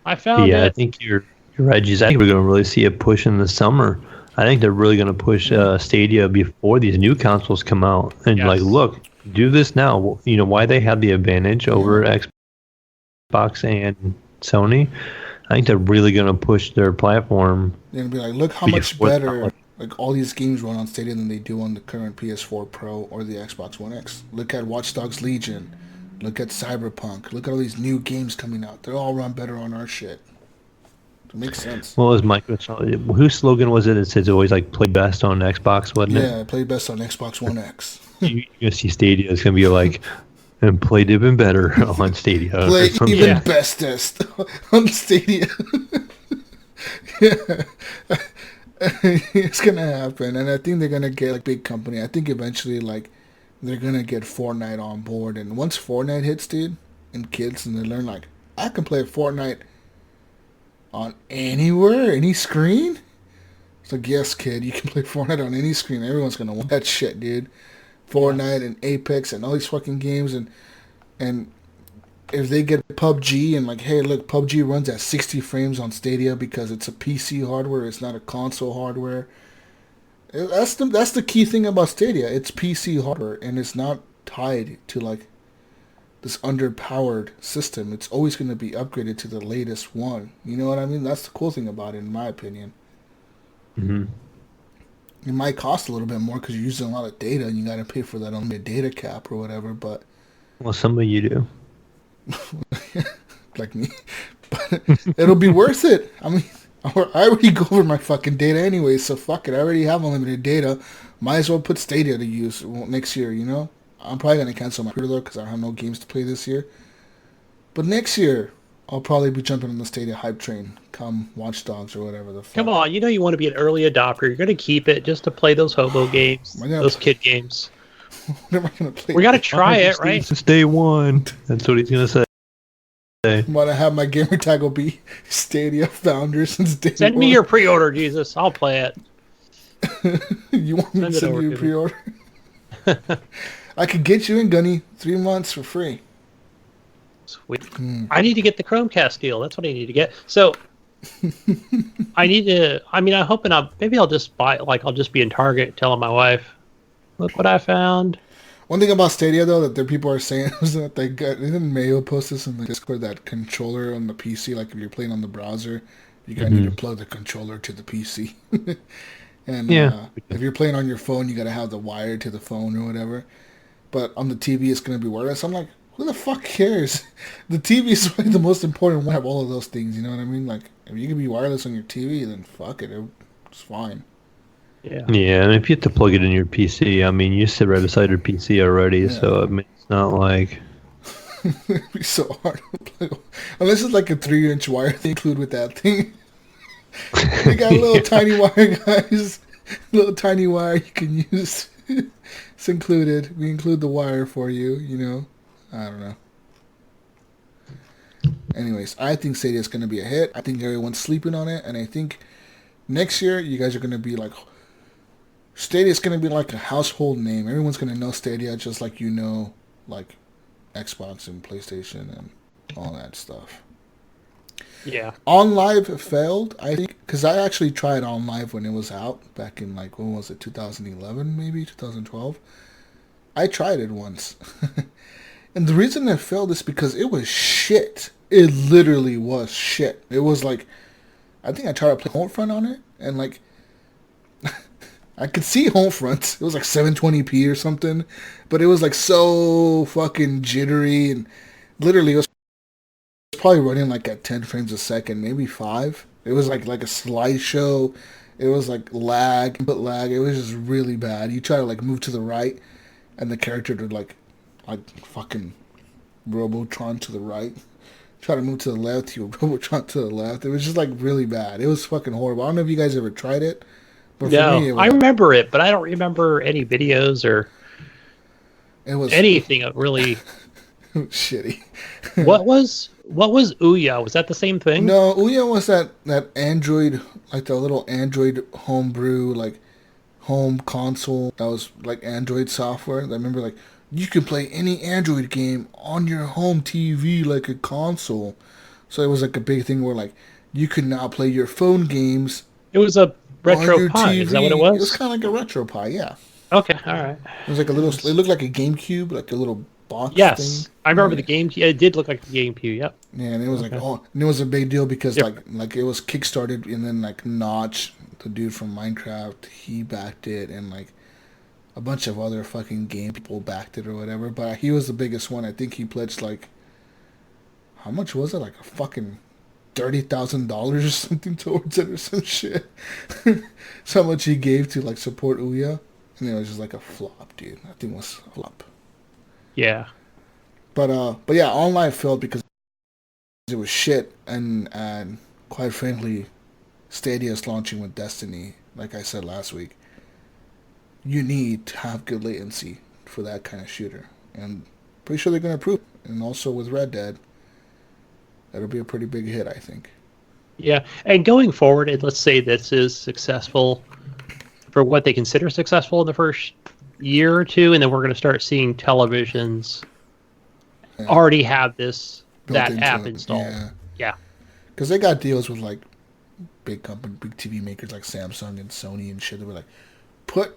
I found it. Yeah, I think you're right, Jesus. I think we're going to really see a push in the summer. I think they're really going to push Stadia before these new consoles come out. And like, look, do this now. You know, why they have the advantage over Xbox and Sony. I think they're really going to push their platform. They're going to be like, look how much better like all these games run on Stadia than they do on the current PS4 Pro or the Xbox One X. Look at Watch Dogs Legion. Look at Cyberpunk. Look at all these new games coming out. They all run better on our shit. It makes sense. Well, whose slogan was it? It says always like play best on Xbox, wasn't it? Yeah, play best on Xbox One X. You're going to see Stadia. It's going to be like, and play even better on Stadia. Play even bestest on Stadia. Yeah. It's going to happen. And I think they're going to get a big company. I think eventually, like, they're going to get Fortnite on board. And once Fortnite hits, dude, and kids, and they learn, like, I can play Fortnite on anywhere, any screen. It's like, yes, kid, you can play Fortnite on any screen. Everyone's going to want that shit, dude. Fortnite and Apex and all these fucking games, and if they get PUBG and like, hey, look, PUBG runs at 60 frames on Stadia because it's a PC hardware, it's not a console hardware. That's the key thing about Stadia. It's PC hardware, and it's not tied to like this underpowered system. It's always going to be upgraded to the latest one. You know what I mean? That's the cool thing about it, in my opinion. Mm-hmm. It might cost a little bit more because you're using a lot of data and you got to pay for that unlimited data cap or whatever, but... Well, some of you do. Like me. But it'll be worth it. I mean, I already go over my fucking data anyway, so fuck it. I already have unlimited data. Might as well put Stadia to use next year, you know? I'm probably going to cancel my pre-order because I have no games to play this year. But next year, I'll probably be jumping on the Stadia hype train. Come Watch Dogs or whatever the fuck. Come on, you know you want to be an early adopter. You're going to keep it just to play those hobo games, those kid games. What am I going to play? We got to try it, right? Since day one. That's what he's going to say. I'm gonna have my gamer tag will be Stadia founder since day Send me your pre-order, Jesus. I'll play it. You want me to send you a pre-order? I could get you in, Gunny, 3 months for free. Sweet. I need to get the Chromecast deal. That's what I need to get. So I need to. I mean, I'm hoping maybe I'll just buy. Like, I'll just be in Target telling my wife, "Look what I found." One thing about Stadia, though, that people are saying is that didn't Mayo post this in the Discord, that controller on the PC, like if you're playing on the browser, you gotta need to plug the controller to the PC. And if you're playing on your phone, you gotta have the wire to the phone or whatever. But on the TV, it's gonna be wireless. I'm like, who the fuck cares? The TV is probably the most important one of all of those things, you know what I mean? Like, if you can be wireless on your TV, then fuck it, it's fine. Yeah, and if you have to plug it in your PC, I mean, you sit right beside your PC already, so I mean, it's not like... It'd be so hard to plug. Unless it's like a 3-inch wire they include with that thing. They got a little tiny wire, guys. Little tiny wire you can use. It's included. We include the wire for you, you know. I don't know. Anyways, I think Stadia is going to be a hit. I think everyone's sleeping on it, and I think next year you guys are going to be like... Stadia is going to be like a household name. Everyone's going to know Stadia just like you know, like Xbox and PlayStation and all that stuff. Yeah. OnLive failed, I think, because I actually tried OnLive when it was out back in, like, when was it, 2011 maybe, 2012? I tried it once. And the reason it failed is because it was shit. It literally was shit. It was like, I think I tried to play Homefront on it, and like, I could see Homefront. It was like 720p or something, but it was like so fucking jittery, and literally it was probably running like at 10 frames a second, maybe 5. It was like a slideshow. It was like lag. It was just really bad. You try to like move to the right, and the character would like fucking Robotron to the right. Try to move to the left, you Robotron to the left. It was just like really bad. It was fucking horrible. I don't know if you guys ever tried it. But no, for me, I remember it, but I don't remember any videos or anything really shitty. What was Ouya? Was that the same thing? No, Ouya was that Android, like the little Android homebrew, like home console that was like Android software. I remember like you could play any Android game on your home TV like a console. So it was like a big thing where like you could now play your phone games. It was a Retro Pi, is that what it was? It was kind of like a Retro Pi, yeah. Okay, all right. It was like a little, it looked like a GameCube, like a little box thing. I remember the GameCube. It did look like the GameCube, yep. Yeah, and it was like, and it was a big deal because like it was kickstarted, and then like Notch, the dude from Minecraft, he backed it, and like a bunch of other fucking game people backed it or whatever, but he was the biggest one. I think he pledged like, how much was it? Like a fucking $30,000 or something towards it or some shit. That's how much he gave to like support Ouya, and it was just like a flop, dude. I think it was a flop. Yeah. But yeah, OnLive failed because it was shit, and quite frankly, Stadia is launching with Destiny. Like I said last week, you need to have good latency for that kind of shooter, and pretty sure they're gonna improve. And also with Red Dead, that'll be a pretty big hit, I think. Yeah, and going forward, and let's say this is successful for what they consider successful in the first year or two, and then we're going to start seeing televisions already have that app installed. Yeah. Because they got deals with like big TV makers like Samsung and Sony and shit. They were like, put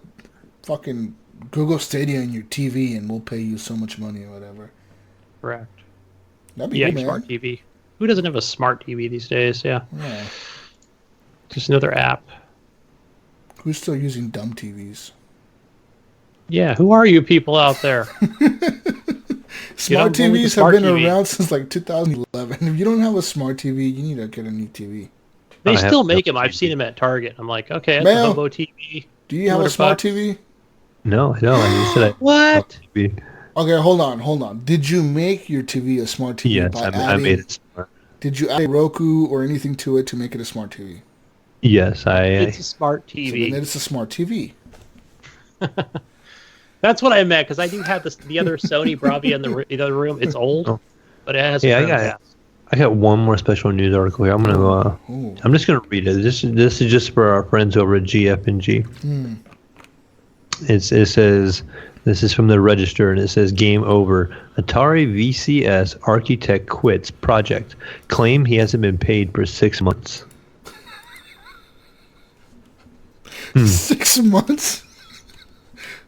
fucking Google Stadia in your TV and we'll pay you so much money or whatever. Correct. That'd be good, man. Smart TV. Who doesn't have a smart TV these days? Yeah. Just another app. Who's still using dumb TVs? Yeah, who are you people out there? Smart TVs have been around since like 2011. If you don't have a smart TV, you need to get a new TV. They still make them. I've seen them at Target. I'm like, okay, that's a hobo TV. Do you have a smart TV? No, I don't. I said what? Okay, hold on. Did you make your TV a smart TV? Yes, I made it smart. Did you add a Roku or anything to it to make it a smart TV? Yes, It's a smart TV. So then it's a smart TV. That's what I meant, because I do have the other Sony Bravia in the other room. It's old, but it has. Yeah, I got one more special news article here. I'm just gonna read it. This is just for our friends over at GF&G. It says, this is from the Register, and it says, "Game over. Atari VCS architect quits project. Claim he hasn't been paid for 6 months." 6 months?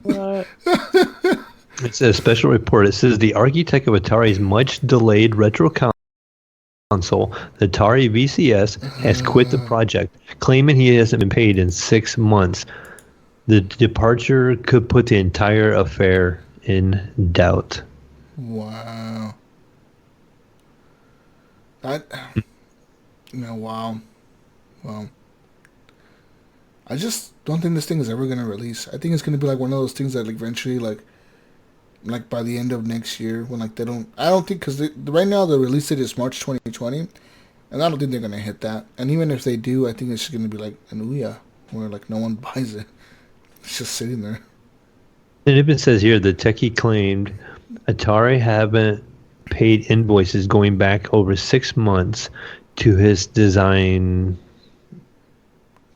What? It's a special report. It says the architect of Atari's much delayed retro console, the Atari VCS, has quit the project, claiming he hasn't been paid in 6 months. The departure could put the entire affair in doubt. Wow. Wow. Well, I just don't think this thing is ever going to release. I think it's going to be like one of those things that like eventually like by the end of next year when like I don't think, because right now the release date is March 2020, and I don't think they're going to hit that. And even if they do, I think it's just going to be like an Ouya where like no one buys it. It's just sitting there. And it even says here the techie claimed Atari haven't paid invoices going back over 6 months to his design.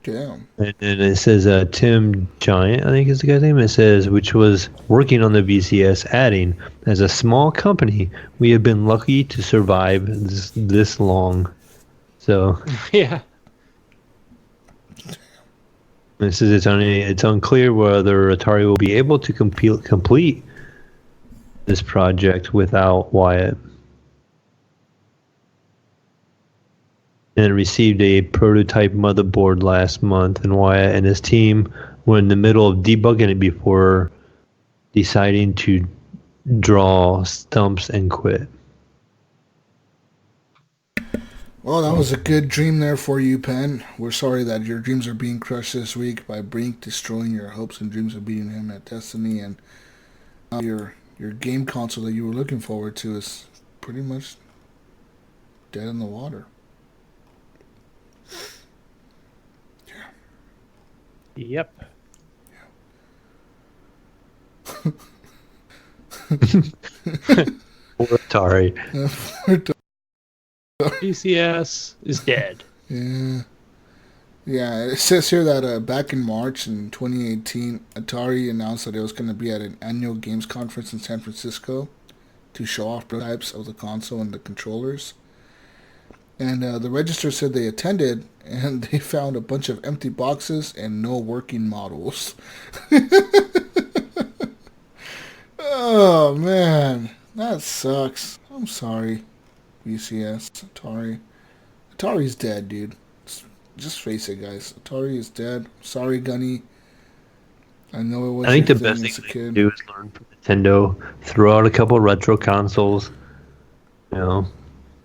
Damn. And then it says Tim Giant, I think is the guy's name. It says, which was working on the VCS, adding, "As a small company, we have been lucky to survive this long." So Yeah. It says it's unclear whether Atari will be able to complete this project without Wyatt. And it received a prototype motherboard last month, and Wyatt and his team were in the middle of debugging it before deciding to draw stumps and quit. Well, that was a good dream there for you, Penn. We're sorry that your dreams are being crushed this week by Brink destroying your hopes and dreams of beating him at Destiny, and your game console that you were looking forward to is pretty much dead in the water. Yep. Poor Atari. VCS is dead. Yeah. Yeah, it says here that back in March in 2018, Atari announced that it was going to be at an annual games conference in San Francisco to show off prototypes of the console and the controllers. And the Register said they attended, and they found a bunch of empty boxes and no working models. Oh, man. That sucks. I'm sorry, VCS, Atari. Atari's dead, dude. Just face it, guys. Atari is dead. Sorry, Gunny. I know it was. I think the best thing they can do is learn from Nintendo. Throw out a couple retro consoles. You know.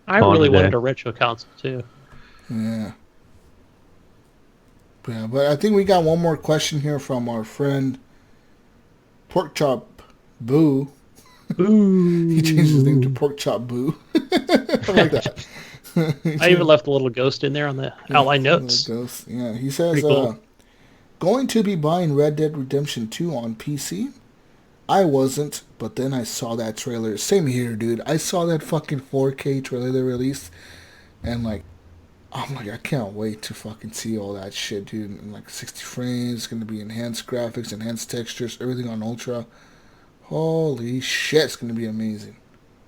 I really wanted a retro console too. Yeah. Yeah, but I think we got one more question here from our friend Pork Chop Boo. Ooh. He changed his name to Pork Chop Boo. I like that. I even left a little ghost in there on the outline notes. Ghost. Yeah, he says, cool. Going to be buying Red Dead Redemption 2 on PC? I wasn't, but then I saw that trailer. Same here, dude. I saw that fucking 4K trailer they released, and like, I'm like, I can't wait to fucking see all that shit, dude. And like 60 frames, it's gonna be enhanced graphics, enhanced textures, everything on Ultra. Holy shit, it's gonna be amazing.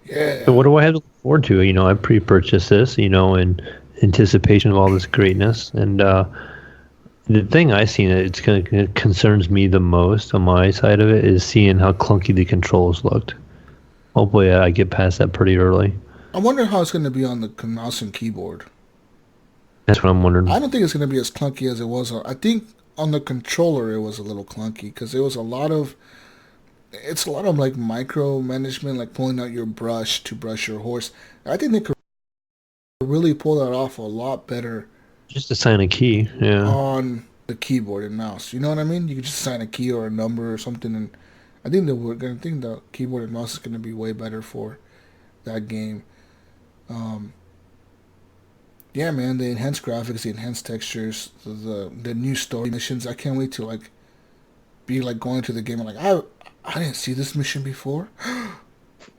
Yeah. So what do I have to look forward to? You know, I pre-purchased this, you know, in anticipation of all this greatness. And the thing I seen it concerns me the most on my side of it is seeing how clunky the controls looked. Hopefully I get past that pretty early. I wonder how it's going to be on the mouse and keyboard. That's what I'm wondering. I don't think it's going to be as clunky as it was. I think on the controller it was a little clunky because there was a lot of... It's a lot of like micro management, like pulling out your brush to brush your horse. I think they could really pull that off a lot better. Just assign a key, yeah. On the keyboard and mouse. You know what I mean? You could just assign a key or a number or something, and I think the keyboard and mouse is going to be way better for that game. Yeah, man, the enhanced graphics, the enhanced textures, the new story missions. I can't wait to like be like going to the game and like I didn't see this mission before.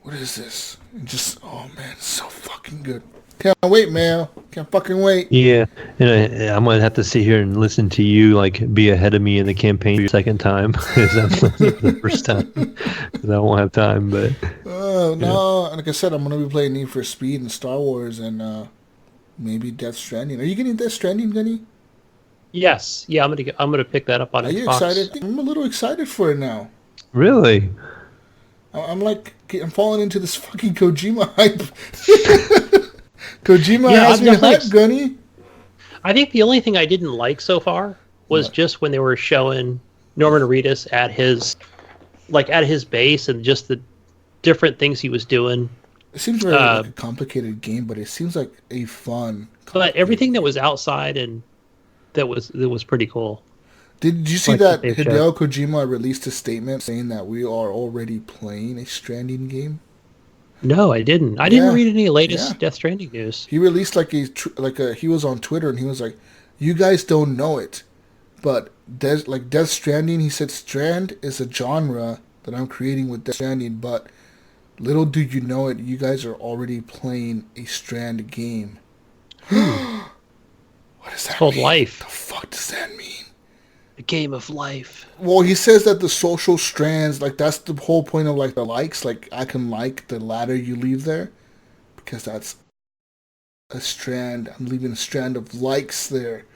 What is this? And just, oh man, it's so fucking good. Can't wait, man. Can't fucking wait. Yeah, and I might have to sit here and listen to you like be ahead of me in the campaign for the second time because I'm listening for the first time because I won't have time. But no, like I said, I'm gonna be playing Need for Speed and Star Wars and maybe Death Stranding. Are you getting Death Stranding, Gunny? Yes, yeah, I'm gonna pick that up on Xbox. Are you excited? I'm a little excited for it now. really, I'm falling into this fucking Kojima hype. Kojima has me hyped, Gunny. I think the only thing I didn't like so far was just when they were showing Norman Reedus at his base and just the different things he was doing. It seems very like a complicated game, but it seems like a fun. But everything that was outside and that was pretty cool. Did you see that Hideo Kojima released a statement saying that we are already playing a Stranding game? No, I didn't. I didn't read any latest Death Stranding news. He released he was on Twitter and he was like, "You guys don't know it, but Death Stranding." He said, "Strand is a genre that I'm creating with Death Stranding, but little do you know it, you guys are already playing a Strand game." What does that It's called mean? Life. The fuck does that mean? The game of life. Well, he says that the social strands, like that's the whole point of like the likes. Like I can like the ladder you leave there, because that's a strand. I'm leaving a strand of likes there.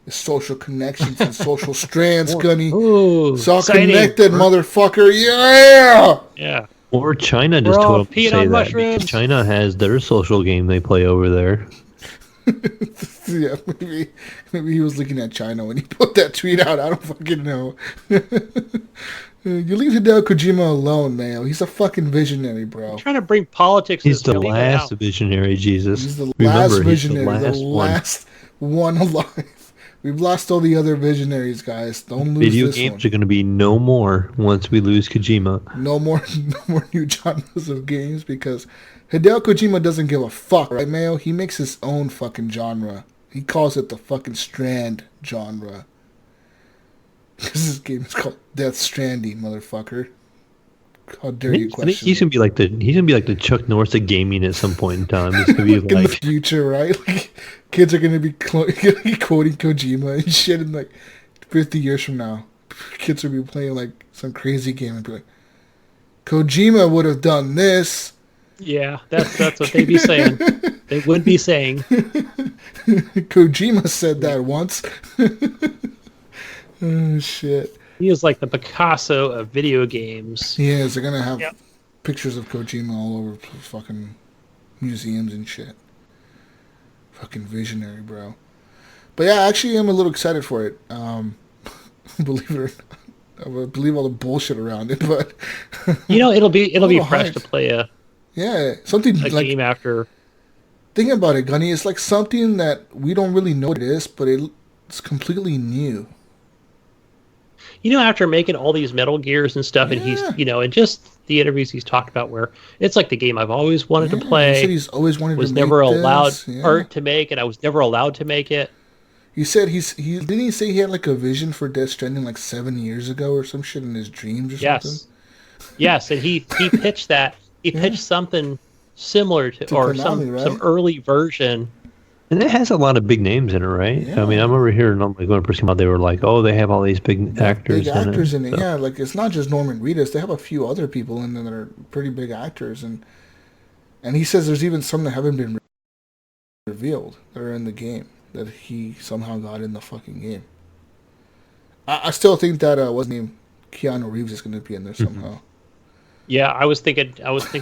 The social connections and social strands, Gunny. Ooh, it's all exciting. connected, motherfucker. Yeah. Yeah. or China just told him to say that mushrooms. because China has their social game they play over there. Yeah, maybe he was looking at China when he put that tweet out. I don't fucking know. You leave Hideo Kojima alone, man. He's a fucking visionary, bro. I'm trying to bring politics. He's the leave it last out. visionary, Jesus. He's the Remember, last visionary, he's the last one alive. We've lost all the other visionaries, guys. Don't lose Video this games one. are going to be no more once we lose Kojima. No more new genres of games because Hideo Kojima doesn't give a fuck, right, Mayo? He makes his own fucking genre. He calls it the fucking Strand genre. Because this game is called Death Stranding, motherfucker. How dare you question? I think he's gonna be like the Chuck Norris of gaming at some point in time. He's gonna be in the future, right? Like, kids are gonna be quoting Kojima and shit in like 50 years from now. Kids will be playing like some crazy game and be like, Kojima would have done this. Yeah, that's what they'd be saying. They would be saying. Kojima said that once. Oh, shit. He is like the Picasso of video games. He is. They're going to have pictures of Kojima all over fucking museums and shit. Fucking visionary, bro. But yeah, actually, I'm a little excited for it. Believe it or not. I believe all the bullshit around it, but... it'll be fresh hyped to play something a like... game after... Think about it, Gunny. It's like something that we don't really know what it is, but it's completely new. After making all these Metal Gears and stuff, and he's, and just the interviews he's talked about where it's like the game I've always wanted to play. He said he's always wanted was to never make allowed this. Yeah. to make, and I was never allowed to make it. He said didn't he say he had like a vision for Death Stranding like 7 years ago or some shit in his dreams or something? Yes, and he pitched that. He pitched something similar to or Konami, some early version. And it has a lot of big names in it, right? Yeah. I mean, I remember hearing like one person about they were like, oh, they have all these big actors in it. So. Yeah, like it's not just Norman Reedus. They have a few other people in there that are pretty big actors, and he says there's even some that haven't been revealed that are in the game that he somehow got in the fucking game. I still think that what's his name, Keanu Reeves is going to be in there somehow. Yeah, I was thinking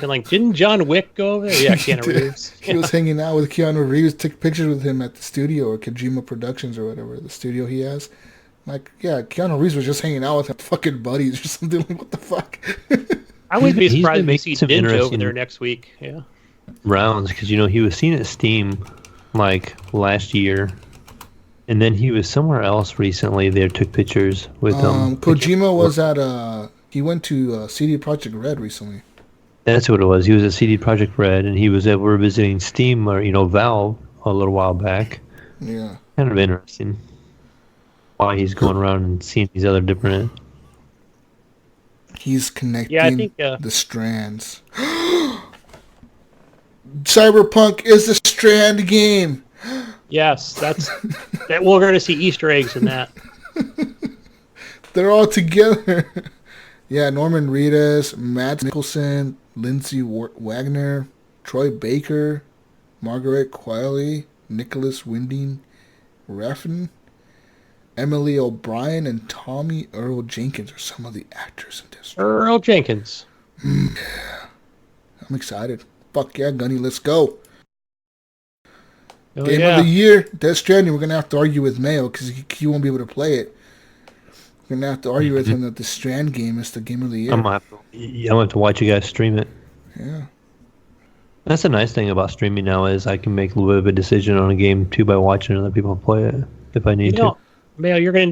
like, didn't John Wick go over there? Yeah, Keanu Reeves. He was hanging out with Keanu Reeves, took pictures with him at the studio or Kojima Productions or whatever, the studio he has. Like, yeah, Keanu Reeves was just hanging out with him, fucking buddies or something. Like, what the fuck? I wouldn't be surprised if you see some Ninja over there next week. Yeah. Rounds, because, he was seen at Steam like last year. And then he was somewhere else recently. They took pictures with Kojima was at he went to CD Projekt Red recently. That's what it was. He was at CD Projekt Red, and he was we're visiting Steam or Valve a little while back. Yeah, kind of interesting. Why he's going around and seeing these other different. He's connecting I think, the strands. Cyberpunk is the Strand game. Yes, that. We're going to see Easter eggs in that. They're all together. Yeah, Norman Reedus, Matt Nicholson, Lindsay Wagner, Troy Baker, Margaret Qualley, Nicholas Winding Refn, Emily O'Brien, and Tommy Earl Jenkins are some of the actors in this. Earl Jenkins. Yeah. I'm excited. Fuck yeah, Gunny, let's go. Game of the year, Death Stranding. We're going to have to argue with Mayo because he won't be able to play it. We're going to have to argue with him that the Strand game is the game of the year. I'm going to have to watch you guys stream it. Yeah. That's the nice thing about streaming now is I can make a little bit of a decision on a game too by watching other people play it if I need to. Mayo, you're gonna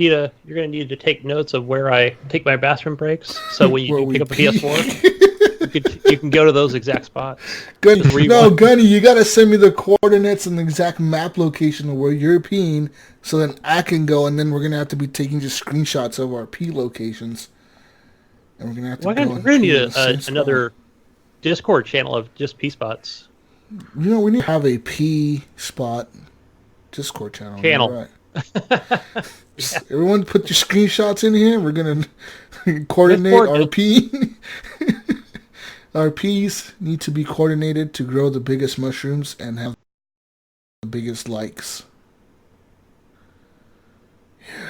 need to take notes of where I take my bathroom breaks. So when you pick up a PS4, you can go to those exact spots. Gunny, you gotta send me the coordinates and the exact map location of where you're peeing, so then I can go. And then we're gonna have to be taking just screenshots of our pee locations, and we're gonna have to. We're gonna need another Discord channel of just pee spots. We need to have a pee spot Discord channel. Right. Yeah. Everyone put your screenshots in here. We're going to coordinate our pee. Our peas need to be coordinated to grow the biggest mushrooms and have the biggest likes. Yeah.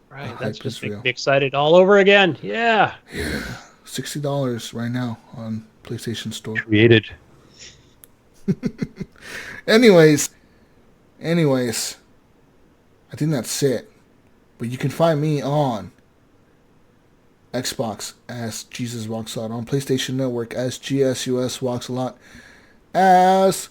Right, that's just making me excited all over again. Yeah. Yeah. $60 right now on PlayStation Store. Created. Anyways, I think that's it. But you can find me on Xbox as Jesus Walks a Lot, on PlayStation Network as GSUS Walks a Lot, as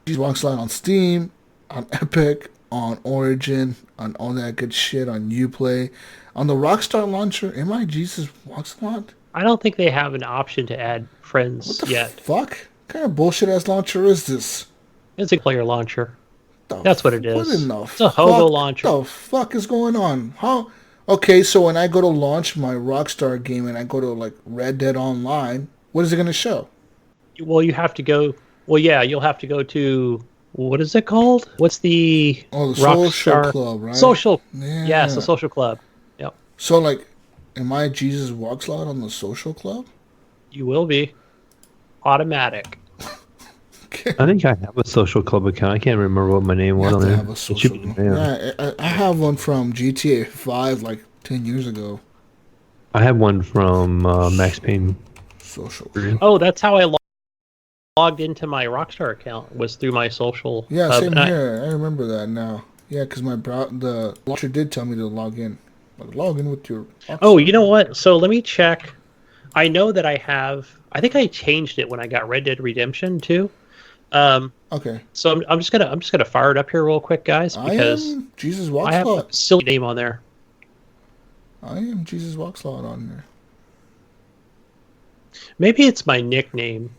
Jesus Walks a Lot on Steam, on Epic, on Origin, on all that good shit, on Uplay, on the Rockstar launcher. Am I Jesus Walks a Lot? I don't think they have an option to add friends yet. Fuck? What kind of bullshit ass launcher is this? It's a player launcher. That's what it is. It's a hobo launcher. What the fuck is going on? How? Okay, so when I go to launch my Rockstar game and I go to like Red Dead Online, what is it going to show? Well, you have to go. Well, yeah, you'll have to go to. What is it called? What's the? Oh, the Social Club, right? Social. Yeah. Yes, the Social Club. Yep. So, like, am I Jesus Walks a Lot on the Social Club? You will be. Automatic. I think I have a Social Club account. I can't remember what my name was on there. Have a social I have one from GTA 5 like 10 years ago. I have one from Max Payne. Social. Oh, that's how I logged into my Rockstar account, was through my Social. Yeah, same here. I remember that now. Yeah, because the launcher did tell me to log in. Like, log in with your... Oh, you know what? So let me check. I know that I think I changed it when I got Red Dead Redemption too. Okay. So I'm just gonna fire it up here real quick, guys, because Jesus Walks I have a silly name on there. I am Jesus Walks a Lot on there. Maybe it's my nickname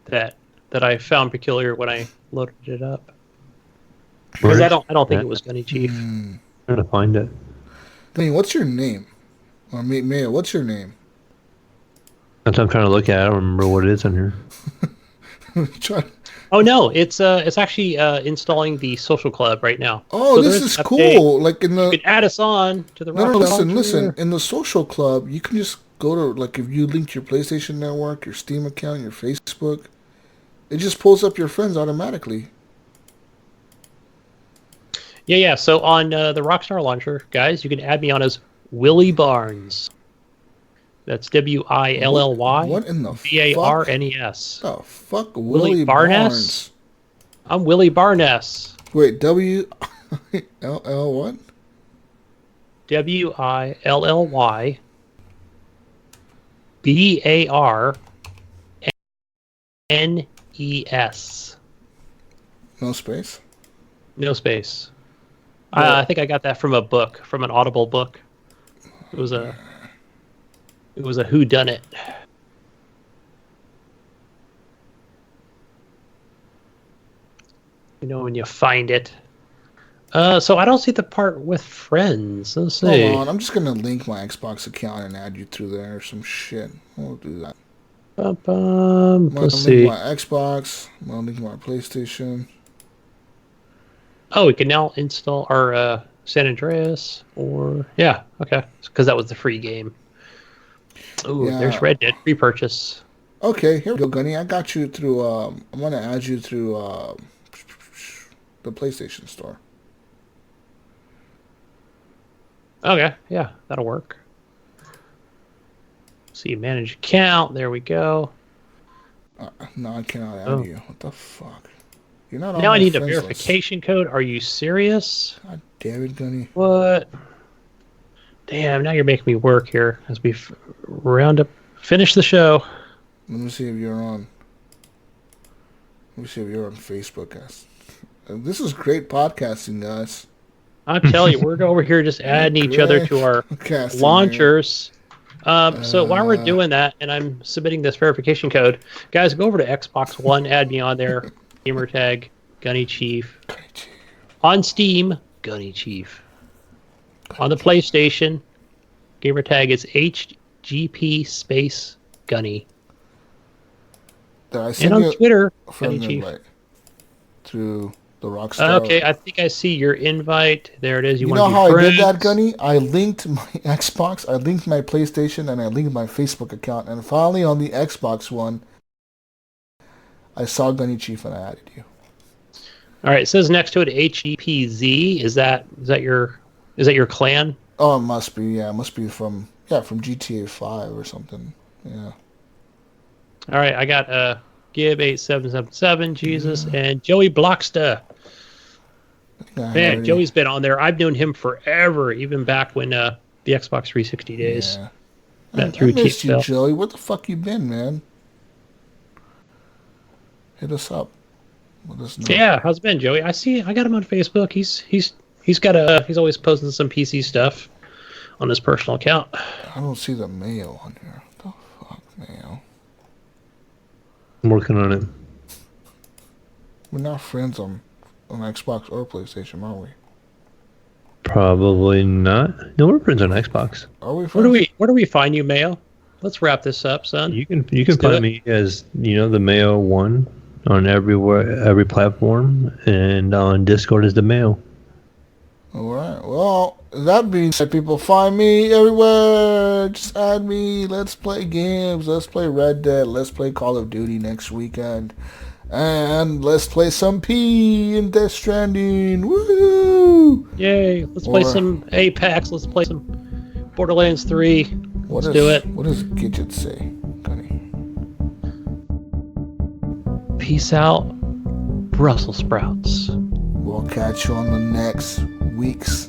that I found peculiar when I loaded it up. Because I don't think it was Gunny Chief. I'm trying to find it. Gunny, what's your name? Or Mayo, what's your name? That's what I'm trying to look at. I don't remember what it is on here. Oh no, it's actually installing the Social Club right now. Oh, so this is cool. Like you can add us on to the. No, listen. In the Social Club, you can just go to, like, if you link your PlayStation Network, your Steam account, your Facebook, it just pulls up your friends automatically. Yeah. So on the Rockstar launcher, guys, you can add me on as Willie Barnes. That's Willy. What in the Barnes? The fuck, Willie Barnes? I'm Willie Barnes. Wait, WILL what? WILLY BARNES. No space? No space. I think I got that from a book, from an Audible book. It was a whodunit. You know, when you find it. So I don't see the part with friends. Let's see. Hold on, I'm just gonna link my Xbox account and add you through there or some shit. We'll do that. Let's see. My Xbox. I'm linking my PlayStation. Oh, we can now install our San Andreas, or yeah, okay, because that was the free game. Ooh, yeah. There's Red Dead repurchase. Okay, here we go, Gunny. I got you through. I'm gonna add you through the PlayStation Store. Okay, yeah, that'll work. See, manage account. There we go. No, I cannot add you. What the fuck? You're not on now. I need a friends verification code. Are you serious? God damn it, Gunny. What? Damn! Now you're making me work here as we finish the show. Let me see if you're on. Let me see if you're on Facebook, guys. This is great podcasting, guys. I'm telling you, we're over here just adding each other to our launchers. So while we're doing that, and I'm submitting this verification code, guys, go over to Xbox One, add me on there. Gamer tag Gunny Chief. On Steam, Gunny Chief. On the PlayStation, gamer tag is HGP space Gunny. And on Twitter, Gunny Chief. Through the Rockstar. Okay, I think I see your invite. There it is. You know how I did that, Gunny? I linked my Xbox, I linked my PlayStation, and I linked my Facebook account. And finally, on the Xbox One, I saw Gunny Chief and I added you. All right, it says next to it HGPZ. Is that your clan? Oh, it must be. Yeah, it must be from GTA 5 or something. Yeah. All right, I got Gib8777, Jesus, and Joey Blocksta. Man, Joey's been on there. I've known him forever, even back when the Xbox 360 days. Yeah. I missed you, Joey. Where the fuck you been, man? Hit us up. Let us know. Yeah, how's it been, Joey? I got him on Facebook. He's always posting some PC stuff on his personal account. I don't see the Mayo on here. What the fuck, Mayo? I'm working on it. We're not friends on Xbox or PlayStation, are we? Probably not. No, we're friends on Xbox. Are we friends? Where do we find you, Mayo? Let's wrap this up, son. You can find me as the Mayo 1 on every platform, and on Discord is the Mayo. All right. Well, that being said, people, find me everywhere. Just add me. Let's play games. Let's play Red Dead. Let's play Call of Duty next weekend. And let's play some P in Death Stranding. Woo! Yay. Let's play some Apex. Let's play some Borderlands 3. Let's do it. What does Gidget say, Gunny? Peace out, Brussels sprouts. We'll catch you on the next week's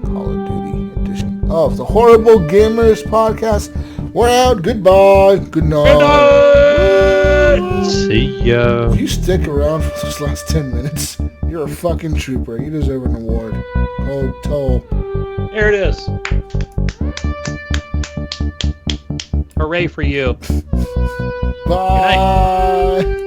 Call of Duty edition of the Horrible Gamers podcast. We're out. Goodbye. Good night. Good night. See ya. You stick around for those last 10 minutes. You're a fucking trooper. You deserve an award. Hold toll. There it is. Hooray for you. Bye.